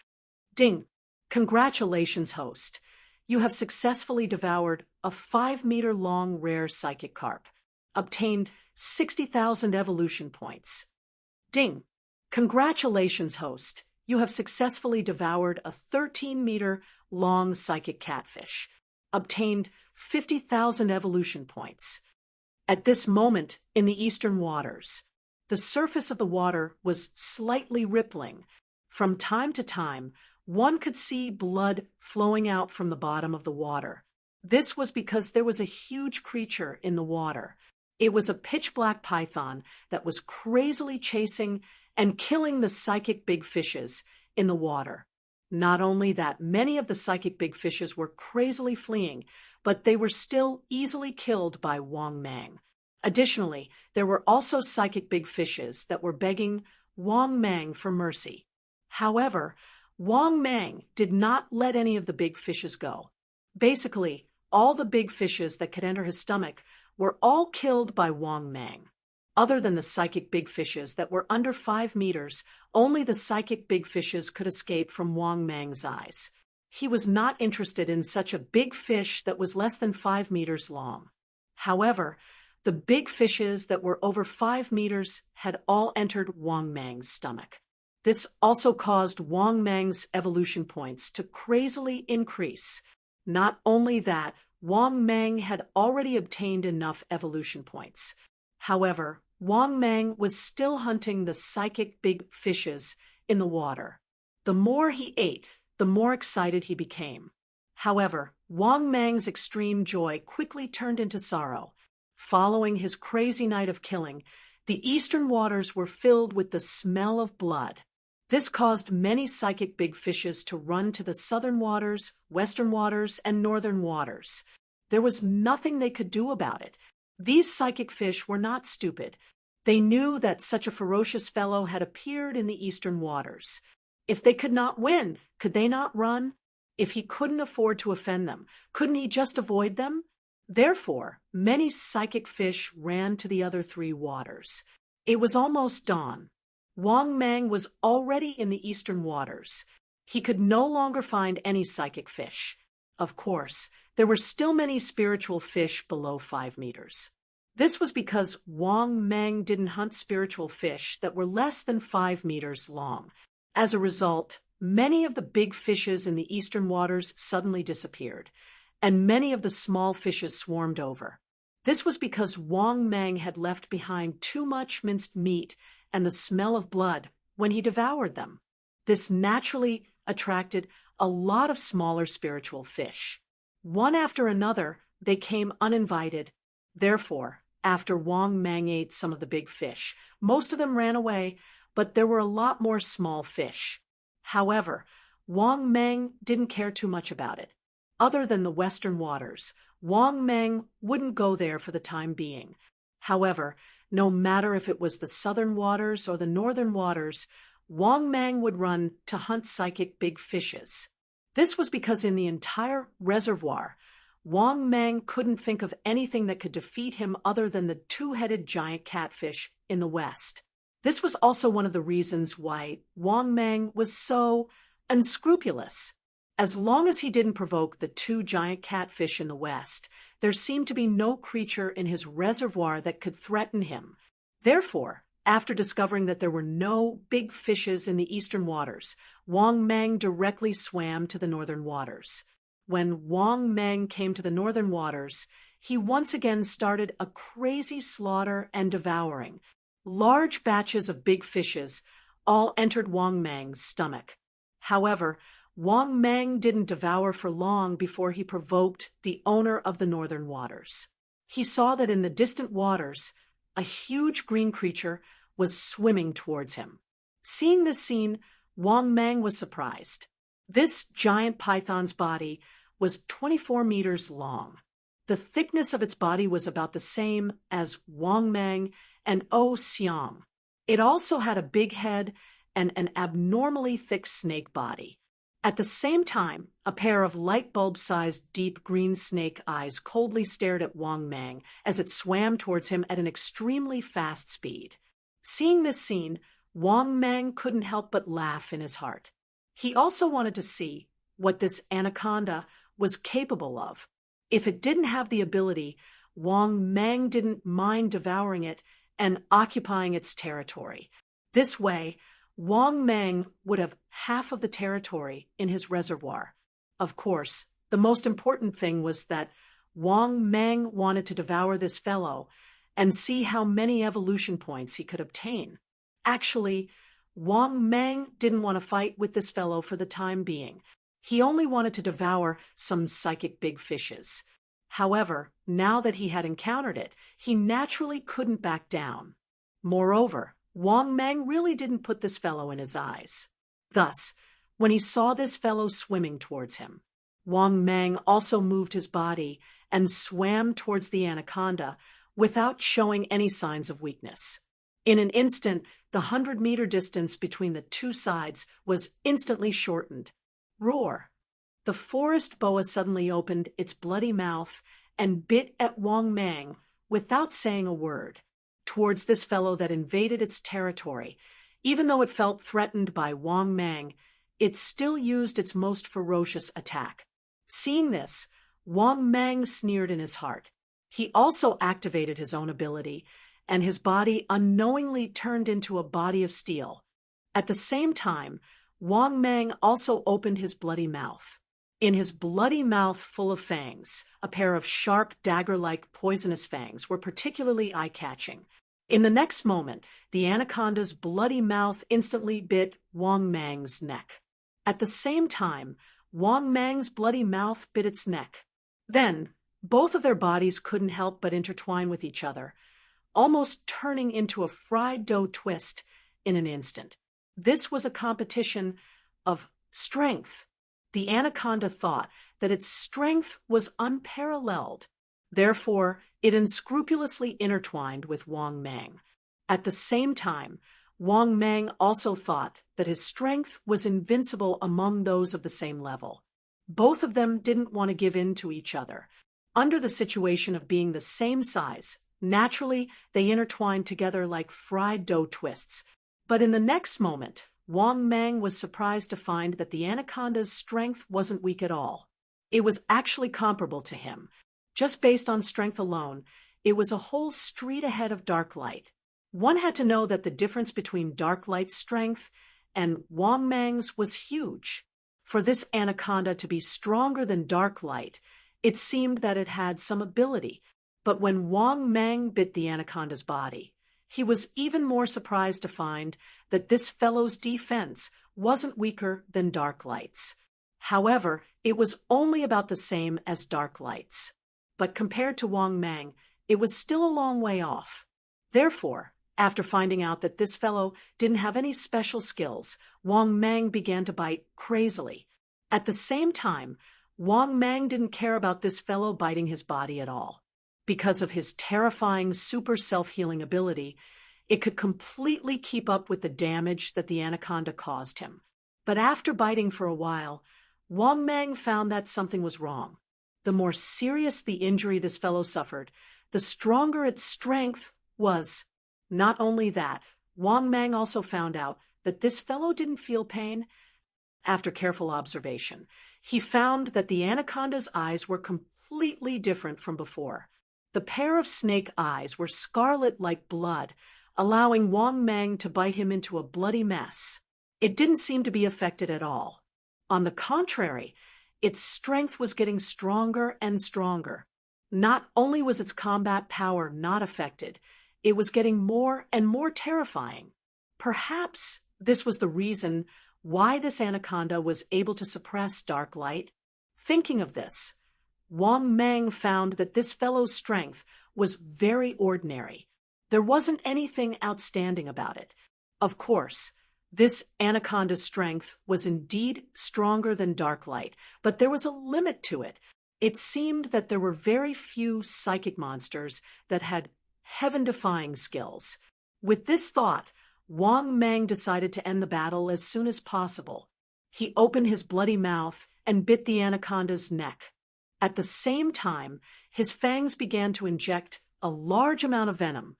Ding! Congratulations, host. You have successfully devoured a 5-meter-long rare psychic carp. Obtained 60,000 evolution points. Ding! Congratulations, host. You have successfully devoured a 13-meter-long psychic catfish. Obtained 50,000 evolution points. At this moment, in the eastern waters, the surface of the water was slightly rippling. From time to time, one could see blood flowing out from the bottom of the water. This was because there was a huge creature in the water. It was a pitch-black python that was crazily chasing and killing the psychic big fishes in the water. Not only that, many of the psychic big fishes were crazily fleeing, but they were still easily killed by Wang Mang. Additionally, there were also psychic big fishes that were begging Wang Mang for mercy. However, Wang Mang did not let any of the big fishes go. Basically, all the big fishes that could enter his stomach were all killed by Wang Mang. Other than the psychic big fishes that were under 5 meters, only the psychic big fishes could escape from Wang Mang's eyes. He was not interested in such a big fish that was less than 5 meters long. However, the big fishes that were over 5 meters had all entered Wang Mang's stomach. This also caused Wang Mang's evolution points to crazily increase. Not only that, Wang Mang had already obtained enough evolution points. However, Wang Mang was still hunting the psychic big fishes in the water. The more he ate, the more excited he became. However, Wang Mang's extreme joy quickly turned into sorrow. Following his crazy night of killing, the eastern waters were filled with the smell of blood. This caused many psychic big fishes to run to the southern waters, western waters, and northern waters. There was nothing they could do about it. These psychic fish were not stupid. They knew that such a ferocious fellow had appeared in the eastern waters. If they could not win, could they not run? If he couldn't afford to offend them, couldn't he just avoid them? Therefore, many psychic fish ran to the other three waters. It was almost dawn. Wang Mang was already in the eastern waters. He could no longer find any psychic fish. Of course, there were still many spiritual fish below 5 meters. This was because Wang Mang didn't hunt spiritual fish that were less than 5 meters long. As a result, many of the big fishes in the eastern waters suddenly disappeared, and many of the small fishes swarmed over. This was because Wang Mang had left behind too much minced meat and the smell of blood when he devoured them. This naturally attracted a lot of smaller spiritual fish. One after another, they came uninvited. Therefore, after Wang Mang ate some of the big fish, most of them ran away, but there were a lot more small fish. However, Wang Mang didn't care too much about it. Other than the western waters, Wang Mang wouldn't go there for the time being. However, no matter if it was the southern waters or the northern waters, Wang Mang would run to hunt psychic big fishes. This was because in the entire reservoir, Wang Mang couldn't think of anything that could defeat him other than the two-headed giant catfish in the west. This was also one of the reasons why Wang Mang was so unscrupulous. As long as he didn't provoke the two giant catfish in the west, there seemed to be no creature in his reservoir that could threaten him. Therefore, after discovering that there were no big fishes in the eastern waters, Wang Mang directly swam to the northern waters. When Wang Mang came to the northern waters, he once again started a crazy slaughter and devouring. Large batches of big fishes all entered Wang Mang's stomach. However, Wang Mang didn't devour for long before he provoked the owner of the northern waters. He saw that in the distant waters, a huge green creature was swimming towards him. Seeing this scene, Wang Mang was surprised. This giant python's body was 24 meters long. The thickness of its body was about the same as Wang Mang and O Xiang. It also had a big head and an abnormally thick snake body. At the same time, a pair of light bulb-sized deep green snake eyes coldly stared at Wang Mang as it swam towards him at an extremely fast speed. Seeing this scene, Wang Mang couldn't help but laugh in his heart. He also wanted to see what this anaconda was capable of. If it didn't have the ability, Wang Mang didn't mind devouring it and occupying its territory. This way, Wang Mang would have half of the territory in his reservoir. Of course, the most important thing was that Wang Mang wanted to devour this fellow and see how many evolution points he could obtain. Actually, Wang Mang didn't want to fight with this fellow for the time being. He only wanted to devour some psychic big fishes. However, now that he had encountered it, he naturally couldn't back down. Moreover, Wang Mang really didn't put this fellow in his eyes. Thus, when he saw this fellow swimming towards him, Wang Mang also moved his body and swam towards the anaconda without showing any signs of weakness. In an instant, the 100-meter distance between the two sides was instantly shortened. Roar! The forest boa suddenly opened its bloody mouth and bit at Wang Mang without saying a word. Towards this fellow that invaded its territory, even though it felt threatened by Wang Mang, it still used its most ferocious attack. Seeing this, Wang Mang sneered in his heart. He also activated his own ability, and his body unknowingly turned into a body of steel. At the same time, Wang Mang also opened his bloody mouth. In his bloody mouth full of fangs, a pair of sharp dagger-like poisonous fangs were particularly eye-catching. In the next moment, the anaconda's bloody mouth instantly bit Wang Mang's neck. At the same time, Wang Mang's bloody mouth bit its neck. Then, both of their bodies couldn't help but intertwine with each other, almost turning into a fried dough twist in an instant. This was a competition of strength. The anaconda thought that its strength was unparalleled. Therefore, it unscrupulously intertwined with Wang Mang. At the same time, Wang Mang also thought that his strength was invincible among those of the same level. Both of them didn't want to give in to each other. Under the situation of being the same size, naturally, they intertwined together like fried dough twists. But in the next moment, Wang Mang was surprised to find that the anaconda's strength wasn't weak at all. It was actually comparable to him. Just based on strength alone, it was a whole street ahead of Dark Light. One had to know that the difference between Dark Light's strength and Wang Mang's was huge. For this anaconda to be stronger than Dark Light, it seemed that it had some ability. But when Wang Mang bit the anaconda's body, he was even more surprised to find that this fellow's defense wasn't weaker than Dark Light's. However, it was only about the same as Dark Light's. But compared to Wang Mang, it was still a long way off. Therefore, after finding out that this fellow didn't have any special skills, Wang Mang began to bite crazily. At the same time, Wang Mang didn't care about this fellow biting his body at all. Because of his terrifying super self-healing ability, it could completely keep up with the damage that the anaconda caused him. But after biting for a while, Wang Mang found that something was wrong. The more serious the injury this fellow suffered, the stronger its strength was. Not only that, Wang Mang also found out that this fellow didn't feel pain. After careful observation, he found that the anaconda's eyes were completely different from before. The pair of snake eyes were scarlet like blood, allowing Wang Mang to bite him into a bloody mess. It didn't seem to be affected at all. On the contrary, its strength was getting stronger and stronger. Not only was its combat power not affected, it was getting more and more terrifying. Perhaps this was the reason why this anaconda was able to suppress Dark Light. Thinking of this, Wang Mang found that this fellow's strength was very ordinary. There wasn't anything outstanding about it. Of course, this anaconda's strength was indeed stronger than Dark Light, but there was a limit to it. It seemed that there were very few psychic monsters that had heaven-defying skills. With this thought, Wang Mang decided to end the battle as soon as possible. He opened his bloody mouth and bit the anaconda's neck. At the same time, his fangs began to inject a large amount of venom.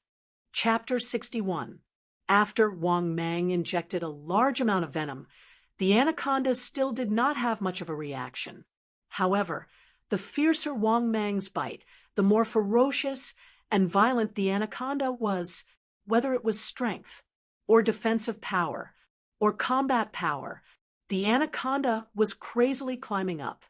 Chapter 61. After Wang Mang injected a large amount of venom, the anaconda still did not have much of a reaction. However, the fiercer Wang Mang's bite, the more ferocious and violent the anaconda was, whether it was strength, or defensive power, or combat power, the anaconda was crazily climbing up.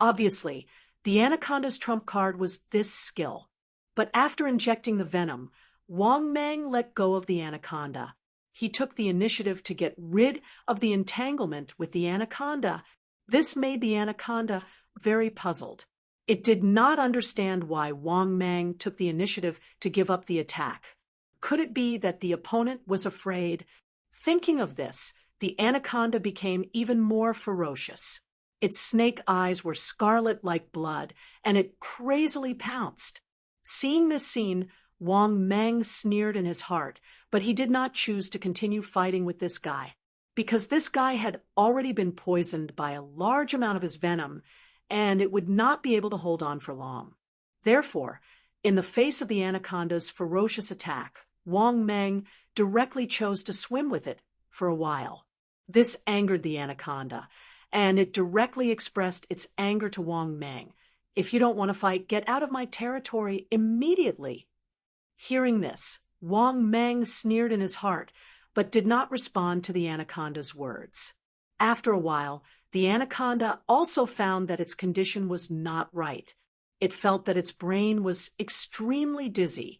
Obviously, the anaconda's trump card was this skill. But after injecting the venom, Wang Mang let go of the anaconda. He took the initiative to get rid of the entanglement with the anaconda. This made the anaconda very puzzled. It did not understand why Wang Mang took the initiative to give up the attack. Could it be that the opponent was afraid? Thinking of this, the anaconda became even more ferocious. Its snake eyes were scarlet like blood, and it crazily pounced. Seeing this scene, Wang Mang sneered in his heart, but he did not choose to continue fighting with this guy. Because this guy had already been poisoned by a large amount of his venom, and it would not be able to hold on for long. Therefore, in the face of the anaconda's ferocious attack, Wang Mang directly chose to swim with it for a while. This angered the anaconda, and it directly expressed its anger to Wang Mang. "If you don't want to fight, get out of my territory immediately." Hearing this, Wang Mang sneered in his heart, but did not respond to the anaconda's words. After a while, the anaconda also found that its condition was not right. It felt that its brain was extremely dizzy,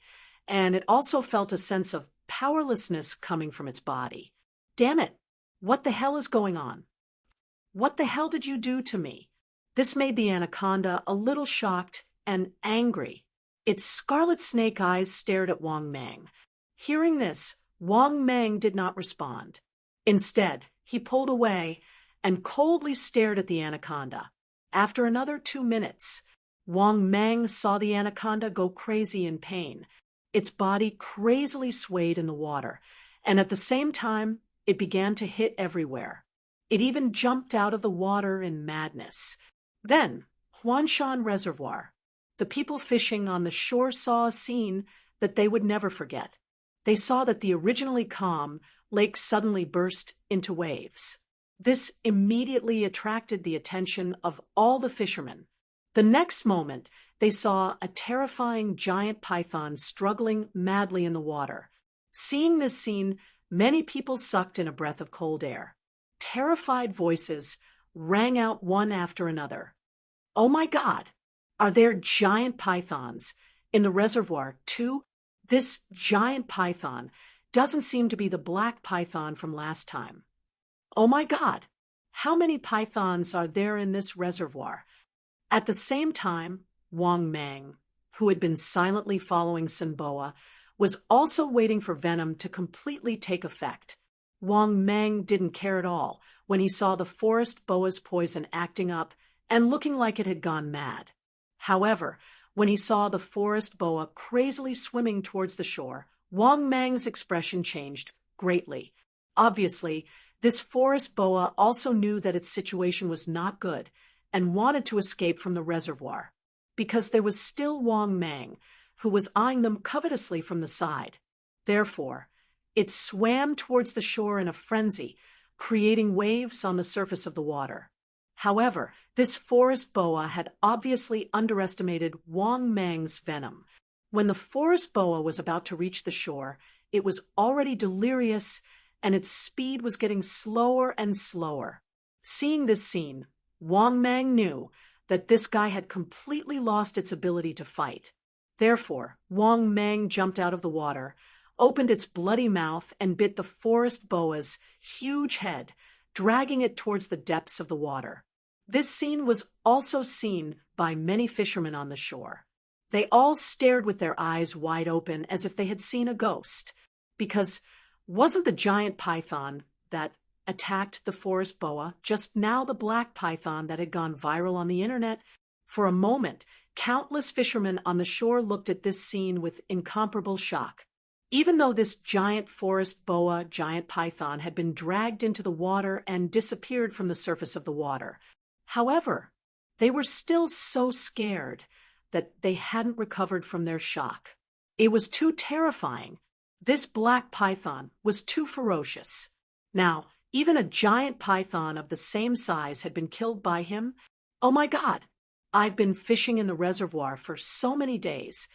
and it also felt a sense of powerlessness coming from its body. Damn it! What the hell is going on? What the hell did you do to me? This made the anaconda a little shocked and angry. Its scarlet snake eyes stared at Wang Mang. Hearing this, Wang Mang did not respond. Instead, he pulled away and coldly stared at the anaconda. After another 2 minutes, Wang Mang saw the anaconda go crazy in pain. Its body crazily swayed in the water, and at the same time, it began to hit everywhere. It even jumped out of the water in madness. Then, Huanshan Reservoir. The people fishing on the shore saw a scene that they would never forget. They saw that the originally calm lake suddenly burst into waves. This immediately attracted the attention of all the fishermen. The next moment, they saw a terrifying giant python struggling madly in the water. Seeing this scene, many people sucked in a breath of cold air. Terrified voices rang out one after another. Oh my God! Are there giant pythons in the reservoir too? This giant python doesn't seem to be the black python from last time. Oh my God! How many pythons are there in this reservoir? At the same time, Wang Mang, who had been silently following Sinboa, was also waiting for venom to completely take effect. Wang Mang didn't care at all when he saw the forest boa's poison acting up and looking like it had gone mad. However, when he saw the forest boa crazily swimming towards the shore, Wang Mang's expression changed greatly. Obviously, this forest boa also knew that its situation was not good and wanted to escape from the reservoir, because there was still Wang Mang, who was eyeing them covetously from the side. Therefore, it swam towards the shore in a frenzy, creating waves on the surface of the water. However, this forest boa had obviously underestimated Wang Mang's venom. When the forest boa was about to reach the shore, it was already delirious, and its speed was getting slower and slower. Seeing this scene, Wang Mang knew that this guy had completely lost its ability to fight. Therefore, Wang Mang jumped out of the water, opened its bloody mouth, and bit the forest boa's huge head, dragging it towards the depths of the water. This scene was also seen by many fishermen on the shore. They all stared with their eyes wide open as if they had seen a ghost, because wasn't the giant python that attacked the forest boa just now the black python that had gone viral on the internet? For a moment, countless fishermen on the shore looked at this scene with incomparable shock. Even though this giant forest boa giant python had been dragged into the water and disappeared from the surface of the water. However, they were still so scared that they hadn't recovered from their shock. It was too terrifying. This black python was too ferocious. Now, even a giant python of the same size had been killed by him. Oh my God! I've been fishing in the reservoir for so many days,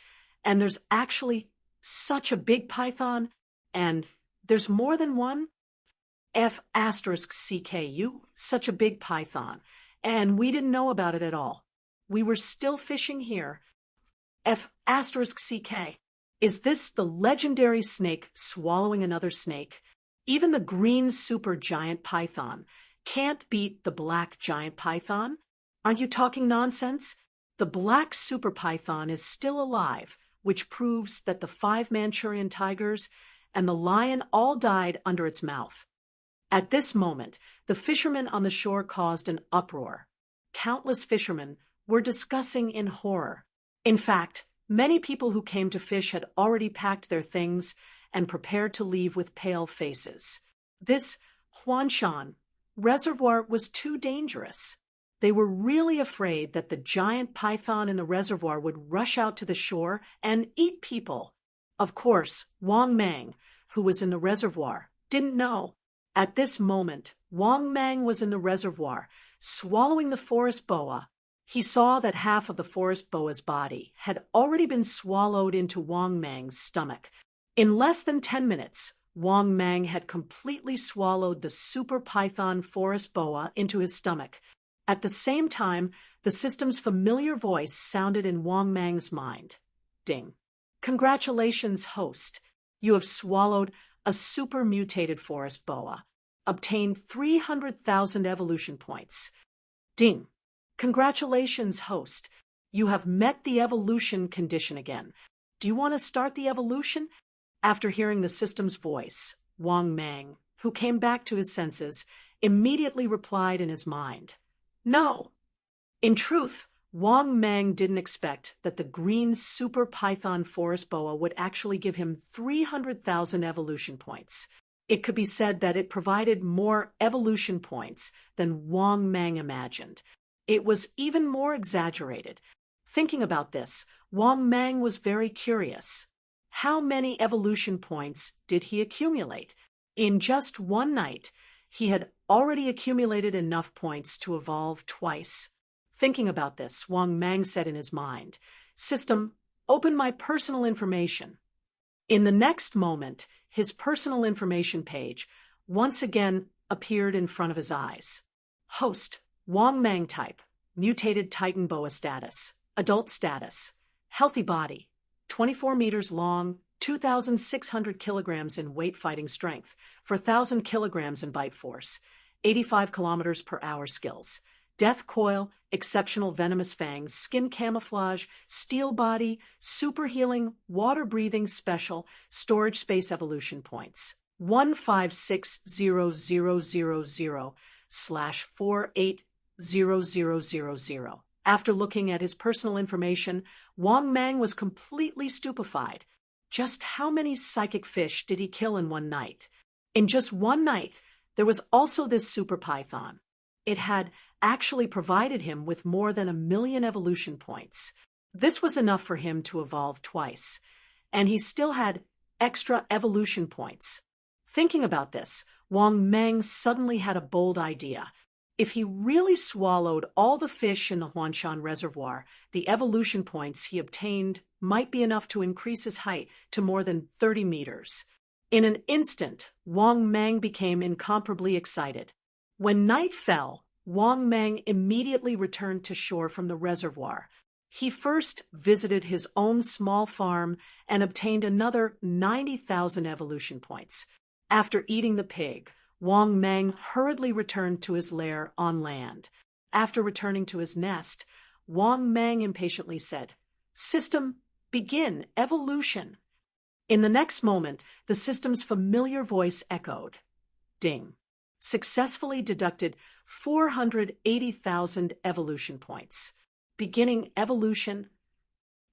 and there's actually such a big python, and there's more than one? F*CKU, such a big python, and we didn't know about it at all. We were still fishing here. F*CK. Is this the legendary snake swallowing another snake? Even the green super giant python can't beat the black giant python? Aren't you talking nonsense? The black super python is still alive, which proves that the 5 Manchurian tigers and the lion all died under its mouth. At this moment, the fishermen on the shore caused an uproar. Countless fishermen were discussing in horror. In fact, many people who came to fish had already packed their things and prepared to leave with pale faces. This Huanshan reservoir was too dangerous. They were really afraid that the giant python in the reservoir would rush out to the shore and eat people. Of course, Wang Mang, who was in the reservoir, didn't know. At this moment, Wang Mang was in the reservoir, swallowing the forest boa. He saw that half of the forest boa's body had already been swallowed into Wang Mang's stomach. In less than 10 minutes, Wang Mang had completely swallowed the super python forest boa into his stomach. At the same time, the system's familiar voice sounded in Wang Mang's mind. Ding. Congratulations, host. You have swallowed a super mutated forest boa. Obtained 300,000 evolution points. Ding. Congratulations, host. You have met the evolution condition again. Do you want to start the evolution? After hearing the system's voice, Wang Mang, who came back to his senses, immediately replied in his mind, "No." In truth, Wang Mang didn't expect that the green super python forest boa would actually give him 300,000 evolution points. It could be said that it provided more evolution points than Wang Mang imagined. It was even more exaggerated. Thinking about this, Wang Mang was very curious. How many evolution points did he accumulate? In just one night, he had already accumulated enough points to evolve twice. Thinking about this, Wang Mang said in his mind, "System, open my personal information." In the next moment, his personal information page once again appeared in front of his eyes. Host, Wang Mang type, mutated Titan boa status, adult status, healthy body, 24 meters long, 2,600 kilograms in weight fighting strength, 4,000 kilograms in bite force, 85 kilometers per hour skills, death coil, exceptional venomous fangs, skin camouflage, steel body, super healing, water breathing special, storage space evolution points. 1560000/480000. After looking at his personal information, Wang Mang was completely stupefied. Just how many psychic fish did he kill in one night? In just one night, there was also this super python. It had actually provided him with more than 1,000,000 evolution points. This was enough for him to evolve twice, and he still had extra evolution points. Thinking about this, Wang Mang suddenly had a bold idea. If he really swallowed all the fish in the Huanshan Reservoir, the evolution points he obtained might be enough to increase his height to more than 30 meters. In an instant, Wang Mang became incomparably excited. When night fell, Wang Mang immediately returned to shore from the reservoir. He first visited his own small farm and obtained another 90,000 evolution points. After eating the pig, Wang Mang hurriedly returned to his lair on land. After returning to his nest, Wang Mang impatiently said, "System, begin evolution." In the next moment, the system's familiar voice echoed. Ding. Successfully deducted 480,000 evolution points. Beginning evolution.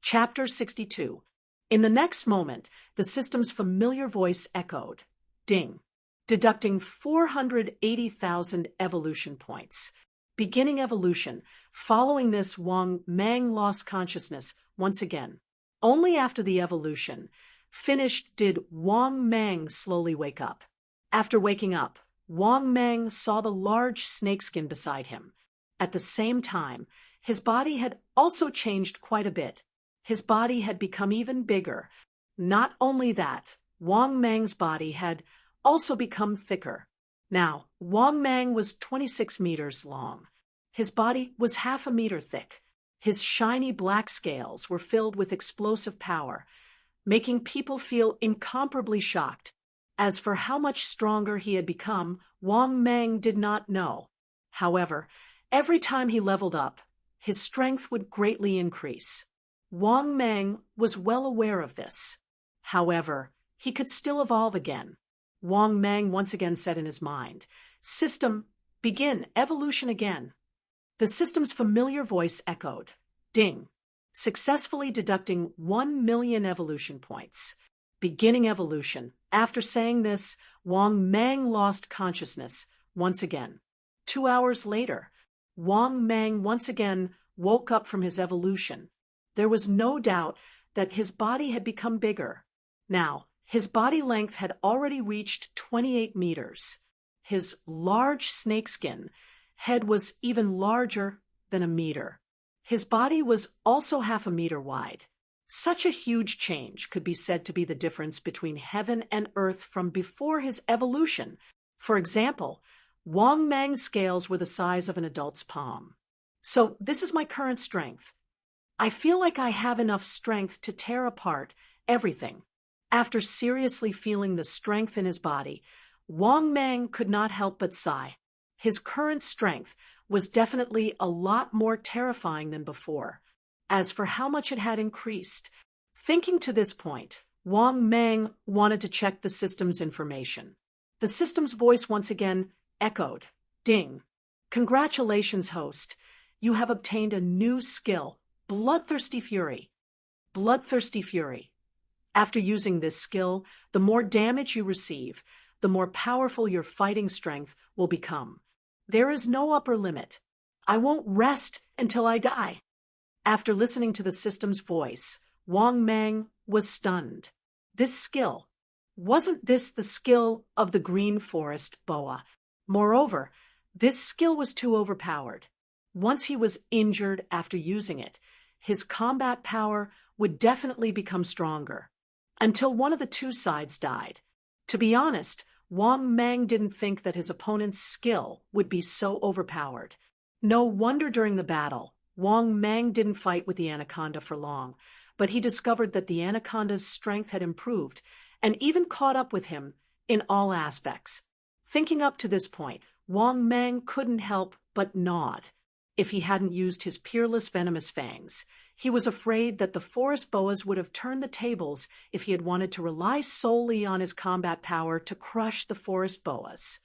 Chapter 62. In the next moment, the system's familiar voice echoed. Ding. Deducting 480,000 evolution points. Beginning evolution. Following this, Wang Mang lost consciousness once again. Only after the evolution finished did Wang Mang slowly wake up. After waking up, Wang Mang saw the large snakeskin beside him. At the same time, his body had also changed quite a bit. His body had become even bigger. Not only that, Wang Mang's body had also become thicker. Now, Wang Mang was 26 meters long. His body was half a meter thick. His shiny black scales were filled with explosive power, making people feel incomparably shocked. As for how much stronger he had become, Wang Mang did not know. However, every time he leveled up, his strength would greatly increase. Wang Mang was well aware of this. However, he could still evolve again. Wang Mang once again said in his mind, "System, begin evolution again." The system's familiar voice echoed. Ding. Successfully deducting 1,000,000 evolution points. Beginning evolution. After saying this, Wang Mang lost consciousness once again. 2 hours later, Wang Mang once again woke up from his evolution. There was no doubt that his body had become bigger. Now, his body length had already reached 28 meters. His large snakeskin head was even larger than a meter. His body was also half a meter wide. Such a huge change could be said to be the difference between heaven and earth from before his evolution. For example, Wang Mang's scales were the size of an adult's palm. So this is my current strength. I feel like I have enough strength to tear apart everything. After seriously feeling the strength in his body, Wang Mang could not help but sigh. His current strength was definitely a lot more terrifying than before. As for how much it had increased, thinking to this point, Wang Mang wanted to check the system's information. The system's voice once again echoed, "Ding. Congratulations, host. You have obtained a new skill, Bloodthirsty Fury." Bloodthirsty Fury. After using this skill, the more damage you receive, the more powerful your fighting strength will become. There is no upper limit. I won't rest until I die. After listening to the system's voice, Wang Mang was stunned. This skill, wasn't this the skill of the Green Forest Boa? Moreover, this skill was too overpowered. Once he was injured after using it, his combat power would definitely become stronger. Until one of the two sides died. To be honest, Wang Mang didn't think that his opponent's skill would be so overpowered. No wonder during the battle, Wang Mang didn't fight with the anaconda for long, but he discovered that the anaconda's strength had improved and even caught up with him in all aspects. Thinking up to this point, Wang Mang couldn't help but nod. If he hadn't used his peerless venomous fangs, he was afraid that the forest boas would have turned the tables if he had wanted to rely solely on his combat power to crush the forest boas.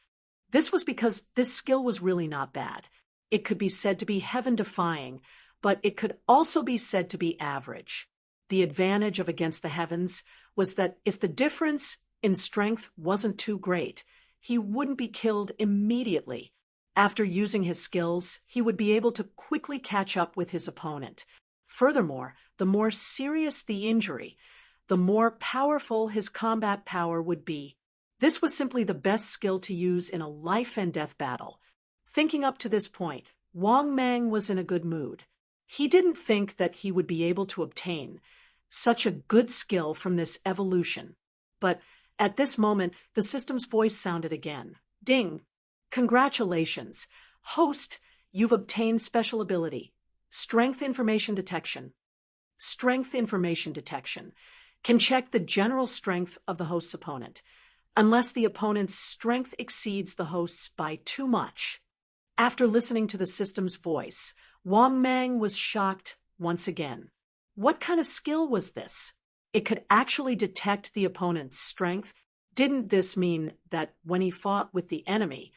This was because this skill was really not bad. It could be said to be heaven-defying, but it could also be said to be average. The advantage of Against the Heavens was that if the difference in strength wasn't too great, he wouldn't be killed immediately. After using his skills, he would be able to quickly catch up with his opponent. Furthermore, the more serious the injury, the more powerful his combat power would be. This was simply the best skill to use in a life-and-death battle. Thinking up to this point, Wang Mang was in a good mood. He didn't think that he would be able to obtain such a good skill from this evolution. But at this moment, the system's voice sounded again. "Ding! Congratulations. Host, you've obtained special ability. Strength Information Detection." Strength Information Detection can check the general strength of the host's opponent, unless the opponent's strength exceeds the host's by too much. After listening to the system's voice, Wang Mang was shocked once again. What kind of skill was this? It could actually detect the opponent's strength. Didn't this mean that when he fought with the enemy,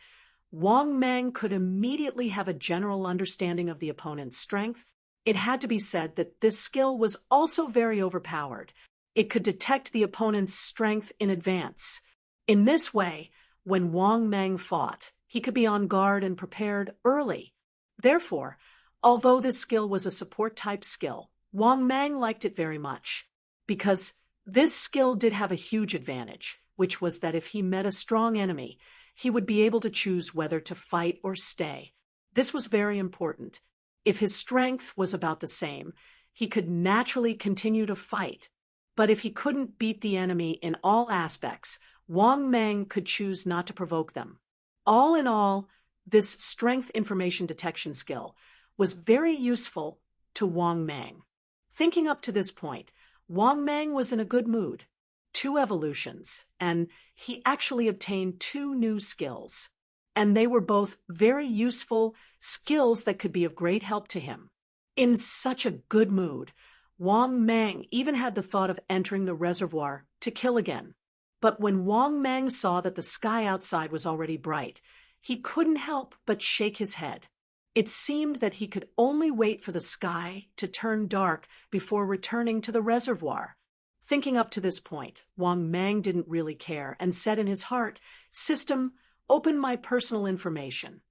Wang Mang could immediately have a general understanding of the opponent's strength? It had to be said that this skill was also very overpowered. It could detect the opponent's strength in advance. In this way, when Wang Mang fought, he could be on guard and prepared early. Therefore, although this skill was a support-type skill, Wang Mang liked it very much, because this skill did have a huge advantage, which was that if he met a strong enemy, he would be able to choose whether to fight or stay. This was very important. If his strength was about the same, he could naturally continue to fight. But if he couldn't beat the enemy in all aspects, Wang Mang could choose not to provoke them. All in all, this strength information detection skill was very useful to Wang Mang. Thinking up to this point, Wang Mang was in a good mood. 2 evolutions, and he actually obtained 2 new skills. And they were both very useful skills that could be of great help to him. In such a good mood, Wang Mang even had the thought of entering the reservoir to kill again. But when Wang Mang saw that the sky outside was already bright, he couldn't help but shake his head. It seemed that he could only wait for the sky to turn dark before returning to the reservoir. Thinking up to this point, Wang Mang didn't really care and said in his heart, "System, open my personal information."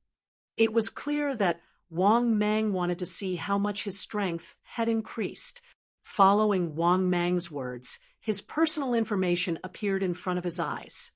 It was clear that Wang Mang wanted to see how much his strength had increased. Following Wang Mang's words, his personal information appeared in front of his eyes.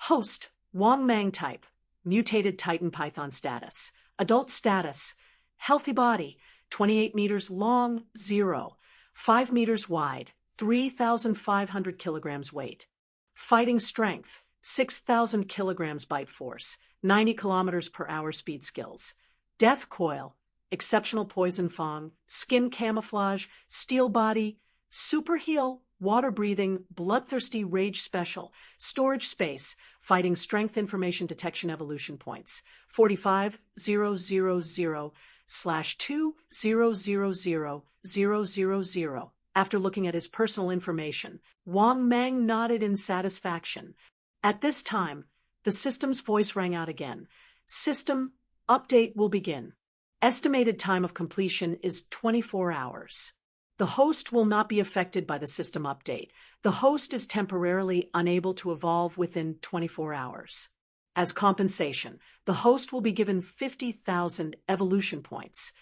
Host, Wang Mang type, mutated Titan Python status, adult status, healthy body, 28 meters long, 0, 5 meters wide, 3,500 kilograms weight. Fighting strength, 6,000 kilograms bite force, 90 kilometers per hour speed skills. Death coil, exceptional poison fang, skin camouflage, steel body, super heal, water-breathing, bloodthirsty rage special, storage space, fighting strength information detection evolution points, 45000/20000000. After looking at his personal information, Wang Mang nodded in satisfaction. At this time, the system's voice rang out again. System update will begin. Estimated time of completion is 24 hours. The host will not be affected by the system update. The host is temporarily unable to evolve within 24 hours. As compensation, the host will be given 50,000 evolution points.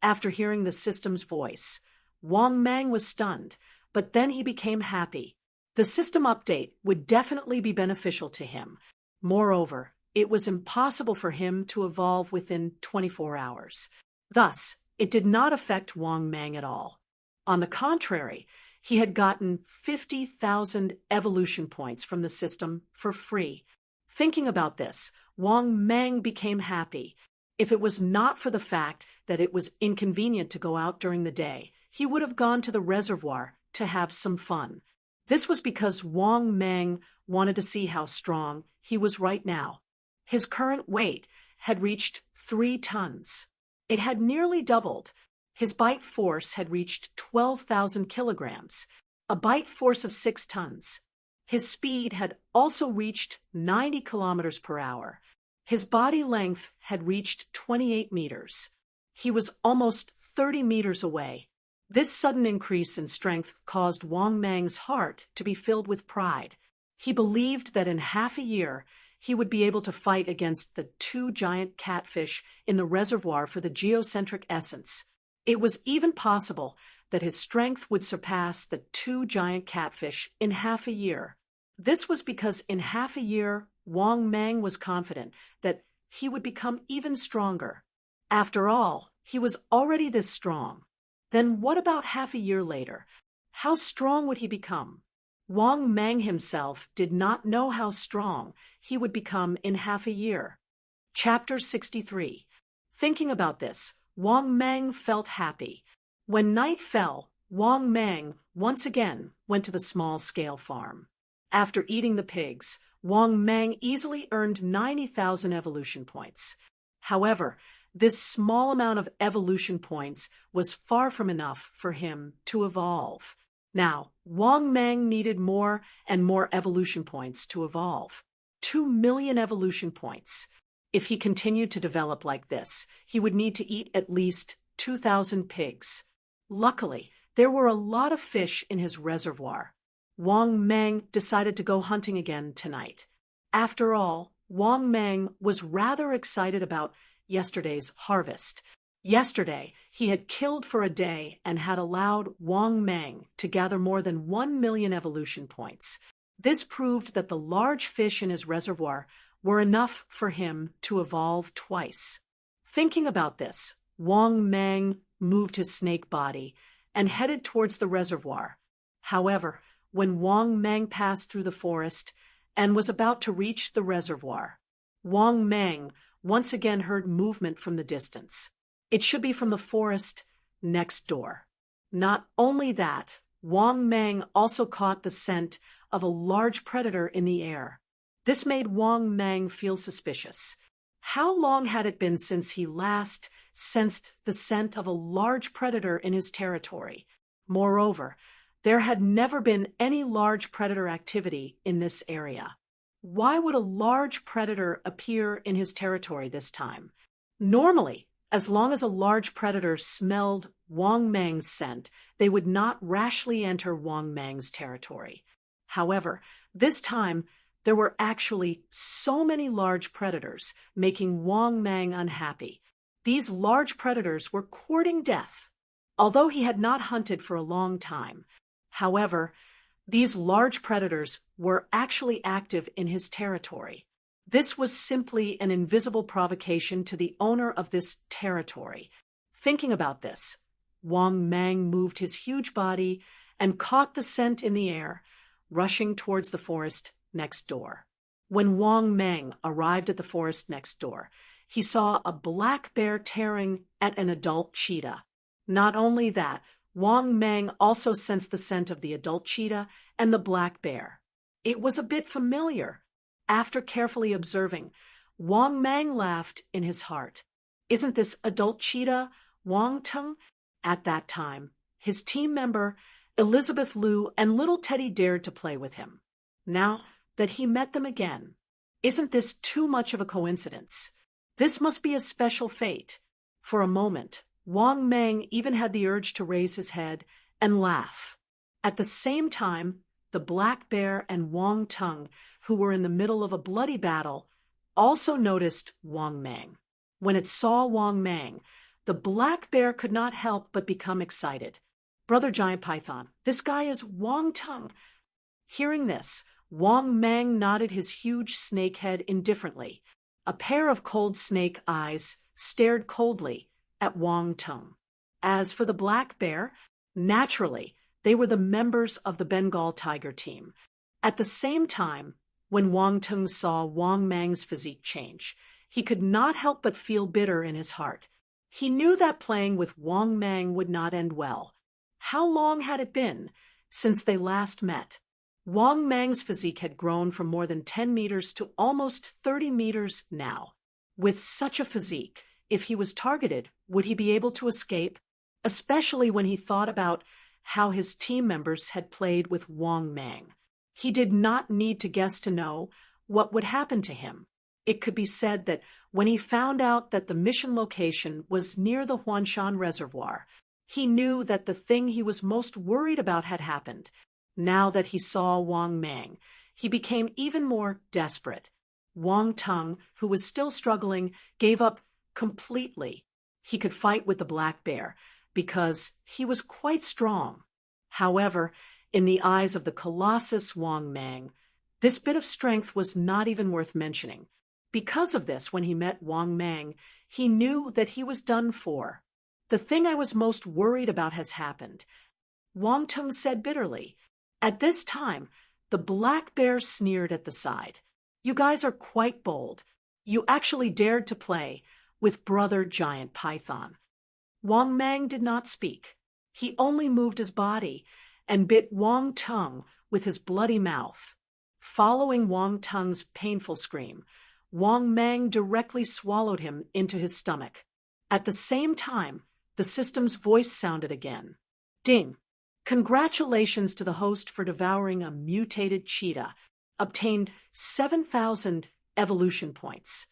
After hearing the system's voice, Wang Mang was stunned, but then he became happy. The system update would definitely be beneficial to him. Moreover, it was impossible for him to evolve within 24 hours. Thus, it did not affect Wang Mang at all. On the contrary, he had gotten 50,000 evolution points from the system for free. Thinking about this, Wang Mang became happy. If it was not for the fact that it was inconvenient to go out during the day, he would have gone to the reservoir to have some fun. This was because Wang Mang wanted to see how strong he was right now. His current weight had reached 3 tons. It had nearly doubled. His bite force had reached 12,000 kilograms, a bite force of 6 tons. His speed had also reached 90 kilometers per hour. His body length had reached 28 meters. He was almost 30 meters away. This sudden increase in strength caused Wang Mang's heart to be filled with pride. He believed that in half a year, he would be able to fight against the 2 giant catfish in the reservoir for the geocentric essence. It was even possible that his strength would surpass the 2 giant catfish in half a year. This was because in half a year, Wang Mang was confident that he would become even stronger. After all, he was already this strong. Then what about half a year later? How strong would he become? Wang Mang himself did not know how strong he would become in half a year. Chapter 63. Thinking about this, Wang Mang felt happy. When night fell, Wang Mang once again went to the small-scale farm. After eating the pigs, Wang Mang easily earned 90,000 evolution points. However, this small amount of evolution points was far from enough for him to evolve. Now, Wang Mang needed more and more evolution points to evolve. 2 million evolution points. If he continued to develop like this, he would need to eat at least 2,000 pigs. Luckily, there were a lot of fish in his reservoir. Wang Mang decided to go hunting again tonight. After all, Wang Mang was rather excited about yesterday's harvest. Yesterday, he had killed for a day and had allowed Wang Mang to gather more than 1 million evolution points. This proved that the large fish in his reservoir were enough for him to evolve twice. Thinking about this, Wang Mang moved his snake body and headed towards the reservoir. However, when Wang Mang passed through the forest and was about to reach the reservoir, Wang Mang once again heard movement from the distance. It should be from the forest next door. Not only that, Wang Mang also caught the scent of a large predator in the air. This made Wang Mang feel suspicious. How long had it been since he last sensed the scent of a large predator in his territory? Moreover, there had never been any large predator activity in this area. Why would a large predator appear in his territory this time? Normally, as long as a large predator smelled Wang Mang's scent, they would not rashly enter Wang Mang's territory. However, this time, there were actually so many large predators, making Wang Mang unhappy. These large predators were courting death. Although he had not hunted for a long time, however, these large predators were actually active in his territory. This was simply an invisible provocation to the owner of this territory. Thinking about this, Wang Mang moved his huge body and caught the scent in the air, rushing towards the forest next door. When Wang Mang arrived at the forest next door, he saw a black bear tearing at an adult cheetah. Not only that, Wang Mang also sensed the scent of the adult cheetah and the black bear. It was a bit familiar. After carefully observing, Wang Mang laughed in his heart. Isn't this adult cheetah Wang Tung? At that time, his team member, Elizabeth Liu, and little Teddy dared to play with him. Now that he met them again, isn't this too much of a coincidence? This must be a special fate. For a moment, Wang Mang even had the urge to raise his head and laugh. At the same time, the black bear and Wang Tung, who were in the middle of a bloody battle, also noticed Wang Mang. When it saw Wang Mang, the black bear could not help but become excited. Brother Giant Python, this guy is Wang Tung. Hearing this, Wang Mang nodded his huge snake head indifferently. A pair of cold snake eyes stared coldly at Wang Tung. As for the black bear, naturally, they were the members of the Bengal tiger team. At the same time, when Wang Tung saw Wang Mang's physique change, he could not help but feel bitter in his heart. He knew that playing with Wang Mang would not end well. How long had it been since they last met? Wang Mang's physique had grown from more than 10 meters to almost 30 meters now. With such a physique, if he was targeted, would he be able to escape? Especially when he thought about how his team members had played with Wang Mang. He did not need to guess to know what would happen to him. It could be said that when he found out that the mission location was near the Huanshan Reservoir, he knew that the thing he was most worried about had happened. Now that he saw Wang Mang, he became even more desperate. Wang Tung, who was still struggling, gave up completely. He could fight with the black bear because he was quite strong. However, in the eyes of the colossus Wang Mang, this bit of strength was not even worth mentioning. Because of this, when he met Wang Mang, he knew that he was done for. The thing I was most worried about has happened, Wang Tung said bitterly. At this time, the black bear sneered at the side. You guys are quite bold. You actually dared to play with Brother Giant Python. Wang Mang did not speak. He only moved his body and bit Wang Tung with his bloody mouth. Following Wang Tung's painful scream, Wang Mang directly swallowed him into his stomach. At the same time, the system's voice sounded again. Ding! Congratulations to the host for devouring a mutated cheetah. Obtained 7,000 evolution points.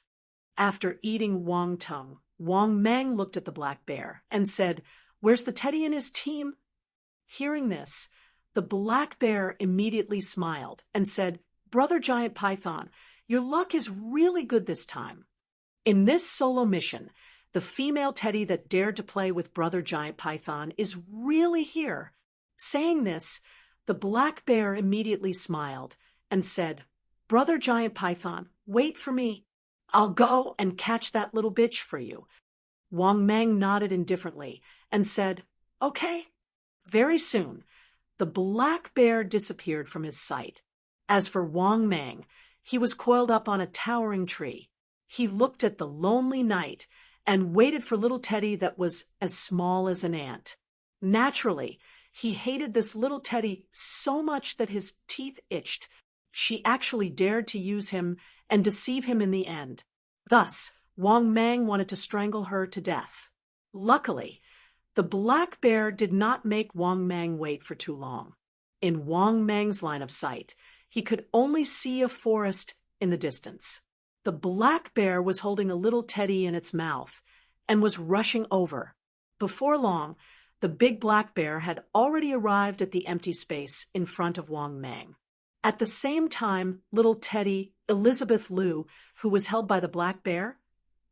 After eating Wang Tung, Wang Mang looked at the black bear and said, "Where's the Teddy and his team?" Hearing this, the black bear immediately smiled and said, "Brother Giant Python, your luck is really good this time. In this solo mission, the female Teddy that dared to play with Brother Giant Python is really here." Saying this, the black bear immediately smiled and said, "Brother Giant Python, wait for me. I'll go and catch that little bitch for you." Wang Mang nodded indifferently and said, "Okay." Very soon, the black bear disappeared from his sight. As for Wang Mang, he was coiled up on a towering tree. He looked at the lonely night and waited for little Teddy that was as small as an ant. Naturally, he hated this little Teddy so much that his teeth itched. She actually dared to use him and deceive him in the end. Thus, Wang Mang wanted to strangle her to death. Luckily, the black bear did not make Wang Mang wait for too long. In Wang Mang's line of sight, he could only see a forest in the distance. The black bear was holding a little Teddy in its mouth and was rushing over. Before long, the big black bear had already arrived at the empty space in front of Wang Mang. At the same time, little Teddy, Elizabeth Liu, who was held by the black bear,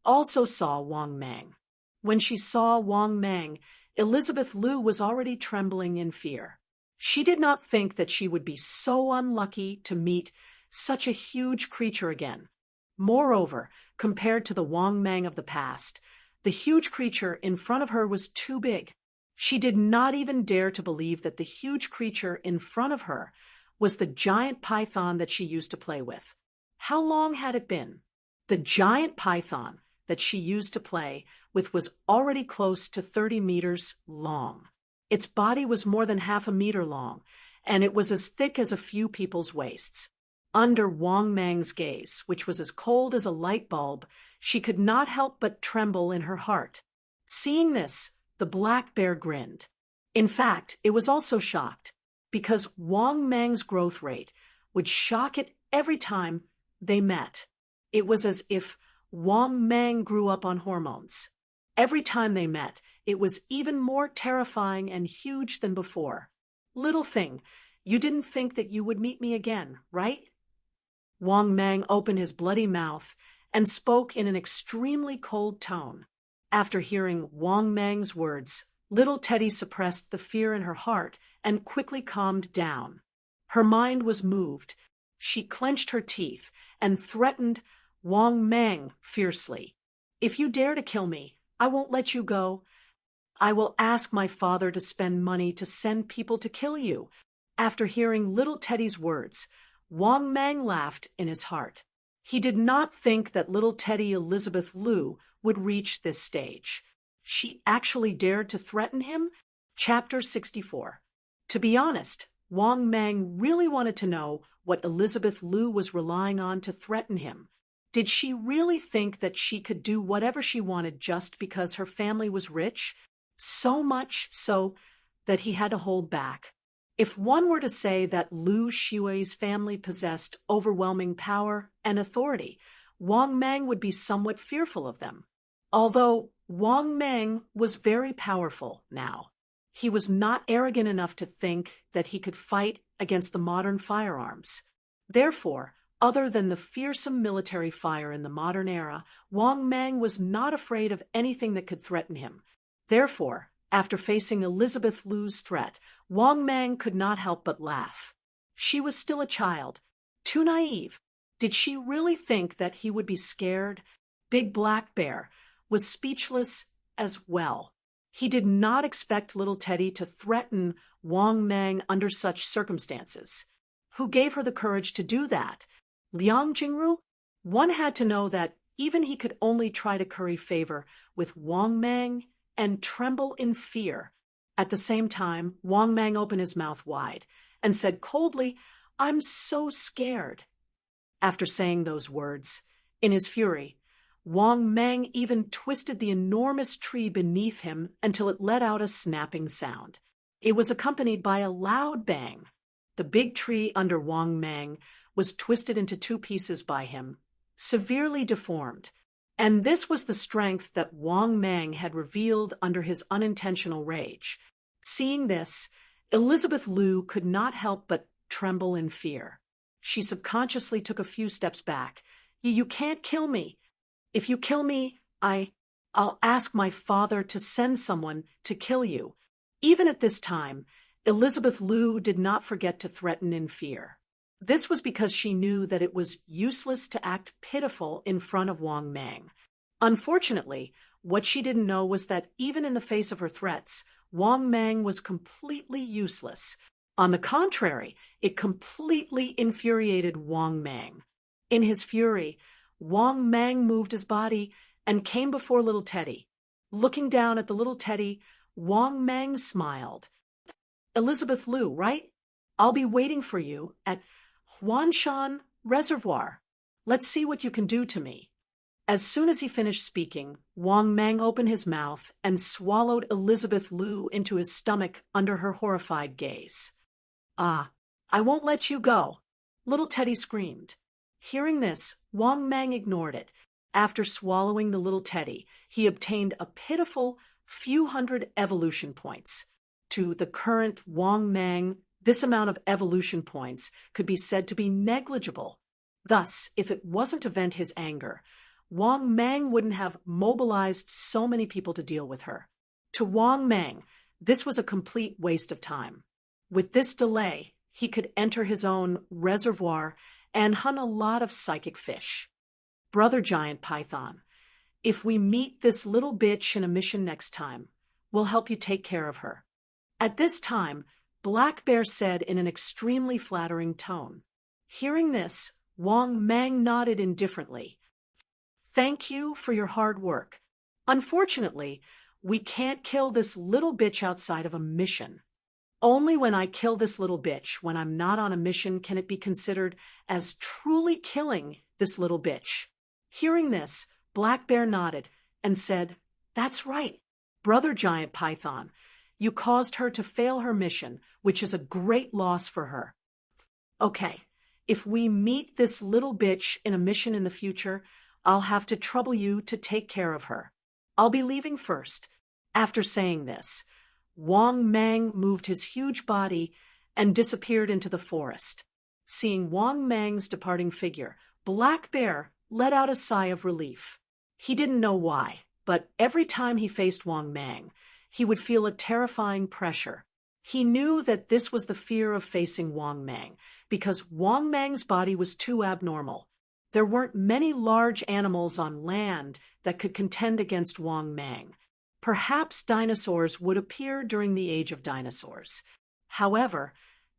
also saw Wang Mang. When she saw Wang Mang, Elizabeth Liu was already trembling in fear. She did not think that she would be so unlucky to meet such a huge creature again. Moreover, compared to the Wang Mang of the past, the huge creature in front of her was too big. She did not even dare to believe that the huge creature in front of her was the giant python that she used to play with. How long had it been? The giant python that she used to play with was already close to 30 meters long. Its body was more than 1/2 meter long, and it was as thick as a few people's waists. Under Wang Mang's gaze, which was as cold as a light bulb, she could not help but tremble in her heart. Seeing this, the black bear grinned. In fact, it was also shocked, because Wang Mang's growth rate would shock it every time they met. It was as if Wang Mang grew up on hormones. Every time they met, it was even more terrifying and huge than before. "Little thing, you didn't think that you would meet me again, right?" Wang Mang opened his bloody mouth and spoke in an extremely cold tone. After hearing Wang Mang's words, little Teddy suppressed the fear in her heart and quickly calmed down. Her mind was moved. She clenched her teeth and threatened Wang Mang fiercely. "If you dare to kill me, I won't let you go. I will ask my father to spend money to send people to kill you." After hearing little Teddy's words, Wang Mang laughed in his heart. He did not think that little Teddy Elizabeth Lu would reach this stage. She actually dared to threaten him? Chapter 64. To be honest, Wang Mang really wanted to know what Elizabeth Lu was relying on to threaten him. Did she really think that she could do whatever she wanted just because her family was rich? So much so that he had to hold back. If one were to say that Lu Shiwei's family possessed overwhelming power and authority, Wang Mang would be somewhat fearful of them. Although Wang Mang was very powerful now, he was not arrogant enough to think that he could fight against the modern firearms. Therefore, other than the fearsome military fire in the modern era, Wang Mang was not afraid of anything that could threaten him. Therefore, after facing Elizabeth Lu's threat, Wang Mang could not help but laugh. She was still a child, too naive. Did she really think that he would be scared? Big Black Bear was speechless as well. He did not expect little Teddy to threaten Wang Mang under such circumstances. Who gave her the courage to do that? Liang Jingru? One had to know that even he could only try to curry favor with Wang Mang and tremble in fear. At the same time, Wang Mang opened his mouth wide and said coldly, "I'm so scared." After saying those words, in his fury, Wang Mang even twisted the enormous tree beneath him until it let out a snapping sound. It was accompanied by a loud bang. The big tree under Wang Mang was twisted into 2 pieces by him, severely deformed. And this was the strength that Wang Mang had revealed under his unintentional rage. Seeing this, Elizabeth Lu could not help but tremble in fear. She subconsciously took a few steps back. You can't kill me. If you kill me, I'll ask my father to send someone to kill you." Even at this time, Elizabeth Lu did not forget to threaten in fear. This was because she knew that it was useless to act pitiful in front of Wang Mang. Unfortunately, what she didn't know was that even in the face of her threats, Wang Mang was completely useless. On the contrary, it completely infuriated Wang Mang. In his fury, Wang Mang moved his body and came before little Teddy. Looking down at the little Teddy, Wang Mang smiled. "Elizabeth Lu, right? I'll be waiting for you at Huanshan Reservoir. Let's see what you can do to me." As soon as he finished speaking, Wang Mang opened his mouth and swallowed Elizabeth Lu into his stomach under her horrified gaze. "Ah, I won't let you go," little Teddy screamed. Hearing this, Wang Mang ignored it. After swallowing the little Teddy, he obtained a pitiful few hundred evolution points. To the current Wang Mang, this amount of evolution points could be said to be negligible. Thus, if it wasn't to vent his anger, Wang Mang wouldn't have mobilized so many people to deal with her. To Wang Mang, this was a complete waste of time. With this delay, he could enter his own reservoir and hunt a lot of psychic fish. Brother Giant Python, if we meet this little bitch in a mission next time, we'll help you take care of her." At this time, Black Bear said in an extremely flattering tone. Hearing this, Wang Mang nodded indifferently. "Thank you for your hard work. Unfortunately, We can't kill this little bitch outside of a mission. Only when I kill this little bitch, when I'm not on a mission, can it be considered as truly killing this little bitch. Hearing this, Black Bear nodded and said, "That's right, Brother Giant Python. You caused her to fail her mission, which is a great loss for her. Okay, if we meet this little bitch in a mission in the future, I'll have to trouble you to take care of her. I'll be leaving first." After saying this, Wang Mang moved his huge body and disappeared into the forest. Seeing Wang Mang's departing figure, Black Bear let out a sigh of relief. He didn't know why, but every time he faced Wang Mang, he would feel a terrifying pressure. He knew that this was the fear of facing Wang Mang, because Wang Mang's body was too abnormal. There weren't many large animals on land that could contend against Wang Mang. Perhaps dinosaurs would appear during the age of dinosaurs. However,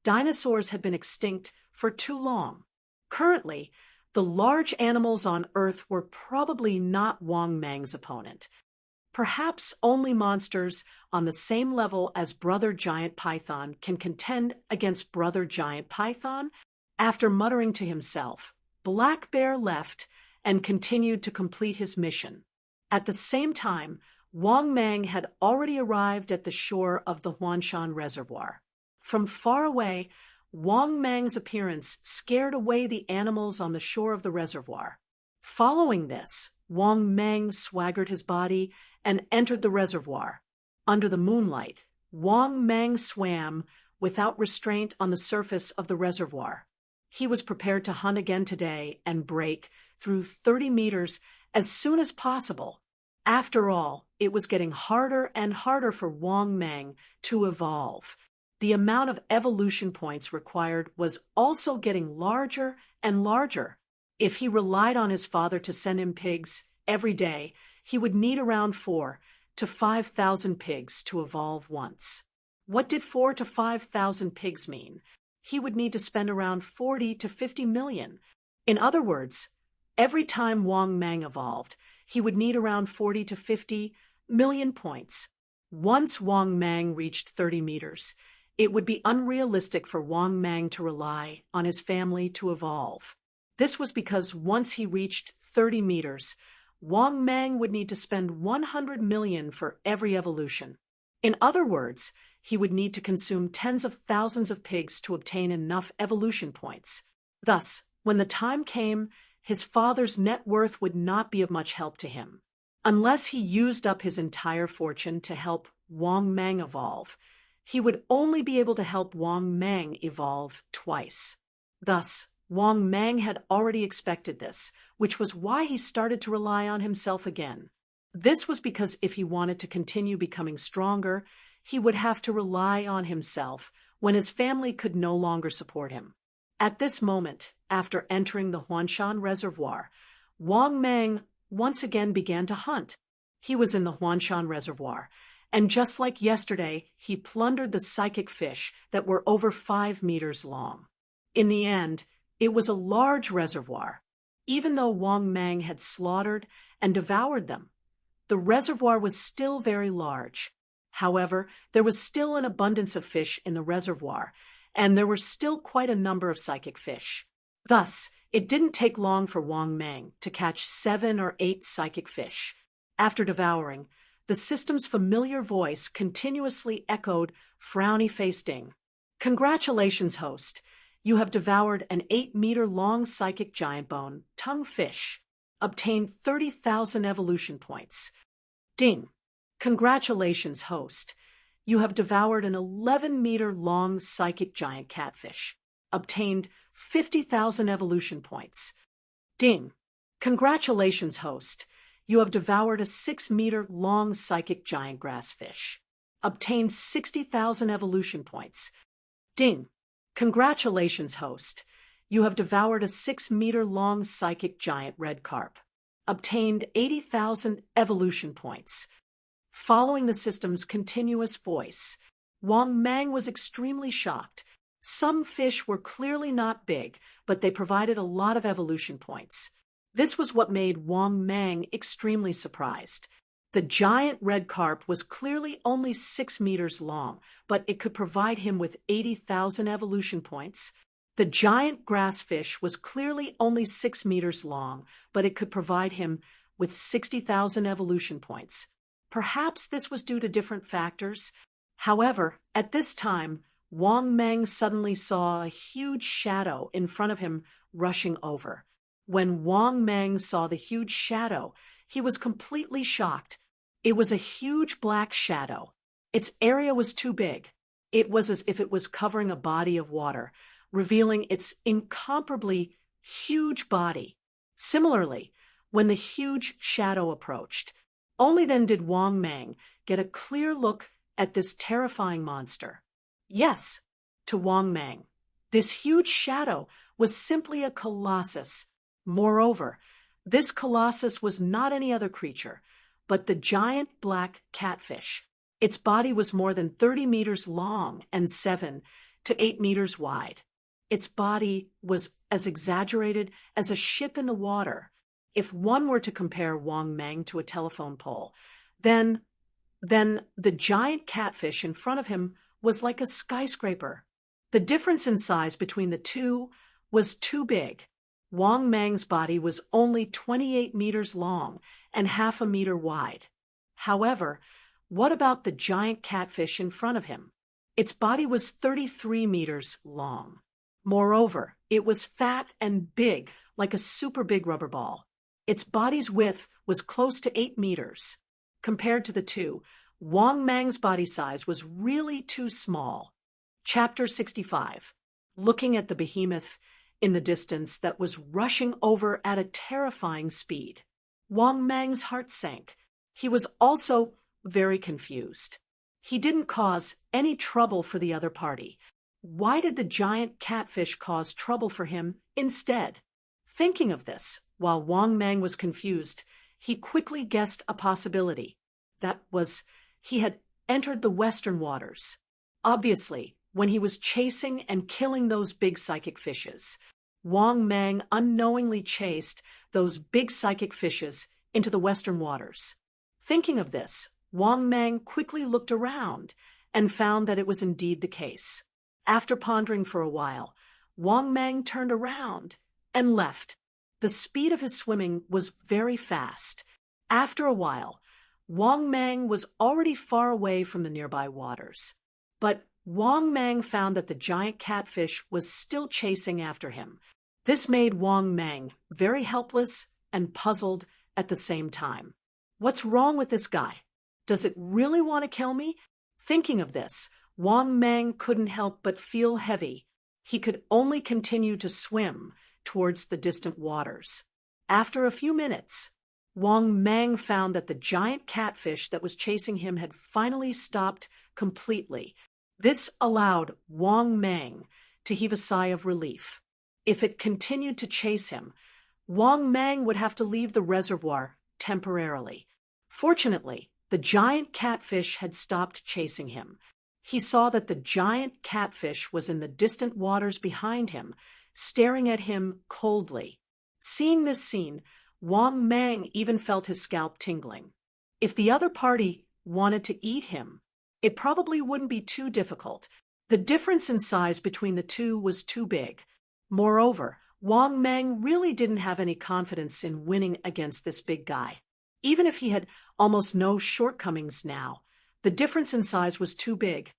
dinosaurs had been extinct for too long. Currently, the large animals on Earth were probably not Wang Mang's opponent. Perhaps only monsters on the same level as Brother Giant Python can contend against Brother Giant Python. After muttering to himself, Black Bear left and continued to complete his mission. At the same time, Wang Mang had already arrived at the shore of the Huanshan Reservoir. From far away, Wang Mang's appearance scared away the animals on the shore of the reservoir. Following this, Wang Mang swaggered his body and entered the reservoir. Under the moonlight, Wang Mang swam without restraint on the surface of the reservoir. He was prepared to hunt again today and break through 30 meters as soon as possible. After all, it was getting harder and harder for Wang Mang to evolve. The amount of evolution points required was also getting larger and larger. If he relied on his father to send him pigs every day, he would need around 4,000 to 5,000 pigs to evolve once. What did 4,000 to 5,000 pigs mean? He would need to spend around 40 to 50 million. In other words, every time Wang Mang evolved, he would need around 40 to 50 million points. Once Wang Mang reached 30 meters, it would be unrealistic for Wang Mang to rely on his family to evolve. This was because once he reached 30 meters, Wang Mang would need to spend 100 million for every evolution. In other words, he would need to consume tens of thousands of pigs to obtain enough evolution points. Thus, when the time came, his father's net worth would not be of much help to him. Unless he used up his entire fortune to help Wang Mang evolve, he would only be able to help Wang Mang evolve twice. Thus, Wang Mang had already expected this, which was why he started to rely on himself again. This was because if he wanted to continue becoming stronger, he would have to rely on himself when his family could no longer support him. At this moment, after entering the Huanshan Reservoir, Wang Mang once again began to hunt. He was in the Huanshan Reservoir, and just like yesterday, he plundered the psychic fish that were over 5 meters long. In the end, it was a large reservoir. Even though Wang Mang had slaughtered and devoured them, the reservoir was still very large. However, there was still an abundance of fish in the reservoir, and there were still quite a number of psychic fish. Thus, it didn't take long for Wang Mang to catch 7 or 8 psychic fish. After devouring, the system's familiar voice continuously echoed frowny-faced Ding. "Congratulations, host. You have devoured an 8-meter-long psychic giant bone, tongue fish. Obtained 30,000 evolution points. Ding. Congratulations, host. You have devoured an 11-meter-long psychic giant catfish. Obtained 50,000 evolution points. Ding. Congratulations, host. You have devoured a 6-meter-long psychic giant grassfish. Obtained 60,000 evolution points. Ding. Congratulations, host. You have devoured a 6-meter-long psychic giant red carp. Obtained 80,000 evolution points. Following the system's continuous voice, Wang Mang was extremely shocked. Some fish were clearly not big, but they provided a lot of evolution points. This was what made Wang Mang extremely surprised. The giant red carp was clearly only 6 meters long, but it could provide him with 80,000 evolution points. The giant grassfish was clearly only 6 meters long, but it could provide him with 60,000 evolution points. Perhaps this was due to different factors. However, at this time, Wang Meng suddenly saw a huge shadow in front of him rushing over. When Wang Meng saw the huge shadow, he was completely shocked. It was a huge black shadow. Its area was too big. It was as if it was covering a body of water, revealing its incomparably huge body. Similarly, when the huge shadow approached, only then did Wang Meng get a clear look at this terrifying monster. Yes, to Wang Meng, this huge shadow was simply a colossus. Moreover, this colossus was not any other creature, but the giant black catfish. Its body was more than 30 meters long and 7 to 8 meters wide. Its body was as exaggerated as a ship in the water. If one were to compare Wang Meng to a telephone pole, then the giant catfish in front of him was like a skyscraper. The difference in size between the two was too big. Wang Meng's body was only 28 meters long and half a meter wide. However, what about the giant catfish in front of him? Its body was 33 meters long. Moreover, it was fat and big, like a super big rubber ball. Its body's width was close to 8 meters. Compared to the two, Wang Meng's body size was really too small. Chapter 65. Looking at the behemoth in the distance that was rushing over at a terrifying speed, Wang Meng's heart sank. He was also very confused. He didn't cause any trouble for the other party. Why did the giant catfish cause trouble for him instead? Thinking of this, while Wang Meng was confused, he quickly guessed a possibility. That was, he had entered the western waters. Obviously, when he was chasing and killing those big psychic fishes, Wang Meng unknowingly chased those big psychic fishes into the western waters. Thinking of this, Wang Meng quickly looked around and found that it was indeed the case. After pondering for a while, Wang Meng turned around and left. The speed of his swimming was very fast. After a while, Wang Meng was already far away from the nearby waters. But Wang Meng found that the giant catfish was still chasing after him. This made Wang Meng very helpless and puzzled at the same time. What's wrong with this guy? Does it really want to kill me? Thinking of this, Wang Meng couldn't help but feel heavy. He could only continue to swim towards the distant waters. After a few minutes, Wang Meng found that the giant catfish that was chasing him had finally stopped completely. This allowed Wang Meng to heave a sigh of relief. If it continued to chase him, Wang Meng would have to leave the reservoir temporarily. Fortunately, the giant catfish had stopped chasing him. He saw that the giant catfish was in the distant waters behind him, staring at him coldly. Seeing this scene, Wang Meng even felt his scalp tingling. If the other party wanted to eat him, it probably wouldn't be too difficult. The difference in size between the two was too big. Moreover, Wang Meng really didn't have any confidence in winning against this big guy. Even if he had almost no shortcomings now, the difference in size was too big.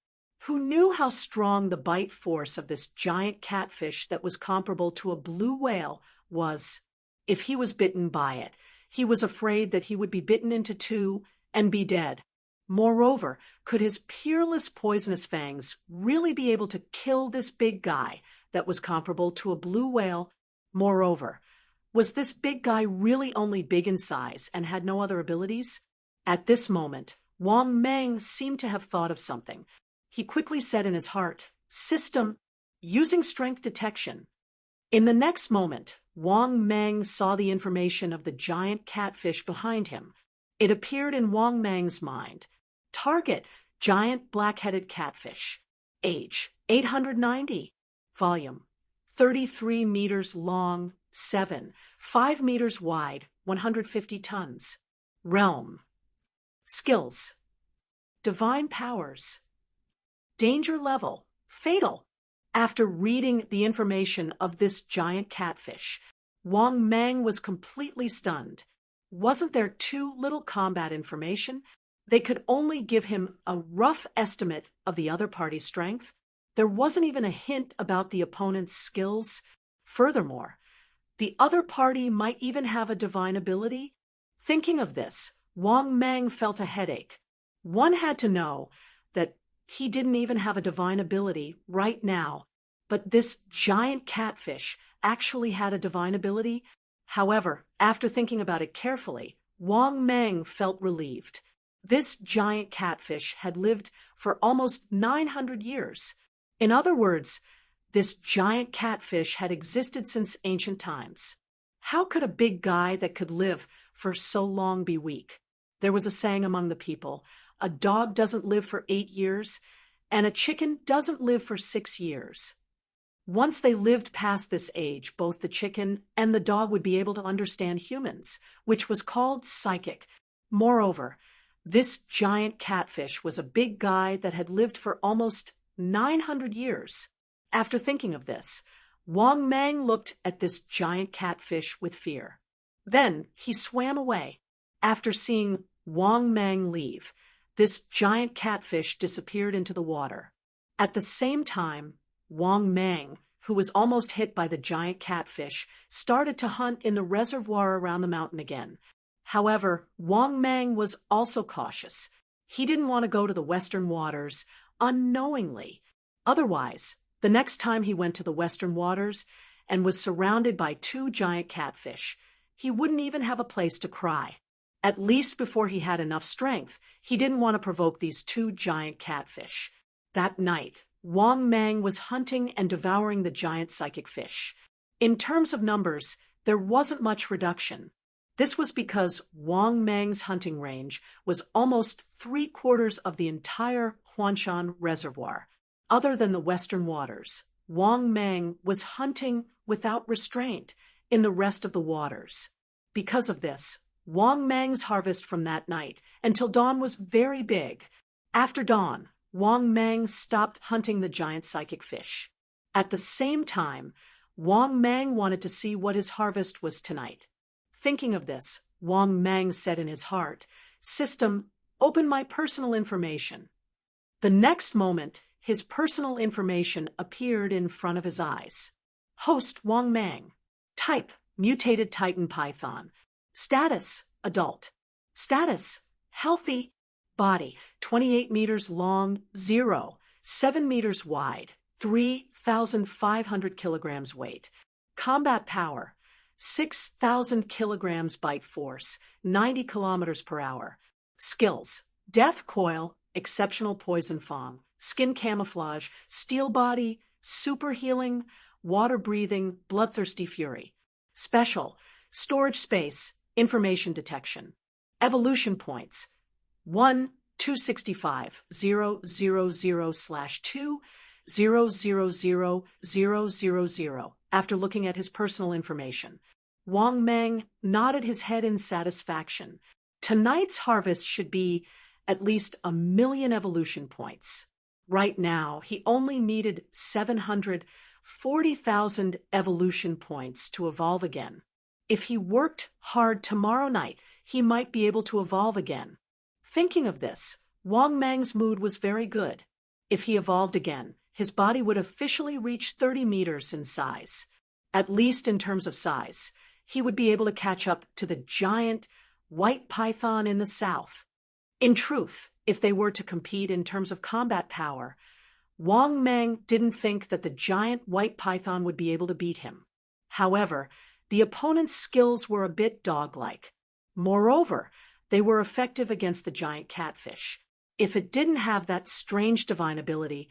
Who knew how strong the bite force of this giant catfish that was comparable to a blue whale was? If he was bitten by it, he was afraid that he would be bitten into two and be dead. Moreover, could his peerless poisonous fangs really be able to kill this big guy that was comparable to a blue whale? Moreover, was this big guy really only big in size and had no other abilities? At this moment, Wang Meng seemed to have thought of something. He quickly said in his heart, "System, using strength detection." In the next moment, Wang Meng saw the information of the giant catfish behind him. It appeared in Wang Meng's mind. Target, giant black-headed catfish. Age, 890. Volume, 33 meters long, 5 meters wide, 150 tons. Realm, Skills. Divine powers. Danger level. Fatal. After reading the information of this giant catfish, Wang Mang was completely stunned. Wasn't there too little combat information? They could only give him a rough estimate of the other party's strength. There wasn't even a hint about the opponent's skills. Furthermore, the other party might even have a divine ability. Thinking of this, Wang Mang felt a headache. One had to know that he didn't even have a divine ability right now, but this giant catfish actually had a divine ability. However, after thinking about it carefully, Wang Mang felt relieved. This giant catfish had lived for almost 900 years. In other words, this giant catfish had existed since ancient times. How could a big guy that could live for so long be weak? There was a saying among the people, a dog doesn't live for 8 years, and a chicken doesn't live for 6 years. Once they lived past this age, both the chicken and the dog would be able to understand humans, which was called psychic. Moreover, this giant catfish was a big guy that had lived for almost 900 years. After thinking of this, Wang Mang looked at this giant catfish with fear. Then he swam away. After seeing Wang Mang leave, this giant catfish disappeared into the water. At the same time, Wang Mang, who was almost hit by the giant catfish, started to hunt in the reservoir around the mountain again. However, Wang Mang was also cautious. He didn't want to go to the western waters unknowingly. Otherwise, the next time he went to the western waters and was surrounded by 2 giant catfish, he wouldn't even have a place to cry. At least before he had enough strength, he didn't want to provoke these 2 giant catfish. That night, Wang Mang was hunting and devouring the giant psychic fish. In terms of numbers, there wasn't much reduction. This was because Wang Mang's hunting range was almost 3/4 of the entire Huanshan Reservoir. Other than the western waters, Wang Mang was hunting without restraint in the rest of the waters. Because of this, Wang Mang's harvest from that night until dawn was very big. After dawn, Wang Mang stopped hunting the giant psychic fish. At the same time, Wang Mang wanted to see what his harvest was tonight. Thinking of this, Wang Mang said in his heart, "System, open my personal information." The next moment, his personal information appeared in front of his eyes. Host Wang Mang. Type, mutated Titan Python. Status, adult. Status, healthy. Body, 28 meters long, 0, 7 meters wide, 3,500 kilograms weight. Combat power, 6,000 kilograms bite force, 90 kilometers per hour. Skills, death coil, exceptional poison fang, skin camouflage, steel body, super healing, water breathing, bloodthirsty fury. Special, storage space, information detection. Evolution points, 1-265-000/2, 000-000. After looking at his personal information, Wang Mang nodded his head in satisfaction. Tonight's harvest should be at least 1,000,000 evolution points. Right now, he only needed 740,000 evolution points to evolve again. If he worked hard tomorrow night, he might be able to evolve again. Thinking of this, Wang Mang's mood was very good. If he evolved again, his body would officially reach 30 meters in size. At least in terms of size, he would be able to catch up to the giant white python in the south. In truth, if they were to compete in terms of combat power, Wang Mang didn't think that the giant white python would be able to beat him. However, the opponent's skills were a bit dog-like. Moreover, they were effective against the giant catfish. If it didn't have that strange divine ability,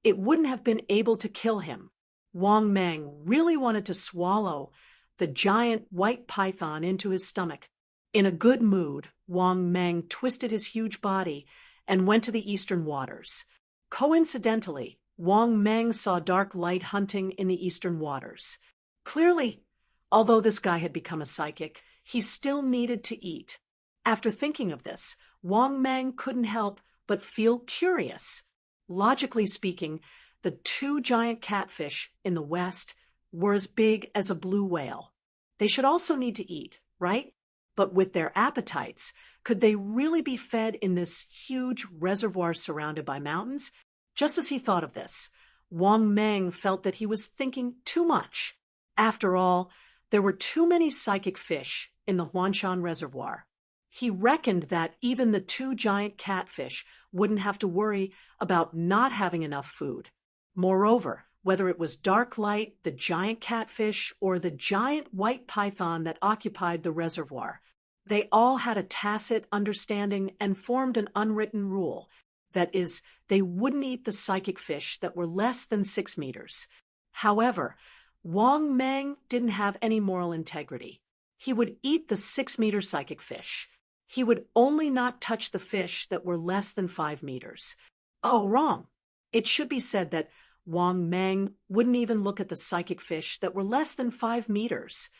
it wouldn't have been able to kill him. Wang Mang really wanted to swallow the giant white python into his stomach. In a good mood, Wang Mang twisted his huge body and went to the eastern waters. Coincidentally, Wang Mang saw dark light hunting in the eastern waters. Clearly, although this guy had become a psychic, he still needed to eat. After thinking of this, Wang Meng couldn't help but feel curious. Logically speaking, the two giant catfish in the west were as big as a blue whale. They should also need to eat, right? But with their appetites, could they really be fed in this huge reservoir surrounded by mountains? Just as he thought of this, Wang Meng felt that he was thinking too much. After all, there were too many psychic fish in the Huanshan Reservoir. He reckoned that even the two giant catfish wouldn't have to worry about not having enough food. Moreover, whether it was Dark Light, the giant catfish, or the giant white python that occupied the reservoir, they all had a tacit understanding and formed an unwritten rule. That is, they wouldn't eat the psychic fish that were less than 6 meters. However, Wang Meng didn't have any moral integrity. He would eat the 6-meter psychic fish. He would only not touch the fish that were less than 5 meters. Oh, wrong. It should be said that Wang Meng wouldn't even look at the psychic fish that were less than 5 meters.